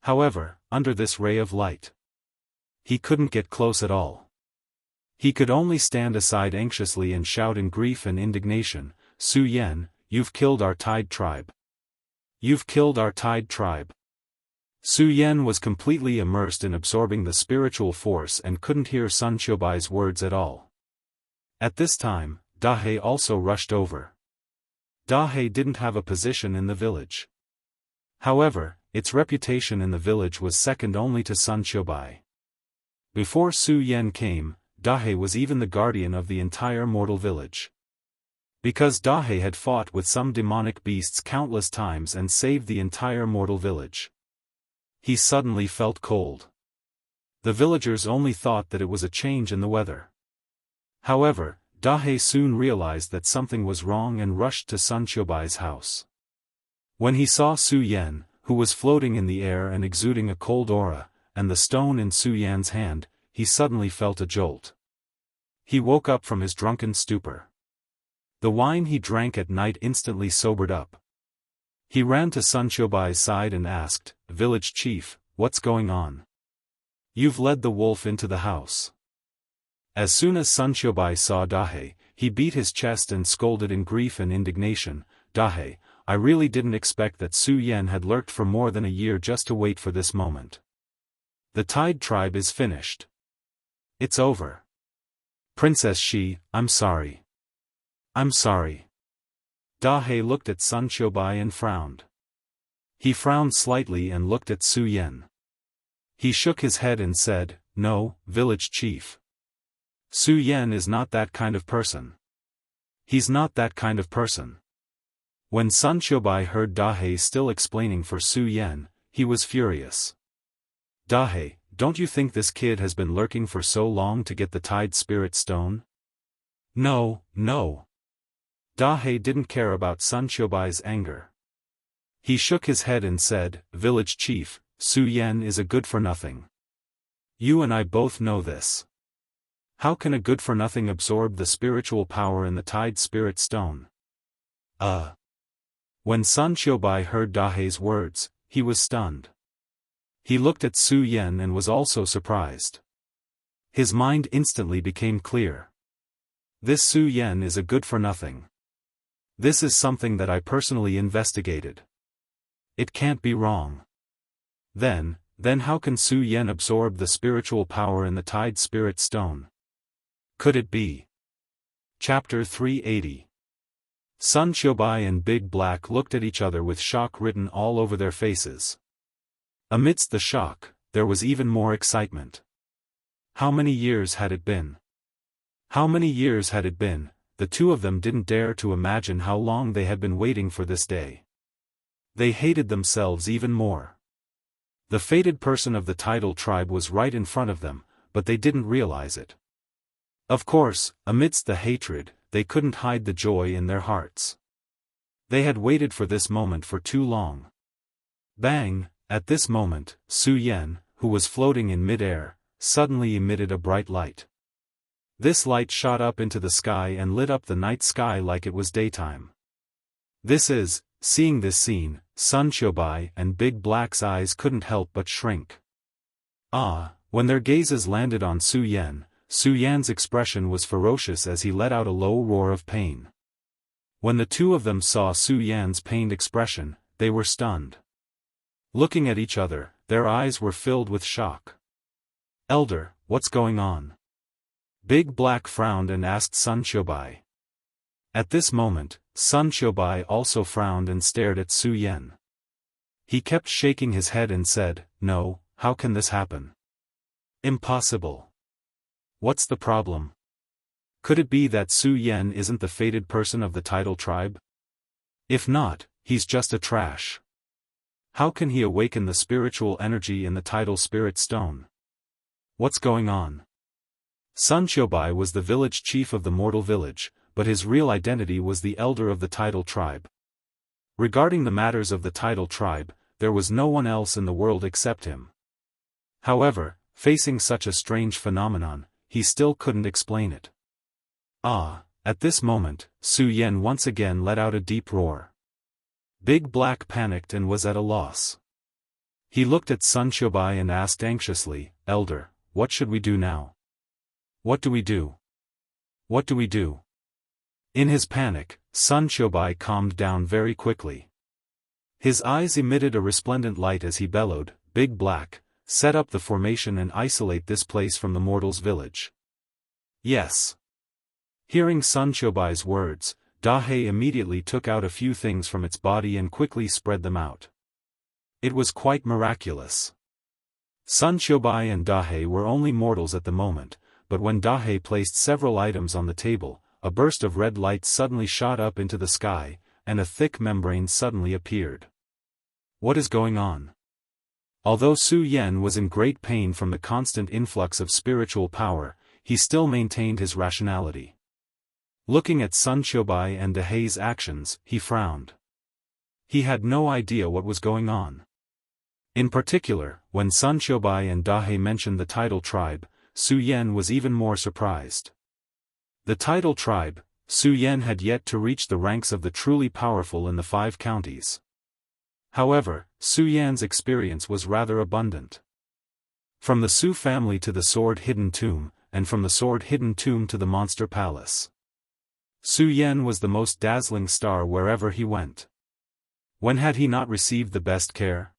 However, under this ray of light, he couldn't get close at all. He could only stand aside anxiously and shout in grief and indignation, Su Yan, you've killed our Tide tribe. You've killed our Tide tribe. Su Yan was completely immersed in absorbing the spiritual force and couldn't hear Sun Xiaobai's words at all. At this time, Dahe also rushed over. Dahe didn't have a position in the village. However, its reputation in the village was second only to Sun Xiaobai. Before Su Yan came, Dahe was even the guardian of the entire mortal village. Because Dahe had fought with some demonic beasts countless times and saved the entire mortal village, he suddenly felt cold. The villagers only thought that it was a change in the weather. However, Dahe soon realized that something was wrong and rushed to Sun Xiaobai's house. When he saw Su Yan, who was floating in the air and exuding a cold aura, and the stone in Su Yan's hand, he suddenly felt a jolt. He woke up from his drunken stupor. The wine he drank at night instantly sobered up. He ran to Sun Xiaobai's side and asked, "Village chief, what's going on? You've led the wolf into the house." As soon as Sun Xiaobai saw Dahe, he beat his chest and scolded in grief and indignation, "Dahe, I really didn't expect that Su Yan had lurked for more than a year just to wait for this moment. The Tide tribe is finished. It's over. Princess Shi, I'm sorry. I'm sorry." Dahe looked at Sun Xiaobai and frowned. He frowned slightly and looked at Su Yan. He shook his head and said, "No, village chief. Su Yan is not that kind of person. He's not that kind of person." When Sun Xiaobai heard Dahe still explaining for Su Yan, he was furious. "Dahe, don't you think this kid has been lurking for so long to get the Tide Spirit Stone?" No. Dahe didn't care about Sun Xiaobai's anger. He shook his head and said, "Village chief, Su Yan is a good-for-nothing. You and I both know this. How can a good-for-nothing absorb the spiritual power in the Tide Spirit Stone?" When Sun Xiaobai heard Dahe's words, he was stunned. He looked at Su Yan and was also surprised. His mind instantly became clear. This Su Yan is a good-for-nothing. This is something that I personally investigated. It can't be wrong. Then how can Su Yan absorb the spiritual power in the Tide Spirit Stone? Could it be? Chapter 380. Sun Xiaobai and Big Black looked at each other with shock written all over their faces. Amidst the shock, there was even more excitement. How many years had it been? How many years had it been? The two of them didn't dare to imagine how long they had been waiting for this day. They hated themselves even more. The fated person of the Tidal tribe was right in front of them, but they didn't realize it. Of course, amidst the hatred, they couldn't hide the joy in their hearts. They had waited for this moment for too long. Bang! At this moment, Su Yan, who was floating in mid-air, suddenly emitted a bright light. This light shot up into the sky and lit up the night sky like it was daytime. Seeing this scene, Sun Xiaobai and Big Black's eyes couldn't help but shrink. When their gazes landed on Su Yan's expression was ferocious as he let out a low roar of pain. When the two of them saw Su Yan's pained expression, they were stunned. Looking at each other, their eyes were filled with shock. "Elder, what's going on?" Big Black frowned and asked Sun Xiaobai. At this moment, Sun Xiaobai also frowned and stared at Su Yan. He kept shaking his head and said, "No, how can this happen? Impossible. What's the problem? Could it be that Su Yan isn't the fated person of the Tidal tribe? If not, he's just a trash. How can he awaken the spiritual energy in the Tidal Spirit Stone? What's going on?" Sun Xiaobai was the village chief of the mortal village, but his real identity was the elder of the tidal tribe. Regarding the matters of the tidal tribe, there was no one else in the world except him. However, facing such a strange phenomenon, he still couldn't explain it. At this moment, Su Yan once again let out a deep roar. Big Black panicked and was at a loss. He looked at Sun Xiaobai and asked anxiously, "Elder, what should we do now? What do we do? What do we do?" In his panic, Sun Xiaobai calmed down very quickly. His eyes emitted a resplendent light as he bellowed, "Big Black, set up the formation and isolate this place from the mortals' village." "Yes." Hearing Sun Xiaobai's words, Dahe immediately took out a few things from its body and quickly spread them out. It was quite miraculous. Sun Xiaobai and Dahe were only mortals at the moment, but when Dahe placed several items on the table, a burst of red light suddenly shot up into the sky, and a thick membrane suddenly appeared. What is going on? Although Su Yan was in great pain from the constant influx of spiritual power, he still maintained his rationality. Looking at Sun Xiaobai and Dahe's actions, he frowned. He had no idea what was going on. In particular, when Sun Xiaobai and Dahe mentioned the tidal tribe, Su Yan was even more surprised. The tidal tribe, Su Yan had yet to reach the ranks of the truly powerful in the 5 counties. However, Su Yan's experience was rather abundant. From the Su family to the sword-hidden tomb, and from the sword-hidden tomb to the monster palace. Su Yan was the most dazzling star wherever he went. When had he not received the best care?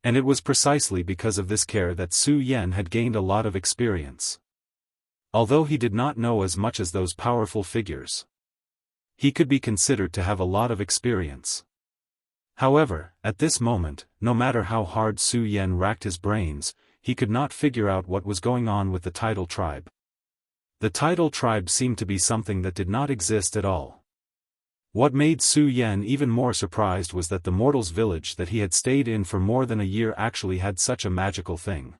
And it was precisely because of this care that Su Yan had gained a lot of experience. Although he did not know as much as those powerful figures, he could be considered to have a lot of experience. However, at this moment, no matter how hard Su Yan racked his brains, he could not figure out what was going on with the tidal tribe. The tidal tribe seemed to be something that did not exist at all. What made Su Yan even more surprised was that the mortals' village that he had stayed in for more than a year actually had such a magical thing.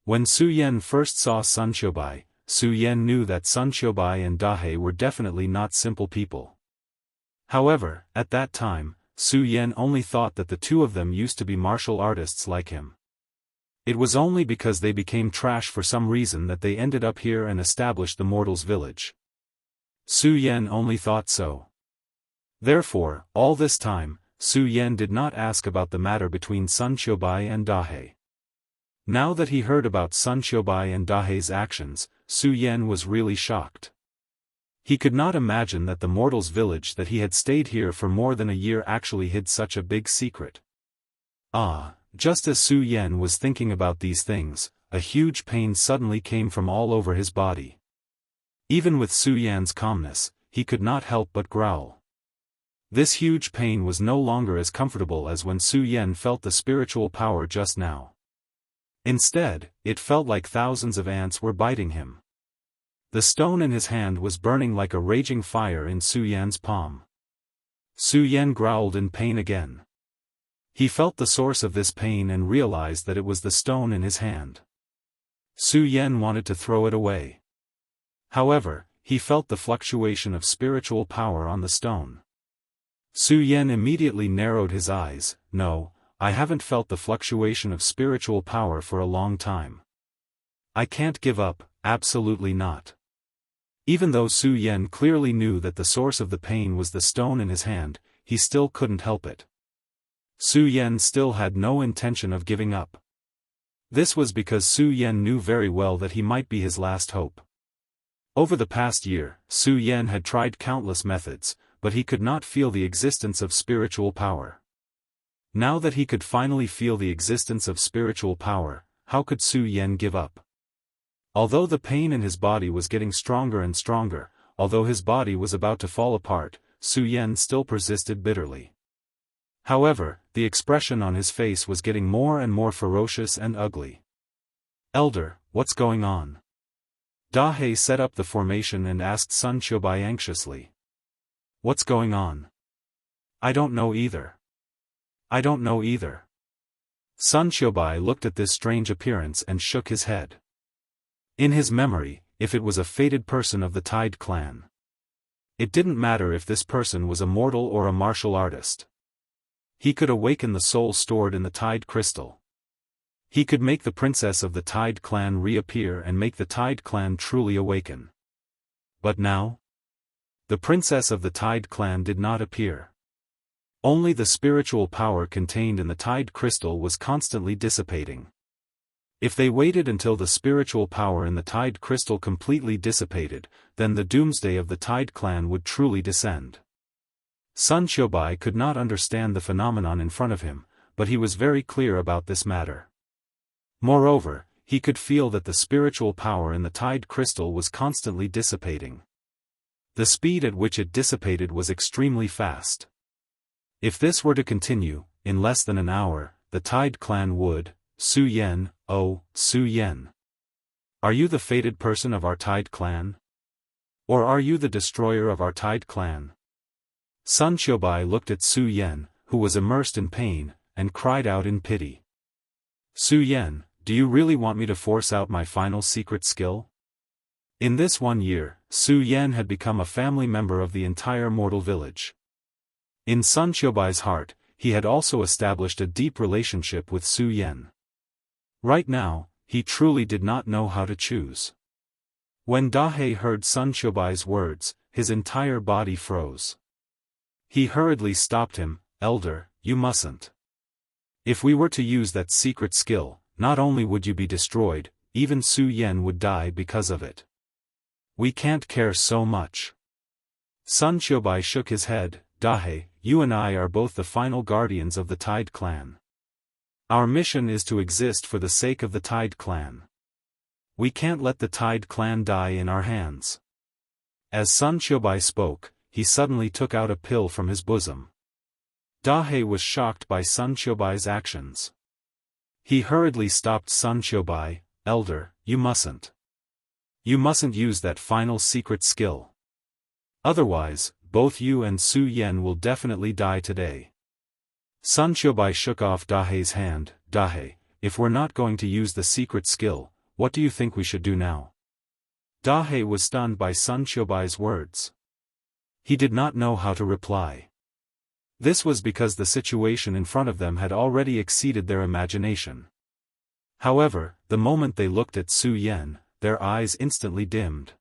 When Su Yan first saw Sun Xiaobai, Su Yan knew that Sun Xiaobai and Dahe were definitely not simple people. However, at that time, Su Yan only thought that the two of them used to be martial artists like him. It was only because they became trash for some reason that they ended up here and established the mortals' village. Su Yan only thought so. Therefore, all this time, Su Yan did not ask about the matter between Sun Xiaobai and Dahe. Now that he heard about Sun Xiaobai and Dahe's actions, Su Yan was really shocked. He could not imagine that the mortals' village that he had stayed here for more than a year actually hid such a big secret. Just as Su Yan was thinking about these things, a huge pain suddenly came from all over his body. Even with Su Yan's calmness, he could not help but growl. This huge pain was no longer as comfortable as when Su Yan felt the spiritual power just now. Instead, it felt like thousands of ants were biting him. The stone in his hand was burning like a raging fire in Su Yan's palm. Su Yan growled in pain again. He felt the source of this pain and realized that it was the stone in his hand. Su Yan wanted to throw it away. However, he felt the fluctuation of spiritual power on the stone. Su Yan immediately narrowed his eyes. "No, I haven't felt the fluctuation of spiritual power for a long time. I can't give up, absolutely not." Even though Su Yan clearly knew that the source of the pain was the stone in his hand, he still couldn't help it. Su Yan still had no intention of giving up. This was because Su Yan knew very well that he might be his last hope. Over the past year, Su Yan had tried countless methods, but he could not feel the existence of spiritual power. Now that he could finally feel the existence of spiritual power, how could Su Yan give up? Although the pain in his body was getting stronger and stronger, although his body was about to fall apart, Su Yan still persisted bitterly. However, the expression on his face was getting more and more ferocious and ugly. "Elder, what's going on?" Dahe set up the formation and asked Sun Xiaobai anxiously. "What's going on?" "I don't know either. I don't know either." Sun Xiaobai looked at this strange appearance and shook his head. In his memory, if it was a fated person of the Tide clan. It didn't matter if this person was a mortal or a martial artist. He could awaken the soul stored in the Tide crystal. He could make the princess of the Tide clan reappear and make the Tide clan truly awaken. But now? The princess of the Tide clan did not appear. Only the spiritual power contained in the Tide crystal was constantly dissipating. If they waited until the spiritual power in the Tide crystal completely dissipated, then the doomsday of the Tide clan would truly descend. Sun Xiaobai could not understand the phenomenon in front of him, but he was very clear about this matter. Moreover, he could feel that the spiritual power in the Tide crystal was constantly dissipating. The speed at which it dissipated was extremely fast. If this were to continue, in less than an hour, the Tide clan would, Su Yan, oh, Su Yan. Are you the fated person of our Tide clan? Or are you the destroyer of our Tide clan? Sun Xiaobai looked at Su Yan, who was immersed in pain, and cried out in pity. Su Yan, do you really want me to force out my final secret skill? In this 1 year, Su Yan had become a family member of the entire mortal village. In Sun Xiaobai's heart, he had also established a deep relationship with Su Yan. Right now, he truly did not know how to choose. When Dahe heard Sun Xiaobai's words, his entire body froze. He hurriedly stopped him. Elder, you mustn't. If we were to use that secret skill, not only would you be destroyed, even Su Yan would die because of it. We can't care so much. Sun Xiaobai shook his head. Dahe, you and I are both the final guardians of the Tide clan. Our mission is to exist for the sake of the Tide clan. We can't let the Tide clan die in our hands. As Sun Xiaobai spoke, he suddenly took out a pill from his bosom. Dahe was shocked by Sun Xiaobai's actions. He hurriedly stopped Sun Xiaobai. Elder, you mustn't. You mustn't use that final secret skill. Otherwise, both you and Su Yan will definitely die today. Sun Xiaobai shook off Dahe's hand. Dahe, if we're not going to use the secret skill, what do you think we should do now? Dahe was stunned by Sun Xiaobai's words. He did not know how to reply. This was because the situation in front of them had already exceeded their imagination. However, the moment they looked at Su Yan, their eyes instantly dimmed.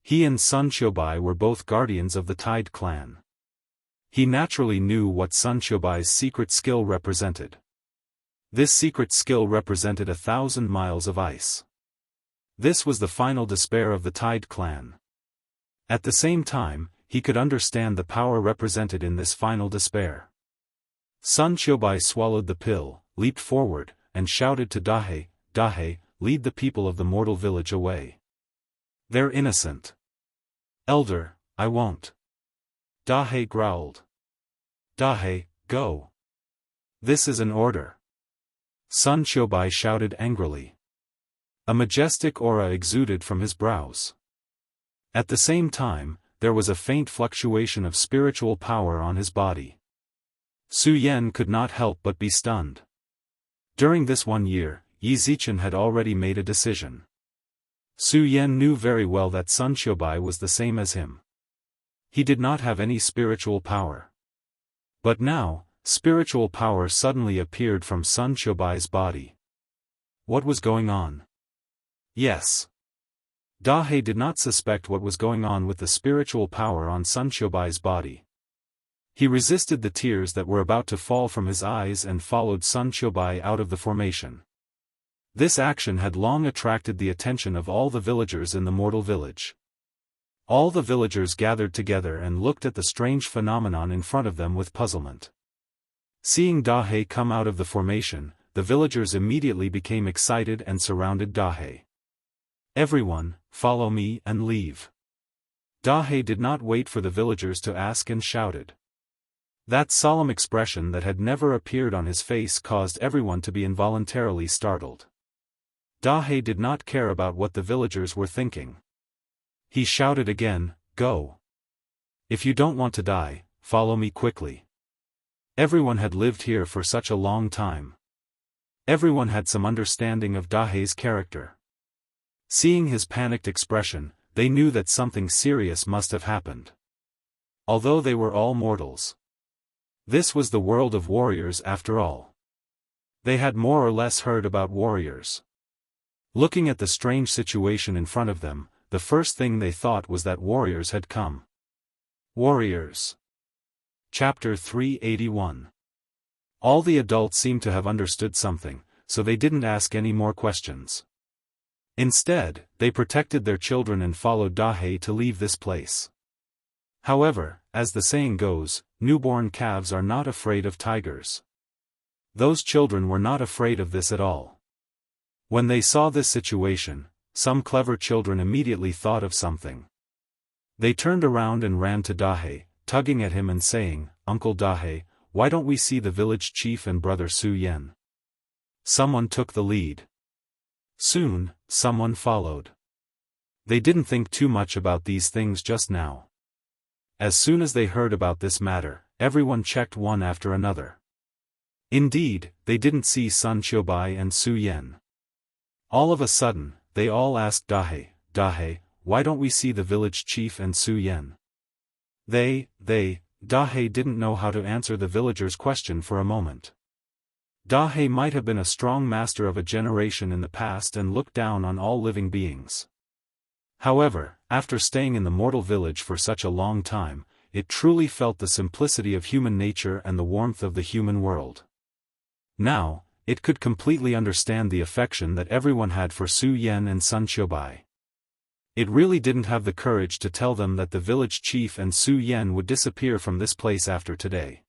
He and Sun Xiaobai were both guardians of the Tide clan. He naturally knew what Sun Xiaobai's secret skill represented. This secret skill represented 1,000 miles of ice. This was the final despair of the Tide clan. At the same time, he could understand the power represented in this final despair. Sun Xiaobai swallowed the pill, leaped forward, and shouted to Dahe, Dahe, lead the people of the mortal village away. They're innocent. Elder, I won't. Dahe growled. Dahe, go. This is an order. Sun Xiaobai shouted angrily. A majestic aura exuded from his brows. At the same time, there was a faint fluctuation of spiritual power on his body. Su Yan could not help but be stunned. During this 1 year, Yi Zichen had already made a decision. Su Yan knew very well that Sun Xiaobai was the same as him. He did not have any spiritual power. But now, spiritual power suddenly appeared from Sun Xiaobai's body. What was going on? Yes. Dahe did not suspect what was going on with the spiritual power on Sun Xiaobai's body. He resisted the tears that were about to fall from his eyes and followed Sun Xiaobai out of the formation. This action had long attracted the attention of all the villagers in the mortal village. All the villagers gathered together and looked at the strange phenomenon in front of them with puzzlement. Seeing Dahe come out of the formation, the villagers immediately became excited and surrounded Dahe. Everyone, follow me and leave. Dahe did not wait for the villagers to ask and shouted. That solemn expression that had never appeared on his face caused everyone to be involuntarily startled. Dahe did not care about what the villagers were thinking. He shouted again, go. If you don't want to die, follow me quickly. Everyone had lived here for such a long time. Everyone had some understanding of Dahe's character. Seeing his panicked expression, they knew that something serious must have happened. Although they were all mortals. This was the world of warriors after all. They had more or less heard about warriors. Looking at the strange situation in front of them, the first thing they thought was that warriors had come. Warriors. Chapter 381. All the adults seemed to have understood something, so they didn't ask any more questions. Instead, they protected their children and followed Dahei to leave this place. However, as the saying goes, newborn calves are not afraid of tigers. Those children were not afraid of this at all. When they saw this situation, some clever children immediately thought of something. They turned around and ran to Dahei, tugging at him and saying, "Uncle Dahei, why don't we see the village chief and brother Su Yan?" Someone took the lead. Soon, someone followed. They didn't think too much about these things just now. As soon as they heard about this matter, everyone checked one after another. Indeed, they didn't see Sun Qiubai and Su Yan. All of a sudden, they all asked Dahei, "Dahei, why don't we see the village chief and Su Yan?" Dahei didn't know how to answer the villagers' question for a moment. Dahei might have been a strong master of a generation in the past and looked down on all living beings. However, after staying in the mortal village for such a long time, it truly felt the simplicity of human nature and the warmth of the human world. Now, it could completely understand the affection that everyone had for Su Yan and Sun Qiubai. It really didn't have the courage to tell them that the village chief and Su Yan would disappear from this place after today.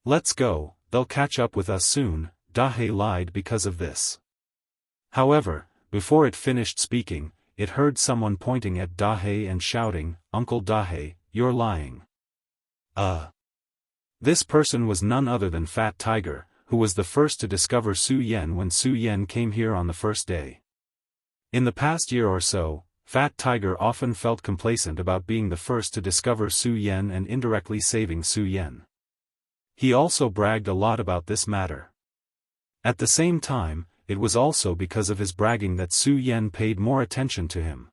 "Let's go, they'll catch up with us soon," Dahei lied because of this. However, before it finished speaking, it heard someone pointing at Dahei and shouting, "Uncle Dahei, you're lying." This person was none other than Fat Tiger, who was the first to discover Su Yan when Su Yan came here on the first day. In the past year or so, Fat Tiger often felt complacent about being the first to discover Su Yan and indirectly saving Su Yan. He also bragged a lot about this matter. At the same time, it was also because of his bragging that Su Yan paid more attention to him.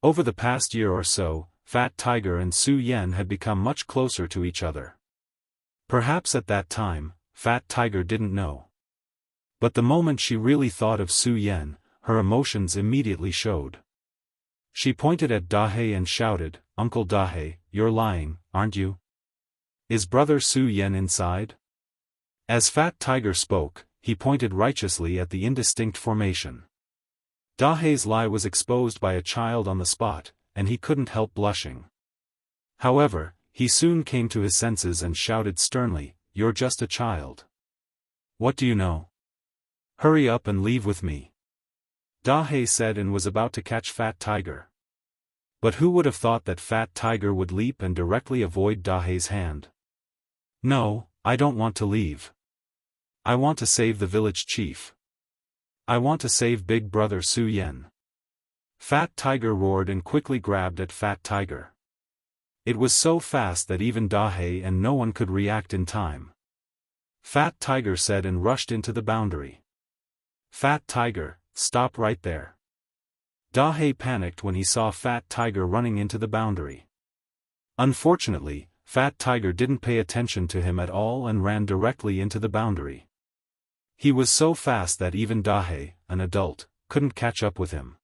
Over the past year or so, Fat Tiger and Su Yan had become much closer to each other. Perhaps at that time, Fat Tiger didn't know. But the moment she really thought of Su Yan, her emotions immediately showed. She pointed at Dahei and shouted, "Uncle Dahei, you're lying, aren't you? Is brother Su Yan inside?" As Fat Tiger spoke, he pointed righteously at the indistinct formation. Dahei's lie was exposed by a child on the spot, and he couldn't help blushing. However, he soon came to his senses and shouted sternly, "You're just a child. What do you know? Hurry up and leave with me," Dahei said, and was about to catch Fat Tiger. But who would have thought that Fat Tiger would leap and directly avoid Dahei's hand? "No, I don't want to leave. I want to save the village chief. I want to save big brother Su Yan." Fat Tiger roared and quickly grabbed at Fat Tiger. It was so fast that even Dahei and no one could react in time. Fat Tiger said and rushed into the boundary. "Fat Tiger, stop right there." Dahei panicked when he saw Fat Tiger running into the boundary. Unfortunately, Fat Tiger didn't pay attention to him at all and ran directly into the boundary. He was so fast that even Dahei, an adult, couldn't catch up with him.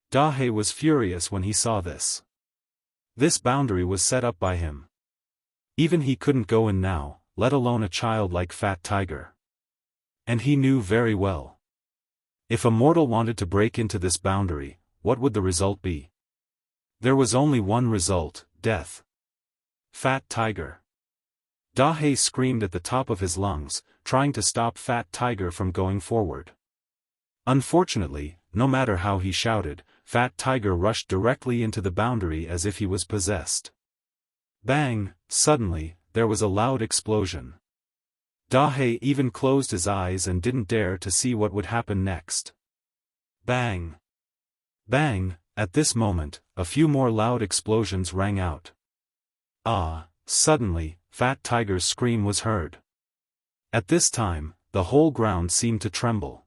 Dahei was furious when he saw this. This boundary was set up by him. Even he couldn't go in now, let alone a child like Fat Tiger. And he knew very well. If a mortal wanted to break into this boundary, what would the result be? There was only one result, death. Fat Tiger. Dahei screamed at the top of his lungs, trying to stop Fat Tiger from going forward. Unfortunately, no matter how he shouted, Fat Tiger rushed directly into the boundary as if he was possessed. Bang! Suddenly, there was a loud explosion. Dahei even closed his eyes and didn't dare to see what would happen next. Bang! Bang! At this moment, a few more loud explosions rang out. Suddenly, Fat Tiger's scream was heard. At this time, the whole ground seemed to tremble.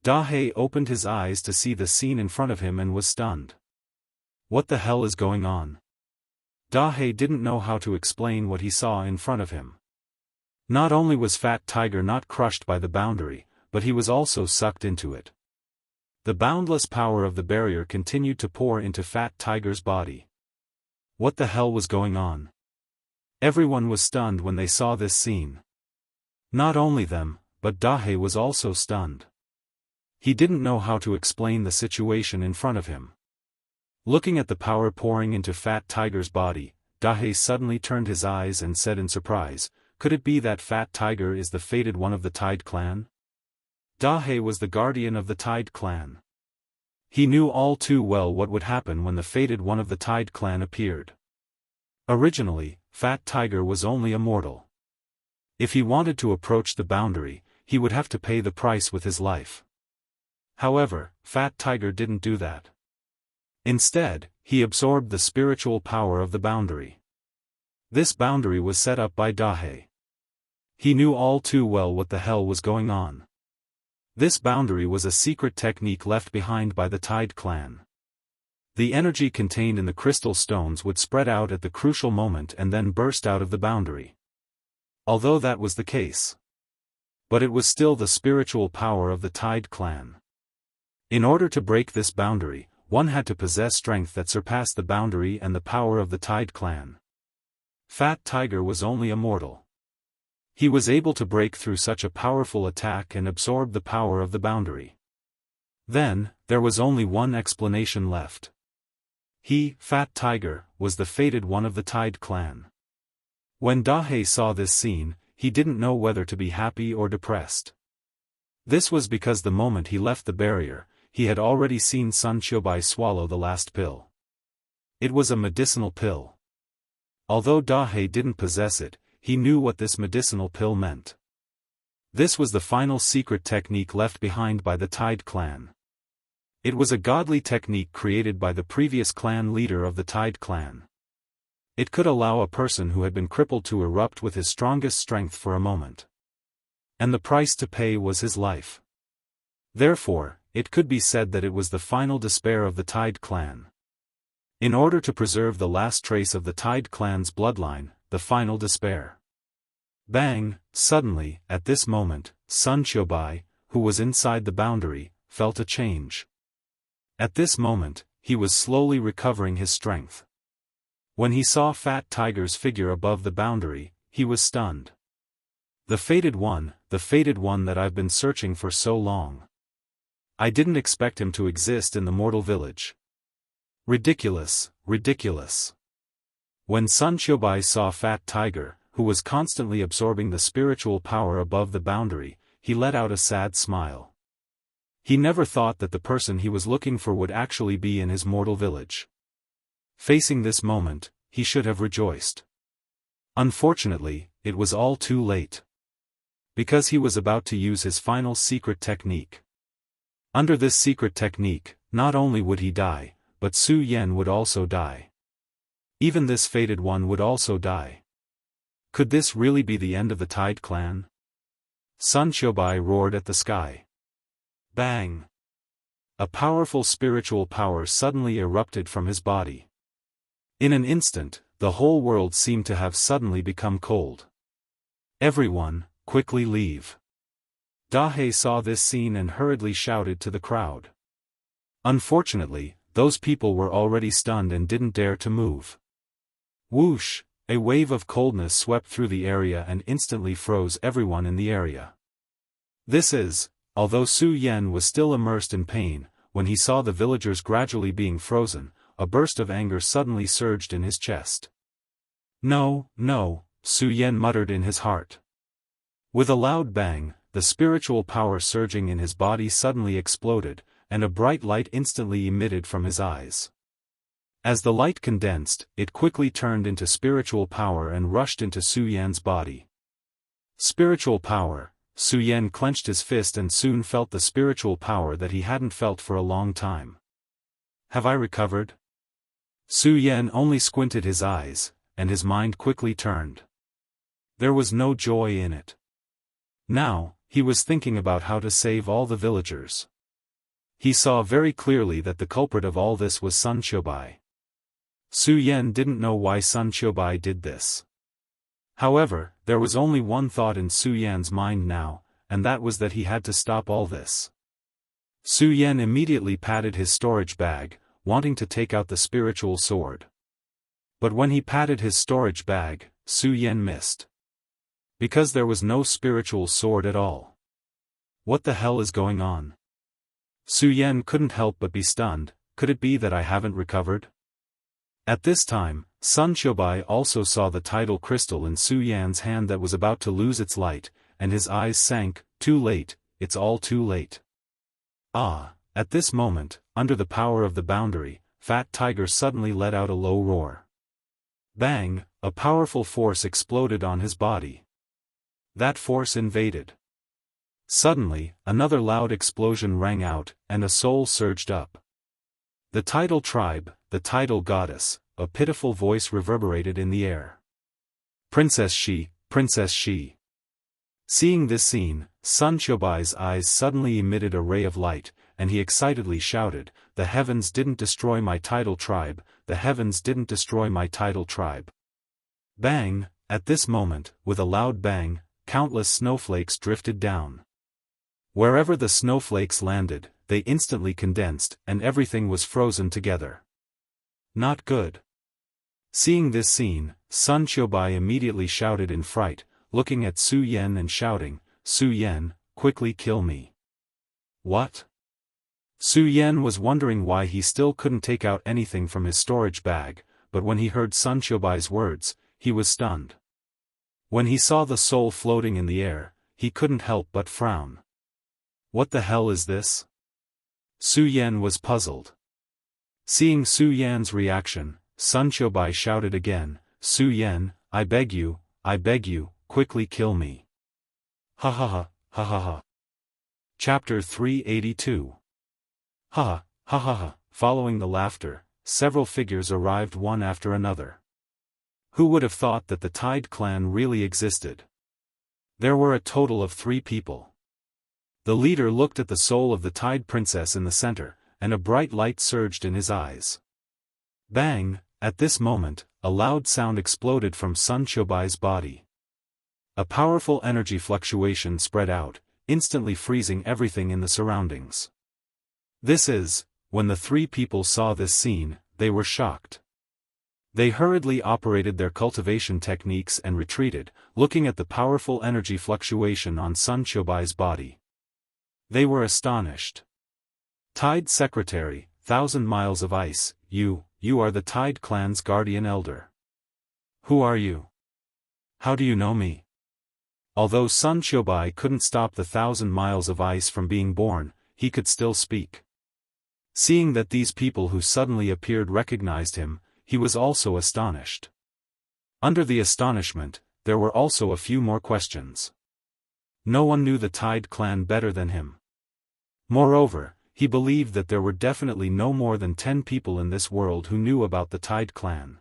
Dahe opened his eyes to see the scene in front of him and was stunned. What the hell is going on? Dahe didn't know how to explain what he saw in front of him. Not only was Fat Tiger not crushed by the boundary, but he was also sucked into it. The boundless power of the barrier continued to pour into Fat Tiger's body. What the hell was going on? Everyone was stunned when they saw this scene. Not only them, but Dahe was also stunned. He didn't know how to explain the situation in front of him. Looking at the power pouring into Fat Tiger's body, Dahe suddenly turned his eyes and said in surprise, "Could it be that Fat Tiger is the fated one of the Tide clan?" Dahe was the guardian of the Tide clan. He knew all too well what would happen when the fated one of the Tide clan appeared. Originally, Fat Tiger was only a mortal. If he wanted to approach the boundary, he would have to pay the price with his life. However, Fat Tiger didn't do that. Instead, he absorbed the spiritual power of the boundary. This boundary was set up by Dahe. He knew all too well what the hell was going on. This boundary was a secret technique left behind by the Tide clan. The energy contained in the crystal stones would spread out at the crucial moment and then burst out of the boundary. Although that was the case. But it was still the spiritual power of the Tide clan. In order to break this boundary, one had to possess strength that surpassed the boundary and the power of the Tide clan. Fat Tiger was only a mortal. He was able to break through such a powerful attack and absorb the power of the boundary. Then, there was only one explanation left. He, Fat Tiger, was the fated one of the Tide clan. When Dahe saw this scene, he didn't know whether to be happy or depressed. This was because the moment he left the barrier, he had already seen Sun Xiaobai swallow the last pill. It was a medicinal pill. Although Dahe didn't possess it, he knew what this medicinal pill meant. This was the final secret technique left behind by the Tide clan. It was a godly technique created by the previous clan leader of the Tide clan. It could allow a person who had been crippled to erupt with his strongest strength for a moment. And the price to pay was his life. Therefore, it could be said that it was the final despair of the Tide clan. In order to preserve the last trace of the Tide clan's bloodline, the final despair. Bang! Suddenly, at this moment, Sun Xiaobai, who was inside the boundary, felt a change. At this moment, he was slowly recovering his strength. When he saw Fat Tiger's figure above the boundary, he was stunned. The fated one that I've been searching for so long. I didn't expect him to exist in the mortal village. Ridiculous, ridiculous. When Sun Xiaobai saw Fat Tiger, who was constantly absorbing the spiritual power above the boundary, he let out a sad smile. He never thought that the person he was looking for would actually be in his mortal village. Facing this moment, he should have rejoiced. Unfortunately, it was all too late. Because he was about to use his final secret technique. Under this secret technique, not only would he die, but Su Yan would also die. Even this fated one would also die. Could this really be the end of the Tide clan? Sun Xiaobai roared at the sky. Bang! A powerful spiritual power suddenly erupted from his body. In an instant, the whole world seemed to have suddenly become cold. Everyone, quickly leave. Dahe saw this scene and hurriedly shouted to the crowd. Unfortunately, those people were already stunned and didn't dare to move. Whoosh! A wave of coldness swept through the area and instantly froze everyone in the area. Although Su Yan was still immersed in pain, when he saw the villagers gradually being frozen, a burst of anger suddenly surged in his chest. No, no, Su Yan muttered in his heart. With a loud bang, the spiritual power surging in his body suddenly exploded, and a bright light instantly emitted from his eyes. As the light condensed, it quickly turned into spiritual power and rushed into Su Yan's body. Spiritual power. Su Yan clenched his fist and soon felt the spiritual power that he hadn't felt for a long time. Have I recovered? Su Yan only squinted his eyes, and his mind quickly turned. There was no joy in it. Now, he was thinking about how to save all the villagers. He saw very clearly that the culprit of all this was Sun Qiubai. Su Yan didn't know why Sun Qiubai did this. However, there was only one thought in Su Yan's mind now, and that was that he had to stop all this. Su Yan immediately patted his storage bag, wanting to take out the spiritual sword. But when he patted his storage bag, Su Yan missed. Because there was no spiritual sword at all. What the hell is going on? Su Yan couldn't help but be stunned. Could it be that I haven't recovered? At this time, Sun Qiubai also saw the tidal crystal in Su Yan's hand that was about to lose its light, and his eyes sank. Too late, it's all too late. Ah, at this moment, under the power of the boundary, Fat Tiger suddenly let out a low roar. Bang, a powerful force exploded on his body. That force invaded. Suddenly, another loud explosion rang out, and a soul surged up. The tidal tribe, the tidal goddess, a pitiful voice reverberated in the air. Princess Shi, Princess Shi. Seeing this scene, Sun Qiubai's eyes suddenly emitted a ray of light, and he excitedly shouted, "The heavens didn't destroy my tidal tribe, the heavens didn't destroy my tidal tribe." Bang, at this moment, with a loud bang, countless snowflakes drifted down. Wherever the snowflakes landed, they instantly condensed, and everything was frozen together. Not good. Seeing this scene, Sun Qiubai immediately shouted in fright, looking at Su Yan and shouting, "Su Yan, quickly kill me." What? Su Yan was wondering why he still couldn't take out anything from his storage bag, but when he heard Sun Qiubai's words, he was stunned. When he saw the soul floating in the air, he couldn't help but frown. What the hell is this? Su Yan was puzzled. Seeing Su Yan's reaction, Sun Qiubai shouted again, "Su Yan, I beg you, quickly kill me." Ha ha ha, ha ha ha. Chapter 382. Ha ha ha ha. Following the laughter, several figures arrived one after another. Who would have thought that the Tide clan really existed? There were a total of 3 people. The leader looked at the soul of the Tide princess in the center, and a bright light surged in his eyes. Bang, at this moment, a loud sound exploded from Sun Qiubai's body. A powerful energy fluctuation spread out, instantly freezing everything in the surroundings. When the 3 people saw this scene, they were shocked. They hurriedly operated their cultivation techniques and retreated, looking at the powerful energy fluctuation on Sun Qiubai's body. They were astonished. Tide Secretary, 1,000 Miles of Ice, you are the Tide clan's guardian elder. Who are you? How do you know me? Although Sun Qiubai couldn't stop the 1,000 Miles of Ice from being born, he could still speak. Seeing that these people who suddenly appeared recognized him, he was also astonished. Under the astonishment, there were also a few more questions. No one knew the Tide clan better than him. Moreover, he believed that there were definitely no more than 10 people in this world who knew about the Tide clan.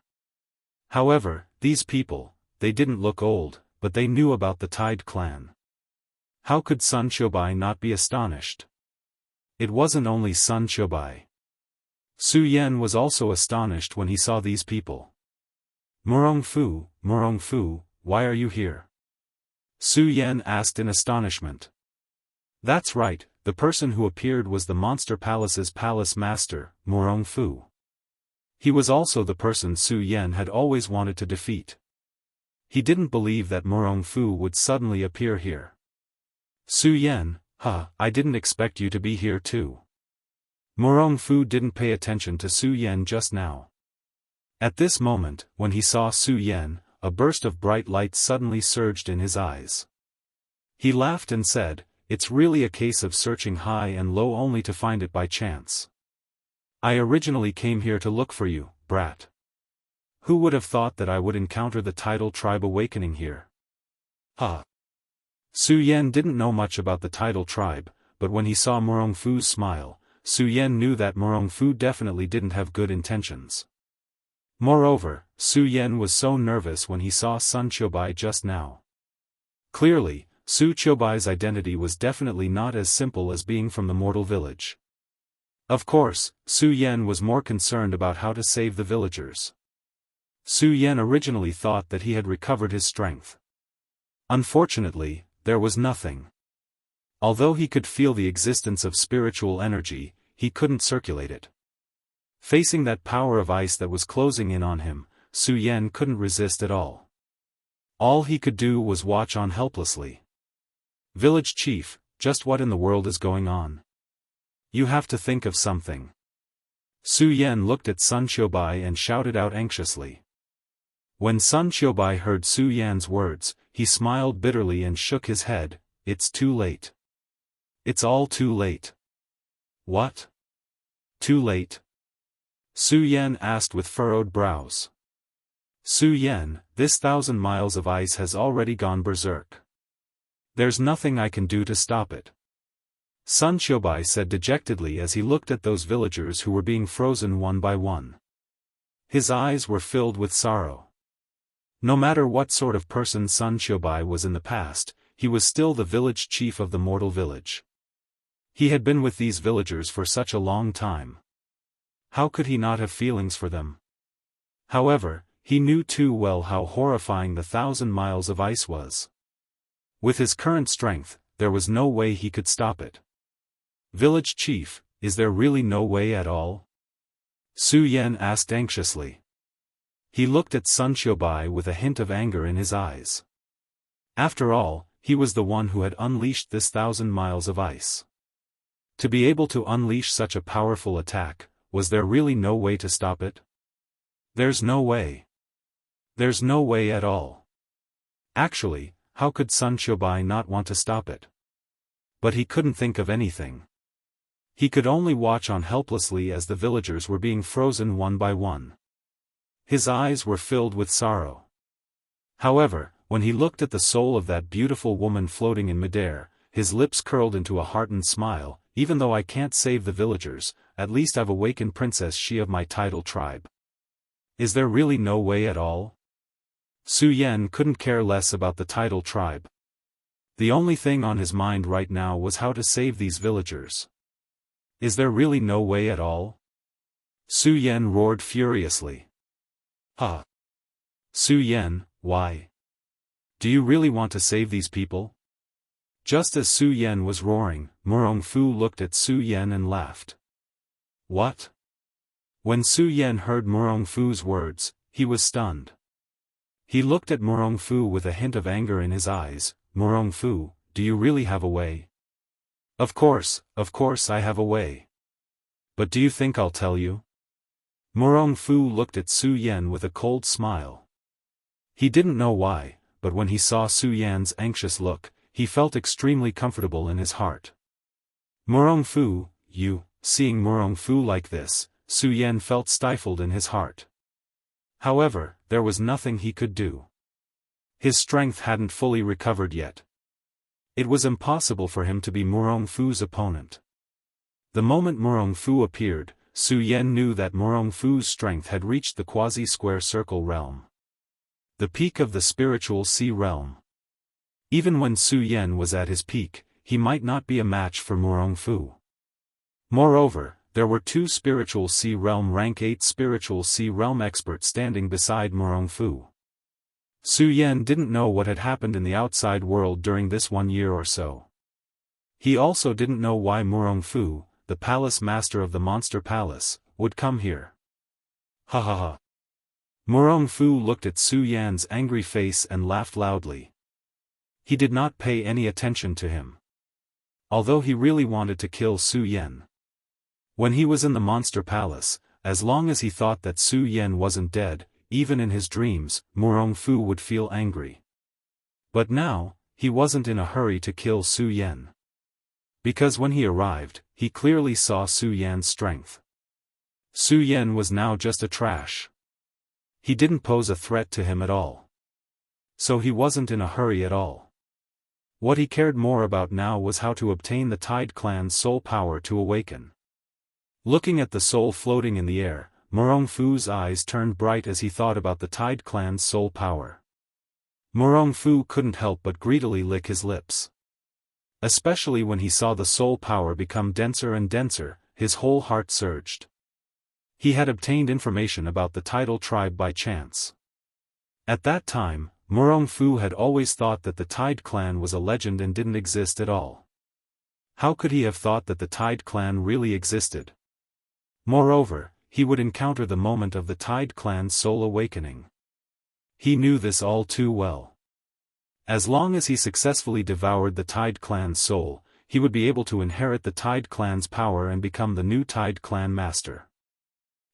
However, these people, they didn't look old, but they knew about the Tide clan. How could Sun Qiubai not be astonished? It wasn't only Sun Qiubai. Su Yan was also astonished when he saw these people. Murong Fu, why are you here? Su Yan asked in astonishment. That's right, the person who appeared was the Monster Palace's palace master, Murong Fu. He was also the person Su Yan had always wanted to defeat. He didn't believe that Murong Fu would suddenly appear here. Su Yan, I didn't expect you to be here too. Murong Fu didn't pay attention to Su Yan just now. At this moment, when he saw Su Yan, a burst of bright light suddenly surged in his eyes. He laughed and said, "It's really a case of searching high and low only to find it by chance. I originally came here to look for you, brat. Who would have thought that I would encounter the tidal tribe awakening here?" Su Yan didn't know much about the tidal tribe, but when he saw Murong Fu's smile, Su Yan knew that Murong Fu definitely didn't have good intentions. Moreover, Su Yan was so nervous when he saw Sun Qiubai just now. Clearly, Su Qiubai's identity was definitely not as simple as being from the mortal village. Of course, Su Yan was more concerned about how to save the villagers. Su Yan originally thought that he had recovered his strength. Unfortunately, there was nothing. Although he could feel the existence of spiritual energy, he couldn't circulate it. Facing that power of ice that was closing in on him, Su Yan couldn't resist at all. All he could do was watch on helplessly. Village chief, just what in the world is going on? You have to think of something. Su Yan looked at Sun Qiubai and shouted out anxiously. When Sun Qiubai heard Su Yan's words, he smiled bitterly and shook his head. It's too late. It's all too late. What? Too late? Su Yan asked with furrowed brows. Su Yan, this 1,000 miles of ice has already gone berserk. There's nothing I can do to stop it. Sun Qiubai said dejectedly as he looked at those villagers who were being frozen one by one. His eyes were filled with sorrow. No matter what sort of person Sun Qiubai was in the past, he was still the village chief of the mortal village. He had been with these villagers for such a long time. How could he not have feelings for them? However, he knew too well how horrifying the 1,000 miles of ice was. With his current strength, there was no way he could stop it. Village chief, is there really no way at all? Su Yan asked anxiously. He looked at Sun Qiubai with a hint of anger in his eyes. After all, he was the one who had unleashed this 1,000 miles of ice. To be able to unleash such a powerful attack, was there really no way to stop it? There's no way. There's no way at all. Actually, how could Sun Qiubai not want to stop it? But he couldn't think of anything. He could only watch on helplessly as the villagers were being frozen one by one. His eyes were filled with sorrow. However, when he looked at the soul of that beautiful woman floating in midair, his lips curled into a heartened smile. Even though I can't save the villagers, at least I've awakened Princess Xi of my tidal tribe. Is there really no way at all? Su Yan couldn't care less about the tidal tribe. The only thing on his mind right now was how to save these villagers. Is there really no way at all? Su Yan roared furiously. Ha! Su Yan, why? Do you really want to save these people? Just as Su Yan was roaring, Murong Fu looked at Su Yan and laughed. What? When Su Yan heard Murong Fu's words, he was stunned. He looked at Murong Fu with a hint of anger in his eyes. Murong Fu, do you really have a way? Of course I have a way. But do you think I'll tell you? Murong Fu looked at Su Yan with a cold smile. He didn't know why, but when he saw Su Yan's anxious look, he felt extremely comfortable in his heart. Murong Fu, you, seeing Murong Fu like this, Su Yan felt stifled in his heart. However, there was nothing he could do. His strength hadn't fully recovered yet. It was impossible for him to be Murong Fu's opponent. The moment Murong Fu appeared, Su Yan knew that Murong Fu's strength had reached the quasi-square circle realm. The peak of the spiritual sea realm. Even when Su Yan was at his peak, he might not be a match for Murong Fu. Moreover, there were two spiritual sea realm rank 8 spiritual sea realm experts standing beside Murong Fu. Su Yan didn't know what had happened in the outside world during this 1 year or so. He also didn't know why Murong Fu, the palace master of the monster palace, would come here. Ha ha ha. Murong Fu looked at Su Yan's angry face and laughed loudly. He did not pay any attention to him. Although he really wanted to kill Su Yan. When he was in the monster palace, as long as he thought that Su Yan wasn't dead, even in his dreams, Murong Fu would feel angry. But now, he wasn't in a hurry to kill Su Yan. Because when he arrived, he clearly saw Su Yan's strength. Su Yan was now just a trash. He didn't pose a threat to him at all. So he wasn't in a hurry at all. What he cared more about now was how to obtain the Tide Clan's soul power to awaken. Looking at the soul floating in the air, Murong Fu's eyes turned bright as he thought about the Tide Clan's soul power. Morong Fu couldn't help but greedily lick his lips. Especially when he saw the soul power become denser and denser, his whole heart surged. He had obtained information about the tidal tribe by chance. At that time, Morong Fu had always thought that the Tide clan was a legend and didn't exist at all. How could he have thought that the Tide clan really existed? Moreover, he would encounter the moment of the Tide clan's soul awakening. He knew this all too well. As long as he successfully devoured the Tide clan's soul, he would be able to inherit the Tide clan's power and become the new Tide clan master.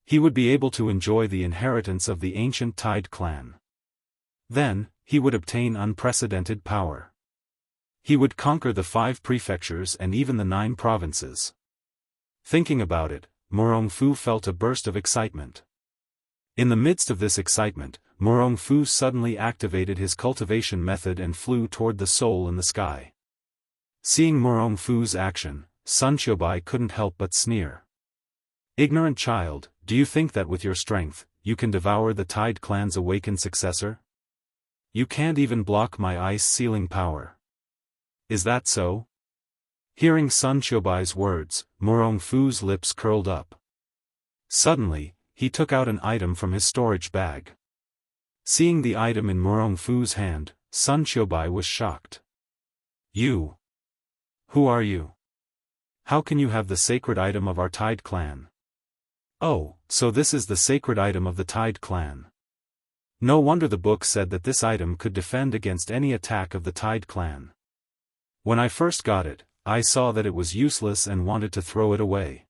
He would be able to enjoy the inheritance of the ancient Tide clan. Then, he would obtain unprecedented power. He would conquer the 5 prefectures and even the 9 provinces. Thinking about it, Morong Fu felt a burst of excitement. In the midst of this excitement, Morong Fu suddenly activated his cultivation method and flew toward the soul in the sky. Seeing Morong Fu's action, Sun Xiaobai couldn't help but sneer. "Ignorant child, do you think that with your strength, you can devour the Tide clan's awakened successor? You can't even block my ice-sealing power. Is that so?" Hearing Sun Xiaobai's words, Morong Fu's lips curled up. Suddenly, he took out an item from his storage bag. Seeing the item in Morong Fu's hand, Sun Xiaobai was shocked. "You? Who are you? How can you have the sacred item of our Tide clan?" "Oh, so this is the sacred item of the Tide clan. No wonder the book said that this item could defend against any attack of the Tide clan. When I first got it, I saw that it was useless and wanted to throw it away.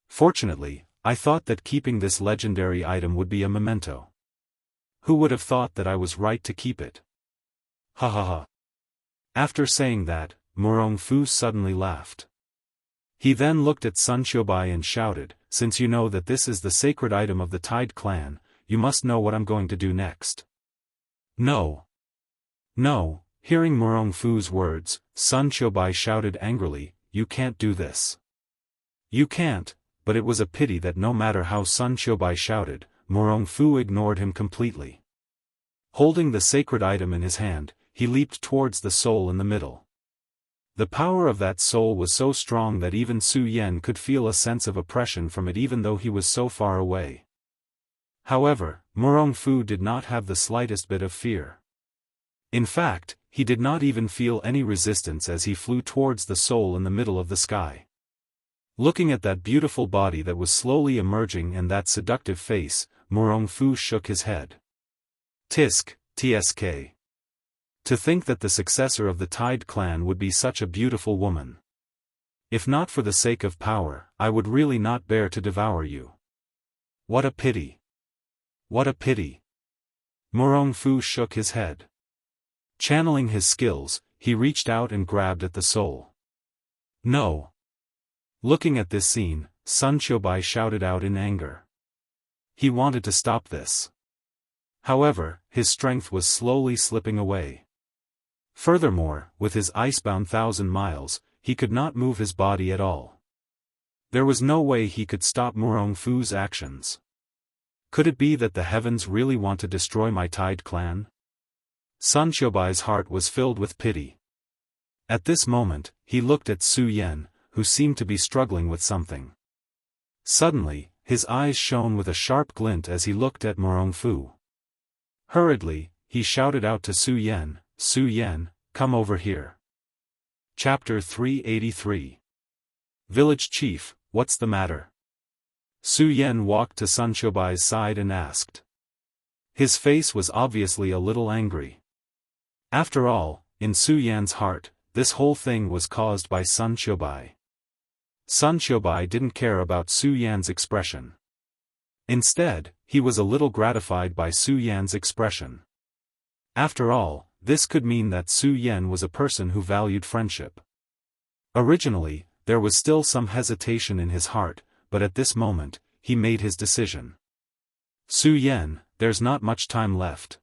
Fortunately, I thought that keeping this legendary item would be a memento. Who would have thought that I was right to keep it? Ha ha ha." After saying that, Morong Fu suddenly laughed. He then looked at Sun Xiaobai and shouted, "Since you know that this is the sacred item of the Tide clan, you must know what I'm going to do next." "No. No." Hearing Morong Fu's words, Sun Xiaobai shouted angrily, "You can't do this. You can't," but it was a pity that no matter how Sun Xiaobai shouted, Morong Fu ignored him completely. Holding the sacred item in his hand, he leaped towards the soul in the middle. The power of that soul was so strong that even Su Yan could feel a sense of oppression from it even though he was so far away. However, Morong Fu did not have the slightest bit of fear. In fact, he did not even feel any resistance as he flew towards the soul in the middle of the sky. Looking at that beautiful body that was slowly emerging and that seductive face, Morong Fu shook his head. Tsk. To think that the successor of the Tide clan would be such a beautiful woman. If not for the sake of power, I would really not bear to devour you. What a pity. What a pity. Morong Fu shook his head. Channeling his skills, he reached out and grabbed at the soul. "No." Looking at this scene, Sun Xiaobai shouted out in anger. He wanted to stop this. However, his strength was slowly slipping away. Furthermore, with his icebound 1,000 miles, he could not move his body at all. There was no way he could stop Morong Fu's actions. Could it be that the heavens really want to destroy my Tide clan? Sun Xiaobai's heart was filled with pity. At this moment, he looked at Su Yan, who seemed to be struggling with something. Suddenly, his eyes shone with a sharp glint as he looked at Morong Fu. Hurriedly, he shouted out to Su Yan, "Su Yan, come over here." Chapter 383. Village Chief, what's the matter? Su Yan walked to Sun Xiaobai's side and asked. His face was obviously a little angry. After all, in Su Yan's heart, this whole thing was caused by Sun Xiaobai. Sun Xiaobai didn't care about Su Yan's expression. Instead, he was a little gratified by Su Yan's expression. After all, this could mean that Su Yan was a person who valued friendship. Originally, there was still some hesitation in his heart, but at this moment, he made his decision. "Su Yan, there's not much time left.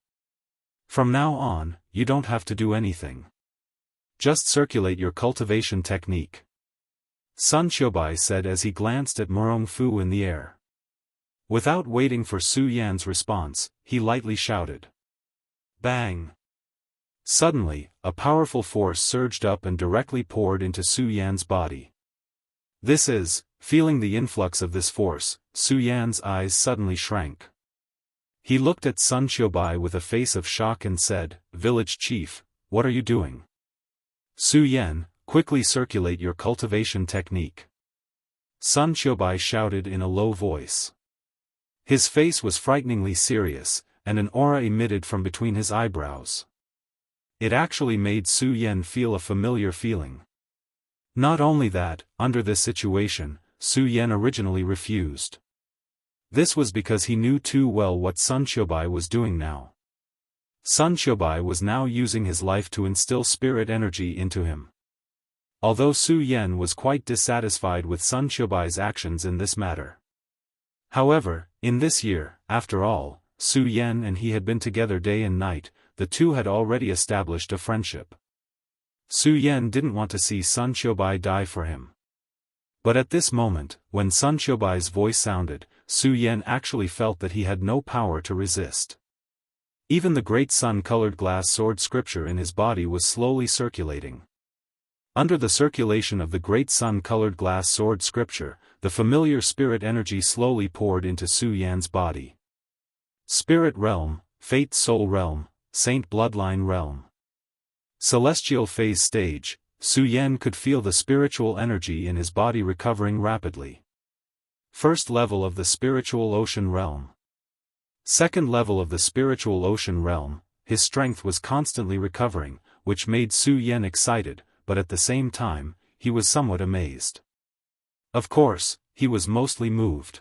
From now on, you don't have to do anything. Just circulate your cultivation technique," Sun Xiaobai said as he glanced at Morong Fu in the air. Without waiting for Su Yan's response, he lightly shouted. Bang! Suddenly, a powerful force surged up and directly poured into Su Yan's body. Feeling the influx of this force, Su Yan's eyes suddenly shrank. He looked at Sun Xiaobai with a face of shock and said, "Village chief, what are you doing?" "Su Yan, quickly circulate your cultivation technique," Sun Xiaobai shouted in a low voice. His face was frighteningly serious, and an aura emitted from between his eyebrows. It actually made Su Yan feel a familiar feeling. Not only that, under this situation, Su Yan originally refused. This was because he knew too well what Sun Xiaobai was doing now. Sun Xiaobai was now using his life to instill spirit energy into him. Although Su Yan was quite dissatisfied with Sun Xiaobai's actions in this matter. However, in this year, after all, Su Yan and he had been together day and night, the two had already established a friendship. Su Yan didn't want to see Sun Xiaobai die for him. But at this moment, when Sun Xiaobai's voice sounded, Su Yan actually felt that he had no power to resist. Even the great sun-colored glass sword scripture in his body was slowly circulating. Under the circulation of the great sun-colored glass sword scripture, the familiar spirit energy slowly poured into Su Yan's body. Spirit realm, fate soul realm, saint bloodline realm. Celestial phase stage, Su Yan could feel the spiritual energy in his body recovering rapidly. First level of the spiritual ocean realm. Second level of the spiritual ocean realm, his strength was constantly recovering, which made Su Yan excited, but at the same time, he was somewhat amazed. Of course, he was mostly moved.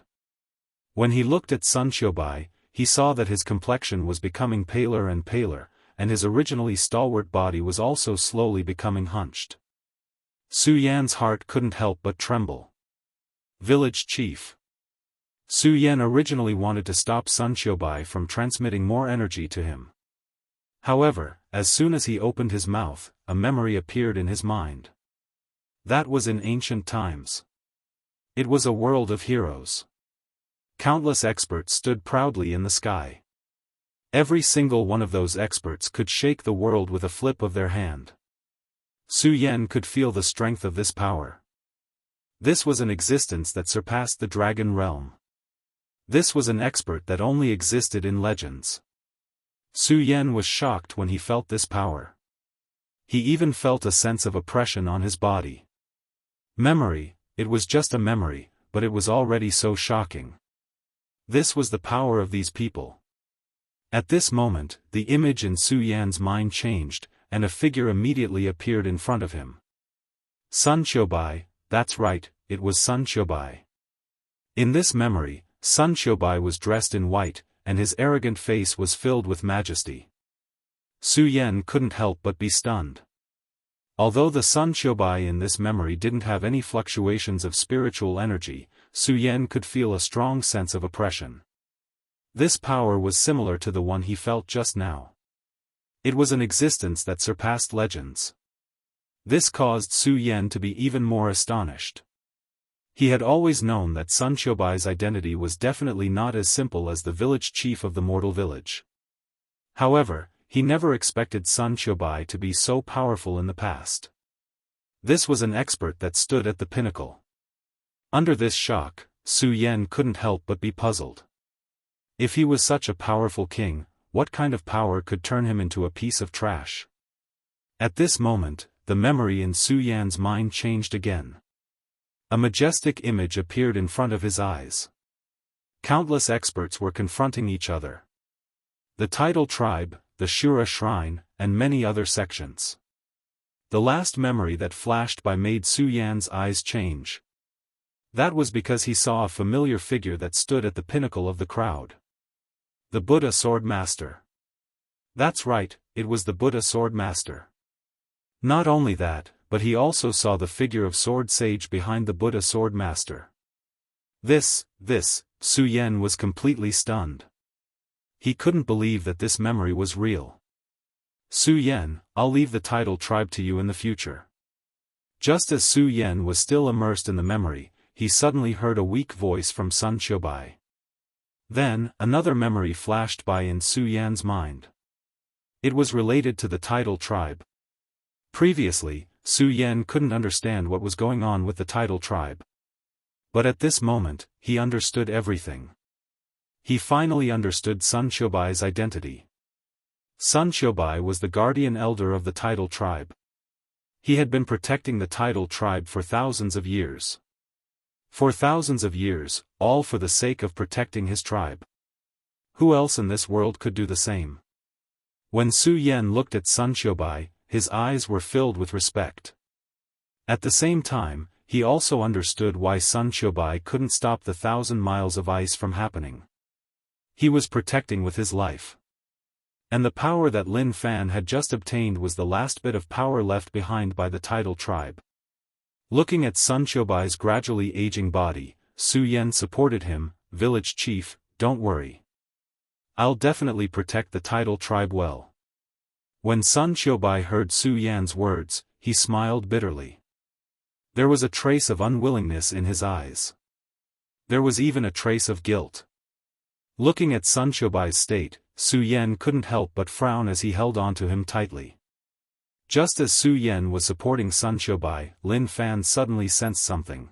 When he looked at Sun Xiaobai, he saw that his complexion was becoming paler and paler, and his originally stalwart body was also slowly becoming hunched. Su Yan's heart couldn't help but tremble. Village chief. Su Yan originally wanted to stop Sun Xiaobai from transmitting more energy to him. However, as soon as he opened his mouth, a memory appeared in his mind. That was in ancient times. It was a world of heroes. Countless experts stood proudly in the sky. Every single one of those experts could shake the world with a flip of their hand. Su Yan could feel the strength of this power. This was an existence that surpassed the dragon realm. This was an expert that only existed in legends. Su Yan was shocked when he felt this power. He even felt a sense of oppression on his body. Memory, it was just a memory, but it was already so shocking. This was the power of these people. At this moment, the image in Su Yan's mind changed, and a figure immediately appeared in front of him. Sun Xiaobai, that's right, it was Sun Xiaobai. In this memory, Sun Xiaobai was dressed in white, and his arrogant face was filled with majesty. Su Yan couldn't help but be stunned. Although the Sun Xiaobai in this memory didn't have any fluctuations of spiritual energy, Su Yan could feel a strong sense of oppression. This power was similar to the one he felt just now. It was an existence that surpassed legends. This caused Su Yan to be even more astonished. He had always known that Sun Xiaobai's identity was definitely not as simple as the village chief of the mortal village. However, he never expected Sun Xiaobai to be so powerful in the past. This was an expert that stood at the pinnacle. Under this shock, Su Yan couldn't help but be puzzled. If he was such a powerful king, what kind of power could turn him into a piece of trash? At this moment, the memory in Su Yan's mind changed again. A majestic image appeared in front of his eyes. Countless experts were confronting each other. The Tidal Tribe, the Shura Shrine, and many other sections. The last memory that flashed by made Su Yan's eyes change. That was because he saw a familiar figure that stood at the pinnacle of the crowd. The Buddha Sword Master. That's right, it was the Buddha Sword Master. Not only that, but he also saw the figure of Sword Sage behind the Buddha Sword Master. Su Yan was completely stunned. He couldn't believe that this memory was real. Su Yan, I'll leave the Tidal Tribe to you in the future. Just as Su Yan was still immersed in the memory, he suddenly heard a weak voice from Sun Xiaobai. Then, another memory flashed by in Su Yan's mind. It was related to the tidal tribe. Previously, Su Yan couldn't understand what was going on with the tidal tribe. But at this moment, he understood everything. He finally understood Sun Qiubai's identity. Sun Qiubai was the guardian elder of the tidal tribe. He had been protecting the tidal tribe for thousands of years. For thousands of years, all for the sake of protecting his tribe. Who else in this world could do the same? When Su Yan looked at Sun Qiubai, his eyes were filled with respect. At the same time, he also understood why Sun Qiubai couldn't stop the 1,000 miles of ice from happening. He was protecting with his life. And the power that Lin Fan had just obtained was the last bit of power left behind by the tidal tribe. Looking at Sun Qiubai's gradually aging body, Su Yan supported him. "Village chief, don't worry. I'll definitely protect the tidal tribe well." When Sun Qiubai heard Su Yan's words, he smiled bitterly. There was a trace of unwillingness in his eyes. There was even a trace of guilt. Looking at Sun Qiubai's state, Su Yan couldn't help but frown as he held on to him tightly. Just as Su Yan was supporting Sun Qiubai, Lin Fan suddenly sensed something.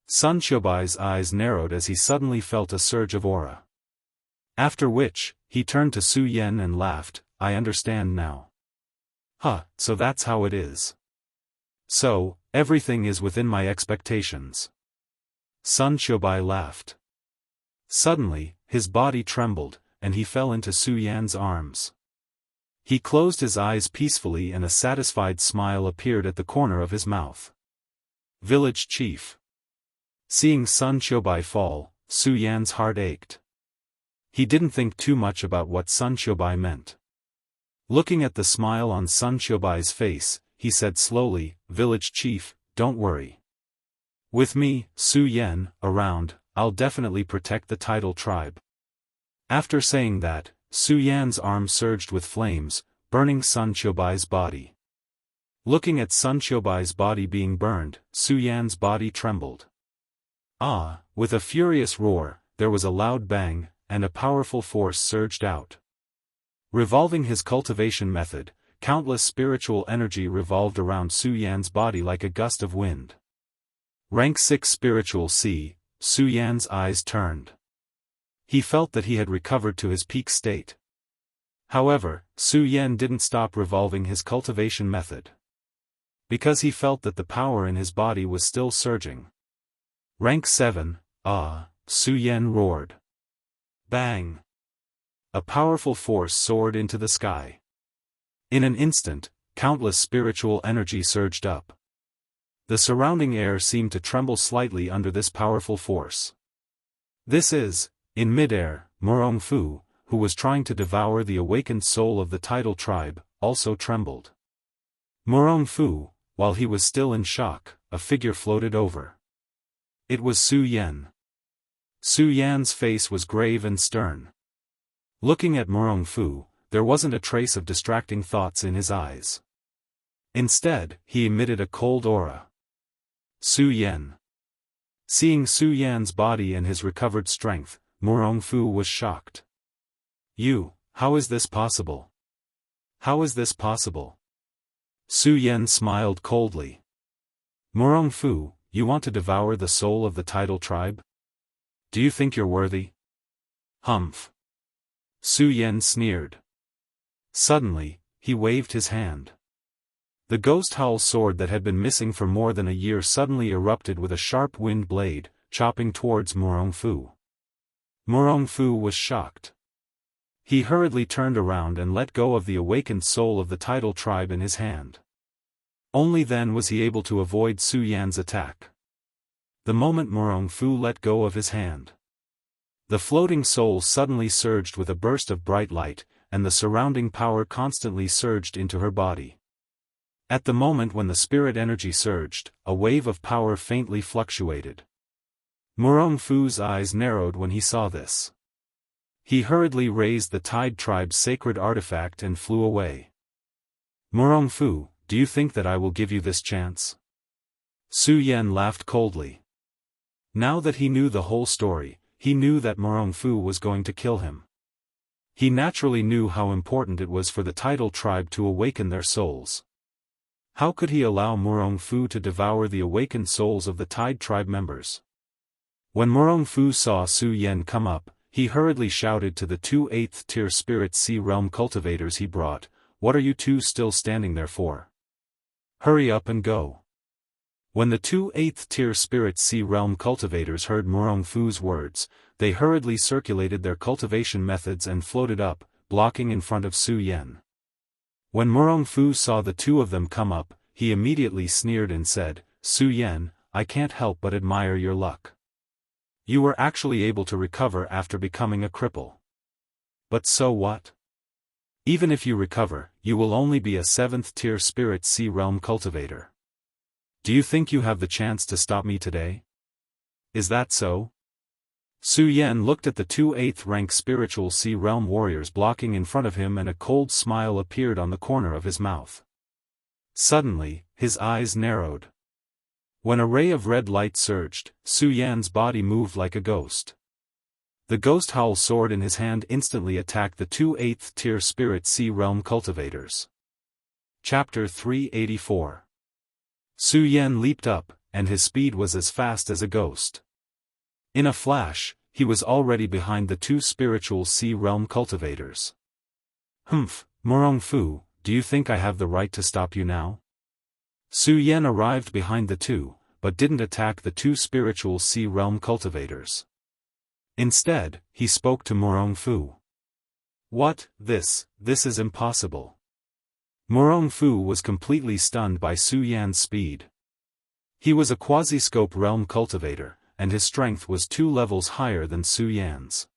Sun Qiubai's eyes narrowed as he suddenly felt a surge of aura. After which, he turned to Su Yan and laughed. "I understand now. So that's how it is. So, everything is within my expectations." Sun Qiubai laughed. Suddenly, his body trembled, and he fell into Su Yan's arms. He closed his eyes peacefully and a satisfied smile appeared at the corner of his mouth. "Village chief." Seeing Sun Qiubai fall, Su Yan's heart ached. He didn't think too much about what Sun Qiubai meant. Looking at the smile on Sun Qiubai's face, he said slowly, "Village chief, don't worry. With me, Su Yan, around, I'll definitely protect the tidal tribe." After saying that, Su Yan's arm surged with flames, burning Sun Qiubai's body. Looking at Sun Qiubai's body being burned, Su Yan's body trembled. With a furious roar, there was a loud bang, and a powerful force surged out. Revolving his cultivation method, countless spiritual energy revolved around Su Yan's body like a gust of wind. Rank 6 Spiritual C, Su Yan's eyes turned. He felt that he had recovered to his peak state. However, Su Yan didn't stop revolving his cultivation method. Because he felt that the power in his body was still surging. Rank 7, Su Yan roared. Bang! A powerful force soared into the sky. In an instant, countless spiritual energy surged up. The surrounding air seemed to tremble slightly under this powerful force. This is, in midair, Murong Fu, who was trying to devour the awakened soul of the tidal tribe, also trembled. Murong Fu, while he was still in shock, a figure floated over. It was Su Yan. Su Yan's face was grave and stern. Looking at Murong Fu, there wasn't a trace of distracting thoughts in his eyes. Instead, he emitted a cold aura. Su Yan. Seeing Su Yan's body and his recovered strength, Murong Fu was shocked. How is this possible? How is this possible? Su Yan smiled coldly. Murong Fu, you want to devour the soul of the tidal tribe? Do you think you're worthy? Humph. Su Yan sneered. Suddenly, he waved his hand. The ghost howl sword that had been missing for more than a year suddenly erupted with a sharp wind blade, chopping towards Murong Fu. Murong Fu was shocked. He hurriedly turned around and let go of the awakened soul of the tidal tribe in his hand. Only then was he able to avoid Su Yan's attack. The moment Murong Fu let go of his hand, the floating soul suddenly surged with a burst of bright light, and the surrounding power constantly surged into her body. At the moment when the spirit energy surged, a wave of power faintly fluctuated. Murong Fu's eyes narrowed when he saw this. He hurriedly raised the Tide Tribe's sacred artifact and flew away. Murong Fu, do you think that I will give you this chance? Su Yan laughed coldly. Now that he knew the whole story, he knew that Murong Fu was going to kill him. He naturally knew how important it was for the tidal tribe to awaken their souls. How could he allow Murong Fu to devour the awakened souls of the Tide tribe members? When Murong Fu saw Su Yan come up, he hurriedly shouted to the 2 8th-tier Spirit Sea Realm cultivators he brought, "What are you two still standing there for? Hurry up and go." When the 2 8th-tier Spirit Sea Realm cultivators heard Murong Fu's words, they hurriedly circulated their cultivation methods and floated up, blocking in front of Su Yan. When Murong Fu saw the two of them come up, he immediately sneered and said, "Su Yan, I can't help but admire your luck. You were actually able to recover after becoming a cripple. But so what? Even if you recover, you will only be a 7th-tier Spirit Sea Realm cultivator. Do you think you have the chance to stop me today? Is that so?" Su Yan looked at the 2 8th-rank Spiritual Sea Realm warriors blocking in front of him, and a cold smile appeared on the corner of his mouth. Suddenly, his eyes narrowed. When a ray of red light surged, Su Yan's body moved like a ghost. The Ghost Howl sword in his hand instantly attacked the 2 8th-tier Spirit Sea Realm cultivators. Chapter 384. Su Yan leaped up, and his speed was as fast as a ghost. In a flash, he was already behind the 2 Spiritual Sea Realm cultivators. "Humph, Murong Fu, do you think I have the right to stop you now?" Su Yan arrived behind the two, but didn't attack the 2 Spiritual Sea Realm cultivators. Instead, he spoke to Murong Fu. "What, this is impossible." Murong Fu was completely stunned by Su Yan's speed. He was a quasi-scope realm cultivator, and his strength was 2 levels higher than Su Yan's.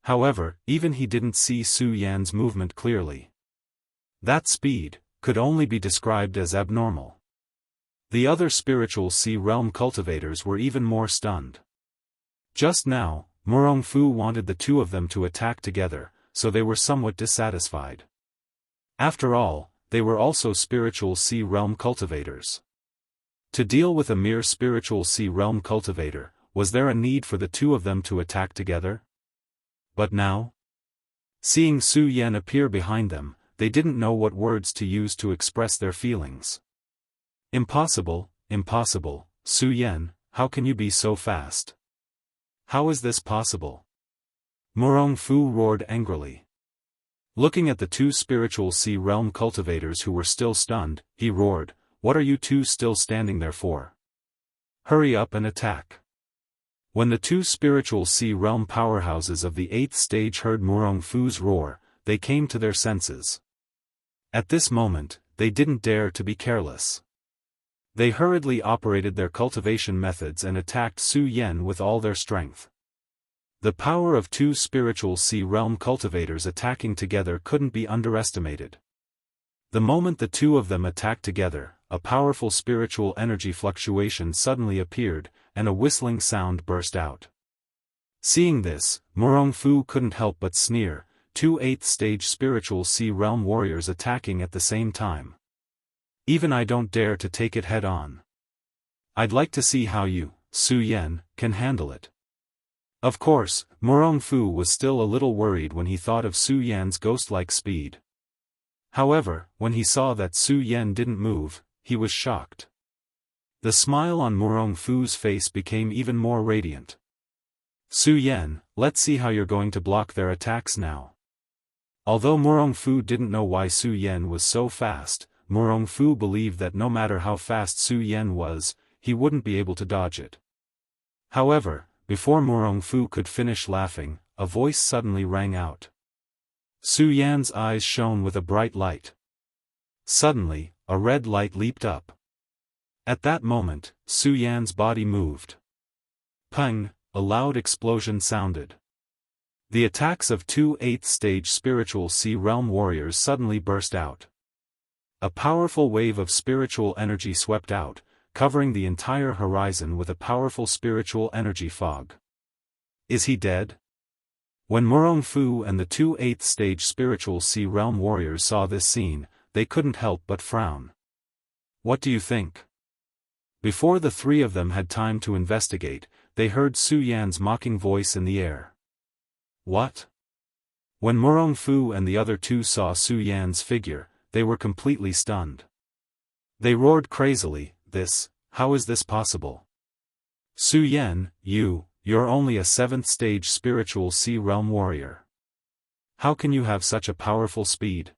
However, even he didn't see Su Yan's movement clearly. That speed could only be described as abnormal. The other Spiritual Sea Realm cultivators were even more stunned. Just now, Murong Fu wanted the two of them to attack together, so they were somewhat dissatisfied. After all, they were also Spiritual Sea Realm cultivators. To deal with a mere Spiritual Sea Realm cultivator, was there a need for the two of them to attack together? But now? Seeing Su Yan appear behind them, they didn't know what words to use to express their feelings. "Impossible, impossible, Su Yan, how can you be so fast? How is this possible?" Murong Fu roared angrily. Looking at the 2 Spiritual Sea Realm cultivators who were still stunned, he roared, "What are you two still standing there for? Hurry up and attack." When the 2 Spiritual Sea Realm powerhouses of the 8th stage heard Murong Fu's roar, they came to their senses. At this moment, they didn't dare to be careless. They hurriedly operated their cultivation methods and attacked Su Yan with all their strength. The power of 2 Spiritual Sea Realm cultivators attacking together couldn't be underestimated. The moment the two of them attacked together, a powerful spiritual energy fluctuation suddenly appeared, and a whistling sound burst out. Seeing this, Murong Fu couldn't help but sneer, 2 8th-stage Spiritual Sea Realm warriors attacking at the same time. Even I don't dare to take it head-on. I'd like to see how you, Su Yan, can handle it. Of course, Murong Fu was still a little worried when he thought of Su Yan's ghost-like speed. However, when he saw that Su Yan didn't move, he was shocked. The smile on Murong Fu's face became even more radiant. "Su Yan, let's see how you're going to block their attacks now." Although Murong Fu didn't know why Su Yan was so fast, Murong Fu believed that no matter how fast Su Yan was, he wouldn't be able to dodge it. However, before Murong Fu could finish laughing, a voice suddenly rang out. Su Yan's eyes shone with a bright light. Suddenly, a red light leaped up. At that moment, Su Yan's body moved. Pang! A loud explosion sounded. The attacks of 2 8th-stage Spiritual Sea Realm warriors suddenly burst out. A powerful wave of spiritual energy swept out, covering the entire horizon with a powerful spiritual energy fog. Is he dead? When Murong Fu and the 2 8th-stage Spiritual Sea Realm warriors saw this scene, they couldn't help but frown. What do you think? Before the three of them had time to investigate, they heard Su Yan's mocking voice in the air. What? When Murong Fu and the other two saw Su Yan's figure, they were completely stunned. They roared crazily, how is this possible? Su Yan, you're only a 7th stage spiritual Sea Realm warrior. How can you have such a powerful speed?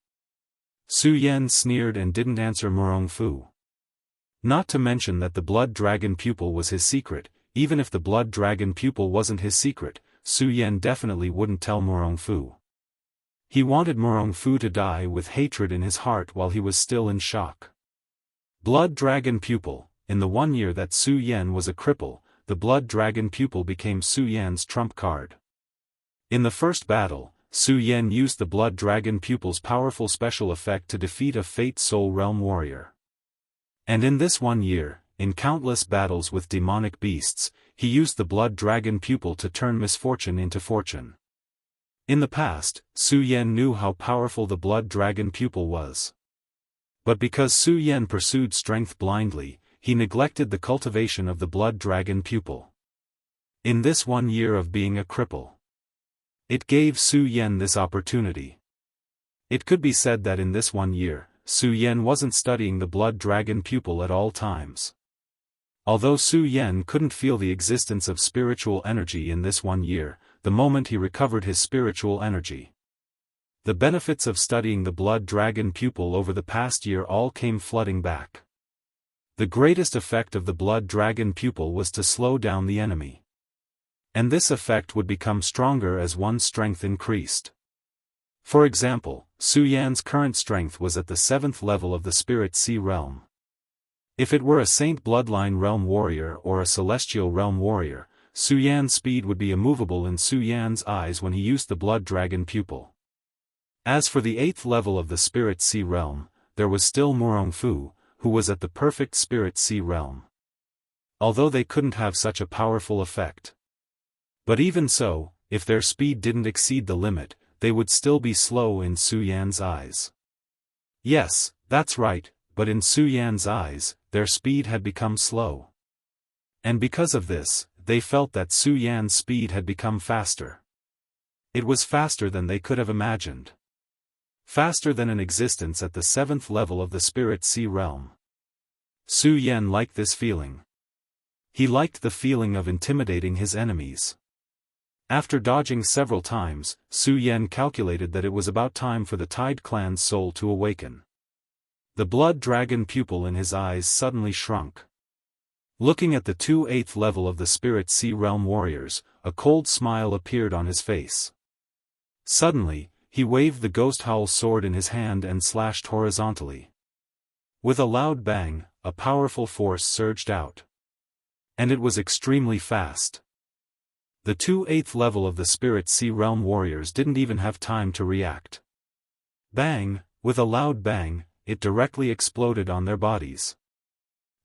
Su Yan sneered and didn't answer Murong Fu. Not to mention that the blood dragon pupil was his secret. Even if the blood dragon pupil wasn't his secret, Su Yan definitely wouldn't tell Murong Fu. He wanted Murong Fu to die with hatred in his heart while he was still in shock. Blood dragon pupil. In the 1 year that Su Yan was a cripple, the blood dragon pupil became Su Yan's trump card. In the first battle, Su Yan used the blood dragon pupil's powerful special effect to defeat a Fate Soul Realm warrior. And in this 1 year, in countless battles with demonic beasts, he used the blood dragon pupil to turn misfortune into fortune. In the past, Su Yan knew how powerful the blood dragon pupil was. But because Su Yan pursued strength blindly, he neglected the cultivation of the blood dragon pupil. In this 1 year of being a cripple, it gave Su Yan this opportunity. It could be said that in this 1 year, Su Yan wasn't studying the blood dragon pupil at all times. Although Su Yan couldn't feel the existence of spiritual energy in this 1 year, the moment he recovered his spiritual energy, the benefits of studying the blood dragon pupil over the past year all came flooding back. The greatest effect of the blood dragon pupil was to slow down the enemy. And this effect would become stronger as one's strength increased. For example, Su Yan's current strength was at the 7th level of the Spirit Sea Realm. If it were a Saint Bloodline Realm warrior or a Celestial Realm warrior, Su Yan's speed would be immovable in Su Yan's eyes when he used the blood dragon pupil. As for the 8th level of the Spirit Sea Realm, there was still Murong Fu, who was at the perfect Spirit Sea Realm. Although they couldn't have such a powerful effect. But even so, if their speed didn't exceed the limit, they would still be slow in Su Yan's eyes. Yes, that's right, but in Su Yan's eyes, their speed had become slow. And because of this, they felt that Su Yan's speed had become faster. It was faster than they could have imagined. Faster than an existence at the 7th level of the Spirit Sea Realm. Su Yan liked this feeling. He liked the feeling of intimidating his enemies. After dodging several times, Su Yan calculated that it was about time for the Tide Clan's soul to awaken. The blood dragon pupil in his eyes suddenly shrunk. Looking at the 8th level of the Spirit Sea Realm warriors, a cold smile appeared on his face. Suddenly, he waved the Ghost Howl sword in his hand and slashed horizontally. With a loud bang, a powerful force surged out. And it was extremely fast. The 8th level of the Spirit Sea Realm warriors didn't even have time to react. Bang, with a loud bang, it directly exploded on their bodies.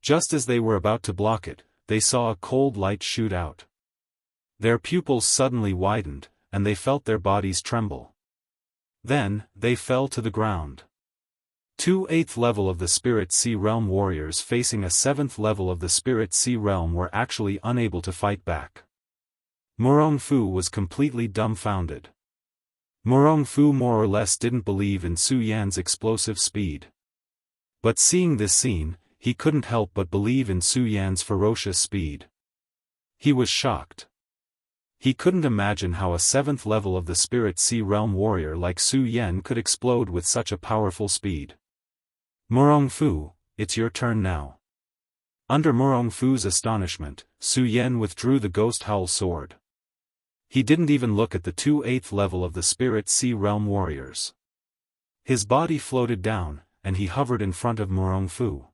Just as they were about to block it, they saw a cold light shoot out. Their pupils suddenly widened, and they felt their bodies tremble. Then, they fell to the ground. 8th level of the Spirit Sea Realm warriors facing a 7th level of the Spirit Sea Realm were actually unable to fight back. Murong Fu was completely dumbfounded. Murong Fu more or less didn't believe in Su Yan's explosive speed. But seeing this scene, he couldn't help but believe in Su Yan's ferocious speed. He was shocked. He couldn't imagine how a 7th level of the Spirit Sea Realm warrior like Su Yan could explode with such a powerful speed. Murong Fu, it's your turn now. Under Murong Fu's astonishment, Su Yan withdrew the Ghost Howl sword. He didn't even look at the 8th level of the Spirit Sea Realm warriors. His body floated down, and he hovered in front of Murong Fu.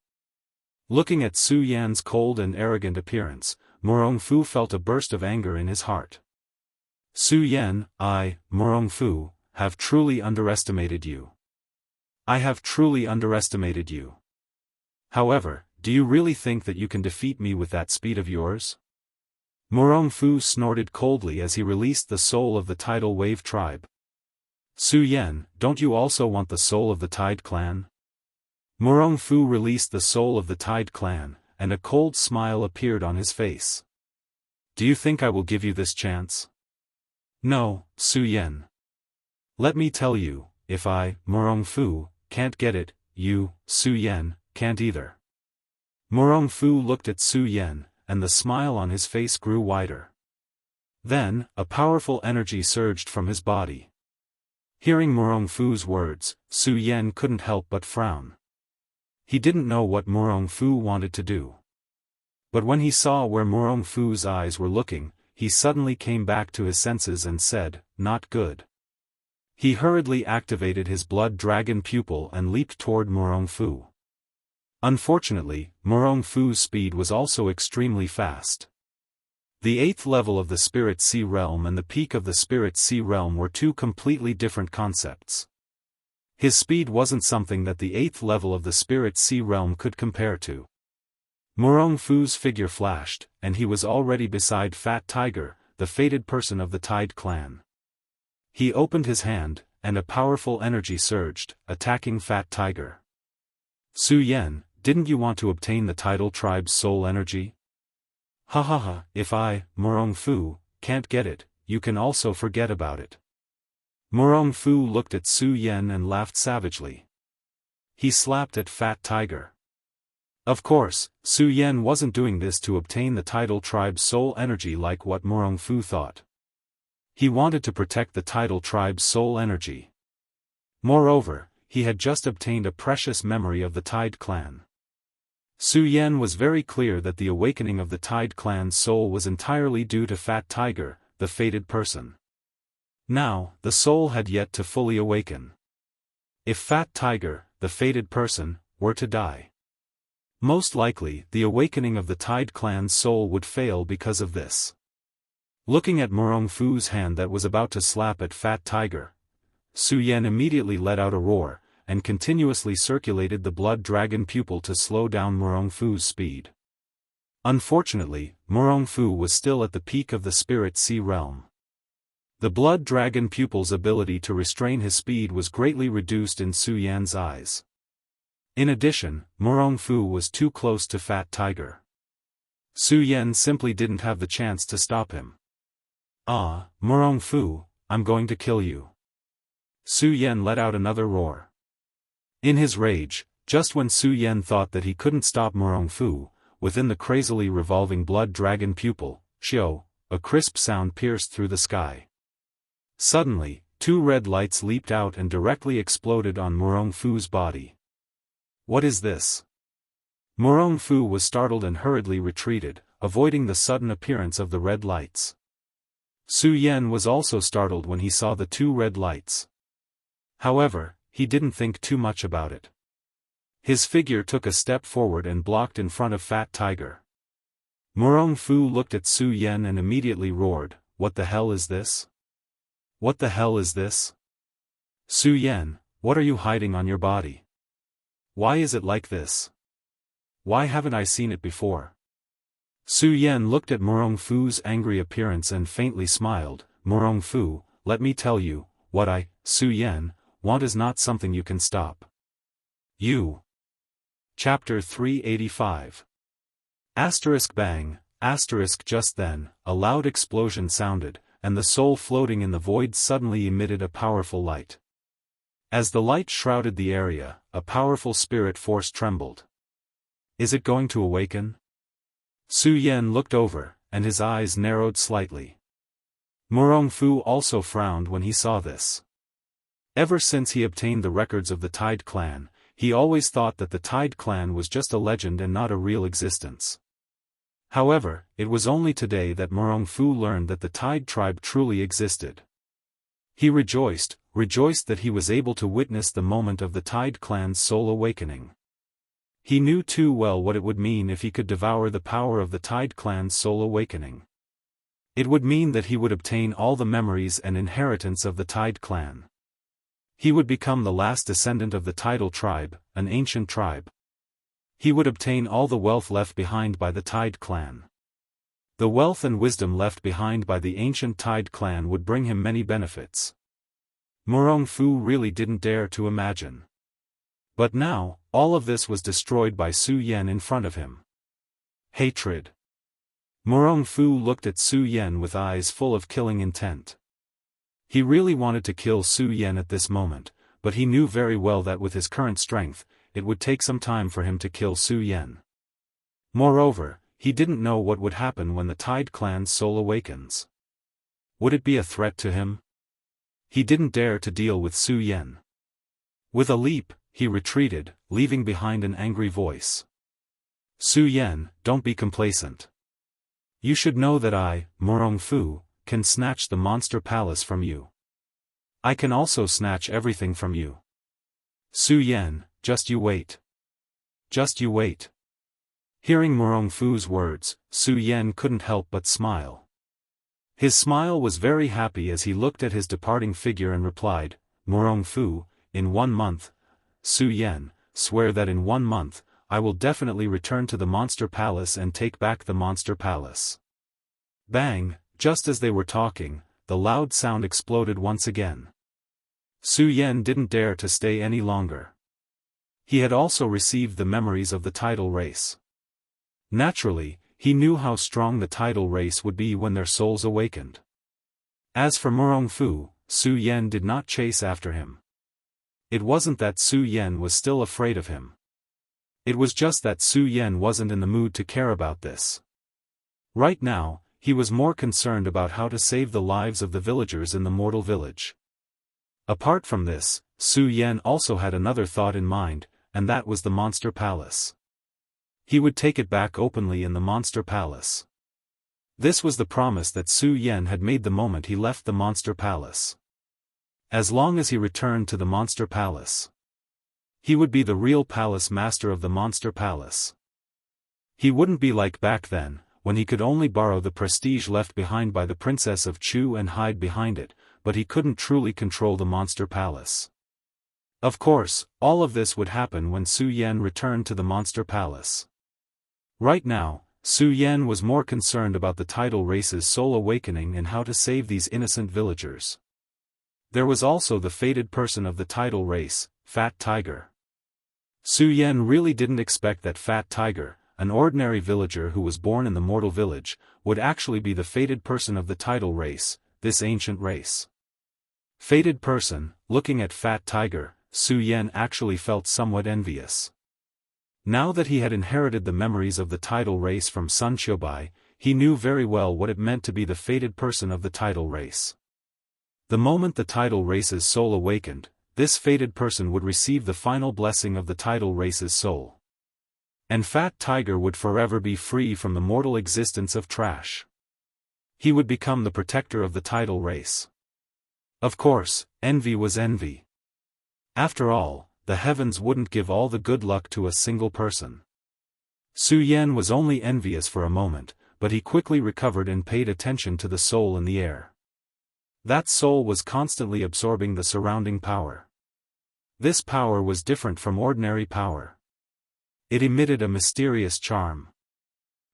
Looking at Su Yan's cold and arrogant appearance, Murong Fu felt a burst of anger in his heart. Su Yan, Murong Fu, have truly underestimated you. I have truly underestimated you. However, do you really think that you can defeat me with that speed of yours? Murong Fu snorted coldly as he released the soul of the Tidal Wave tribe. Su Yan, don't you also want the soul of the Tide Clan? Murong Fu released the soul of the Tide Clan, and a cold smile appeared on his face. Do you think I will give you this chance? No, Su Yan. Let me tell you, if I, Murong Fu, can't get it, you, Su Yan, can't either. Murong Fu looked at Su Yan, and the smile on his face grew wider. Then, a powerful energy surged from his body. Hearing Murong Fu's words, Su Yan couldn't help but frown. He didn't know what Murong Fu wanted to do. But when he saw where Murong Fu's eyes were looking, he suddenly came back to his senses and said, "Not good." He hurriedly activated his blood dragon pupil and leaped toward Murong Fu. Unfortunately, Murong Fu's speed was also extremely fast. The 8th level of the Spirit Sea Realm and the peak of the Spirit Sea Realm were two completely different concepts. His speed wasn't something that the 8th level of the Spirit Sea Realm could compare to. Murong Fu's figure flashed, and he was already beside Fat Tiger, the fated person of the Tide clan. He opened his hand, and a powerful energy surged, attacking Fat Tiger. Su Yan, didn't you want to obtain the tidal tribe's soul energy? Ha ha ha, if I, Murong Fu, can't get it, you can also forget about it. Murong Fu looked at Su Yan and laughed savagely. He slapped at Fat Tiger. Of course, Su Yan wasn't doing this to obtain the tidal tribe's soul energy like what Murong Fu thought. He wanted to protect the tidal tribe's soul energy. Moreover, he had just obtained a precious memory of the Tide clan. Su Yan was very clear that the awakening of the Tide clan's soul was entirely due to Fat Tiger, the fated person. Now, the soul had yet to fully awaken. If Fat Tiger, the fated person, were to die, most likely the awakening of the Tide clan's soul would fail because of this. Looking at Murong Fu's hand that was about to slap at Fat Tiger, Su Yan immediately let out a roar, and continuously circulated the blood dragon pupil to slow down Murong Fu's speed. Unfortunately, Murong Fu was still at the peak of the Spirit Sea Realm. The blood dragon pupil's ability to restrain his speed was greatly reduced in Su Yan's eyes. In addition, Murong Fu was too close to Fat Tiger. Su Yan simply didn't have the chance to stop him. "Ah, Murong Fu, I'm going to kill you." Su Yan let out another roar. In his rage, just when Su Yan thought that he couldn't stop Murong Fu, within the crazily revolving blood dragon pupil, Xiao, a crisp sound pierced through the sky. Suddenly, two red lights leaped out and directly exploded on Murong Fu's body. What is this? Murong Fu was startled and hurriedly retreated, avoiding the sudden appearance of the red lights. Su Yan was also startled when he saw the two red lights. However, he didn't think too much about it. His figure took a step forward and blocked in front of Fat Tiger. Murong Fu looked at Su Yan and immediately roared, "What the hell is this? What the hell is this? Su Yan, what are you hiding on your body? Why is it like this? Why haven't I seen it before?" Su Yan looked at Murong Fu's angry appearance and faintly smiled. "Murong Fu, let me tell you, what I, Su Yan, want is not something you can stop. You." Chapter 385. Bang, just then, a loud explosion sounded, and the soul floating in the void suddenly emitted a powerful light. As the light shrouded the area, a powerful spirit force trembled. Is it going to awaken? Su Yan looked over, and his eyes narrowed slightly. Murong Fu also frowned when he saw this. Ever since he obtained the records of the Tide clan, he always thought that the Tide clan was just a legend and not a real existence. However, it was only today that Murong Fu learned that the Tide tribe truly existed. He rejoiced that he was able to witness the moment of the Tide clan's soul awakening. He knew too well what it would mean if he could devour the power of the Tide clan's soul awakening. It would mean that he would obtain all the memories and inheritance of the Tide clan. He would become the last descendant of the Tidal tribe, an ancient tribe. He would obtain all the wealth left behind by the Tide clan. The wealth and wisdom left behind by the ancient Tide clan would bring him many benefits. Murong Fu really didn't dare to imagine. But now, all of this was destroyed by Su Yan in front of him. Hatred. Murong Fu looked at Su Yan with eyes full of killing intent. He really wanted to kill Su Yan at this moment, but he knew very well that with his current strength, it would take some time for him to kill Su Yan. Moreover, he didn't know what would happen when the Tide clan's soul awakens. Would it be a threat to him? He didn't dare to deal with Su Yan. With a leap, he retreated, leaving behind an angry voice. Su Yan, don't be complacent. You should know that I, Murong Fu, can snatch the monster palace from you. I can also snatch everything from you. Su Yan, just you wait. Just you wait. Hearing Murong Fu's words, Su Yan couldn't help but smile. His smile was very happy as he looked at his departing figure and replied, Murong Fu, in 1 month, Su Yan, swear that in 1 month, I will definitely return to the monster palace and take back the monster palace. Bang, just as they were talking, the loud sound exploded once again. Su Yan didn't dare to stay any longer. He had also received the memories of the tidal race. Naturally, he knew how strong the tidal race would be when their souls awakened. As for Murong Fu, Su Yan did not chase after him. It wasn't that Su Yan was still afraid of him. It was just that Su Yan wasn't in the mood to care about this. Right now, he was more concerned about how to save the lives of the villagers in the mortal village. Apart from this, Su Yan also had another thought in mind, and that was the monster palace. He would take it back openly in the monster palace. This was the promise that Su Yan had made the moment he left the monster palace. As long as he returned to the monster palace, he would be the real palace master of the monster palace. He wouldn't be like back then, when he could only borrow the prestige left behind by the princess of Chu and hide behind it, but he couldn't truly control the monster palace. Of course, all of this would happen when Su Yan returned to the monster palace. Right now, Su Yan was more concerned about the tidal race's soul awakening and how to save these innocent villagers. There was also the fated person of the tidal race, Fat Tiger. Su Yan really didn't expect that Fat Tiger, an ordinary villager who was born in the mortal village, would actually be the fated person of the tidal race, this ancient race. Fated person, looking at Fat Tiger, Su Yan actually felt somewhat envious. Now that he had inherited the memories of the tidal race from Sun Xiaobai, he knew very well what it meant to be the fated person of the tidal race. The moment the tidal race's soul awakened, this fated person would receive the final blessing of the tidal race's soul. And Fat Tiger would forever be free from the mortal existence of trash. He would become the protector of the tidal race. Of course, envy was envy. After all, the heavens wouldn't give all the good luck to a single person. Su Yan was only envious for a moment, but he quickly recovered and paid attention to the soul in the air. That soul was constantly absorbing the surrounding power. This power was different from ordinary power. It emitted a mysterious charm.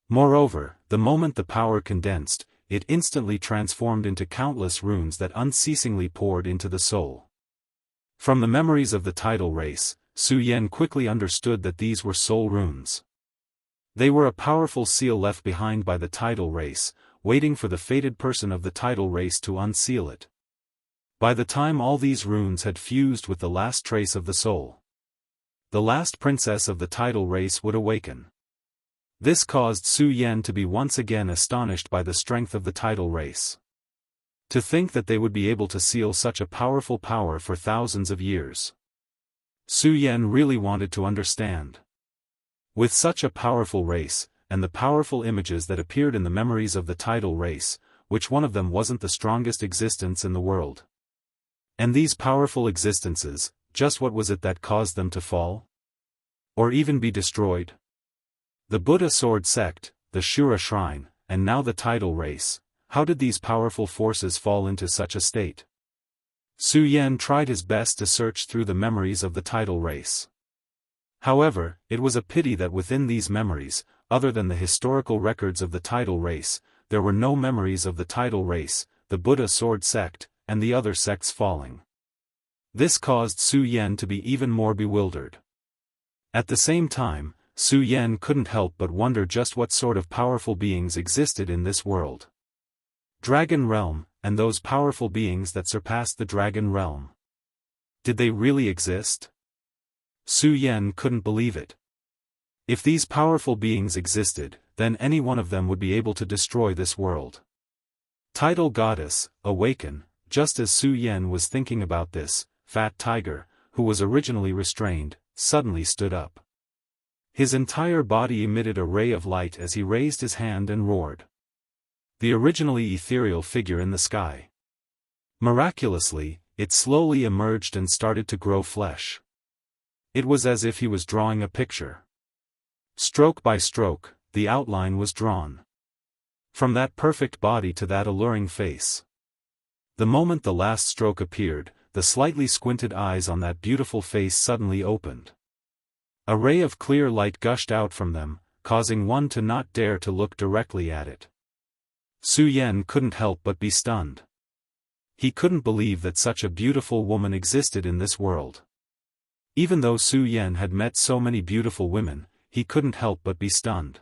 Moreover, the moment the power condensed, it instantly transformed into countless runes that unceasingly poured into the soul. From the memories of the tidal race, Su Yan quickly understood that these were soul runes. They were a powerful seal left behind by the tidal race, waiting for the fated person of the tidal race to unseal it. By the time all these runes had fused with the last trace of the soul, the last princess of the tidal race would awaken. This caused Su Yan to be once again astonished by the strength of the tidal race. To think that they would be able to seal such a powerful power for thousands of years. Su Yan really wanted to understand. With such a powerful race, and the powerful images that appeared in the memories of the tidal race, which one of them wasn't the strongest existence in the world? And these powerful existences, just what was it that caused them to fall? Or even be destroyed? The Buddha sword sect, the Shura shrine, and now the tidal race, how did these powerful forces fall into such a state? Su Yan tried his best to search through the memories of the tidal race. However, it was a pity that within these memories, other than the historical records of the tidal race, there were no memories of the tidal race, the Buddha sword sect, and the other sects falling. This caused Su Yan to be even more bewildered. At the same time, Su Yan couldn't help but wonder just what sort of powerful beings existed in this world. Dragon Realm, and those powerful beings that surpassed the dragon realm. Did they really exist? Su Yan couldn't believe it. If these powerful beings existed, then any one of them would be able to destroy this world. Tidal Goddess, awaken. Just as Su Yan was thinking about this, Fat Tiger, who was originally restrained, suddenly stood up. His entire body emitted a ray of light as he raised his hand and roared. The originally ethereal figure in the sky. Miraculously, it slowly emerged and started to grow flesh. It was as if he was drawing a picture. Stroke by stroke, the outline was drawn. From that perfect body to that alluring face. The moment the last stroke appeared, the slightly squinted eyes on that beautiful face suddenly opened. A ray of clear light gushed out from them, causing one to not dare to look directly at it. Su Yan couldn't help but be stunned. He couldn't believe that such a beautiful woman existed in this world. Even though Su Yan had met so many beautiful women, he couldn't help but be stunned.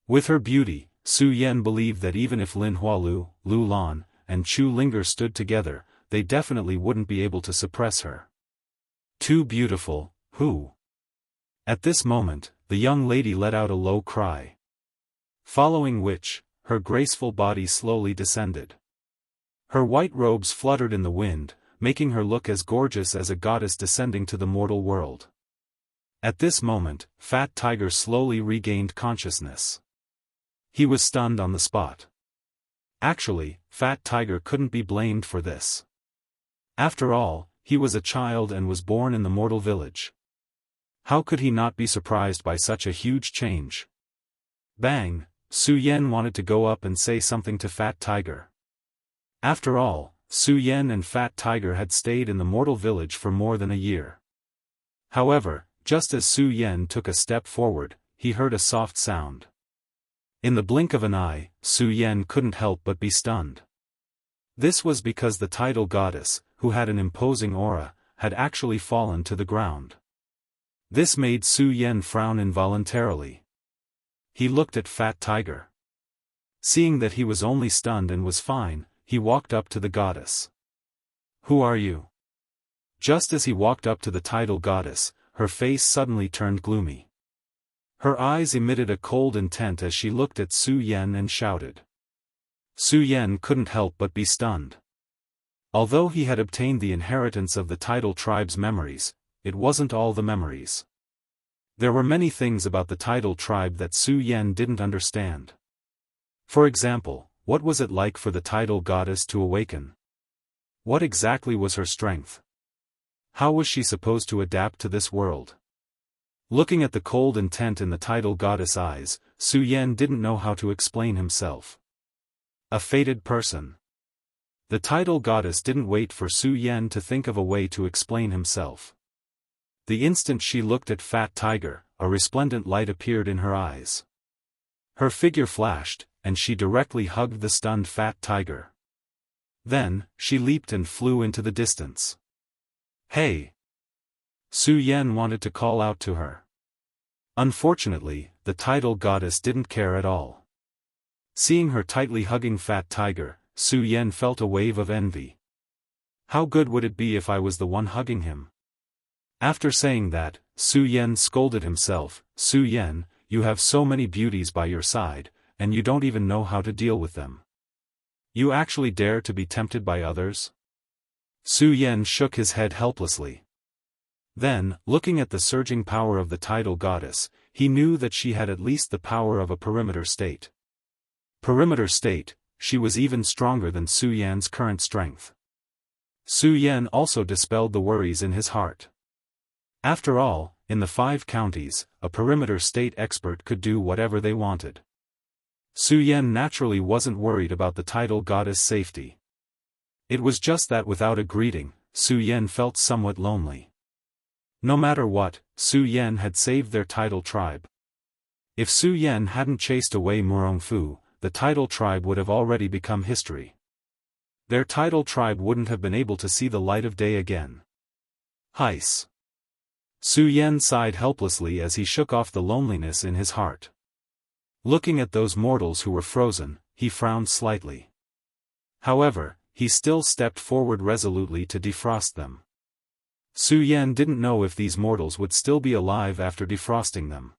With her beauty, Su Yan believed that even if Lin Hualu, Lu Lan, and Chu Linger stood together, they definitely wouldn't be able to suppress her. Too beautiful, who? At this moment, the young lady let out a low cry. Following which, her graceful body slowly descended. Her white robes fluttered in the wind, making her look as gorgeous as a goddess descending to the mortal world. At this moment, Fat Tiger slowly regained consciousness. He was stunned on the spot. Actually, Fat Tiger couldn't be blamed for this. After all, he was a child and was born in the mortal village. How could he not be surprised by such a huge change? Bang! Su Yan wanted to go up and say something to Fat Tiger. After all, Su Yan and Fat Tiger had stayed in the mortal village for more than a year. However, just as Su Yan took a step forward, he heard a soft sound. In the blink of an eye, Su Yan couldn't help but be stunned. This was because the tidal goddess, who had an imposing aura, had actually fallen to the ground. This made Su Yan frown involuntarily. He looked at Fat Tiger. Seeing that he was only stunned and was fine, he walked up to the goddess. "Who are you?" Just as he walked up to the tidal goddess, her face suddenly turned gloomy. Her eyes emitted a cold intent as she looked at Su Yan and shouted. Su Yan couldn't help but be stunned. Although he had obtained the inheritance of the tidal tribe's memories, it wasn't all the memories. There were many things about the tidal tribe that Su Yan didn't understand. For example, what was it like for the tidal goddess to awaken? What exactly was her strength? How was she supposed to adapt to this world? Looking at the cold intent in the tidal goddess' eyes, Su Yan didn't know how to explain himself. A fated person. The tidal goddess didn't wait for Su Yan to think of a way to explain himself. The instant she looked at Fat Tiger, a resplendent light appeared in her eyes. Her figure flashed, and she directly hugged the stunned Fat Tiger. Then, she leaped and flew into the distance. "Hey!" Su Yan wanted to call out to her. Unfortunately, the tidal goddess didn't care at all. Seeing her tightly hugging Fat Tiger, Su Yan felt a wave of envy. How good would it be if I was the one hugging him? After saying that, Su Yan scolded himself. Su Yan, you have so many beauties by your side, and you don't even know how to deal with them. You actually dare to be tempted by others? Su Yan shook his head helplessly. Then, looking at the surging power of the tidal goddess, he knew that she had at least the power of a perimeter state. Perimeter state, she was even stronger than Su Yan's current strength. Su Yan also dispelled the worries in his heart. After all, in the 5 counties, a perimeter state expert could do whatever they wanted. Su Yan naturally wasn't worried about the tidal goddess' safety. It was just that without a greeting, Su Yan felt somewhat lonely. No matter what, Su Yan had saved their tidal tribe. If Su Yan hadn't chased away Murong Fu, the tidal tribe would have already become history. Their tidal tribe wouldn't have been able to see the light of day again. Heis. Su Yan sighed helplessly as he shook off the loneliness in his heart. Looking at those mortals who were frozen, he frowned slightly. However, he still stepped forward resolutely to defrost them. Su Yan didn't know if these mortals would still be alive after defrosting them.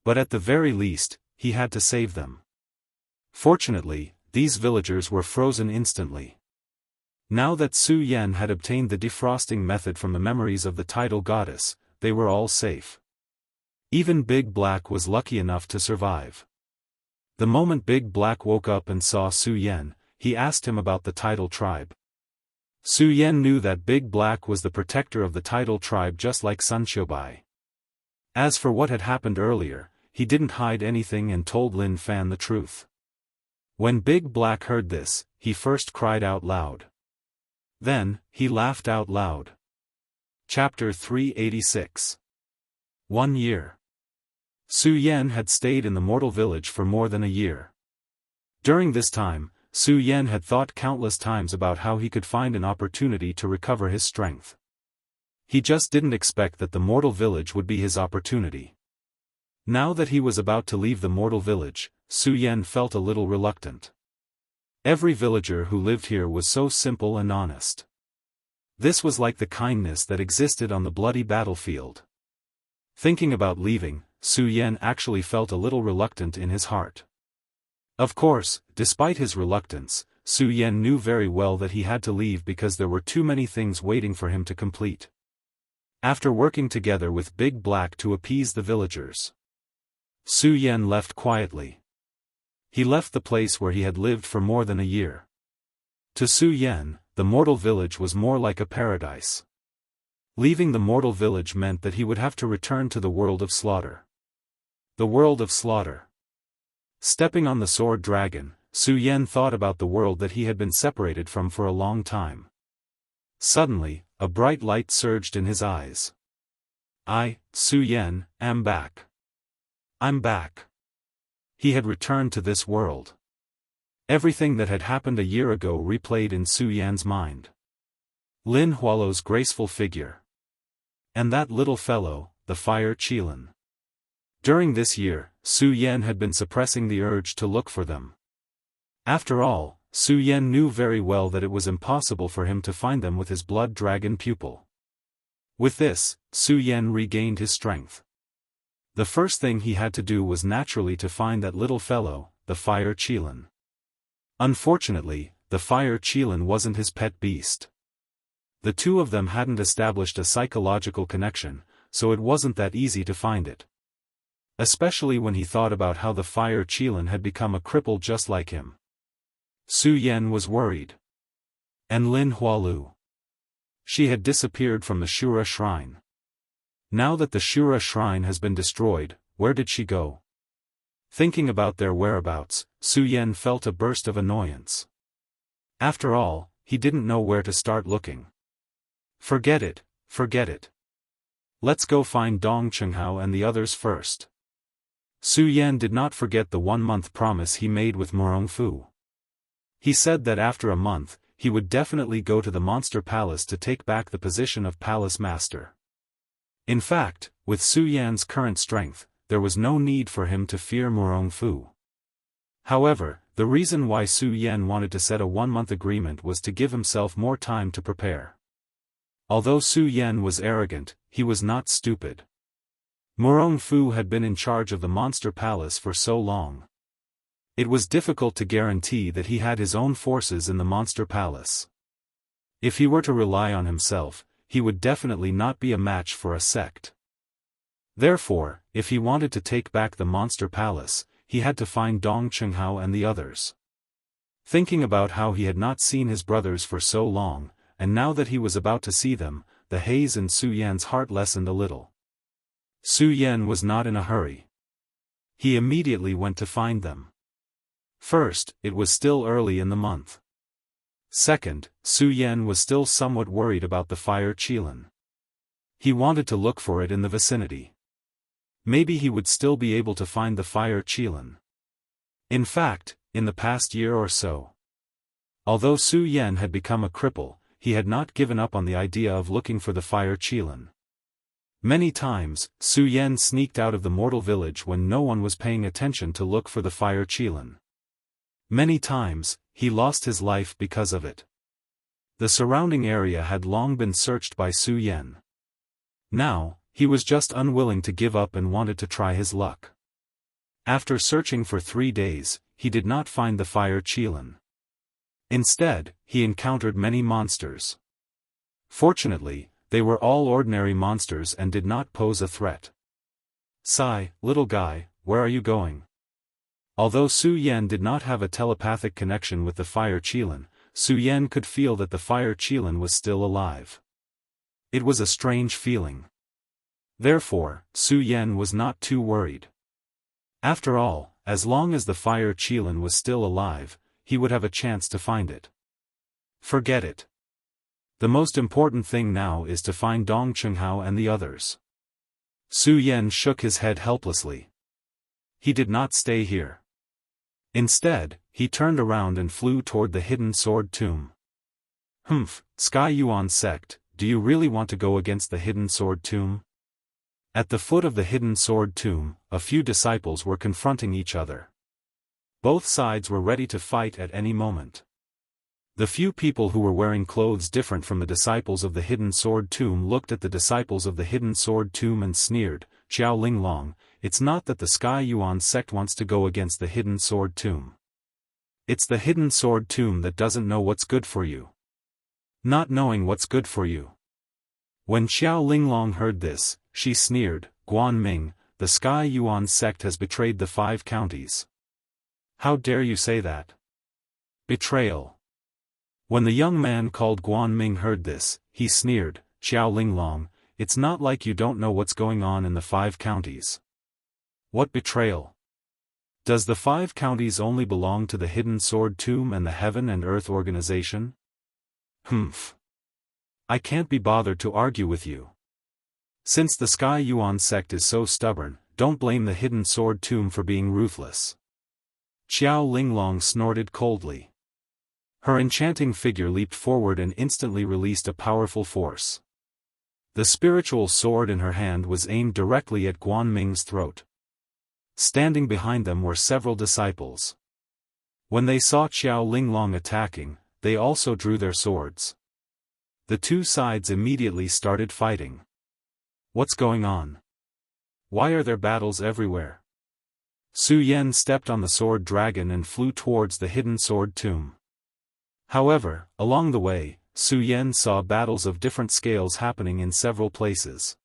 But at the very least, he had to save them. Fortunately, these villagers were frozen instantly. Now that Su Yan had obtained the defrosting method from the memories of the tidal goddess, they were all safe. Even Big Black was lucky enough to survive. The moment Big Black woke up and saw Su Yan, he asked him about the tidal tribe. Su Yan knew that Big Black was the protector of the tidal tribe just like Sun Xiaobai. As for what had happened earlier, he didn't hide anything and told Lin Fan the truth. When Big Black heard this, he first cried out loud. Then, he laughed out loud. Chapter 386. 1 year. Su Yan had stayed in the mortal village for more than a year. During this time, Su Yan had thought countless times about how he could find an opportunity to recover his strength. He just didn't expect that the mortal village would be his opportunity. Now that he was about to leave the mortal village, Su Yan felt a little reluctant. Every villager who lived here was so simple and honest. This was like the kindness that existed on the bloody battlefield. Thinking about leaving, Su Yan actually felt a little reluctant in his heart. Of course, despite his reluctance, Su Yan knew very well that he had to leave because there were too many things waiting for him to complete. After working together with Big Black to appease the villagers, Su Yan left quietly. He left the place where he had lived for more than a year. To Su Yan, the mortal village was more like a paradise. Leaving the mortal village meant that he would have to return to the world of slaughter. The world of slaughter. Stepping on the sword dragon, Su Yan thought about the world that he had been separated from for a long time. Suddenly, a bright light surged in his eyes. I, Su Yan, am back. I'm back. He had returned to this world. Everything that had happened a year ago replayed in Su Yan's mind. Lin Hualo's graceful figure. And that little fellow, the fire Qilin. During this year, Su Yan had been suppressing the urge to look for them. After all, Su Yan knew very well that it was impossible for him to find them with his blood dragon pupil. With this, Su Yan regained his strength. The first thing he had to do was naturally to find that little fellow, the fire Qilin. Unfortunately, the fire Qilin wasn't his pet beast. The two of them hadn't established a psychological connection, so it wasn't that easy to find it. Especially when he thought about how the fire Qilin had become a cripple just like him. Su Yan was worried. And Lin Hualu. She had disappeared from the Shura shrine. Now that the Shura shrine has been destroyed, where did she go? Thinking about their whereabouts, Su Yan felt a burst of annoyance. After all, he didn't know where to start looking. Forget it, forget it. Let's go find Dong Chenghao and the others first. Su Yan did not forget the 1-month promise he made with Morong Fu. He said that after a month, he would definitely go to the Monster Palace to take back the position of Palace Master. In fact, with Su Yan's current strength, there was no need for him to fear Morong Fu. However, the reason why Su Yan wanted to set a 1-month agreement was to give himself more time to prepare. Although Su Yan was arrogant, he was not stupid. Morong Fu had been in charge of the Monster Palace for so long. It was difficult to guarantee that he had his own forces in the Monster Palace. If he were to rely on himself, he would definitely not be a match for a sect. Therefore, if he wanted to take back the Monster Palace, he had to find Dong Chenghao and the others. Thinking about how he had not seen his brothers for so long, and now that he was about to see them, the haze in Su Yan's heart lessened a little. Su Yan was not in a hurry. He immediately went to find them. First, it was still early in the month. Second, Su Yan was still somewhat worried about the fire Qilin. He wanted to look for it in the vicinity. Maybe he would still be able to find the fire Qilin. In fact, in the past year or so. Although Su Yan had become a cripple, he had not given up on the idea of looking for the fire Qilin. Many times, Su Yan sneaked out of the mortal village when no one was paying attention to look for the fire Qilin. Many times, he lost his life because of it. The surrounding area had long been searched by Su Yan. Now, he was just unwilling to give up and wanted to try his luck. After searching for 3 days, he did not find the fire qilin. Instead, he encountered many monsters. Fortunately, they were all ordinary monsters and did not pose a threat. "Sigh, little guy, where are you going?" Although Su Yan did not have a telepathic connection with the fire qilin, Su Yan could feel that the fire qilin was still alive. It was a strange feeling. Therefore, Su Yan was not too worried. After all, as long as the fire qilin was still alive, he would have a chance to find it. Forget it. The most important thing now is to find Dong Chunghao and the others. Su Yan shook his head helplessly. He did not stay here. Instead, he turned around and flew toward the hidden sword tomb. Sky Yuan sect, do you really want to go against the hidden sword tomb? At the foot of the hidden sword tomb, a few disciples were confronting each other. Both sides were ready to fight at any moment. The few people who were wearing clothes different from the disciples of the hidden sword tomb looked at the disciples of the hidden sword tomb and sneered, "Xiao Linglong, it's not that the Sky Yuan sect wants to go against the hidden sword tomb. It's the hidden sword tomb that doesn't know what's good for you." Not knowing what's good for you. When Xiao Linglong heard this, she sneered, "Guan Ming, the Sky Yuan sect has betrayed the 5 counties. How dare you say that? Betrayal." When the young man called Guan Ming heard this, he sneered, "Xiao Linglong, it's not like you don't know what's going on in the 5 counties. What betrayal? Does the 5 counties only belong to the hidden sword tomb and the Heaven and Earth organization? I can't be bothered to argue with you. Since the Sky Yuan sect is so stubborn, don't blame the hidden sword tomb for being ruthless." Xiao Linglong snorted coldly. Her enchanting figure leaped forward and instantly released a powerful force. The spiritual sword in her hand was aimed directly at Guan Ming's throat. Standing behind them were several disciples. When they saw Xiao Linglong attacking, they also drew their swords. The two sides immediately started fighting. What's going on? Why are there battles everywhere? Su Yan stepped on the sword dragon and flew towards the hidden sword tomb. However, along the way, Su Yan saw battles of different scales happening in several places.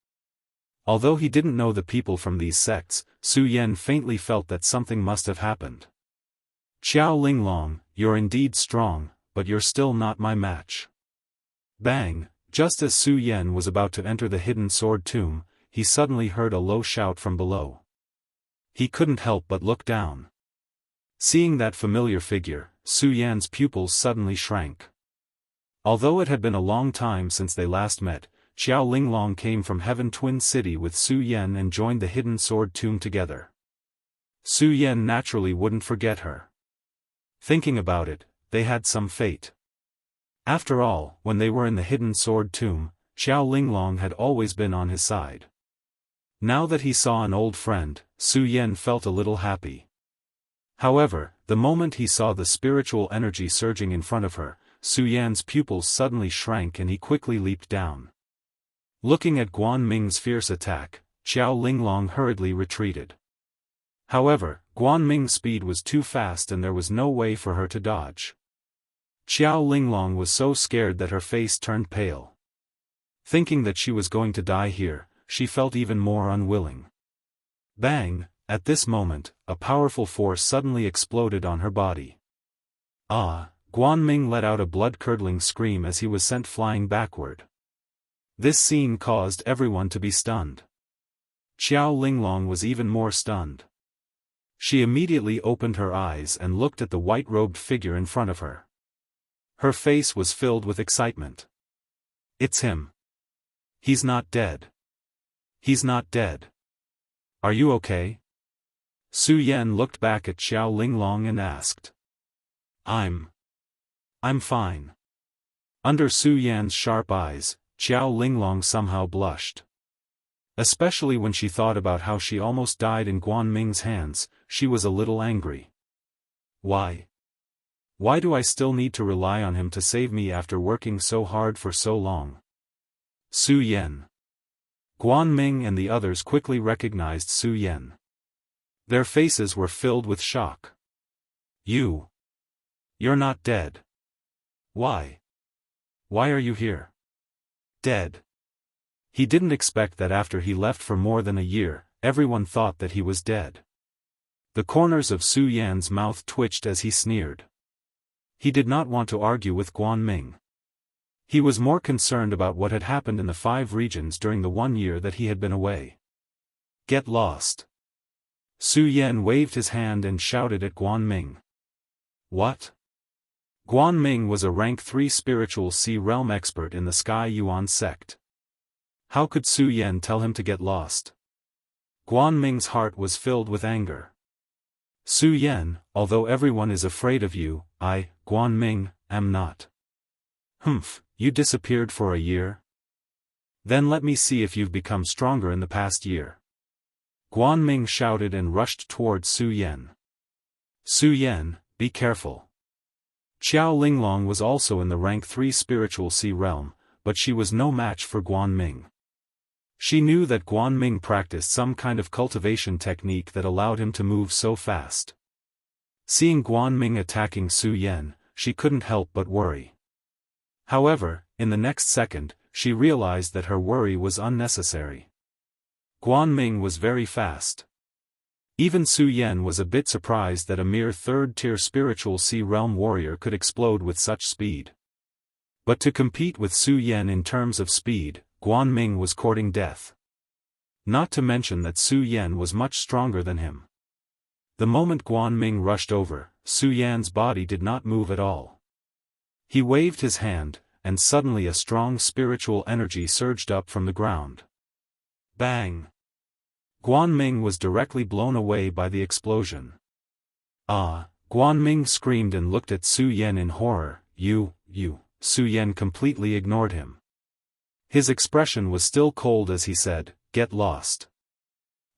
Although he didn't know the people from these sects, Su Yan faintly felt that something must have happened. "Xiao Linglong, you're indeed strong, but you're still not my match." Bang! Just as Su Yan was about to enter the hidden sword tomb, he suddenly heard a low shout from below. He couldn't help but look down. Seeing that familiar figure, Su Yan's pupils suddenly shrank. Although it had been a long time since they last met, Xiao Linglong came from Heaven Twin City with Su Yan and joined the hidden sword tomb together. Su Yan naturally wouldn't forget her. Thinking about it, they had some fate. After all, when they were in the hidden sword tomb, Xiao Linglong had always been on his side. Now that he saw an old friend, Su Yan felt a little happy. However, the moment he saw the spiritual energy surging in front of her, Su Yan's pupils suddenly shrank and he quickly leaped down. Looking at Guan Ming's fierce attack, Xiao Linglong hurriedly retreated. However, Guan Ming's speed was too fast and there was no way for her to dodge. Xiao Linglong was so scared that her face turned pale. Thinking that she was going to die here, she felt even more unwilling. Bang! At this moment, a powerful force suddenly exploded on her body. Guan Ming let out a blood-curdling scream as he was sent flying backward. This scene caused everyone to be stunned. Xiao Linglong was even more stunned. She immediately opened her eyes and looked at the white-robed figure in front of her. Her face was filled with excitement. "It's him. He's not dead. He's not dead. Are you okay?" Su Yan looked back at Xiao Linglong and asked. I'm fine." Under Su Yan's sharp eyes, Xiao Linglong somehow blushed. Especially when she thought about how she almost died in Guan Ming's hands, she was a little angry. "Why? Why do I still need to rely on him to save me after working so hard for so long? Su Yan. Guan Ming and the others quickly recognized Su Yan. Their faces were filled with shock. You're not dead. Why? Why are you here? Dead. He didn't expect that after he left for more than a year, everyone thought that he was dead. The corners of Su Yan's mouth twitched as he sneered. He did not want to argue with Guan Ming. He was more concerned about what had happened in the 5 regions during the 1 year that he had been away. Get lost. Su Yan waved his hand and shouted at Guan Ming. What? Guan Ming was a rank 3 spiritual sea realm expert in the Sky Yuan sect. How could Su Yan tell him to get lost? Guan Ming's heart was filled with anger. Su Yan, although everyone is afraid of you, I, Guan Ming, am not. Humph, you disappeared for a year? Then let me see if you've become stronger in the past year. Guan Ming shouted and rushed towards Su Yan. Su Yan, be careful. Xiao Linglong was also in the rank 3 spiritual sea realm, but she was no match for Guan Ming. She knew that Guan Ming practiced some kind of cultivation technique that allowed him to move so fast. Seeing Guan Ming attacking Su Yan, she couldn't help but worry. However, in the next second, she realized that her worry was unnecessary. Guan Ming was very fast. Even Su Yan was a bit surprised that a mere 3rd-tier spiritual sea realm warrior could explode with such speed. But to compete with Su Yan in terms of speed, Guan Ming was courting death. Not to mention that Su Yan was much stronger than him. The moment Guan Ming rushed over, Su Yan's body did not move at all. He waved his hand, and suddenly a strong spiritual energy surged up from the ground. Bang! Guan Ming was directly blown away by the explosion. Ah! Guan Ming screamed and looked at Su Yan in horror. You. Su Yan completely ignored him. His expression was still cold as he said, get lost.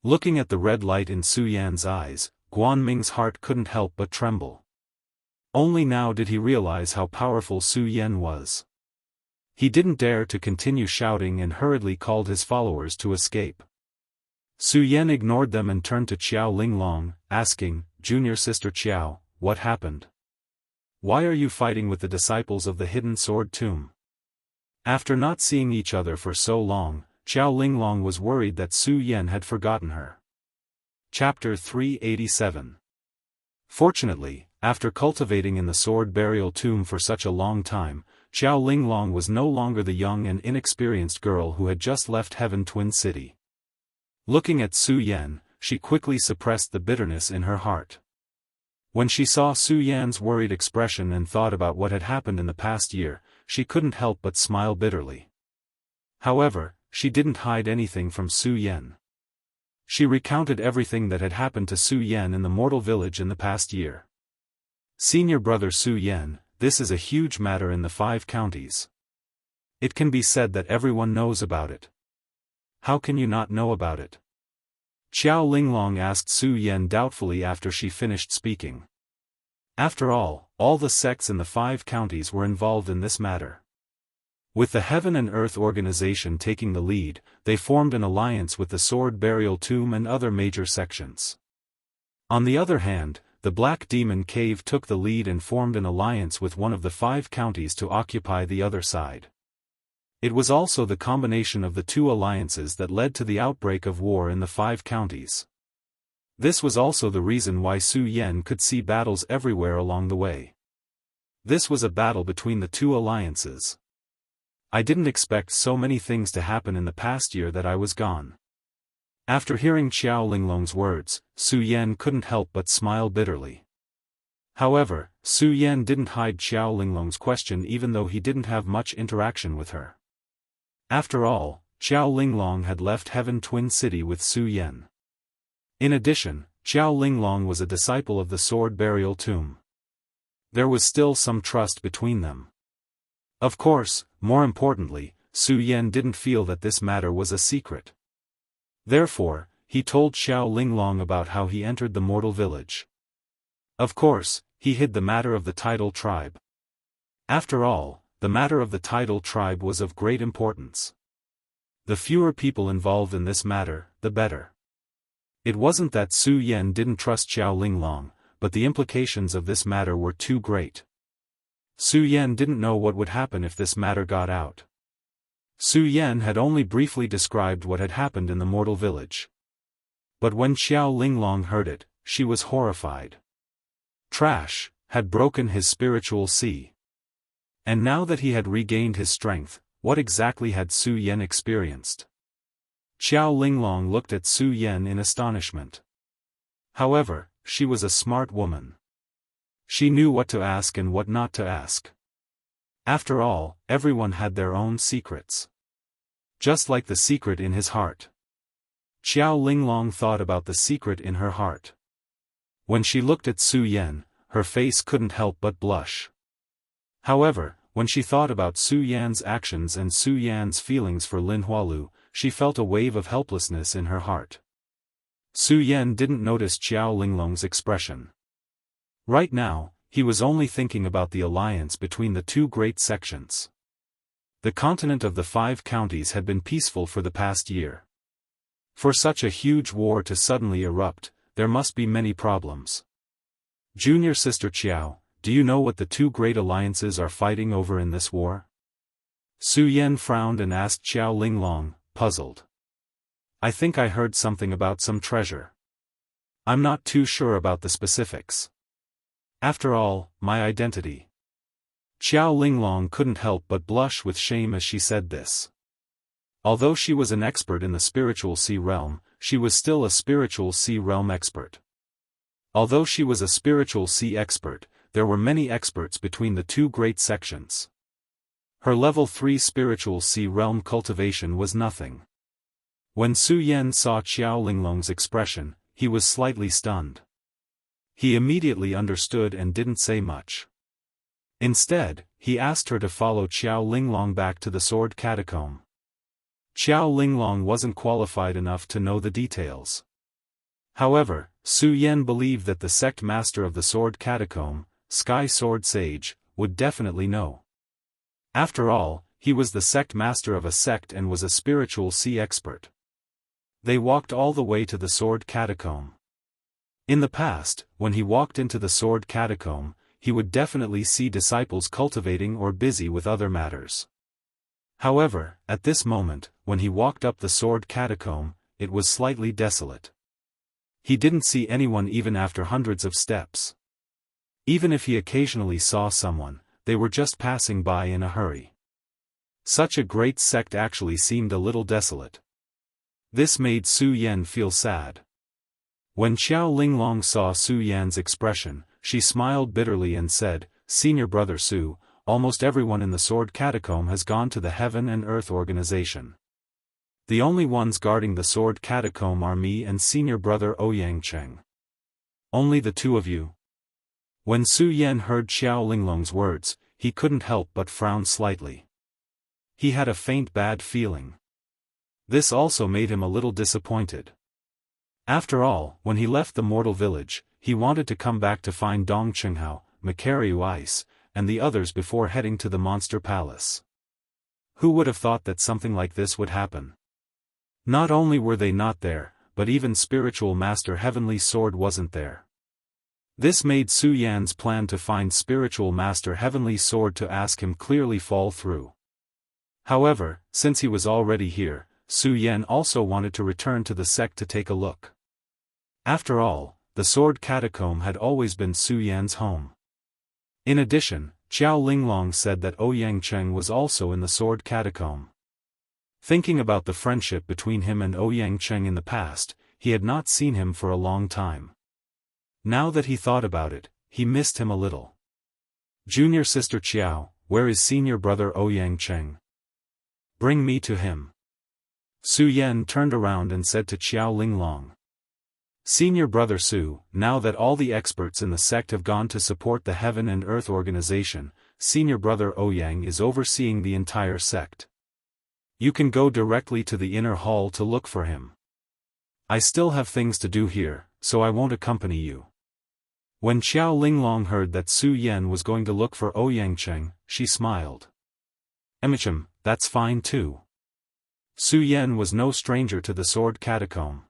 Looking at the red light in Su Yan's eyes, Guan Ming's heart couldn't help but tremble. Only now did he realize how powerful Su Yan was. He didn't dare to continue shouting and hurriedly called his followers to escape. Su Yan ignored them and turned to Xiao Linglong, asking, Junior Sister Xiao, what happened? Why are you fighting with the disciples of the Hidden Sword Tomb? After not seeing each other for so long, Xiao Linglong was worried that Su Yan had forgotten her. Chapter 387. Fortunately, after cultivating in the sword burial tomb for such a long time, Xiao Linglong was no longer the young and inexperienced girl who had just left Heaven Twin City. Looking at Su Yan, she quickly suppressed the bitterness in her heart. When she saw Su Yan's worried expression and thought about what had happened in the past year, she couldn't help but smile bitterly. However, she didn't hide anything from Su Yan. She recounted everything that had happened to Su Yan in the mortal village in the past year. Senior brother Su Yan, this is a huge matter in the 5 counties. It can be said that everyone knows about it. How can you not know about it? Xiao Linglong asked Su Yan doubtfully after she finished speaking. After all the sects in the 5 counties were involved in this matter. With the Heaven and Earth organization taking the lead, they formed an alliance with the Sword Burial Tomb and other major sections. On the other hand, the Black Demon Cave took the lead and formed an alliance with one of the 5 counties to occupy the other side. It was also the combination of the 2 alliances that led to the outbreak of war in the 5 counties. This was also the reason why Su Yan could see battles everywhere along the way. This was a battle between the 2 alliances. I didn't expect so many things to happen in the past year that I was gone. After hearing Xiao Linglong's words, Su Yan couldn't help but smile bitterly. However, Su Yan didn't hide Xiao Linglong's question even though he didn't have much interaction with her. After all, Xiao Linglong had left Heaven Twin City with Su Yan. In addition, Xiao Linglong was a disciple of the Sword Burial Tomb. There was still some trust between them. Of course, more importantly, Su Yan didn't feel that this matter was a secret. Therefore, he told Xiao Linglong about how he entered the mortal village. Of course, he hid the matter of the tidal tribe. After all, the matter of the tidal tribe was of great importance. The fewer people involved in this matter, the better. It wasn't that Su Yan didn't trust Xiao Linglong, but the implications of this matter were too great. Su Yan didn't know what would happen if this matter got out. Su Yan had only briefly described what had happened in the mortal village. But when Xiao Linglong heard it, she was horrified. Trash had broken his spiritual sea. And now that he had regained his strength, what exactly had Su Yan experienced? Xiao Linglong looked at Su Yan in astonishment. However, she was a smart woman. She knew what to ask and what not to ask. After all, everyone had their own secrets. Just like the secret in his heart. Xiao Linglong thought about the secret in her heart. When she looked at Su Yan, her face couldn't help but blush. However, when she thought about Su Yan's actions and Su Yan's feelings for Lin Hualu, she felt a wave of helplessness in her heart. Su Yan didn't notice Xiao Linglong's expression. Right now, he was only thinking about the alliance between the two great sections. The continent of the 5 counties had been peaceful for the past year. For such a huge war to suddenly erupt, there must be many problems. Junior sister Qiao, do you know what the two great alliances are fighting over in this war? Su Yan frowned and asked Xiao Linglong, puzzled. I think I heard something about some treasure. I'm not too sure about the specifics. After all, my identity. Xiao Linglong couldn't help but blush with shame as she said this. Although she was an expert in the spiritual sea realm, she was still a spiritual sea realm expert. Although she was a spiritual sea expert, there were many experts between the two great sections. Her level 3 spiritual sea realm cultivation was nothing. When Su Yan saw Xiao Linglong's expression, he was slightly stunned. He immediately understood and didn't say much. Instead, he asked her to follow Xiao Linglong back to the sword catacomb. Xiao Linglong wasn't qualified enough to know the details. However, Su Yan believed that the sect master of the sword catacomb, Sky Sword Sage, would definitely know. After all, he was the sect master of a sect and was a spiritual sea expert. They walked all the way to the sword catacomb. In the past, when he walked into the sword catacomb, he would definitely see disciples cultivating or busy with other matters. However, at this moment, when he walked up the sword catacomb, it was slightly desolate. He didn't see anyone even after hundreds of steps. Even if he occasionally saw someone, they were just passing by in a hurry. Such a great sect actually seemed a little desolate. This made Su Yan feel sad. When Xiao Linglong saw Su Yan's expression, she smiled bitterly and said, Senior brother Su, almost everyone in the sword catacomb has gone to the Heaven and Earth organization. The only ones guarding the sword catacomb are me and senior brother Ouyang Cheng. Only the two of you. When Su Yan heard Xiao Linglong's words, he couldn't help but frown slightly. He had a faint bad feeling. This also made him a little disappointed. After all, when he left the mortal village, he wanted to come back to find Dong Chenghao, Macariu Ice, and the others before heading to the monster palace. Who would have thought that something like this would happen? Not only were they not there, but even spiritual master Heavenly Sword wasn't there. This made Su Yan's plan to find spiritual master Heavenly Sword to ask him clearly fall through. However, since he was already here, Su Yan also wanted to return to the sect to take a look. After all, the sword catacomb had always been Su Yan's home. In addition, Xiao Linglong said that Ouyang Cheng was also in the sword catacomb. Thinking about the friendship between him and Ouyang Cheng in the past, he had not seen him for a long time. Now that he thought about it, he missed him a little. Junior sister Qiao, where is senior brother Ouyang Cheng? Bring me to him. Su Yan turned around and said to Xiao Linglong. Senior brother Su, now that all the experts in the sect have gone to support the Heaven and Earth organization, senior brother Ouyang is overseeing the entire sect. You can go directly to the inner hall to look for him. I still have things to do here, so I won't accompany you. When Xiao Linglong heard that Su Yan was going to look for Ouyang Cheng, she smiled. That's fine too. Su Yan was no stranger to the sword catacomb.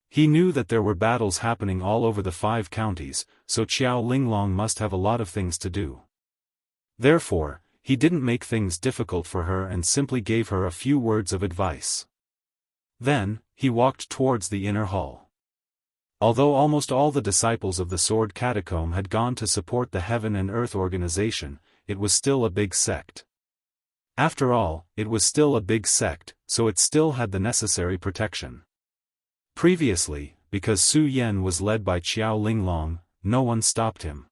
He knew that there were battles happening all over the 5 counties, so Xiao Linglong must have a lot of things to do. Therefore, he didn't make things difficult for her and simply gave her a few words of advice. Then, he walked towards the inner hall. Although almost all the disciples of the sword catacomb had gone to support the Heaven and Earth organization, it was still a big sect. After all, it was still a big sect, so it still had the necessary protection. Previously, because Su Yan was led by Xiao Linglong, no one stopped him.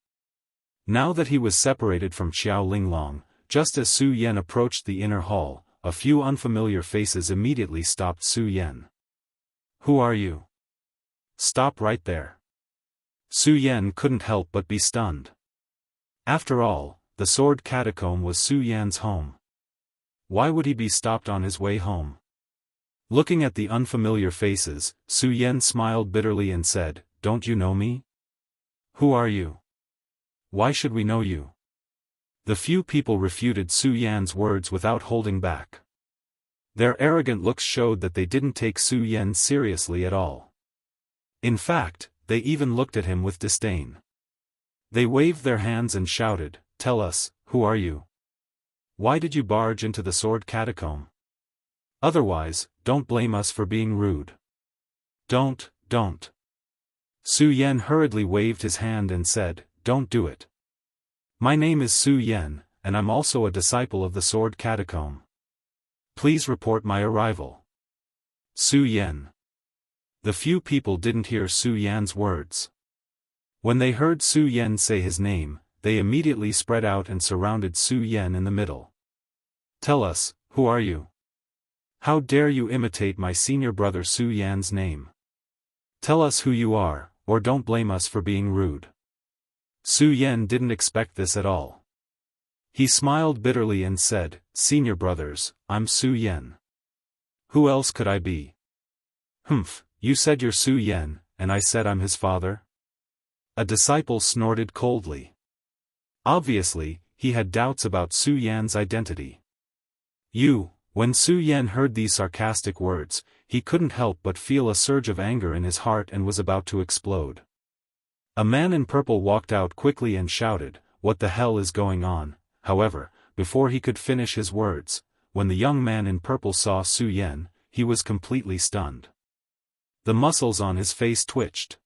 Now that he was separated from Xiao Linglong, just as Su Yan approached the inner hall, a few unfamiliar faces immediately stopped Su Yan. Who are you? Stop right there. Su Yan couldn't help but be stunned. After all, the sword catacomb was Su Yan's home. Why would he be stopped on his way home? Looking at the unfamiliar faces, Su Yan smiled bitterly and said, "Don't you know me? Who are you? Why should we know you?" The few people refuted Su Yan's words without holding back. Their arrogant looks showed that they didn't take Su Yan seriously at all. In fact, they even looked at him with disdain. They waved their hands and shouted, "Tell us, who are you? Why did you barge into the sword catacomb? Otherwise, don't blame us for being rude." Don't. Su Yan hurriedly waved his hand and said, "Don't do it. My name is Su Yan, and I'm also a disciple of the sword catacomb. Please report my arrival." Su Yan. The few people didn't hear Su Yan's words. When they heard Su Yan say his name, they immediately spread out and surrounded Su Yan in the middle. "Tell us, who are you? How dare you imitate my senior brother Su Yan's name? Tell us who you are, or don't blame us for being rude." Su Yan didn't expect this at all. He smiled bitterly and said, "Senior brothers, I'm Su Yan. Who else could I be?" "Humph, you said you're Su Yan, and I said I'm his father?" A disciple snorted coldly. Obviously, he had doubts about Su Yan's identity. When Su Yan heard these sarcastic words, he couldn't help but feel a surge of anger in his heart and was about to explode. A man in purple walked out quickly and shouted, "What the hell is going on?" However, before he could finish his words, when the young man in purple saw Su Yan, he was completely stunned. The muscles on his face twitched.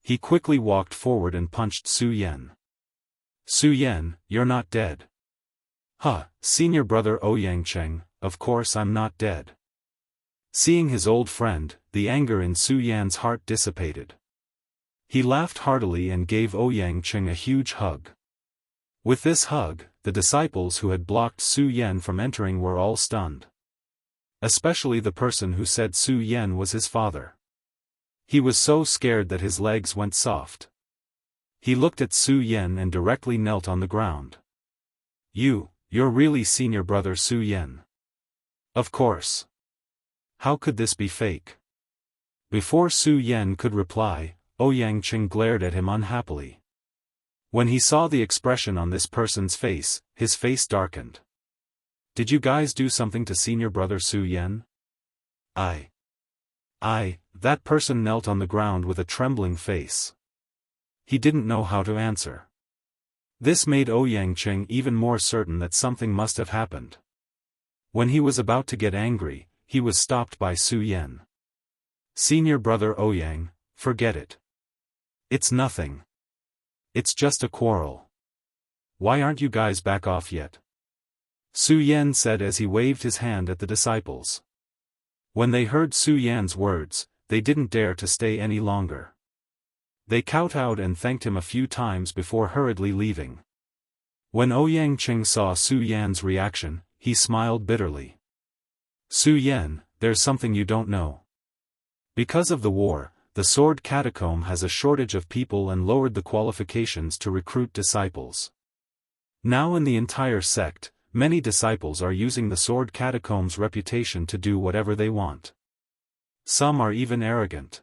He quickly walked forward and punched Su Yan. "Su Yan, you're not dead." "Huh, senior brother Ouyang Cheng, of course I'm not dead." Seeing his old friend, the anger in Su Yan's heart dissipated. He laughed heartily and gave Ouyang Cheng a huge hug. With this hug, the disciples who had blocked Su Yan from entering were all stunned. Especially the person who said Su Yan was his father. He was so scared that his legs went soft. He looked at Su Yan and directly knelt on the ground. You're really senior brother Su Yan." "Of course. How could this be fake?" Before Su Yan could reply, Ouyang Cheng glared at him unhappily. When he saw the expression on this person's face, his face darkened. "Did you guys do something to senior brother Su Yan?" That person knelt on the ground with a trembling face. He didn't know how to answer. This made Ouyang Cheng even more certain that something must have happened. When he was about to get angry, he was stopped by Su Yan. "Senior brother Ouyang, forget it. It's nothing. It's just a quarrel. Why aren't you guys back off yet?" Su Yan said as he waved his hand at the disciples. When they heard Su Yan's words, they didn't dare to stay any longer. They kowtowed and thanked him a few times before hurriedly leaving. When Ouyang Cheng saw Su Yan's reaction, he smiled bitterly. "Su Yan, there's something you don't know. Because of the war, the sword catacomb has a shortage of people and lowered the qualifications to recruit disciples. Now in the entire sect, many disciples are using the sword catacomb's reputation to do whatever they want. Some are even arrogant.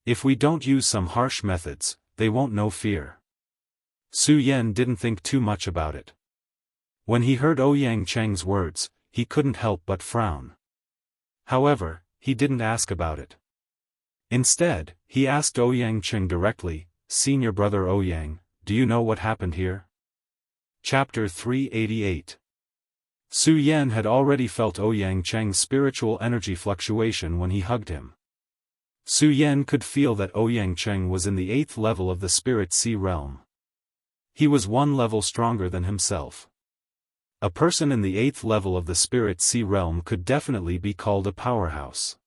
If we don't use some harsh methods, they won't know fear. Su Yan didn't think too much about it. When he heard Ouyang Cheng's words, he couldn't help but frown. However, he didn't ask about it. Instead, he asked Ouyang Cheng directly, "Senior brother Ouyang, do you know what happened here?" Chapter 388. Su Yan had already felt Ouyang Cheng's spiritual energy fluctuation when he hugged him. Su Yan could feel that Ouyang Cheng was in the 8th level of the Spirit Sea realm. He was one level stronger than himself. A person in the 8th level of the Spirit Sea realm could definitely be called a powerhouse.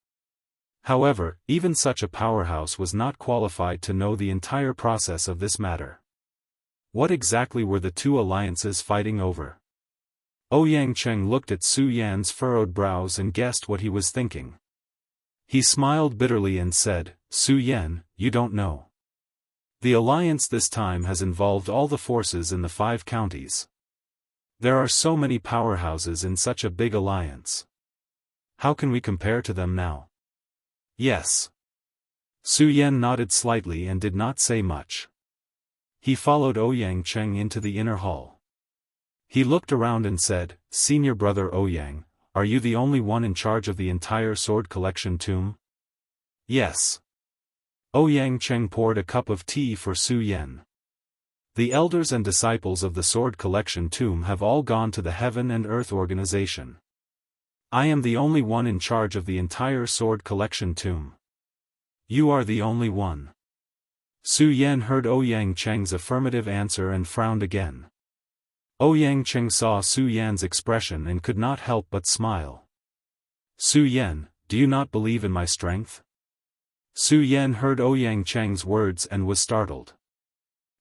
However, even such a powerhouse was not qualified to know the entire process of this matter. What exactly were the two alliances fighting over? Ouyang Cheng looked at Su Yan's furrowed brows and guessed what he was thinking. He smiled bitterly and said, "Su Yan, you don't know. The alliance this time has involved all the forces in the 5 counties. There are so many powerhouses in such a big alliance. How can we compare to them now?" "Yes." Su Yan nodded slightly and did not say much. He followed Ouyang Cheng into the inner hall. He looked around and said, "Senior brother Ouyang, are you the only one in charge of the entire sword collection tomb?" "Yes." Ouyang Cheng poured a cup of tea for Su Yan. "The elders and disciples of the sword collection tomb have all gone to the Heaven and Earth organization. I am the only one in charge of the entire sword collection tomb." "You are the only one." Su Yan heard Ouyang Cheng's affirmative answer and frowned again. Ouyang Cheng saw Su Yan's expression and could not help but smile. "Su Yan, do you not believe in my strength?" Su Yan heard Ouyang Cheng's words and was startled.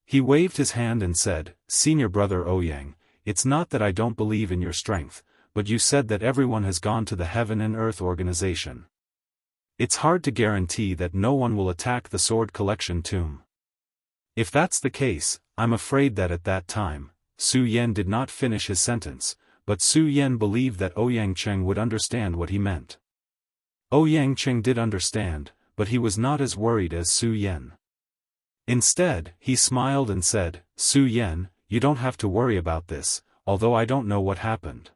He waved his hand and said, "Senior brother Ouyang, it's not that I don't believe in your strength, but you said that everyone has gone to the Heaven and Earth organization. It's hard to guarantee that no one will attack the sword collection tomb. If that's the case, I'm afraid that at that time," Su Yan did not finish his sentence, but Su Yan believed that Ouyang Cheng would understand what he meant. Ouyang Cheng did understand, but he was not as worried as Su Yan. Instead, he smiled and said, "Su Yan, you don't have to worry about this, although I don't know what happened.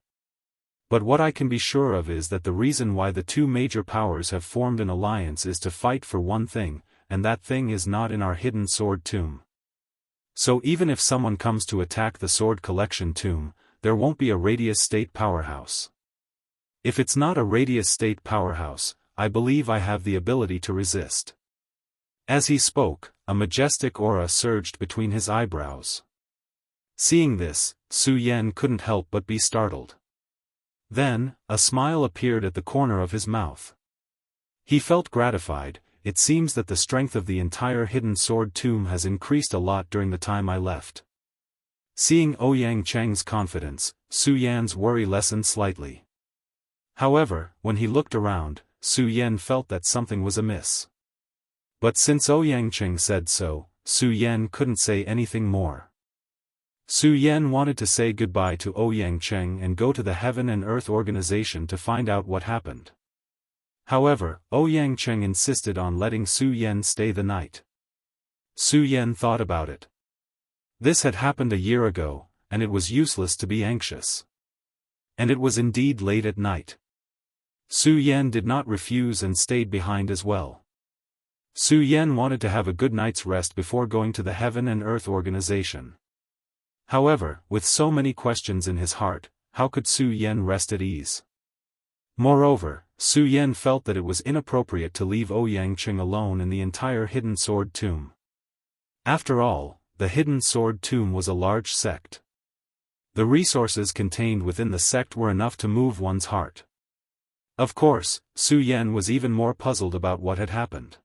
But what I can be sure of is that the reason why the two major powers have formed an alliance is to fight for one thing, and that thing is not in our hidden sword tomb. So even if someone comes to attack the sword collection tomb, there won't be a Radius State powerhouse. If it's not a Radius State powerhouse, I believe I have the ability to resist." As he spoke, a majestic aura surged between his eyebrows. Seeing this, Su Yan couldn't help but be startled. Then, a smile appeared at the corner of his mouth. He felt gratified. "It seems that the strength of the entire hidden sword tomb has increased a lot during the time I left." Seeing Ouyang Cheng's confidence, Su Yan's worry lessened slightly. However, when he looked around, Su Yan felt that something was amiss. But since Ouyang Cheng said so, Su Yan couldn't say anything more. Su Yan wanted to say goodbye to Ouyang Cheng and go to the Heaven and Earth organization to find out what happened. However, Ouyang Cheng insisted on letting Su Yan stay the night. Su Yan thought about it. This had happened a year ago, and it was useless to be anxious. And it was indeed late at night. Su Yan did not refuse and stayed behind as well. Su Yan wanted to have a good night's rest before going to the Heaven and Earth organization. However, with so many questions in his heart, how could Su Yan rest at ease? Moreover, Su Yan felt that it was inappropriate to leave Ouyang Cheng alone in the entire hidden sword tomb. After all, the hidden sword tomb was a large sect. The resources contained within the sect were enough to move one's heart. Of course, Su Yan was even more puzzled about what had happened.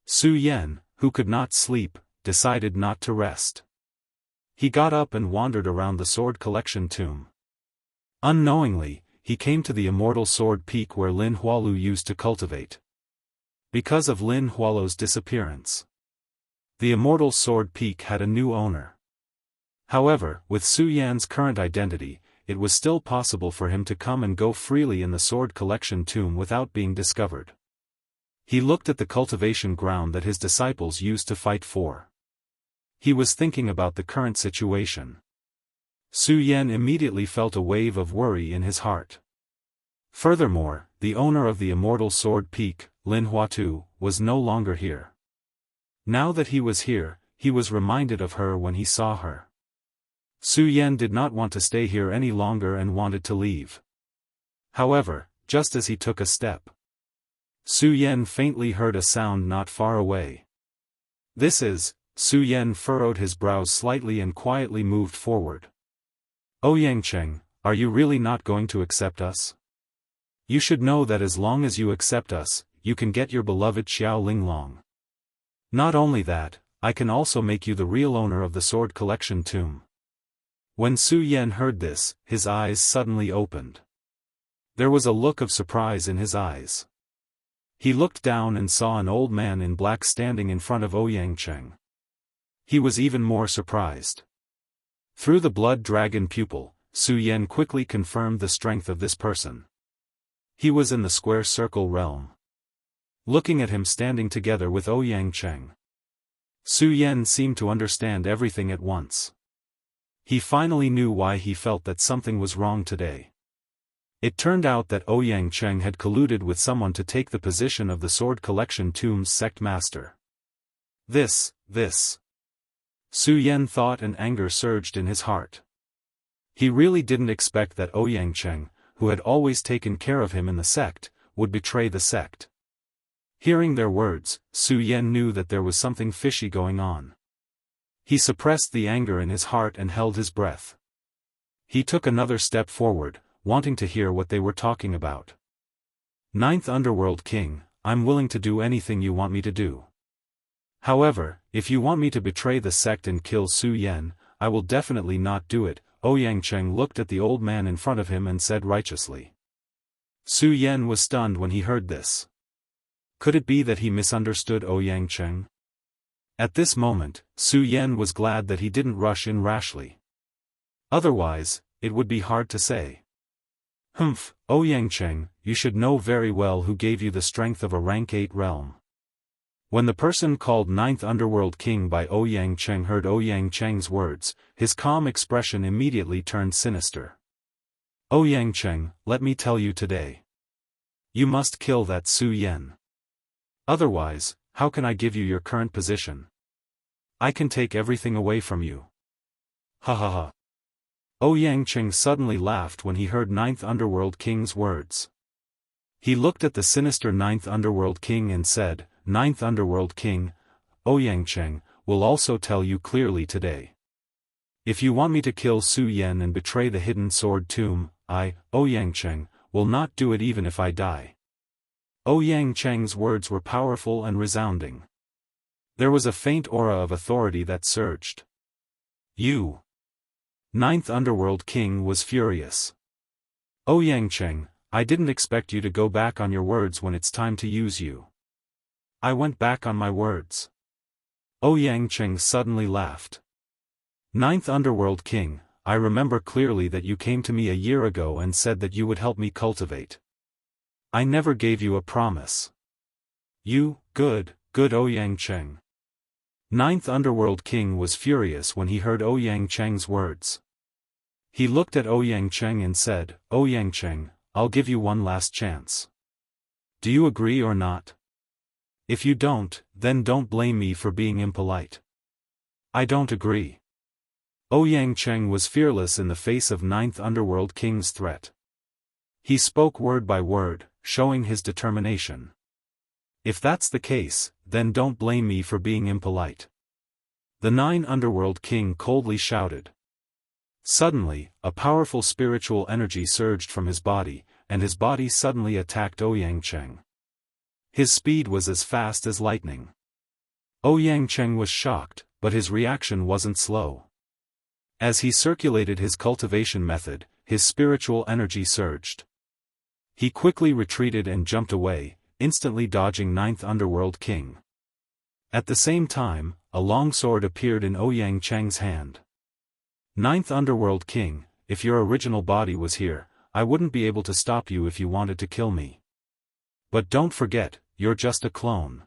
Su Yan, who could not sleep, decided not to rest. He got up and wandered around the sword collection tomb. Unknowingly, he came to the immortal sword peak where Lin Hualu used to cultivate. Because of Lin Hualu's disappearance, the immortal sword peak had a new owner. However, with Su Yan's current identity, it was still possible for him to come and go freely in the sword collection tomb without being discovered. He looked at the cultivation ground that his disciples used to fight for. He was thinking about the current situation. Su Yan immediately felt a wave of worry in his heart. Furthermore, the owner of the immortal sword peak, Lin Huatu, was no longer here. Now that he was here, he was reminded of her when he saw her. Su Yan did not want to stay here any longer and wanted to leave. However, just as he took a step, Su Yan faintly heard a sound not far away. Su Yan furrowed his brows slightly and quietly moved forward. Ouyang Cheng, are you really not going to accept us? You should know that as long as you accept us, you can get your beloved Xiao Linglong. Not only that, I can also make you the real owner of the sword collection tomb. When Su Yan heard this, his eyes suddenly opened. There was a look of surprise in his eyes. He looked down and saw an old man in black standing in front of Ouyang Cheng. He was even more surprised. Through the blood dragon pupil, Su Yan quickly confirmed the strength of this person. He was in the square circle realm. Looking at him standing together with Ouyang Cheng, Su Yan seemed to understand everything at once. He finally knew why he felt that something was wrong today. It turned out that Ouyang Cheng had colluded with someone to take the position of the sword collection tomb's sect master. This. Su Yan thought, and anger surged in his heart. He really didn't expect that Ouyang Cheng, who had always taken care of him in the sect, would betray the sect. Hearing their words, Su Yan knew that there was something fishy going on. He suppressed the anger in his heart and held his breath. He took another step forward, wanting to hear what they were talking about. Ninth Underworld King, I'm willing to do anything you want me to do. However, if you want me to betray the sect and kill Su Yan, I will definitely not do it. Ouyang Cheng looked at the old man in front of him and said righteously. Su Yan was stunned when he heard this. Could it be that he misunderstood Ouyang Cheng? At this moment, Su Yan was glad that he didn't rush in rashly. Otherwise, it would be hard to say. Ouyang Cheng, you should know very well who gave you the strength of a rank 8 realm. When the person called Ninth Underworld King by Ouyang Cheng heard Ouyang Cheng's words, his calm expression immediately turned sinister. Ouyang Cheng, let me tell you today. You must kill that Su Yan. Otherwise, how can I give you your current position? I can take everything away from you. Ha ha ha. Ouyang Cheng suddenly laughed when he heard Ninth Underworld King's words. He looked at the sinister Ninth Underworld King and said, Ninth Underworld King, Ouyang Cheng, will also tell you clearly today. If you want me to kill Su Yan and betray the hidden sword tomb, I, Ouyang Cheng, will not do it even if I die. Ouyang Cheng's words were powerful and resounding. There was a faint aura of authority that surged. You. Ninth Underworld King was furious. Ouyang Cheng, I didn't expect you to go back on your words when it's time to use you. I went back on my words. Ouyang Cheng suddenly laughed. Ninth Underworld King, I remember clearly that you came to me a year ago and said that you would help me cultivate. I never gave you a promise. You, good Ouyang Cheng. Ninth Underworld King was furious when he heard Ouyang Cheng's words. He looked at Ouyang Cheng and said, Ouyang Cheng, I'll give you one last chance. Do you agree or not? If you don't, then don't blame me for being impolite. I don't agree. Ouyang Cheng was fearless in the face of Ninth Underworld King's threat. He spoke word by word, showing his determination. If that's the case, then don't blame me for being impolite. The Nine Underworld King coldly shouted. Suddenly, a powerful spiritual energy surged from his body, and his body suddenly attacked Ouyang Cheng. His speed was as fast as lightning. Ouyang Cheng was shocked, but his reaction wasn't slow. As he circulated his cultivation method, his spiritual energy surged. He quickly retreated and jumped away, instantly dodging Ninth Underworld King. At the same time, a long sword appeared in Ouyang Cheng's hand. Ninth Underworld King, if your original body was here, I wouldn't be able to stop you if you wanted to kill me. But don't forget, you're just a clone.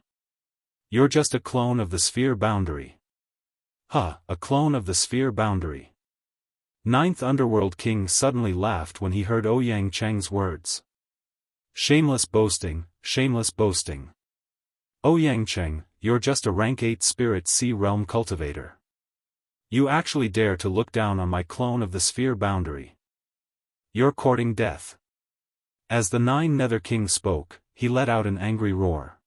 You're just a clone of the sphere boundary. Ha, a clone of the sphere boundary. Ninth Underworld King suddenly laughed when he heard Ouyang Cheng's words. Shameless boasting, shameless boasting. Ouyang Cheng, you're just a rank 8 spirit sea realm cultivator. You actually dare to look down on my clone of the sphere boundary. You're courting death. As the Nine Nether King spoke, he let out an angry roar.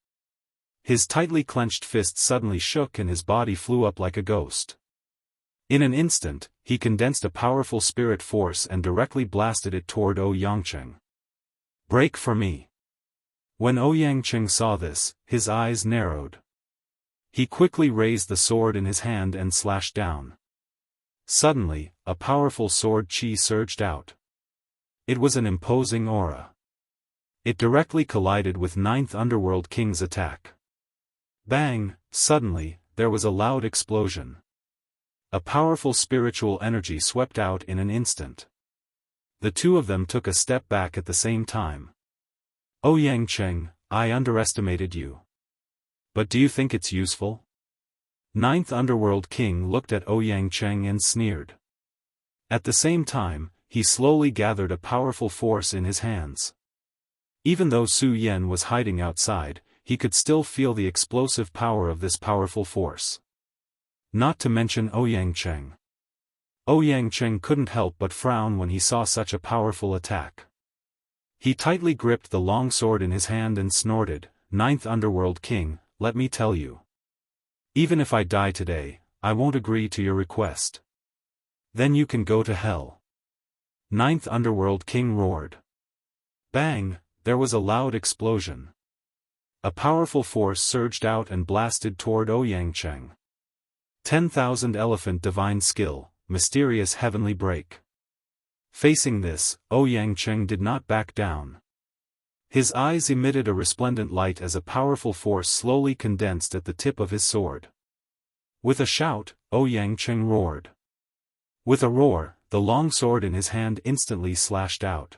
His tightly clenched fist suddenly shook and his body flew up like a ghost. In an instant, he condensed a powerful spirit force and directly blasted it toward Ouyang Cheng. Break for me. When Ouyang Cheng saw this, his eyes narrowed. He quickly raised the sword in his hand and slashed down. Suddenly, a powerful sword chi surged out. It was an imposing aura. It directly collided with Ninth Underworld King's attack. Bang! Suddenly, there was a loud explosion. A powerful spiritual energy swept out in an instant. The two of them took a step back at the same time. Ouyang Cheng, I underestimated you. But do you think it's useful? Ninth Underworld King looked at Ouyang Cheng and sneered. At the same time, he slowly gathered a powerful force in his hands. Even though Su Yan was hiding outside, he could still feel the explosive power of this powerful force. Not to mention Ouyang Cheng. Ouyang Cheng couldn't help but frown when he saw such a powerful attack. He tightly gripped the long sword in his hand and snorted, Ninth Underworld King, let me tell you. Even if I die today, I won't agree to your request. Then you can go to hell. Ninth Underworld King roared. Bang! There was a loud explosion. A powerful force surged out and blasted toward Ouyang Cheng. 10,000 Elephant Divine Skill, Mysterious Heavenly Break. Facing this, Ouyang Cheng did not back down. His eyes emitted a resplendent light as a powerful force slowly condensed at the tip of his sword. With a shout, Ouyang Cheng roared. With a roar, the long sword in his hand instantly slashed out.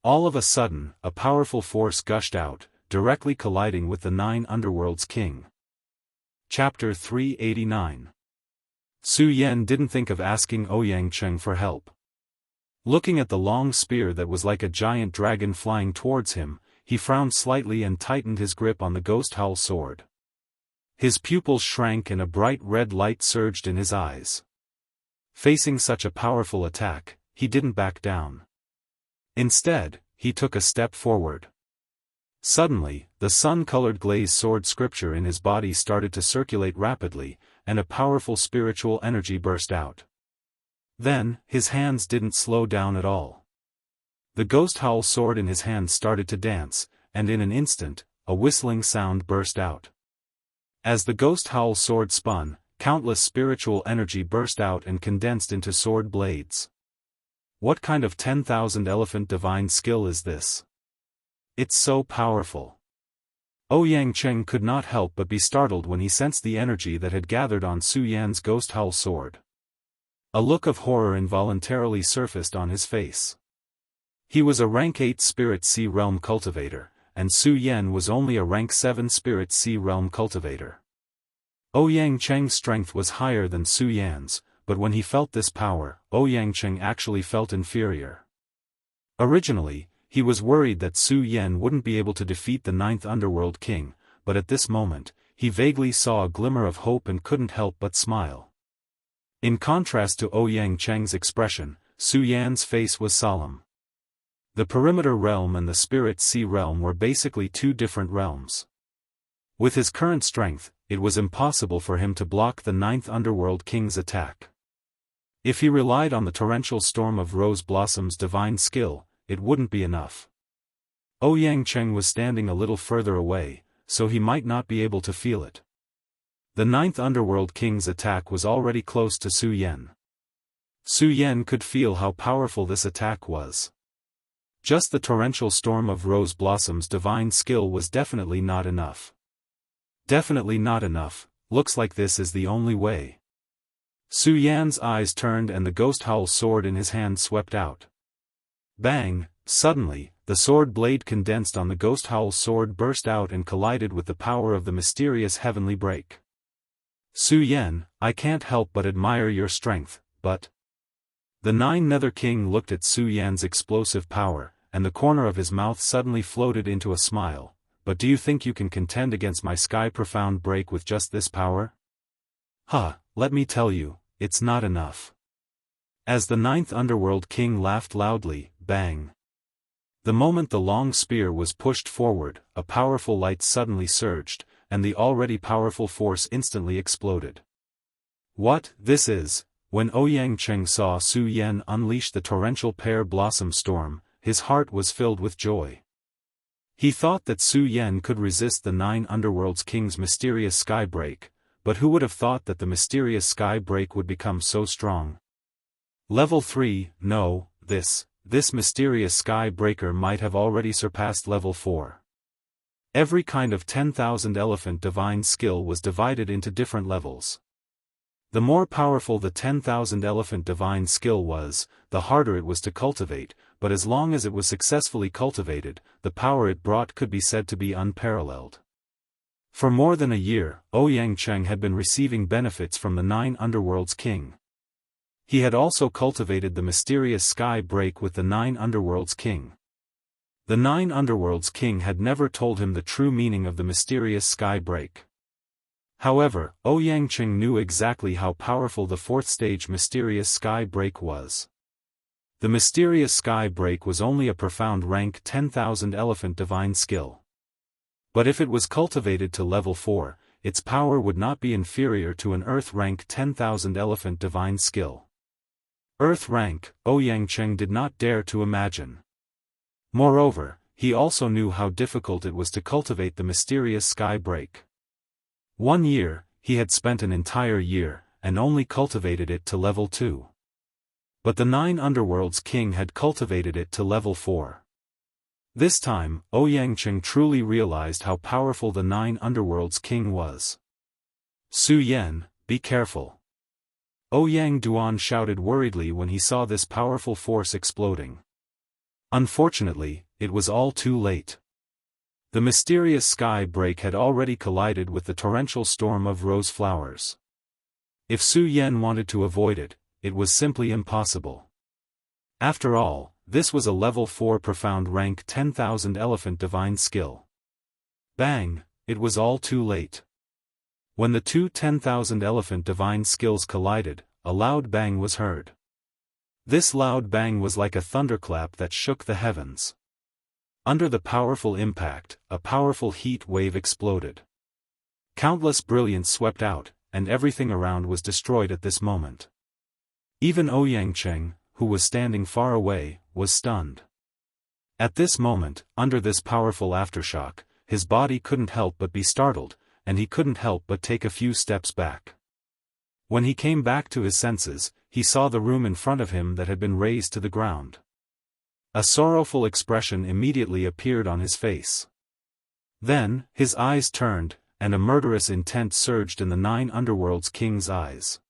All of a sudden, a powerful force gushed out, directly colliding with the Nine Underworld's king. Chapter 389. Su Yan didn't think of asking Ouyang Cheng for help. Looking at the long spear that was like a giant dragon flying towards him, he frowned slightly and tightened his grip on the ghost howl sword. His pupils shrank and a bright red light surged in his eyes. Facing such a powerful attack, he didn't back down. Instead, he took a step forward. Suddenly, the sun-colored glazed sword scripture in his body started to circulate rapidly, and a powerful spiritual energy burst out. Then, his hands didn't slow down at all. The ghost howl sword in his hand started to dance, and in an instant, a whistling sound burst out. As the ghost howl sword spun, countless spiritual energy burst out and condensed into sword blades. What kind of 10,000 elephant divine skill is this? It's so powerful. Ouyang Cheng could not help but be startled when he sensed the energy that had gathered on Su Yan's ghost howl sword. A look of horror involuntarily surfaced on his face. He was a rank 8 Spirit Sea Realm cultivator, and Su Yan was only a rank 7 Spirit Sea Realm cultivator. Ouyang Cheng's strength was higher than Su Yan's, but when he felt this power, Ouyang Cheng actually felt inferior. Originally, he was worried that Su Yan wouldn't be able to defeat the Ninth Underworld King, but at this moment, he vaguely saw a glimmer of hope and couldn't help but smile. In contrast to Ouyang Cheng's expression, Su Yan's face was solemn. The Perimeter Realm and the Spirit Sea Realm were basically two different realms. With his current strength, it was impossible for him to block the Ninth Underworld King's attack. If he relied on the torrential storm of Rose Blossom's divine skill, it wouldn't be enough. Ouyang Cheng was standing a little further away, so he might not be able to feel it. The Ninth Underworld King's attack was already close to Su Yan. Su Yan could feel how powerful this attack was. Just the torrential storm of Rose Blossom's divine skill was definitely not enough. Definitely not enough, looks like this is the only way. Su Yan's eyes turned and the ghost howl sword in his hand swept out. Bang! Suddenly, the sword blade condensed on the ghost howl sword burst out and collided with the power of the mysterious heavenly break. Su Yan, I can't help but admire your strength, but... The Nine Nether King looked at Su Yan's explosive power, and the corner of his mouth suddenly floated into a smile. But do you think you can contend against my sky-profound break with just this power? Let me tell you, it's not enough. As the Ninth Underworld King laughed loudly, bang. The moment the long spear was pushed forward, a powerful light suddenly surged, and the already powerful force instantly exploded. What this is? When Ouyang Cheng saw Su Yan unleash the torrential pear blossom storm, his heart was filled with joy. He thought that Su Yan could resist the Nine Underworlds King's mysterious sky break, but who would have thought that the mysterious sky break would become so strong? Level 3, no, this mysterious sky breaker might have already surpassed level 4. Every kind of 10,000 elephant divine skill was divided into different levels. The more powerful the 10,000 elephant divine skill was, the harder it was to cultivate, but as long as it was successfully cultivated, the power it brought could be said to be unparalleled. For more than a year, Ouyang Cheng had been receiving benefits from the Nine Underworlds King. He had also cultivated the mysterious sky break with the Nine Underworlds King. The Nine Underworlds King had never told him the true meaning of the mysterious sky break. However, Ouyang Cheng knew exactly how powerful the fourth stage mysterious sky break was. The mysterious sky break was only a profound rank 10,000 elephant divine skill. But if it was cultivated to level 4, its power would not be inferior to an earth rank 10,000 elephant divine skill. Earth rank, Ouyang Cheng did not dare to imagine. Moreover, he also knew how difficult it was to cultivate the mysterious sky break. 1 year, he had spent an entire year, and only cultivated it to level 2. But the Nine Underworlds King had cultivated it to level 4. This time, Ouyang Cheng truly realized how powerful the Nine Underworlds King was. Su Yan, be careful. Ouyang Duan shouted worriedly when he saw this powerful force exploding. Unfortunately, it was all too late. The mysterious sky break had already collided with the torrential storm of rose flowers. If Su Yan wanted to avoid it, it was simply impossible. After all, this was a level 4 profound rank 10,000 elephant divine skill. Bang, it was all too late. When the two 10,000 elephant divine skills collided, a loud bang was heard. This loud bang was like a thunderclap that shook the heavens. Under the powerful impact, a powerful heat wave exploded. Countless brilliance swept out, and everything around was destroyed at this moment. Even Ouyang Cheng, who was standing far away, was stunned. At this moment, under this powerful aftershock, his body couldn't help but be startled, and he couldn't help but take a few steps back. When he came back to his senses, he saw the room in front of him that had been razed to the ground. A sorrowful expression immediately appeared on his face. Then, his eyes turned, and a murderous intent surged in the Nine Underworlds King's eyes.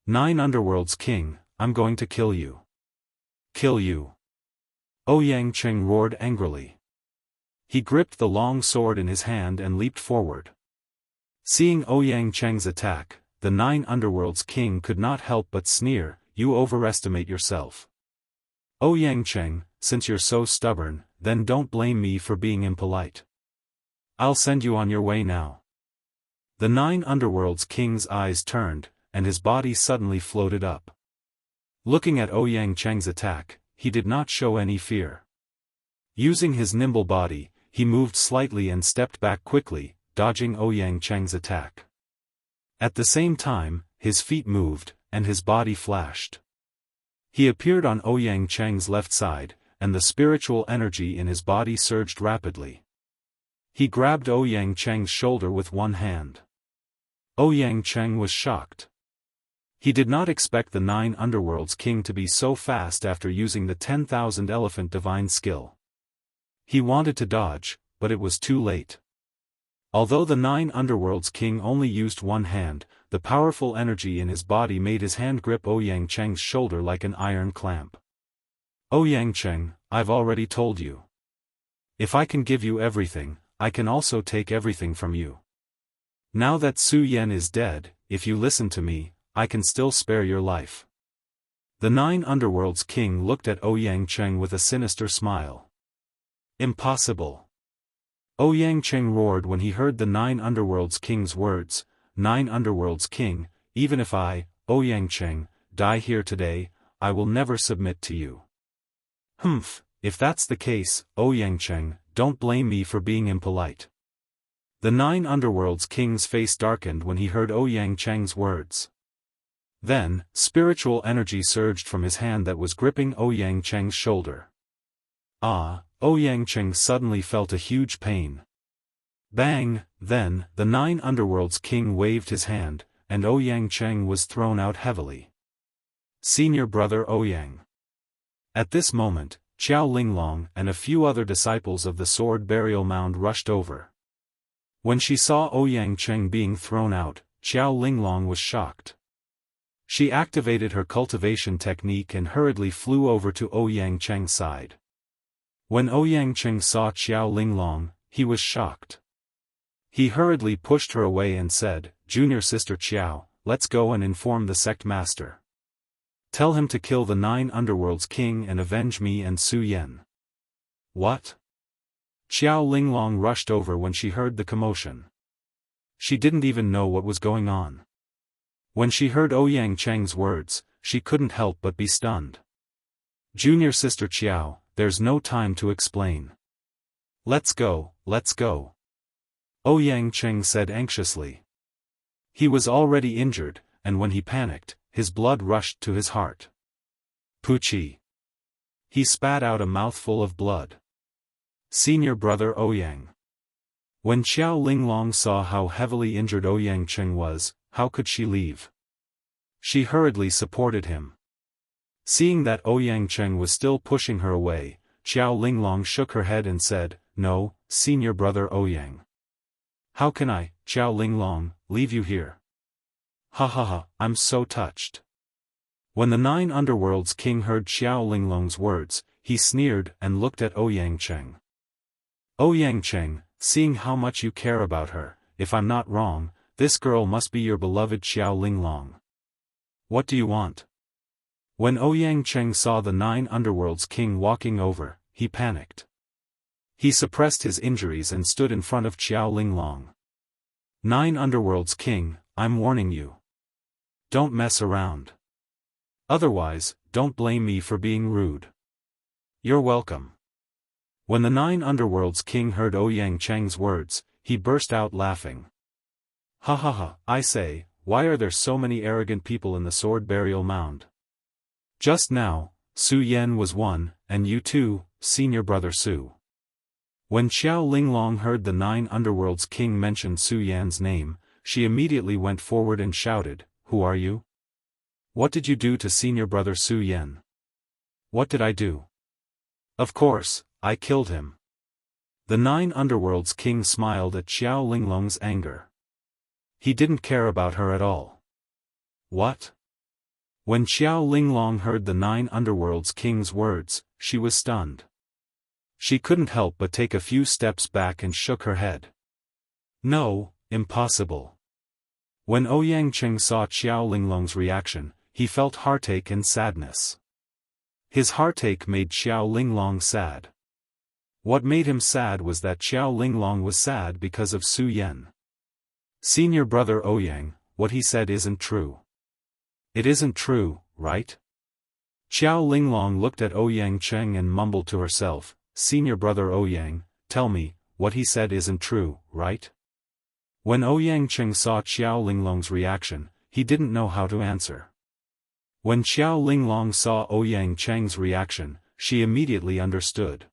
Nine Underworlds King, I'm going to kill you. Kill you. Ouyang Cheng roared angrily. He gripped the long sword in his hand and leaped forward. Seeing Ouyang Cheng's attack, the Nine Underworlds King could not help but sneer, you overestimate yourself. Ouyang Cheng, since you're so stubborn, then don't blame me for being impolite. I'll send you on your way now. The Nine Underworlds King's eyes turned, and his body suddenly floated up. Looking at Ouyang Cheng's attack, he did not show any fear. Using his nimble body, he moved slightly and stepped back quickly, dodging Ouyang Cheng's attack. At the same time, his feet moved, and his body flashed. He appeared on Ouyang Cheng's left side, and the spiritual energy in his body surged rapidly. He grabbed Ouyang Cheng's shoulder with one hand. Ouyang Cheng was shocked. He did not expect the Nine Underworlds King to be so fast after using the 10,000 elephant divine skill. He wanted to dodge, but it was too late. Although the Nine Underworlds King only used one hand, the powerful energy in his body made his hand grip Ouyang Cheng's shoulder like an iron clamp. Ouyang Cheng, I've already told you. If I can give you everything, I can also take everything from you. Now that Su Yan is dead, if you listen to me, I can still spare your life. The Nine Underworlds king looked at Ouyang Cheng with a sinister smile. Impossible. Ouyang Cheng roared when he heard the Nine Underworlds king's words. Nine Underworlds king, even if I, Ouyang Cheng, die here today, I will never submit to you. Humph, if that's the case, Ouyang Cheng, don't blame me for being impolite. The Nine Underworlds king's face darkened when he heard Ouyang Cheng's words. Then, spiritual energy surged from his hand that was gripping Ouyang Cheng's shoulder. Ouyang Cheng suddenly felt a huge pain. Bang! Then, the Nine Underworlds king waved his hand, and Ouyang Cheng was thrown out heavily. Senior brother Ouyang. At this moment, Xiao Linglong and a few other disciples of the sword burial mound rushed over. When she saw Ouyang Cheng being thrown out, Xiao Linglong was shocked. She activated her cultivation technique and hurriedly flew over to Ouyang Cheng's side. When Ouyang Cheng saw Xiao Linglong, he was shocked. He hurriedly pushed her away and said, "Junior sister Xiao, let's go and inform the sect master. Tell him to kill the Nine Underworlds king and avenge me and Su Yan." What? Xiao Linglong rushed over when she heard the commotion. She didn't even know what was going on. When she heard Ouyang Cheng's words, she couldn't help but be stunned. "Junior sister Xiao, there's no time to explain. Let's go, let's go," Ouyang Cheng said anxiously. He was already injured, and when he panicked, his blood rushed to his heart. Puchi. He spat out a mouthful of blood. Senior brother Ouyang. When Xiao Linglong saw how heavily injured Ouyang Cheng was, how could she leave? She hurriedly supported him. Seeing that Ouyang Cheng was still pushing her away, Xiao Linglong shook her head and said, "No, senior brother Ouyang. How can I, Xiao Linglong, leave you here? Ha ha ha, I'm so touched." When the Nine Underworlds king heard Xiao Linglong's words, he sneered and looked at Ouyang Cheng. "Ouyang Cheng, seeing how much you care about her, if I'm not wrong, this girl must be your beloved Xiao Linglong. What do you want?" When Ouyang Cheng saw the Nine Underworlds king walking over, he panicked. He suppressed his injuries and stood in front of Xiao Linglong. "Nine Underworlds king, I'm warning you. Don't mess around. Otherwise, don't blame me for being rude." "You're welcome." When the Nine Underworlds king heard Ouyang Cheng's words, he burst out laughing. "Ha ha ha, I say, why are there so many arrogant people in the sword burial mound? Just now, Su Yan was one, and you too, senior brother Su." When Xiao Linglong heard the Nine Underworlds king mention Su Yan's name, she immediately went forward and shouted, "Who are you? What did you do to senior brother Su Yan?" "What did I do? Of course, I killed him." The Nine Underworlds king smiled at Xiao Linglong's anger. He didn't care about her at all. What? When Xiao Linglong heard the Nine Underworlds king's words, she was stunned. She couldn't help but take a few steps back and shook her head. "No, impossible." When Ouyang Cheng saw Xiao Linglong's reaction, he felt heartache and sadness. His heartache made Xiao Linglong sad. What made him sad was that Xiao Linglong was sad because of Su Yan. "Senior brother Ouyang, what he said isn't true. It isn't true, right?" Xiao Linglong looked at Ouyang Cheng and mumbled to herself, "Senior brother Ouyang, tell me, what he said isn't true, right?" When Ouyang Cheng saw Xiao Linglong's reaction, he didn't know how to answer. When Xiao Linglong saw Ouyang Cheng's reaction, she immediately understood.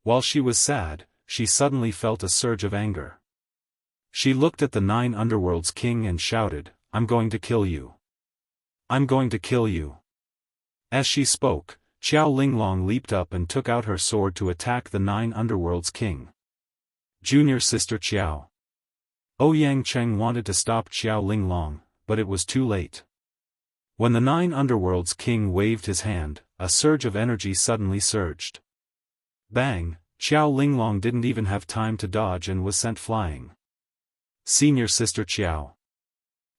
While she was sad, she suddenly felt a surge of anger. She looked at the Nine Underworlds king and shouted, "I'm going to kill you. I'm going to kill you." As she spoke, Xiao Linglong leaped up and took out her sword to attack the Nine Underworlds king. "Junior sister Xiao." Ouyang Cheng wanted to stop Xiao Linglong, but it was too late. When the Nine Underworlds king waved his hand, a surge of energy suddenly surged. Bang! Xiao Linglong didn't even have time to dodge and was sent flying. "Senior sister Xiao."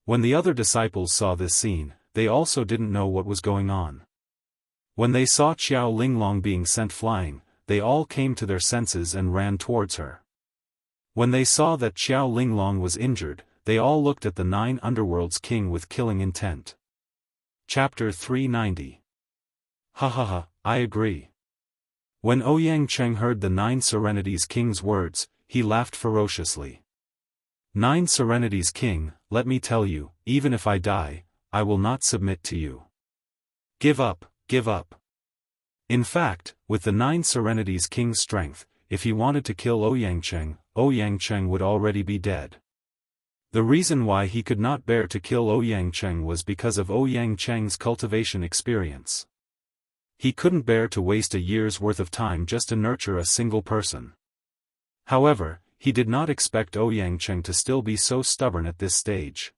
When the other disciples saw this scene, they also didn't know what was going on. When they saw Xiao Linglong being sent flying, they all came to their senses and ran towards her. When they saw that Xiao Linglong was injured, they all looked at the 9 Underworlds king with killing intent. Chapter 390. Ha ha ha, I agree. When Ouyang Cheng heard the 9 Serenities king's words, he laughed ferociously. 9 Serenities king, let me tell you, even if I die, I will not submit to you. Give up, give up. In fact, with the 9 Serenities king's strength, if he wanted to kill Ouyang Cheng would already be dead. The reason why he could not bear to kill Ouyang Cheng was because of Ouyang Cheng's cultivation experience. He couldn't bear to waste a year's worth of time just to nurture a single person. However, he did not expect Ouyang Cheng to still be so stubborn at this stage.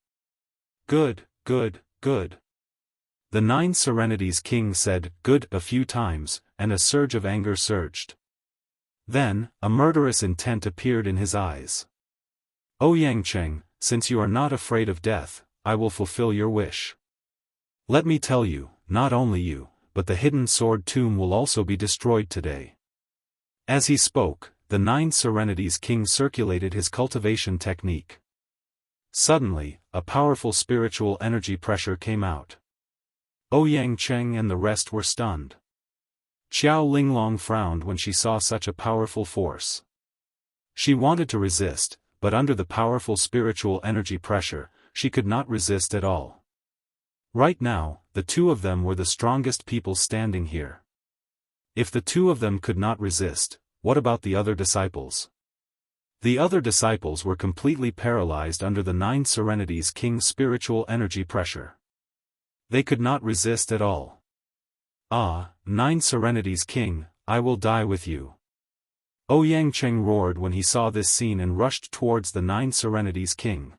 Good, good, good. The 9 Serenities king said, good, a few times, and a surge of anger surged. Then, a murderous intent appeared in his eyes. Ouyang Cheng, since you are not afraid of death, I will fulfill your wish. Let me tell you, not only you, but the hidden sword tomb will also be destroyed today. As he spoke, the 9 Serenities king circulated his cultivation technique. Suddenly, a powerful spiritual energy pressure came out. Ouyang Cheng and the rest were stunned. Xiao Linglong frowned when she saw such a powerful force. She wanted to resist, but under the powerful spiritual energy pressure, she could not resist at all. Right now, the two of them were the strongest people standing here. If the two of them could not resist, what about the other disciples? The other disciples were completely paralyzed under the 9 Serenities king's spiritual energy pressure. They could not resist at all. Ah, 9 Serenities king, I will die with you. Ouyang Cheng roared when he saw this scene and rushed towards the 9 Serenities king.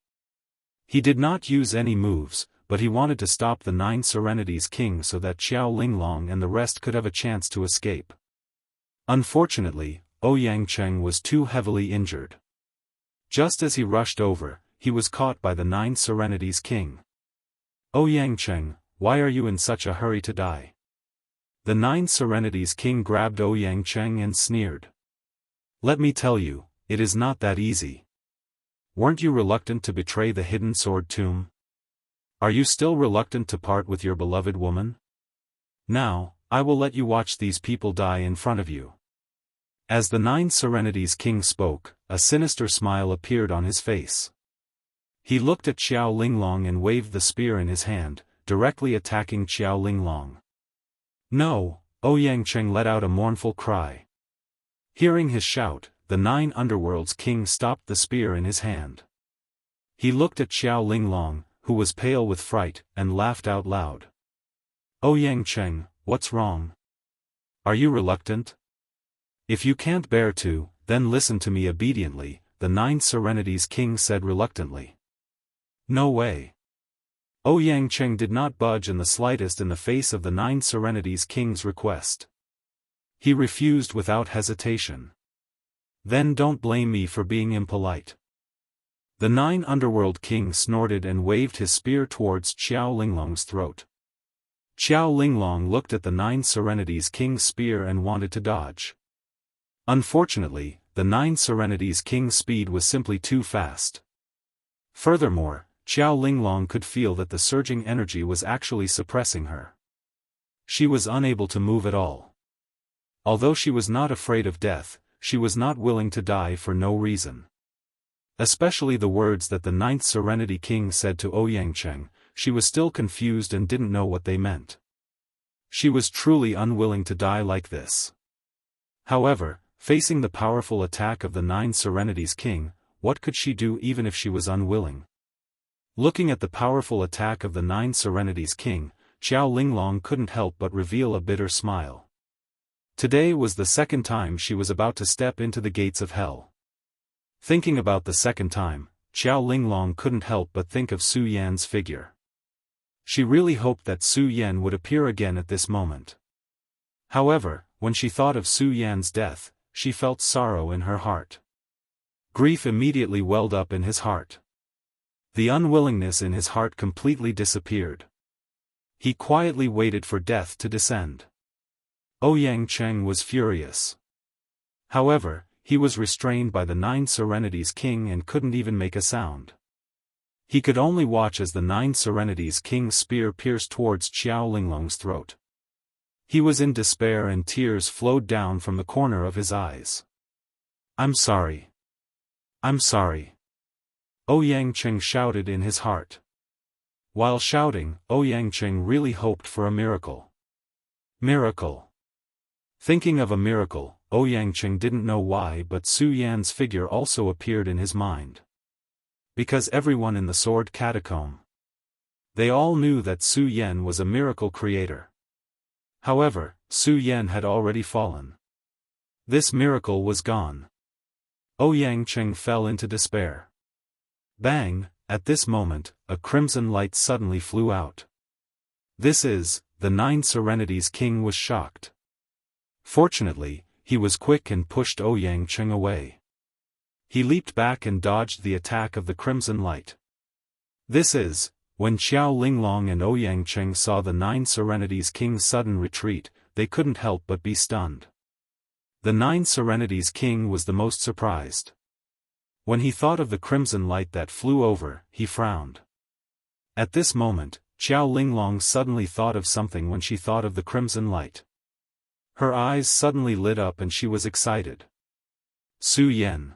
He did not use any moves, but he wanted to stop the 9 Serenities king so that Xiao Linglong and the rest could have a chance to escape. Unfortunately, Ouyang Cheng was too heavily injured. Just as he rushed over, he was caught by the 9 Serenities king. Ouyang Cheng, why are you in such a hurry to die? The 9 Serenities king grabbed Ouyang Cheng and sneered. Let me tell you, it is not that easy. Weren't you reluctant to betray the hidden sword tomb? Are you still reluctant to part with your beloved woman? Now, I will let you watch these people die in front of you. As the 9 Serenities king spoke, a sinister smile appeared on his face. He looked at Xiao Linglong and waved the spear in his hand, directly attacking Xiao Linglong. No, Ouyang Cheng let out a mournful cry. Hearing his shout, the 9 Underworlds king stopped the spear in his hand. He looked at Xiao Linglong, who was pale with fright, and laughed out loud. Ouyang Cheng, what's wrong? Are you reluctant? If you can't bear to, then listen to me obediently, the 9 Serenities king said reluctantly. No way. Ouyang Cheng did not budge in the slightest in the face of the 9 Serenities king's request. He refused without hesitation. Then don't blame me for being impolite. The 9 Underworld king snorted and waved his spear towards Xiao Linglong's throat. Xiao Linglong looked at the 9 Serenities king's spear and wanted to dodge. Unfortunately, the 9 Serenities king's speed was simply too fast. Furthermore, Xiao Linglong could feel that the surging energy was actually suppressing her. She was unable to move at all. Although she was not afraid of death, she was not willing to die for no reason. Especially the words that the 9th Serenity King said to Ouyang Cheng, she was still confused and didn't know what they meant. She was truly unwilling to die like this. However, facing the powerful attack of the 9 Serenities King, what could she do even if she was unwilling? Looking at the powerful attack of the 9 Serenities King, Xiao Linglong couldn't help but reveal a bitter smile. Today was the second time she was about to step into the gates of hell. Thinking about the second time, Xiao Linglong couldn't help but think of Su Yan's figure. She really hoped that Su Yan would appear again at this moment. However, when she thought of Su Yan's death, she felt sorrow in her heart. Grief immediately welled up in his heart. The unwillingness in his heart completely disappeared. He quietly waited for death to descend. Ouyang Cheng was furious. However, he was restrained by the Nine Serenities King and couldn't even make a sound. He could only watch as the Nine Serenities King's spear pierced towards Xiao Linglong's throat. He was in despair and tears flowed down from the corner of his eyes. "I'm sorry. I'm sorry." Ouyang Cheng shouted in his heart. While shouting, Ouyang Cheng really hoped for a miracle. Miracle. Thinking of a miracle, Ouyang Cheng didn't know why, but Su Yan's figure also appeared in his mind. Because everyone in the Sword Catacomb, they all knew that Su Yan was a miracle creator. However, Su Yan had already fallen. This miracle was gone. Ouyang Cheng fell into despair. Bang! At this moment, a crimson light suddenly flew out. The Nine Serenities King was shocked. Fortunately, he was quick and pushed Ouyang Cheng away. He leaped back and dodged the attack of the crimson light. When Xiao Linglong and Ouyang Cheng saw the Nine Serenities King's sudden retreat, they couldn't help but be stunned. The Nine Serenities King was the most surprised. When he thought of the crimson light that flew over, he frowned. At this moment, Xiao Linglong suddenly thought of something when she thought of the crimson light. Her eyes suddenly lit up and she was excited. Su Yan.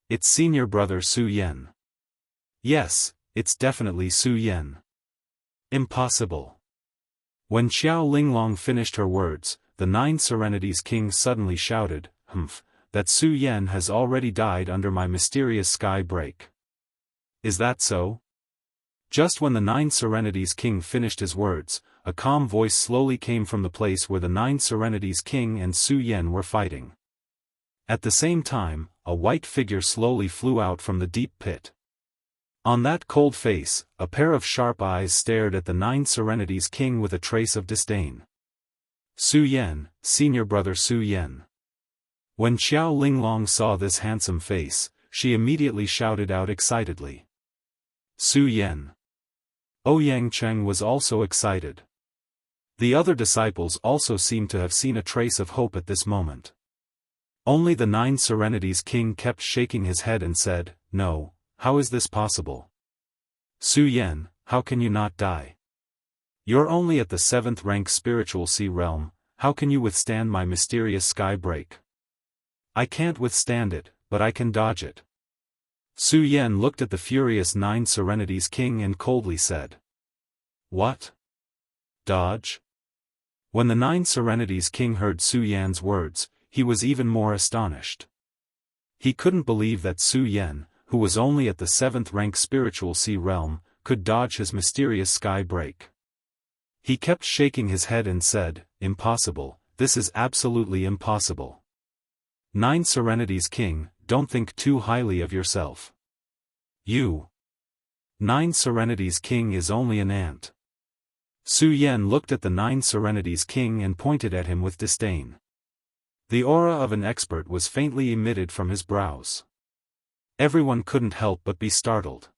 It's senior brother Su Yan. Yes, it's definitely Su Yan. Impossible. When Xiao Linglong finished her words, the Nine Serenities King suddenly shouted, "Humph, that Su Yan has already died under my mysterious sky break." Is that so? Just when the Nine Serenities King finished his words, a calm voice slowly came from the place where the Nine Serenities King and Su Yan were fighting. At the same time, a white figure slowly flew out from the deep pit. On that cold face, a pair of sharp eyes stared at the Nine Serenities King with a trace of disdain. Su Yan, senior brother Su Yan. When Xiao Linglong saw this handsome face, she immediately shouted out excitedly. Su Yan. Ouyang Cheng was also excited. The other disciples also seemed to have seen a trace of hope at this moment. Only the Nine Serenities King kept shaking his head and said, "No, how is this possible? Su Yan, how can you not die? You're only at the 7th rank spiritual sea realm, how can you withstand my mysterious sky break?" "I can't withstand it, but I can dodge it." Su Yan looked at the furious Nine Serenities King and coldly said. "What? Dodge?" When the Nine Serenities King heard Su Yan's words, he was even more astonished. He couldn't believe that Su Yan, who was only at the 7th rank spiritual sea realm, could dodge his mysterious sky break. He kept shaking his head and said, "Impossible, this is absolutely impossible. Nine Serenities King, don't think too highly of yourself. You. Nine Serenities King is only an ant." Su Yan looked at the Nine Serenities King and pointed at him with disdain. The aura of an expert was faintly emitted from his brows. Everyone couldn't help but be startled.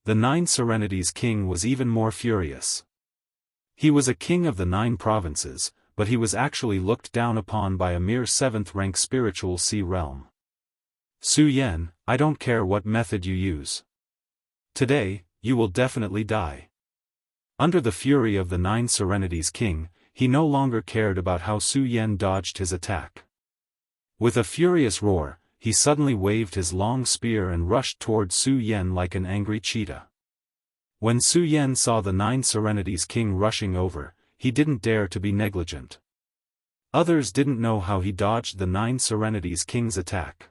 The Nine Serenities King was even more furious. He was a king of the 9 provinces, but he was actually looked down upon by a mere 7th rank spiritual sea realm. "Su Yan, I don't care what method you use. Today, you will definitely die." Under the fury of the Nine Serenities King, he no longer cared about how Su Yan dodged his attack. With a furious roar, he suddenly waved his long spear and rushed towards Su Yan like an angry cheetah. When Su Yan saw the Nine Serenities King rushing over, he didn't dare to be negligent. Others didn't know how he dodged the Nine Serenities King's attack.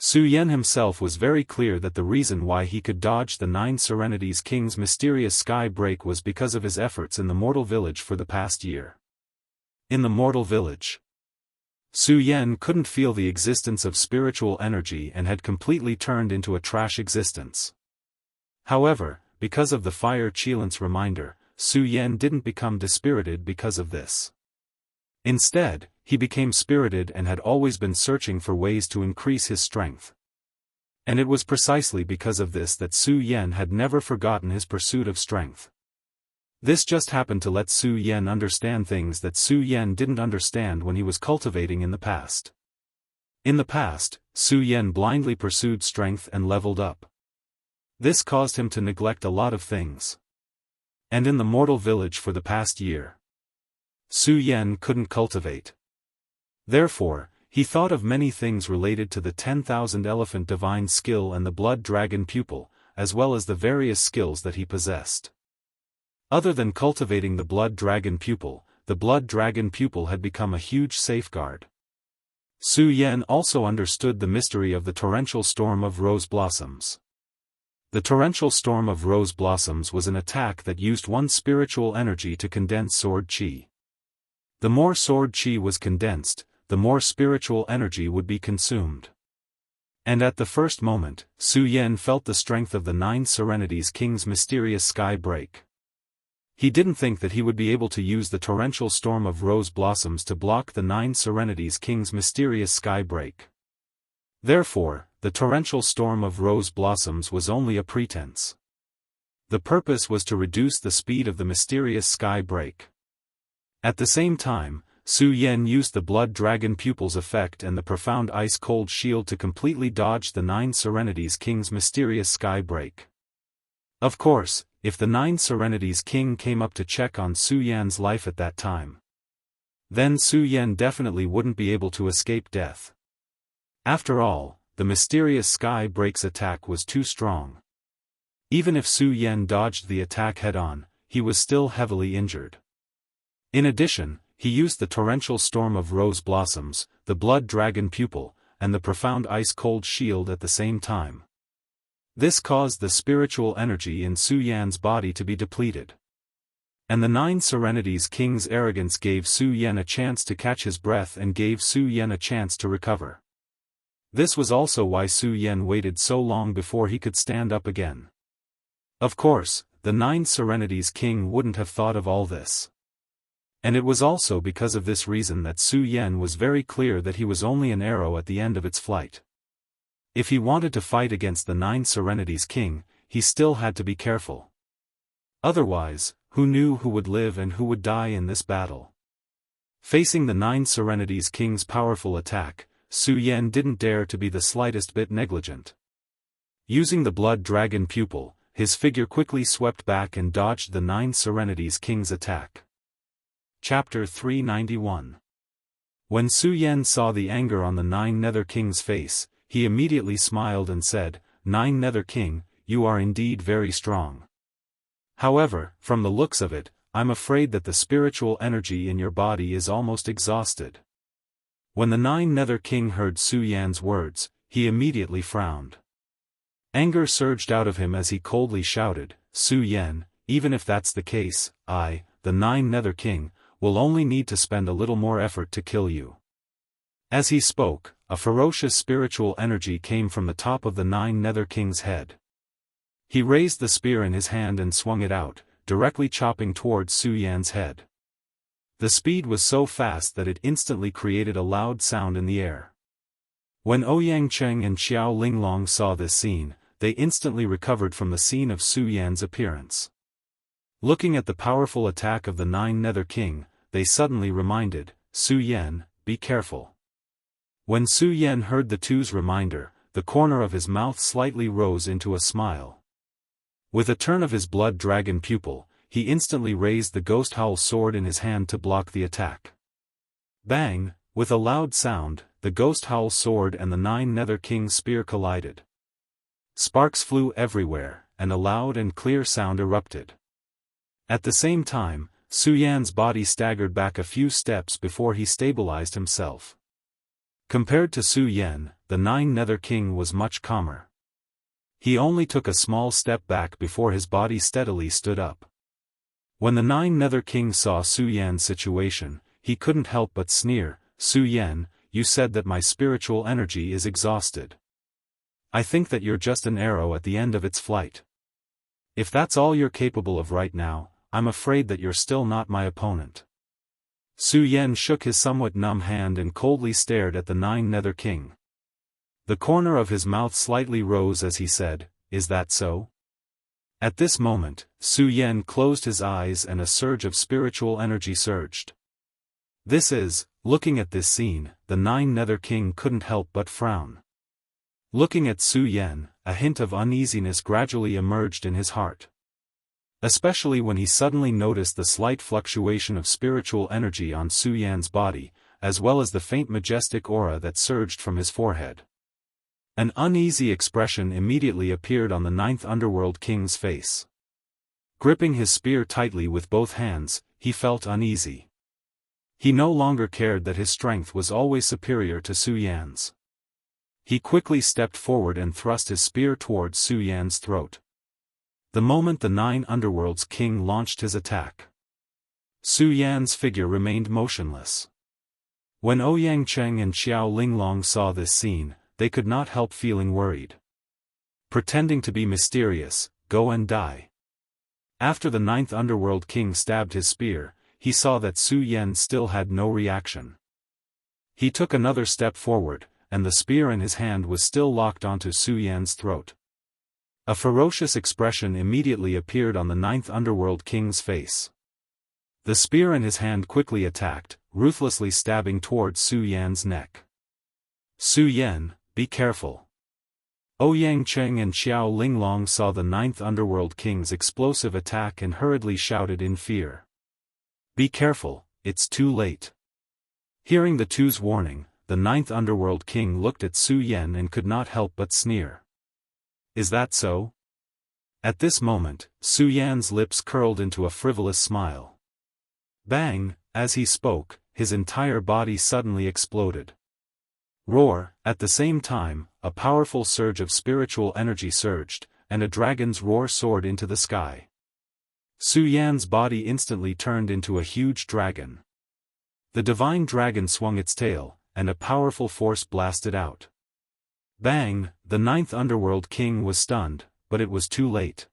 Su Yan himself was very clear that the reason why he could dodge the Nine Serenities King's mysterious sky break was because of his efforts in the mortal village for the past year. In the mortal village, Su Yan couldn't feel the existence of spiritual energy and had completely turned into a trash existence. However, because of the Fire Chilant's reminder, Su Yan didn't become dispirited because of this. Instead, he became spirited and had always been searching for ways to increase his strength. And it was precisely because of this that Su Yan had never forgotten his pursuit of strength. This just happened to let Su Yan understand things that Su Yan didn't understand when he was cultivating in the past. In the past, Su Yan blindly pursued strength and leveled up. This caused him to neglect a lot of things. And in the mortal village for the past year, Su Yan couldn't cultivate. Therefore, he thought of many things related to the 10,000 elephant divine skill and the blood dragon pupil, as well as the various skills that he possessed. Other than cultivating the blood dragon pupil had become a huge safeguard. Su Yan also understood the mystery of the torrential storm of rose blossoms. The torrential storm of rose blossoms was an attack that used one spiritual energy to condense sword chi. The more sword chi was condensed, the more spiritual energy would be consumed. And at the first moment, Su Yan felt the strength of the Nine Serenities King's mysterious sky break. He didn't think that he would be able to use the torrential storm of rose blossoms to block the Nine Serenities King's mysterious sky break. Therefore, the torrential storm of rose blossoms was only a pretense. The purpose was to reduce the speed of the mysterious sky break. At the same time, Su Yan used the blood dragon pupil's effect and the profound ice-cold shield to completely dodge the Nine Serenities King's mysterious sky break. Of course, if the Nine Serenities King came up to check on Su Yan's life at that time, then Su Yan definitely wouldn't be able to escape death. After all, the mysterious sky break's attack was too strong. Even if Su Yan dodged the attack head-on, he was still heavily injured. In addition, he used the torrential storm of rose blossoms, the blood dragon pupil, and the profound ice-cold shield at the same time. This caused the spiritual energy in Su Yan's body to be depleted. And the Nine Serenities King's arrogance gave Su Yan a chance to catch his breath and gave Su Yan a chance to recover. This was also why Su Yan waited so long before he could stand up again. Of course, the Nine Serenities King wouldn't have thought of all this. And it was also because of this reason that Su Yan was very clear that he was only an arrow at the end of its flight. If he wanted to fight against the Nine Serenities King, he still had to be careful. Otherwise, who knew who would live and who would die in this battle? Facing the Nine Serenities King's powerful attack, Su Yan didn't dare to be the slightest bit negligent. Using the blood dragon pupil, his figure quickly swept back and dodged the Nine Serenities King's attack. Chapter 391. When Su Yan saw the anger on the Nine Nether King's face, he immediately smiled and said, "Nine Nether King, you are indeed very strong. However, from the looks of it, I'm afraid that the spiritual energy in your body is almost exhausted." When the Nine Nether King heard Su Yan's words, he immediately frowned. Anger surged out of him as he coldly shouted, "Su Yan, even if that's the case, I, the Nine Nether King, will only need to spend a little more effort to kill you." As he spoke, a ferocious spiritual energy came from the top of the Nine Nether King's head. He raised the spear in his hand and swung it out, directly chopping towards Su Yan's head. The speed was so fast that it instantly created a loud sound in the air. When Ouyang Cheng and Xiao Linglong saw this scene, they instantly recovered from the scene of Su Yan's appearance. Looking at the powerful attack of the Nine Nether King, they suddenly reminded, "Su Yan, be careful." When Su Yan heard the two's reminder, the corner of his mouth slightly rose into a smile. With a turn of his blood dragon pupil, he instantly raised the ghost howl sword in his hand to block the attack. Bang! With a loud sound, the ghost howl sword and the Nine Nether King's spear collided. Sparks flew everywhere, and a loud and clear sound erupted. At the same time, Su Yan's body staggered back a few steps before he stabilized himself. Compared to Su Yan, the Nine Nether King was much calmer. He only took a small step back before his body steadily stood up. When the Nine Nether King saw Su Yan's situation, he couldn't help but sneer, "Su Yan, you said that my spiritual energy is exhausted. I think that you're just an arrow at the end of its flight. If that's all you're capable of right now, I'm afraid that you're still not my opponent." Su Yan shook his somewhat numb hand and coldly stared at the Nine Nether King. The corner of his mouth slightly rose as he said, "Is that so?" At this moment, Su Yan closed his eyes and a surge of spiritual energy surged. Looking at this scene, the Nine Nether King couldn't help but frown. Looking at Su Yan, a hint of uneasiness gradually emerged in his heart. Especially when he suddenly noticed the slight fluctuation of spiritual energy on Su Yan's body, as well as the faint majestic aura that surged from his forehead. An uneasy expression immediately appeared on the Ninth Underworld King's face. Gripping his spear tightly with both hands, he felt uneasy. He no longer cared that his strength was always superior to Su Yan's. He quickly stepped forward and thrust his spear towards Su Yan's throat. The moment the Nine Underworld's king launched his attack, Su Yan's figure remained motionless. When Ouyang Cheng and Xiao Linglong saw this scene, they could not help feeling worried. Pretending to be mysterious, go and die. After the Ninth Underworld King stabbed his spear, he saw that Su Yan still had no reaction. He took another step forward, and the spear in his hand was still locked onto Su Yan's throat. A ferocious expression immediately appeared on the Ninth Underworld King's face. The spear in his hand quickly attacked, ruthlessly stabbing towards Su Yan's neck. "Su Yan, be careful." Ouyang Cheng and Xiao Linglong saw the Ninth Underworld King's explosive attack and hurriedly shouted in fear. "Be careful, it's too late." Hearing the two's warning, the Ninth Underworld King looked at Su Yan and could not help but sneer. "Is that so?" At this moment, Su Yan's lips curled into a frivolous smile. Bang! As he spoke, his entire body suddenly exploded. Roar! At the same time, a powerful surge of spiritual energy surged, and a dragon's roar soared into the sky. Su Yan's body instantly turned into a huge dragon. The divine dragon swung its tail, and a powerful force blasted out. Bang! The Ninth Underworld King was stunned, but it was too late.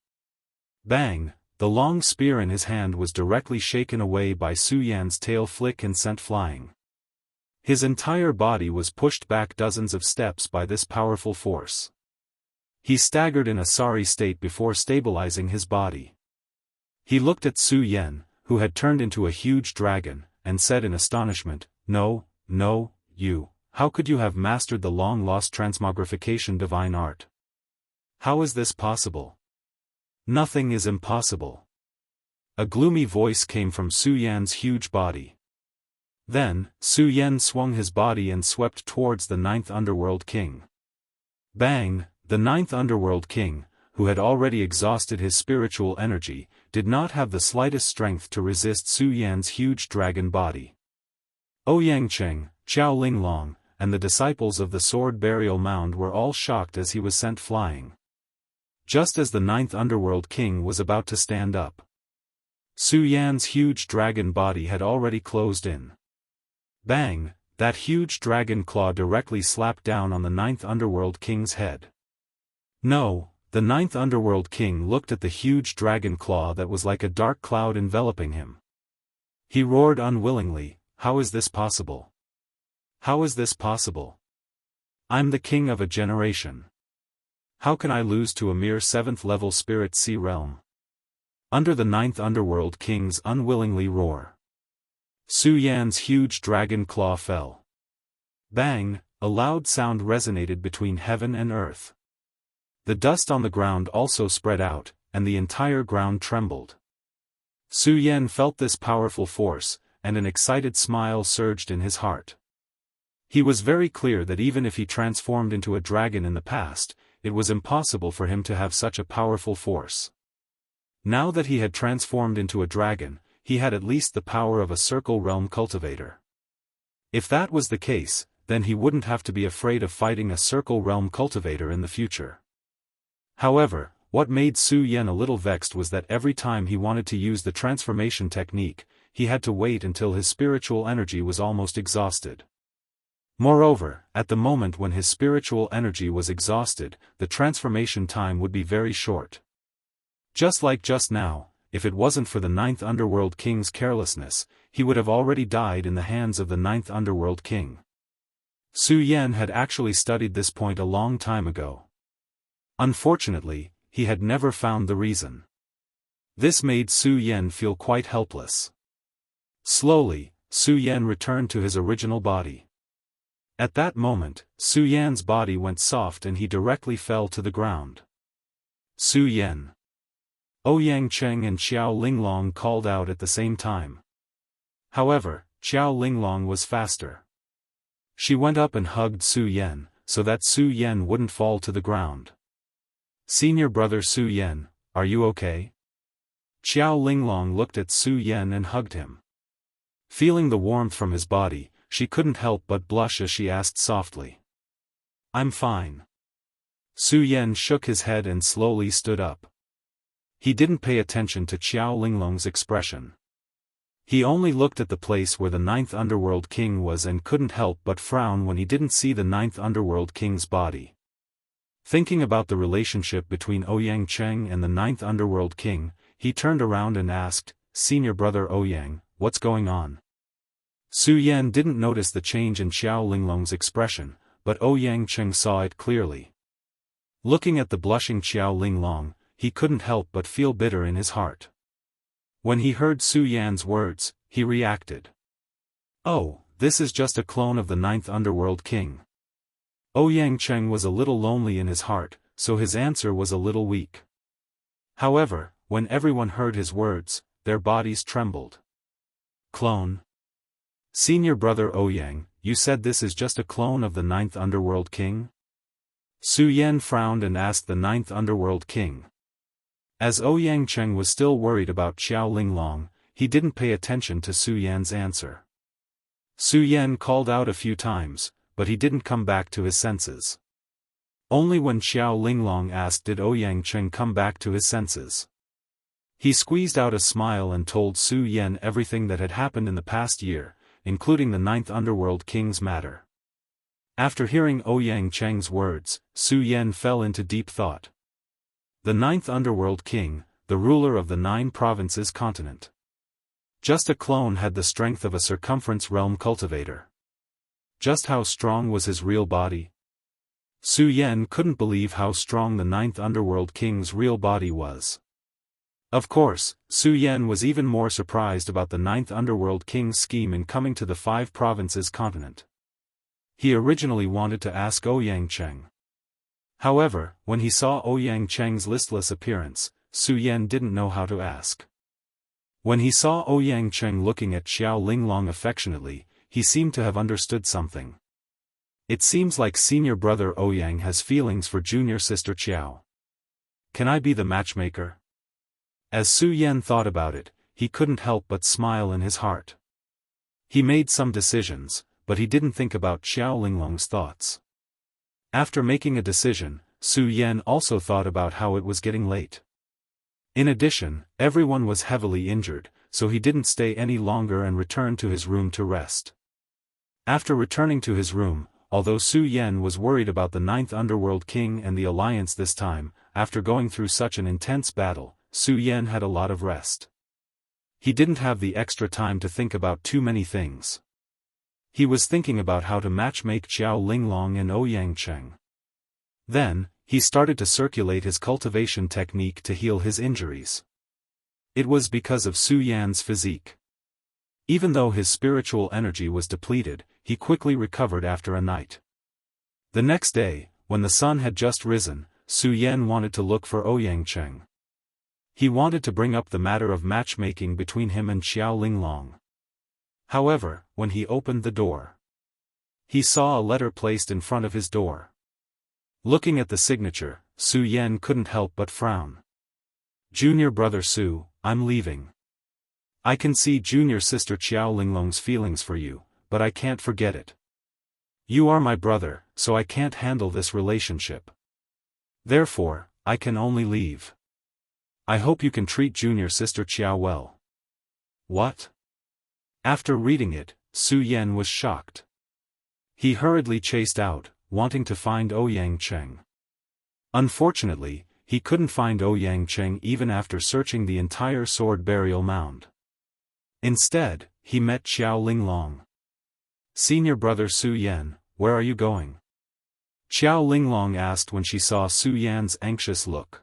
Bang! The long spear in his hand was directly shaken away by Su Yan's tail flick and sent flying. His entire body was pushed back dozens of steps by this powerful force. He staggered in a sorry state before stabilizing his body. He looked at Su Yan, who had turned into a huge dragon, and said in astonishment, "No, you, how could you have mastered the long-lost transmogrification divine art? How is this possible?" "Nothing is impossible." A gloomy voice came from Su Yan's huge body. Then, Su Yan swung his body and swept towards the Ninth Underworld King. Bang! The Ninth Underworld King, who had already exhausted his spiritual energy, did not have the slightest strength to resist Su Yan's huge dragon body. Ouyang Cheng, Xiao Linglong, and the disciples of the Sword Burial Mound were all shocked as he was sent flying. Just as the Ninth Underworld King was about to stand up, Su Yan's huge dragon body had already closed in. Bang! That huge dragon claw directly slapped down on the Ninth Underworld King's head. No, the Ninth Underworld King looked at the huge dragon claw that was like a dark cloud enveloping him. He roared unwillingly, "How is this possible? How is this possible? I'm the king of a generation. How can I lose to a mere 7th-level Spirit Sea realm?" Under the Ninth Underworld King's unwillingly roar, Su Yan's huge dragon claw fell. Bang! A loud sound resonated between heaven and earth. The dust on the ground also spread out, and the entire ground trembled. Su Yan felt this powerful force, and an excited smile surged in his heart. He was very clear that even if he transformed into a dragon in the past, it was impossible for him to have such a powerful force. Now that he had transformed into a dragon, he had at least the power of a Circle Realm cultivator. If that was the case, then he wouldn't have to be afraid of fighting a Circle Realm cultivator in the future. However, what made Su Yan a little vexed was that every time he wanted to use the transformation technique, he had to wait until his spiritual energy was almost exhausted. Moreover, at the moment when his spiritual energy was exhausted, the transformation time would be very short. Just like just now, if it wasn't for the Ninth Underworld King's carelessness, he would have already died in the hands of the Ninth Underworld King. Su Yan had actually studied this point a long time ago. Unfortunately, he had never found the reason. This made Su Yan feel quite helpless. Slowly, Su Yan returned to his original body. At that moment, Su Yan's body went soft and he directly fell to the ground. Su Yan. Ouyang Cheng and Xiao Linglong called out at the same time. However, Xiao Linglong was faster. She went up and hugged Su Yan, so that Su Yan wouldn't fall to the ground. Senior brother Su Yan, are you okay? Xiao Linglong looked at Su Yan and hugged him. Feeling the warmth from his body, she couldn't help but blush as she asked softly. I'm fine. Su Yan shook his head and slowly stood up. He didn't pay attention to Xiao Linglong's expression. He only looked at the place where the ninth underworld king was and couldn't help but frown when he didn't see the ninth underworld king's body. Thinking about the relationship between Ouyang Cheng and the ninth underworld king, he turned around and asked, Senior brother Ouyang, what's going on? Su Yan didn't notice the change in Xiao Linglong's expression, but Ouyang Cheng saw it clearly. Looking at the blushing Xiao Linglong, he couldn't help but feel bitter in his heart. When he heard Su Yan's words, he reacted. Oh, this is just a clone of the ninth underworld king. Ouyang Cheng was a little lonely in his heart, so his answer was a little weak. However, when everyone heard his words, their bodies trembled. Clone? Senior brother Ouyang, you said this is just a clone of the ninth underworld king? Su Yan frowned and asked the ninth underworld king. As Ouyang Cheng was still worried about Xiao Linglong, he didn't pay attention to Su Yan's answer. Su Yan called out a few times, but he didn't come back to his senses. Only when Xiao Linglong asked did Ouyang Cheng come back to his senses. He squeezed out a smile and told Su Yan everything that had happened in the past year, including the ninth underworld king's matter. After hearing Ouyang Cheng's words, Su Yan fell into deep thought. The ninth underworld king, the ruler of the 9 provinces continent. Just a clone had the strength of a circumference realm cultivator. Just how strong was his real body? Su Yan couldn't believe how strong the ninth underworld king's real body was. Of course, Su Yan was even more surprised about the ninth underworld king's scheme in coming to the 5 provinces continent. He originally wanted to ask Ouyang Cheng. However, when he saw Ouyang Cheng's listless appearance, Su Yan didn't know how to ask. When he saw Ouyang Cheng looking at Xiao Linglong affectionately, he seemed to have understood something. It seems like senior brother Ouyang has feelings for junior sister Xiao. Can I be the matchmaker? As Su Yan thought about it, he couldn't help but smile in his heart. He made some decisions, but he didn't think about Xiao Linglong's thoughts. After making a decision, Su Yan also thought about how it was getting late. In addition, everyone was heavily injured, so he didn't stay any longer and returned to his room to rest. After returning to his room, although Su Yan was worried about the ninth underworld king and the alliance this time, after going through such an intense battle, Su Yan had a lot of rest. He didn't have the extra time to think about too many things. He was thinking about how to matchmake Xiao Linglong and Ouyang Cheng. Then, he started to circulate his cultivation technique to heal his injuries. It was because of Su Yan's physique. Even though his spiritual energy was depleted, he quickly recovered after a night. The next day, when the sun had just risen, Su Yan wanted to look for Ouyang Cheng. He wanted to bring up the matter of matchmaking between him and Xiao Linglong. However, when he opened the door, he saw a letter placed in front of his door. Looking at the signature, Su Yan couldn't help but frown. Junior brother Su, I'm leaving. I can see junior sister Xiao Linglong's feelings for you, but I can't forget it. You are my brother, so I can't handle this relationship. Therefore, I can only leave. I hope you can treat junior sister Xiao well. What? After reading it, Su Yan was shocked. He hurriedly chased out, wanting to find Ouyang Cheng. Unfortunately, he couldn't find Ouyang Cheng even after searching the entire sword burial mound. Instead, he met Xiao Linglong. Senior brother Su Yan, where are you going? Xiao Linglong asked when she saw Su Yan's anxious look.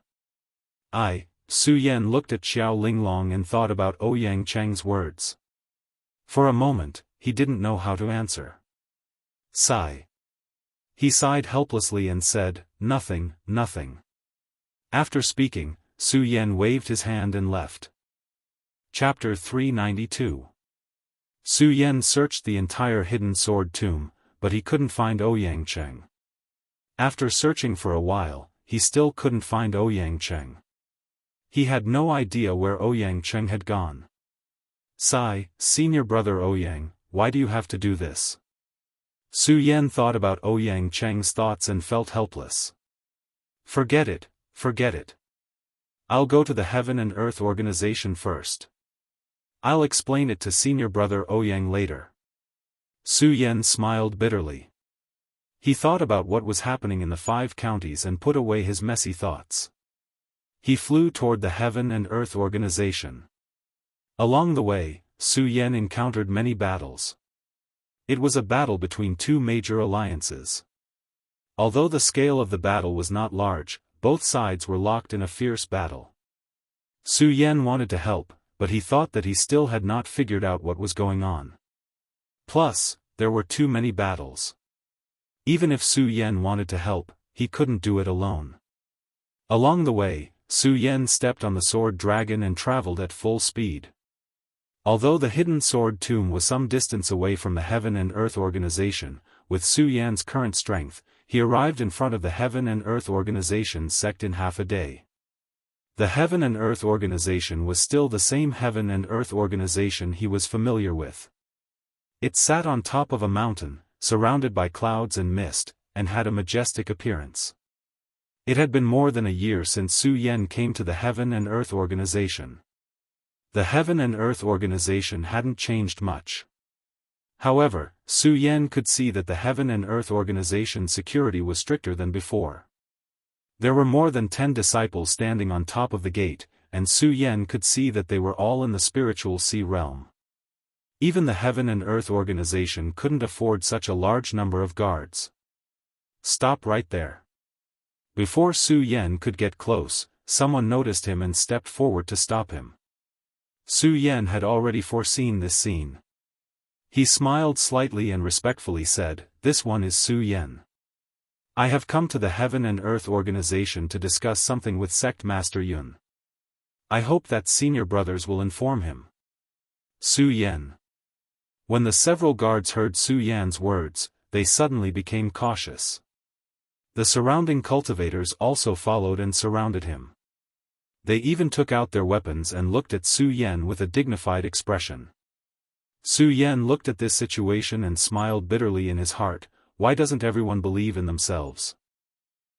Su Yan looked at Xiao Linglong and thought about Ouyang Cheng's words. For a moment, he didn't know how to answer. Sigh. He sighed helplessly and said, nothing, nothing. After speaking, Su Yan waved his hand and left. Chapter 392. Su Yan searched the entire hidden sword tomb, but he couldn't find Ouyang Cheng. After searching for a while, he still couldn't find Ouyang Cheng. He had no idea where Ouyang Cheng had gone. Sigh, senior brother Ouyang, why do you have to do this? Su Yan thought about Ouyang Cheng's thoughts and felt helpless. Forget it, forget it. I'll go to the Heaven and Earth organization first. I'll explain it to senior brother Ouyang later. Su Yan smiled bitterly. He thought about what was happening in the 5 counties and put away his messy thoughts. He flew toward the Heaven and Earth organization. Along the way, Su Yan encountered many battles. It was a battle between 2 major alliances. Although the scale of the battle was not large, both sides were locked in a fierce battle. Su Yan wanted to help, but he thought that he still had not figured out what was going on. Plus, there were too many battles. Even if Su Yan wanted to help, he couldn't do it alone. Along the way, Su Yan stepped on the sword dragon and traveled at full speed. Although the hidden sword tomb was some distance away from the Heaven and Earth organization, with Su Yan's current strength, he arrived in front of the Heaven and Earth organization sect in half a day. The Heaven and Earth organization was still the same Heaven and Earth organization he was familiar with. It sat on top of a mountain, surrounded by clouds and mist, and had a majestic appearance. It had been more than a year since Su Yan came to the Heaven and Earth organization. The Heaven and Earth organization hadn't changed much. However, Su Yan could see that the Heaven and Earth organization's security was stricter than before. There were more than 10 disciples standing on top of the gate, and Su Yan could see that they were all in the spiritual sea realm. Even the Heaven and Earth organization couldn't afford such a large number of guards. Stop right there. Before Su Yan could get close, someone noticed him and stepped forward to stop him. Su Yan had already foreseen this scene. He smiled slightly and respectfully said, "This one is Su Yan. I have come to the Heaven and Earth organization to discuss something with Sect Master Yun. I hope that senior brothers will inform him." Su Yan. When the several guards heard Su Yan's words, they suddenly became cautious. The surrounding cultivators also followed and surrounded him. They even took out their weapons and looked at Su Yan with a dignified expression. Su Yan looked at this situation and smiled bitterly in his heart. Why doesn't everyone believe in themselves?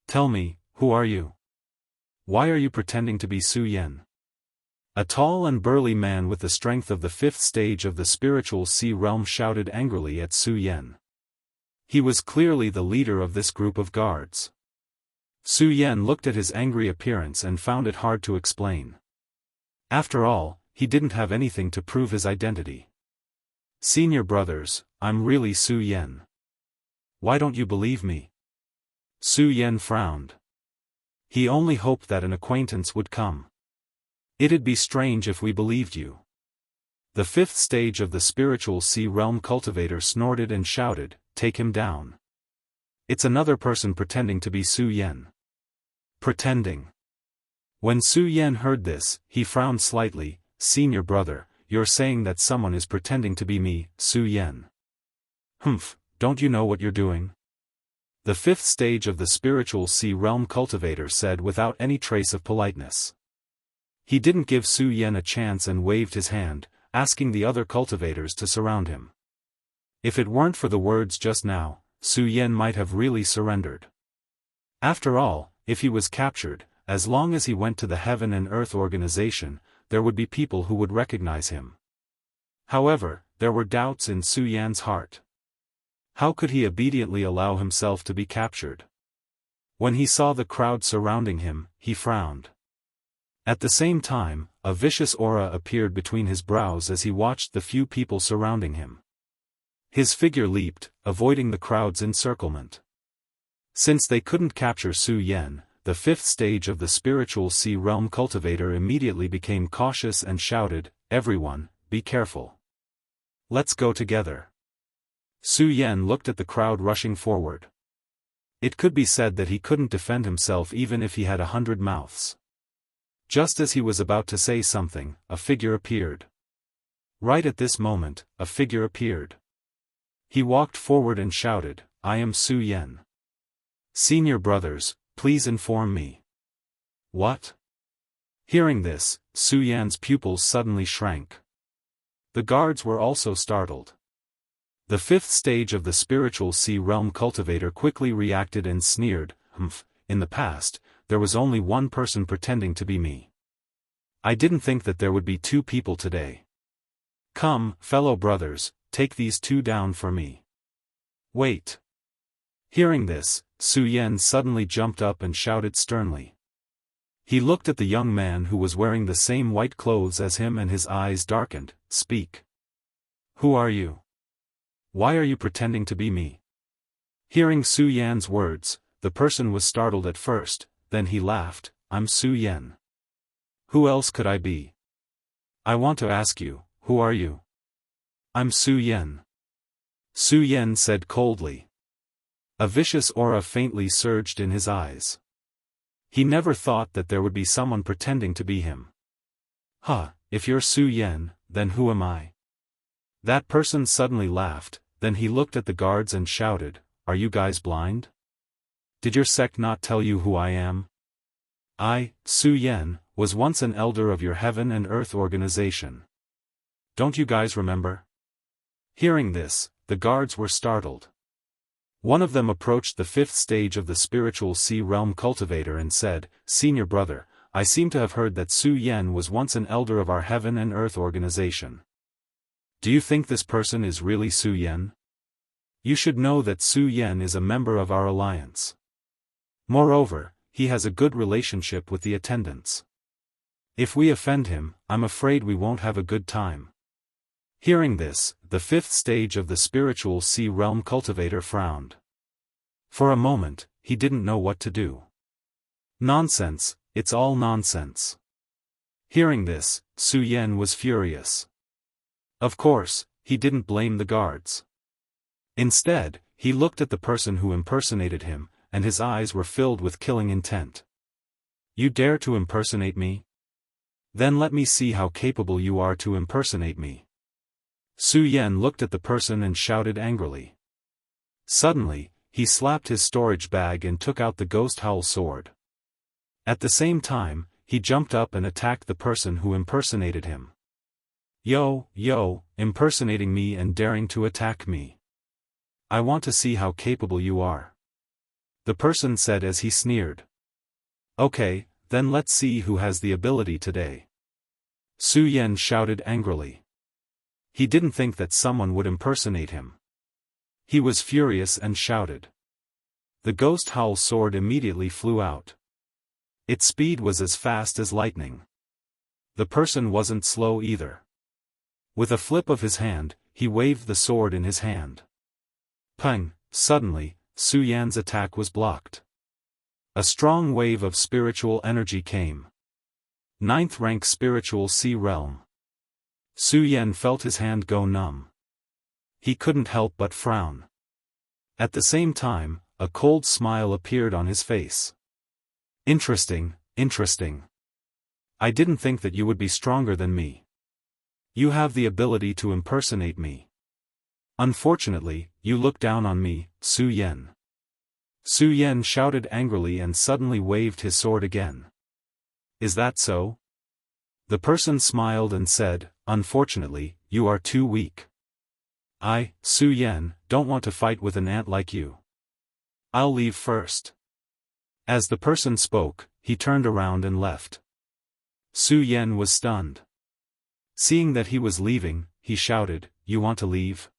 Tell me, who are you? Why are you pretending to be Su Yan? A tall and burly man with the strength of the 5th stage of the spiritual sea realm shouted angrily at Su Yan. He was clearly the leader of this group of guards. Su Yan looked at his angry appearance and found it hard to explain. After all, he didn't have anything to prove his identity. Senior brothers, I'm really Su Yan. Why don't you believe me? Su Yan frowned. He only hoped that an acquaintance would come. It'd be strange if we believed you. The 5th stage of the spiritual sea realm cultivator snorted and shouted, "Take him down. It's another person pretending to be Su Yan." Pretending. When Su Yan heard this, he frowned slightly. "Senior brother, you're saying that someone is pretending to be me, Su Yan." "Humph, don't you know what you're doing?" The 5th stage of the spiritual sea realm cultivator said without any trace of politeness. He didn't give Su Yan a chance and waved his hand, asking the other cultivators to surround him. If it weren't for the words just now, Su Yan might have really surrendered. After all, if he was captured, as long as he went to the Heaven and Earth organization, there would be people who would recognize him. However, there were doubts in Su Yan's heart. How could he obediently allow himself to be captured? When he saw the crowd surrounding him, he frowned. At the same time, a vicious aura appeared between his brows as he watched the few people surrounding him. His figure leaped, avoiding the crowd's encirclement. Since they couldn't capture Su Yan, the fifth stage of the spiritual sea realm cultivator immediately became cautious and shouted, "Everyone, be careful. Let's go together." Su Yan looked at the crowd rushing forward. It could be said that he couldn't defend himself even if he had 100 mouths. Just as he was about to say something, a figure appeared. Right at this moment, a figure appeared. He walked forward and shouted, "I am Su Yan. Senior brothers, please inform me." "What?" Hearing this, Su Yan's pupils suddenly shrank. The guards were also startled. The fifth stage of the spiritual sea realm cultivator quickly reacted and sneered, "Humph, in the past, there was only one person pretending to be me. I didn't think that there would be two people today. Come, fellow brothers, take these two down for me." "Wait." Hearing this, Su Yan suddenly jumped up and shouted sternly. He looked at the young man who was wearing the same white clothes as him and his eyes darkened. "Speak. Who are you? Why are you pretending to be me?" Hearing Su Yan's words, the person was startled at first, then he laughed, "I'm Su Yan. Who else could I be? I want to ask you, who are you?" "I'm Su Yan." Su Yan said coldly. A vicious aura faintly surged in his eyes. He never thought that there would be someone pretending to be him. "Huh, if you're Su Yan, then who am I?" That person suddenly laughed, then he looked at the guards and shouted, "Are you guys blind? Did your sect not tell you who I am? I, Su Yan, was once an elder of your heaven and earth organization. Don't you guys remember?" Hearing this, the guards were startled. One of them approached the fifth stage of the spiritual sea realm cultivator and said, "Senior brother, I seem to have heard that Su Yan was once an elder of our heaven and earth organization. Do you think this person is really Su Yan? You should know that Su Yan is a member of our alliance. Moreover, he has a good relationship with the attendants. If we offend him, I'm afraid we won't have a good time." Hearing this, the fifth stage of the spiritual sea realm cultivator frowned. For a moment, he didn't know what to do. "Nonsense, it's all nonsense." Hearing this, Su Yan was furious. Of course, he didn't blame the guards. Instead, he looked at the person who impersonated him, and his eyes were filled with killing intent. "You dare to impersonate me? Then let me see how capable you are to impersonate me." Su Yan looked at the person and shouted angrily. Suddenly, he slapped his storage bag and took out the ghost howl sword. At the same time, he jumped up and attacked the person who impersonated him. Yo, impersonating me and daring to attack me. I want to see how capable you are," the person said as he sneered. "Okay, then let's see who has the ability today." Su Yan shouted angrily. He didn't think that someone would impersonate him. He was furious and shouted. The ghost howl sword immediately flew out. Its speed was as fast as lightning. The person wasn't slow either. With a flip of his hand, he waved the sword in his hand. Pang! Suddenly, Su Yan's attack was blocked. A strong wave of spiritual energy came. 9th rank spiritual sea realm. Su Yan felt his hand go numb. He couldn't help but frown. At the same time, a cold smile appeared on his face. Interesting. I didn't think that you would be stronger than me. You have the ability to impersonate me. Unfortunately, you look down on me, Su Yan." Su Yan shouted angrily and suddenly waved his sword again. "Is that so?" The person smiled and said, "Unfortunately, you are too weak. I, Su Yan, don't want to fight with an ant like you. I'll leave first." As the person spoke, he turned around and left. Su Yan was stunned. Seeing that he was leaving, he shouted, "You want to leave?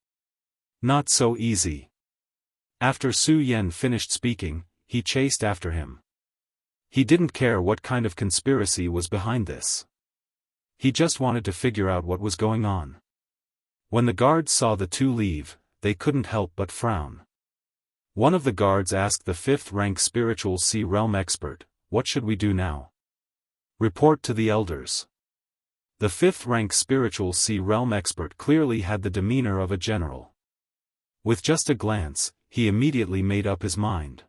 Not so easy." After Su Yan finished speaking, he chased after him. He didn't care what kind of conspiracy was behind this. He just wanted to figure out what was going on. When the guards saw the two leave, they couldn't help but frown. One of the guards asked the 5th rank spiritual Sea Realm expert, "What should we do now?" "Report to the elders." The 5th rank spiritual Sea Realm expert clearly had the demeanor of a general. With just a glance, he immediately made up his mind.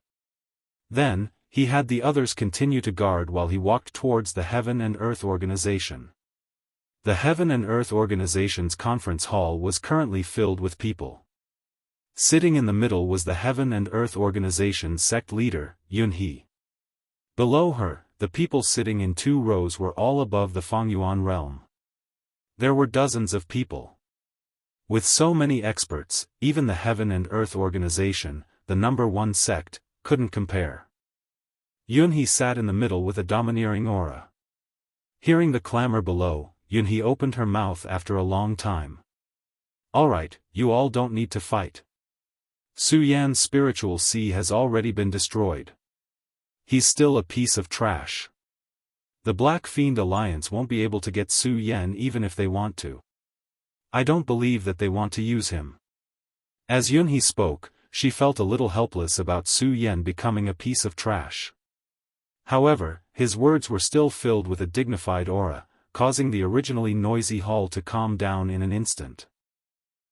Then, he had the others continue to guard while he walked towards the Heaven and Earth Organization. The Heaven and Earth Organization's conference hall was currently filled with people. Sitting in the middle was the Heaven and Earth Organization's sect leader, Yunhe. Below her, the people sitting in 2 rows were all above the Fengyuan realm. There were dozens of people. With so many experts, even the Heaven and Earth Organization, the number 1 sect, couldn't compare. Yunhe sat in the middle with a domineering aura. Hearing the clamor below, Yunhe opened her mouth after a long time. "Alright, you all don't need to fight. Su Yan's spiritual sea has already been destroyed. He's still a piece of trash. The Black Fiend Alliance won't be able to get Su Yan even if they want to. I don't believe that they want to use him." As Yunhe spoke, she felt a little helpless about Su Yan becoming a piece of trash. However, his words were still filled with a dignified aura, causing the originally noisy hall to calm down in an instant.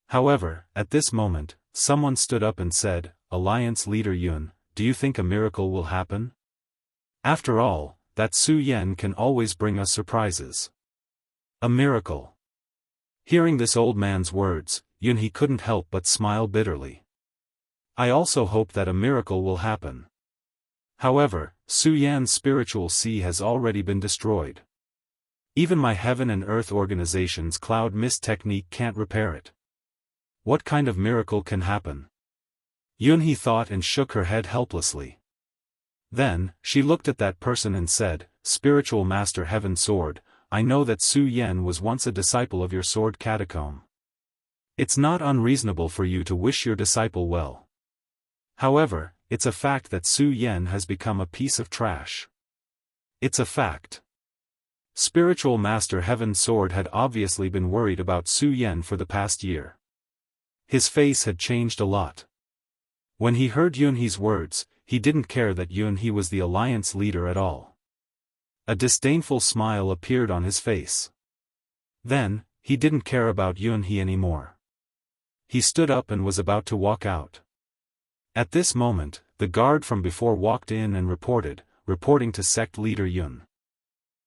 However, at this moment, someone stood up and said, "Alliance leader Yun, do you think a miracle will happen? After all, that Su Yan can always bring us surprises." A miracle. Hearing this old man's words, Yunhe couldn't help but smile bitterly. "I also hope that a miracle will happen. However, Su Yan's spiritual sea has already been destroyed. Even my Heaven and Earth Organization's cloud mist technique can't repair it. What kind of miracle can happen?" Yunhe thought and shook her head helplessly. Then, she looked at that person and said, "Spiritual Master Heaven Sword, I know that Su Yan was once a disciple of your sword catacomb. It's not unreasonable for you to wish your disciple well. However, it's a fact that Su Yan has become a piece of trash. It's a fact." Spiritual Master Heaven Sword had obviously been worried about Su Yan for the past year. His face had changed a lot. When he heard Yunhe's words, he didn't care that Yunhe was the alliance leader at all. A disdainful smile appeared on his face. Then, he didn't care about Yunhe anymore. He stood up and was about to walk out. At this moment, the guard from before walked in and reporting to sect leader Yun.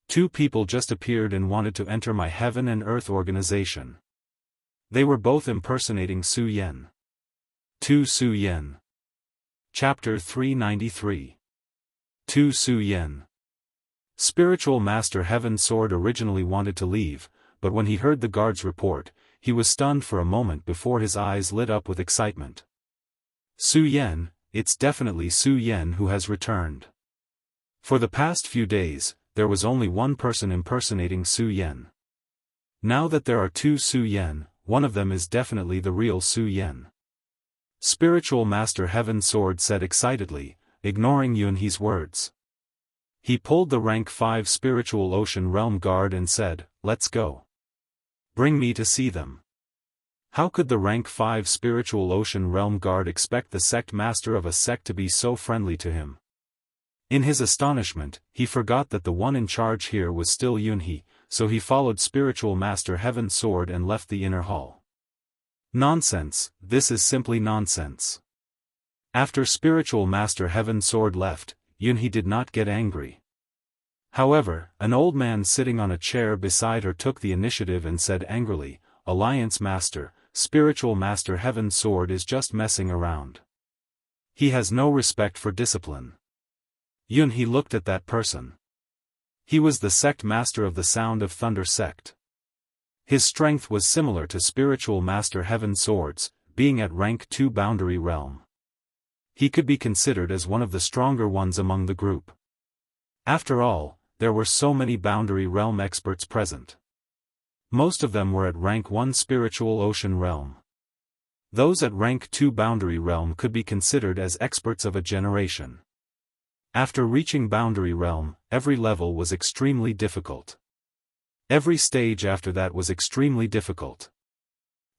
"2 people just appeared and wanted to enter my Heaven and Earth Organization. They were both impersonating Su Yan." 2 Su Yan. Chapter 393. 2 Su Yan. Spiritual Master Heaven Sword originally wanted to leave, but when he heard the guard's report, he was stunned for a moment before his eyes lit up with excitement. "Su Yan, it's definitely Su Yan who has returned. For the past few days, there was only one person impersonating Su Yan. Now that there are 2 Su Yan, one of them is definitely the real Su Yan." Spiritual Master Heaven Sword said excitedly, ignoring Yunhe's words. He pulled the rank 5 Spiritual Ocean Realm Guard and said, "Let's go. Bring me to see them." How could the rank 5 Spiritual Ocean Realm Guard expect the sect master of a sect to be so friendly to him? In his astonishment, he forgot that the one in charge here was still Yunhe, so he followed Spiritual Master Heaven Sword and left the inner hall. Nonsense, this is simply nonsense. After Spiritual Master Heaven Sword left, Yunhe did not get angry. However, an old man sitting on a chair beside her took the initiative and said angrily, "Alliance Master, Spiritual Master Heaven Sword is just messing around. He has no respect for discipline." Yunhe looked at that person. He was the sect master of the Sound of Thunder sect. His strength was similar to Spiritual Master Heaven Sword's, being at rank 2 Boundary Realm. He could be considered as one of the stronger ones among the group. After all, there were so many Boundary Realm experts present. Most of them were at rank 1 Spiritual Ocean Realm. Those at rank 2 Boundary Realm could be considered as experts of a generation. After reaching Boundary Realm, every level was extremely difficult. Every stage after that was extremely difficult.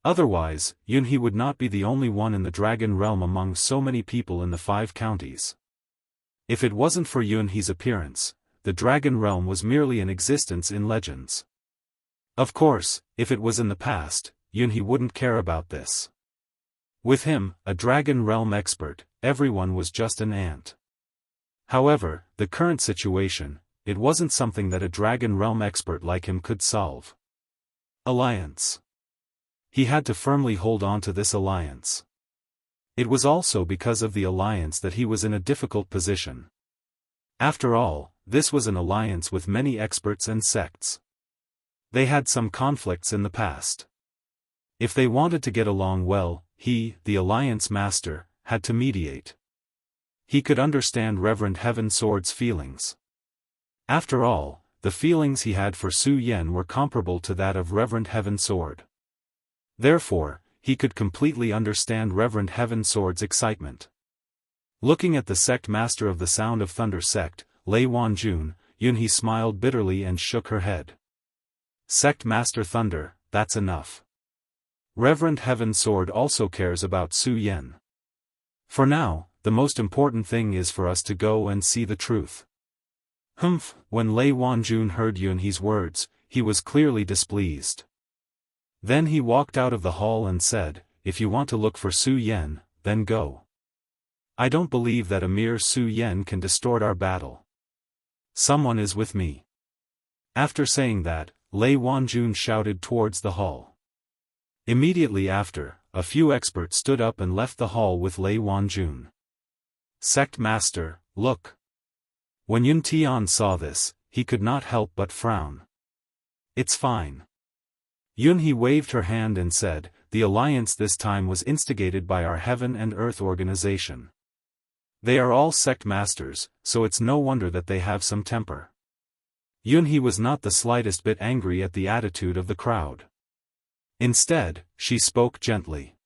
Otherwise, Yunhe would not be the only one in the dragon realm among so many people in the 5 counties. If it wasn't for Yunhe's appearance, the dragon realm was merely an existence in legends. Of course, if it was in the past, Yunhe wouldn't care about this. With him, a dragon realm expert, everyone was just an ant. However, the current situation, it wasn't something that a dragon realm expert like him could solve. Alliance. He had to firmly hold on to this alliance. It was also because of the alliance that he was in a difficult position. After all, this was an alliance with many experts and sects. They had some conflicts in the past. If they wanted to get along well, he, the alliance master, had to mediate. He could understand Reverend Heaven Sword's feelings. After all, the feelings he had for Su Yan were comparable to that of Reverend Heaven Sword. Therefore, he could completely understand Reverend Heaven Sword's excitement. Looking at the sect master of the Sound of Thunder sect, Lei Wanjun, Yunhe smiled bitterly and shook her head. Sect Master Thunder, that's enough. Reverend Heaven Sword also cares about Su Yan. For now, the most important thing is for us to go and see the truth. Humph, when Lei Wanjun heard Yunhe's words, he was clearly displeased. Then he walked out of the hall and said, if you want to look for Su Yan, then go. I don't believe that a mere Su Yan can distort our battle. Someone is with me. After saying that, Lei Wanjun shouted towards the hall. Immediately after, a few experts stood up and left the hall with Lei Wanjun. Sect Master, look. When Yun Tian saw this, he could not help but frown. It's fine. Yunhe waved her hand and said, the alliance this time was instigated by our Heaven and Earth organization. They are all sect masters, so it's no wonder that they have some temper. Yunhe was not the slightest bit angry at the attitude of the crowd. Instead, she spoke gently.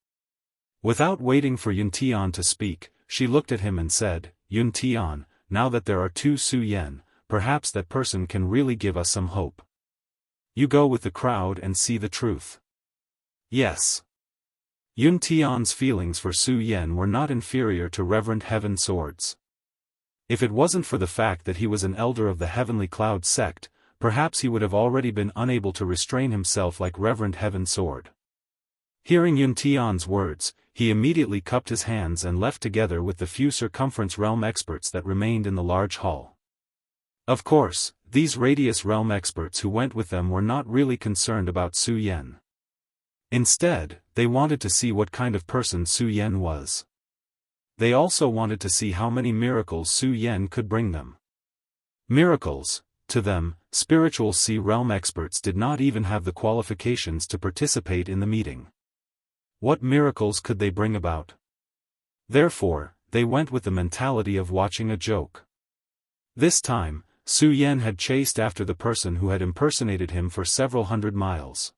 Without waiting for Yun Tian to speak, she looked at him and said, Yun Tian, now that there are 2 Su Yan, perhaps that person can really give us some hope. You go with the crowd and see the truth. Yes. Yun Tian's feelings for Su Yan were not inferior to Reverend Heaven Sword's. If it wasn't for the fact that he was an elder of the Heavenly Cloud sect, perhaps he would have already been unable to restrain himself like Reverend Heaven Sword. Hearing Yun Tian's words, he immediately cupped his hands and left together with the few Circumference Realm experts that remained in the large hall. Of course, these Radius Realm experts who went with them were not really concerned about Su Yan. Instead, they wanted to see what kind of person Su Yan was. They also wanted to see how many miracles Su Yan could bring them. Miracles, to them, spiritual Sea Realm experts did not even have the qualifications to participate in the meeting. What miracles could they bring about? Therefore, they went with the mentality of watching a joke. This time, Su Yan had chased after the person who had impersonated him for several hundred miles.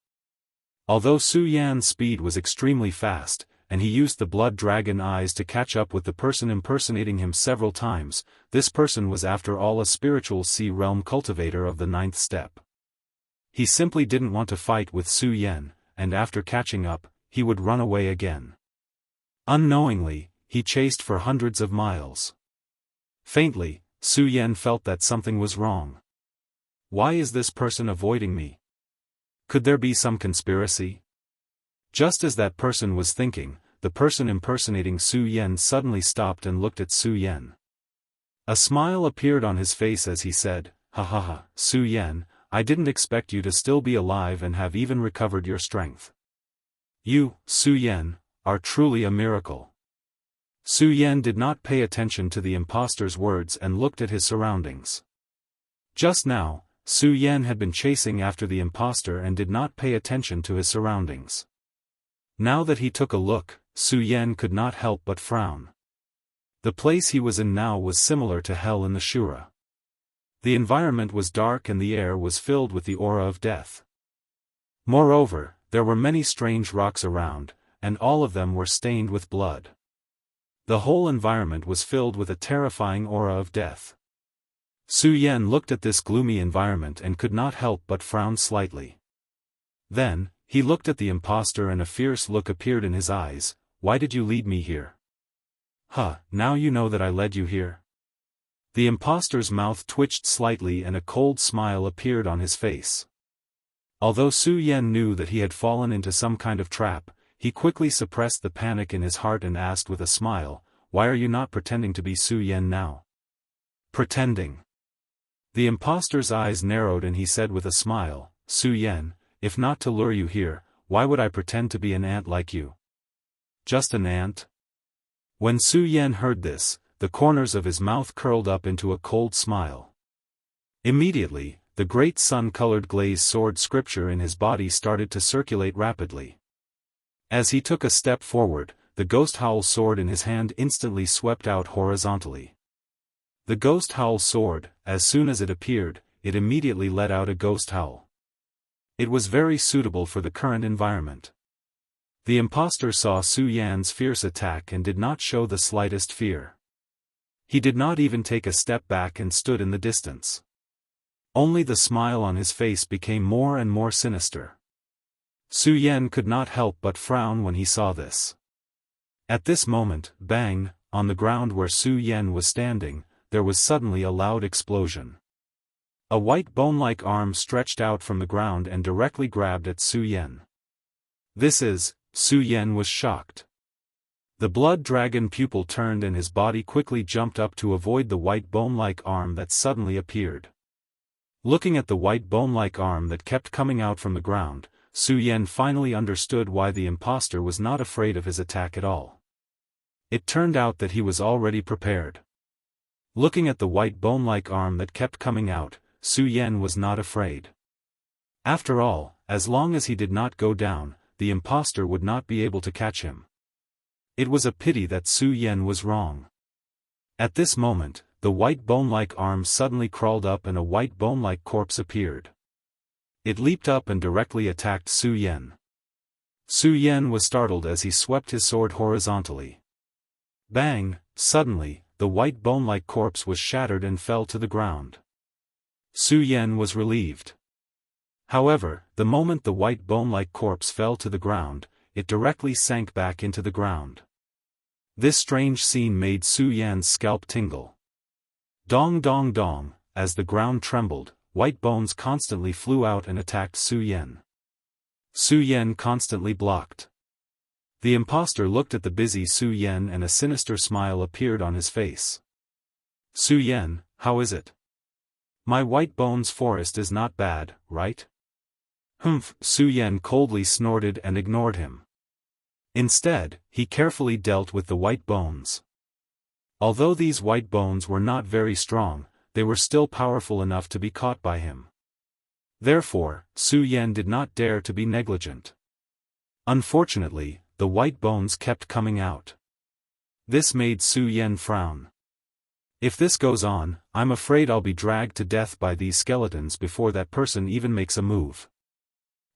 Although Su Yan's speed was extremely fast, and he used the blood dragon eyes to catch up with the person impersonating him several times, this person was after all a spiritual Sea Realm cultivator of the 9th step. He simply didn't want to fight with Su Yan, and after catching up, he would run away again. Unknowingly, he chased for hundreds of miles. Faintly, Su Yan felt that something was wrong. Why is this person avoiding me? Could there be some conspiracy? Just as that person was thinking, the person impersonating Su Yan suddenly stopped and looked at Su Yan. A smile appeared on his face as he said, "Ha ha ha, Su Yan, I didn't expect you to still be alive and have even recovered your strength. You, Su Yan, are truly a miracle." Su Yan did not pay attention to the impostor's words and looked at his surroundings. Just now, Su Yan had been chasing after the impostor and did not pay attention to his surroundings. Now that he took a look, Su Yan could not help but frown. The place he was in now was similar to hell in the Shura. The environment was dark and the air was filled with the aura of death. Moreover, there were many strange rocks around, and all of them were stained with blood. The whole environment was filled with a terrifying aura of death. Su Yan looked at this gloomy environment and could not help but frown slightly. Then, He looked at the impostor and a fierce look appeared in his eyes. Why did you lead me here? Huh, now you know that I led you here? The impostor's mouth twitched slightly and a cold smile appeared on his face. Although Su Yan knew that he had fallen into some kind of trap, he quickly suppressed the panic in his heart and asked with a smile, why are you not pretending to be Su Yan now? Pretending. The impostor's eyes narrowed and he said with a smile, Su Yan, if not to lure you here, why would I pretend to be an ant like you? Just an ant? When Su Yan heard this, the corners of his mouth curled up into a cold smile. Immediately, the great sun-colored glazed sword scripture in his body started to circulate rapidly. As he took a step forward, the ghost howl sword in his hand instantly swept out horizontally. The ghost howl sword, as soon as it appeared, it immediately let out a ghost howl. It was very suitable for the current environment. The impostor saw Su Yan's fierce attack and did not show the slightest fear. He did not even take a step back and stood in the distance. Only the smile on his face became more and more sinister. Su Yan could not help but frown when he saw this. At this moment, bang, on the ground where Su Yan was standing, there was suddenly a loud explosion. A white bone-like arm stretched out from the ground and directly grabbed at Su Yan. Su Yan was shocked. The blood dragon pupil turned and his body quickly jumped up to avoid the white bone-like arm that suddenly appeared. Looking at the white bone-like arm that kept coming out from the ground, Su Yan finally understood why the impostor was not afraid of his attack at all. It turned out that he was already prepared. Looking at the white bone-like arm that kept coming out, Su Yan was not afraid. After all, as long as he did not go down, the impostor would not be able to catch him. It was a pity that Su Yan was wrong. At this moment, the white bone-like arm suddenly crawled up and a white bone-like corpse appeared. It leaped up and directly attacked Su Yan. Su Yan was startled as he swept his sword horizontally. Bang! Suddenly, the white bone-like corpse was shattered and fell to the ground. Su Yan was relieved. However, the moment the white bone-like corpse fell to the ground, it directly sank back into the ground. This strange scene made Su Yan's scalp tingle. Dong dong dong, as the ground trembled, white bones constantly flew out and attacked Su Yan. Su Yan constantly blocked. The impostor looked at the busy Su Yan and a sinister smile appeared on his face. Su Yan, how is it? My white bones forest is not bad, right? Humph, Su Yan coldly snorted and ignored him. Instead, he carefully dealt with the white bones. Although these white bones were not very strong, they were still powerful enough to be caught by him. Therefore, Su Yan did not dare to be negligent. Unfortunately, the white bones kept coming out. This made Su Yan frown. If this goes on, I'm afraid I'll be dragged to death by these skeletons before that person even makes a move.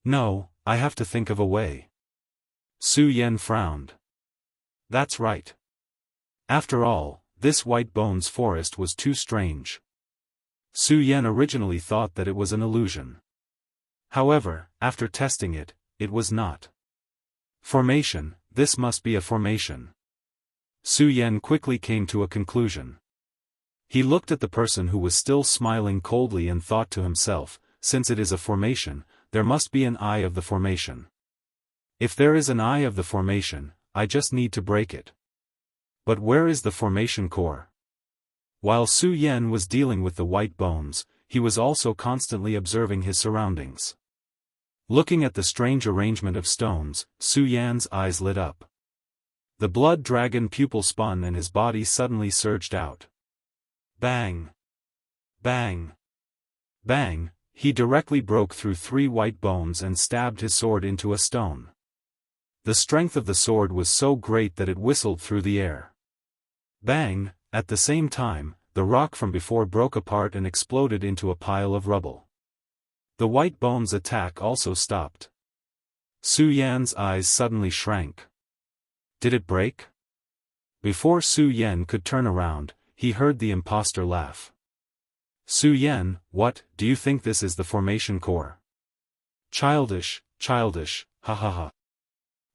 No, I have to think of a way. Su Yan frowned. That's right. After all, this white bones forest was too strange. Su Yan originally thought that it was an illusion. However, after testing it, it was not. Formation, this must be a formation. Su Yan quickly came to a conclusion. He looked at the person who was still smiling coldly and thought to himself, since it is a formation, there must be an eye of the formation. If there is an eye of the formation, I just need to break it. But where is the formation core? While Su Yan was dealing with the white bones, he was also constantly observing his surroundings. Looking at the strange arrangement of stones, Su Yan's eyes lit up. The blood dragon pupil spun and his body suddenly surged out. Bang! Bang! Bang! He directly broke through 3 white bones and stabbed his sword into a stone. The strength of the sword was so great that it whistled through the air. Bang! At the same time, the rock from before broke apart and exploded into a pile of rubble. The white bones' attack also stopped. Su Yan's eyes suddenly shrank. Did it break? Before Su Yan could turn around, he heard the impostor laugh. Su Yan, what, do you think this is the formation core? Childish, childish, ha ha ha.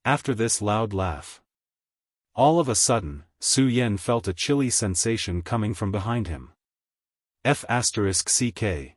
After this loud laugh. All of a sudden, Su Yan felt a chilly sensation coming from behind him. F***ck.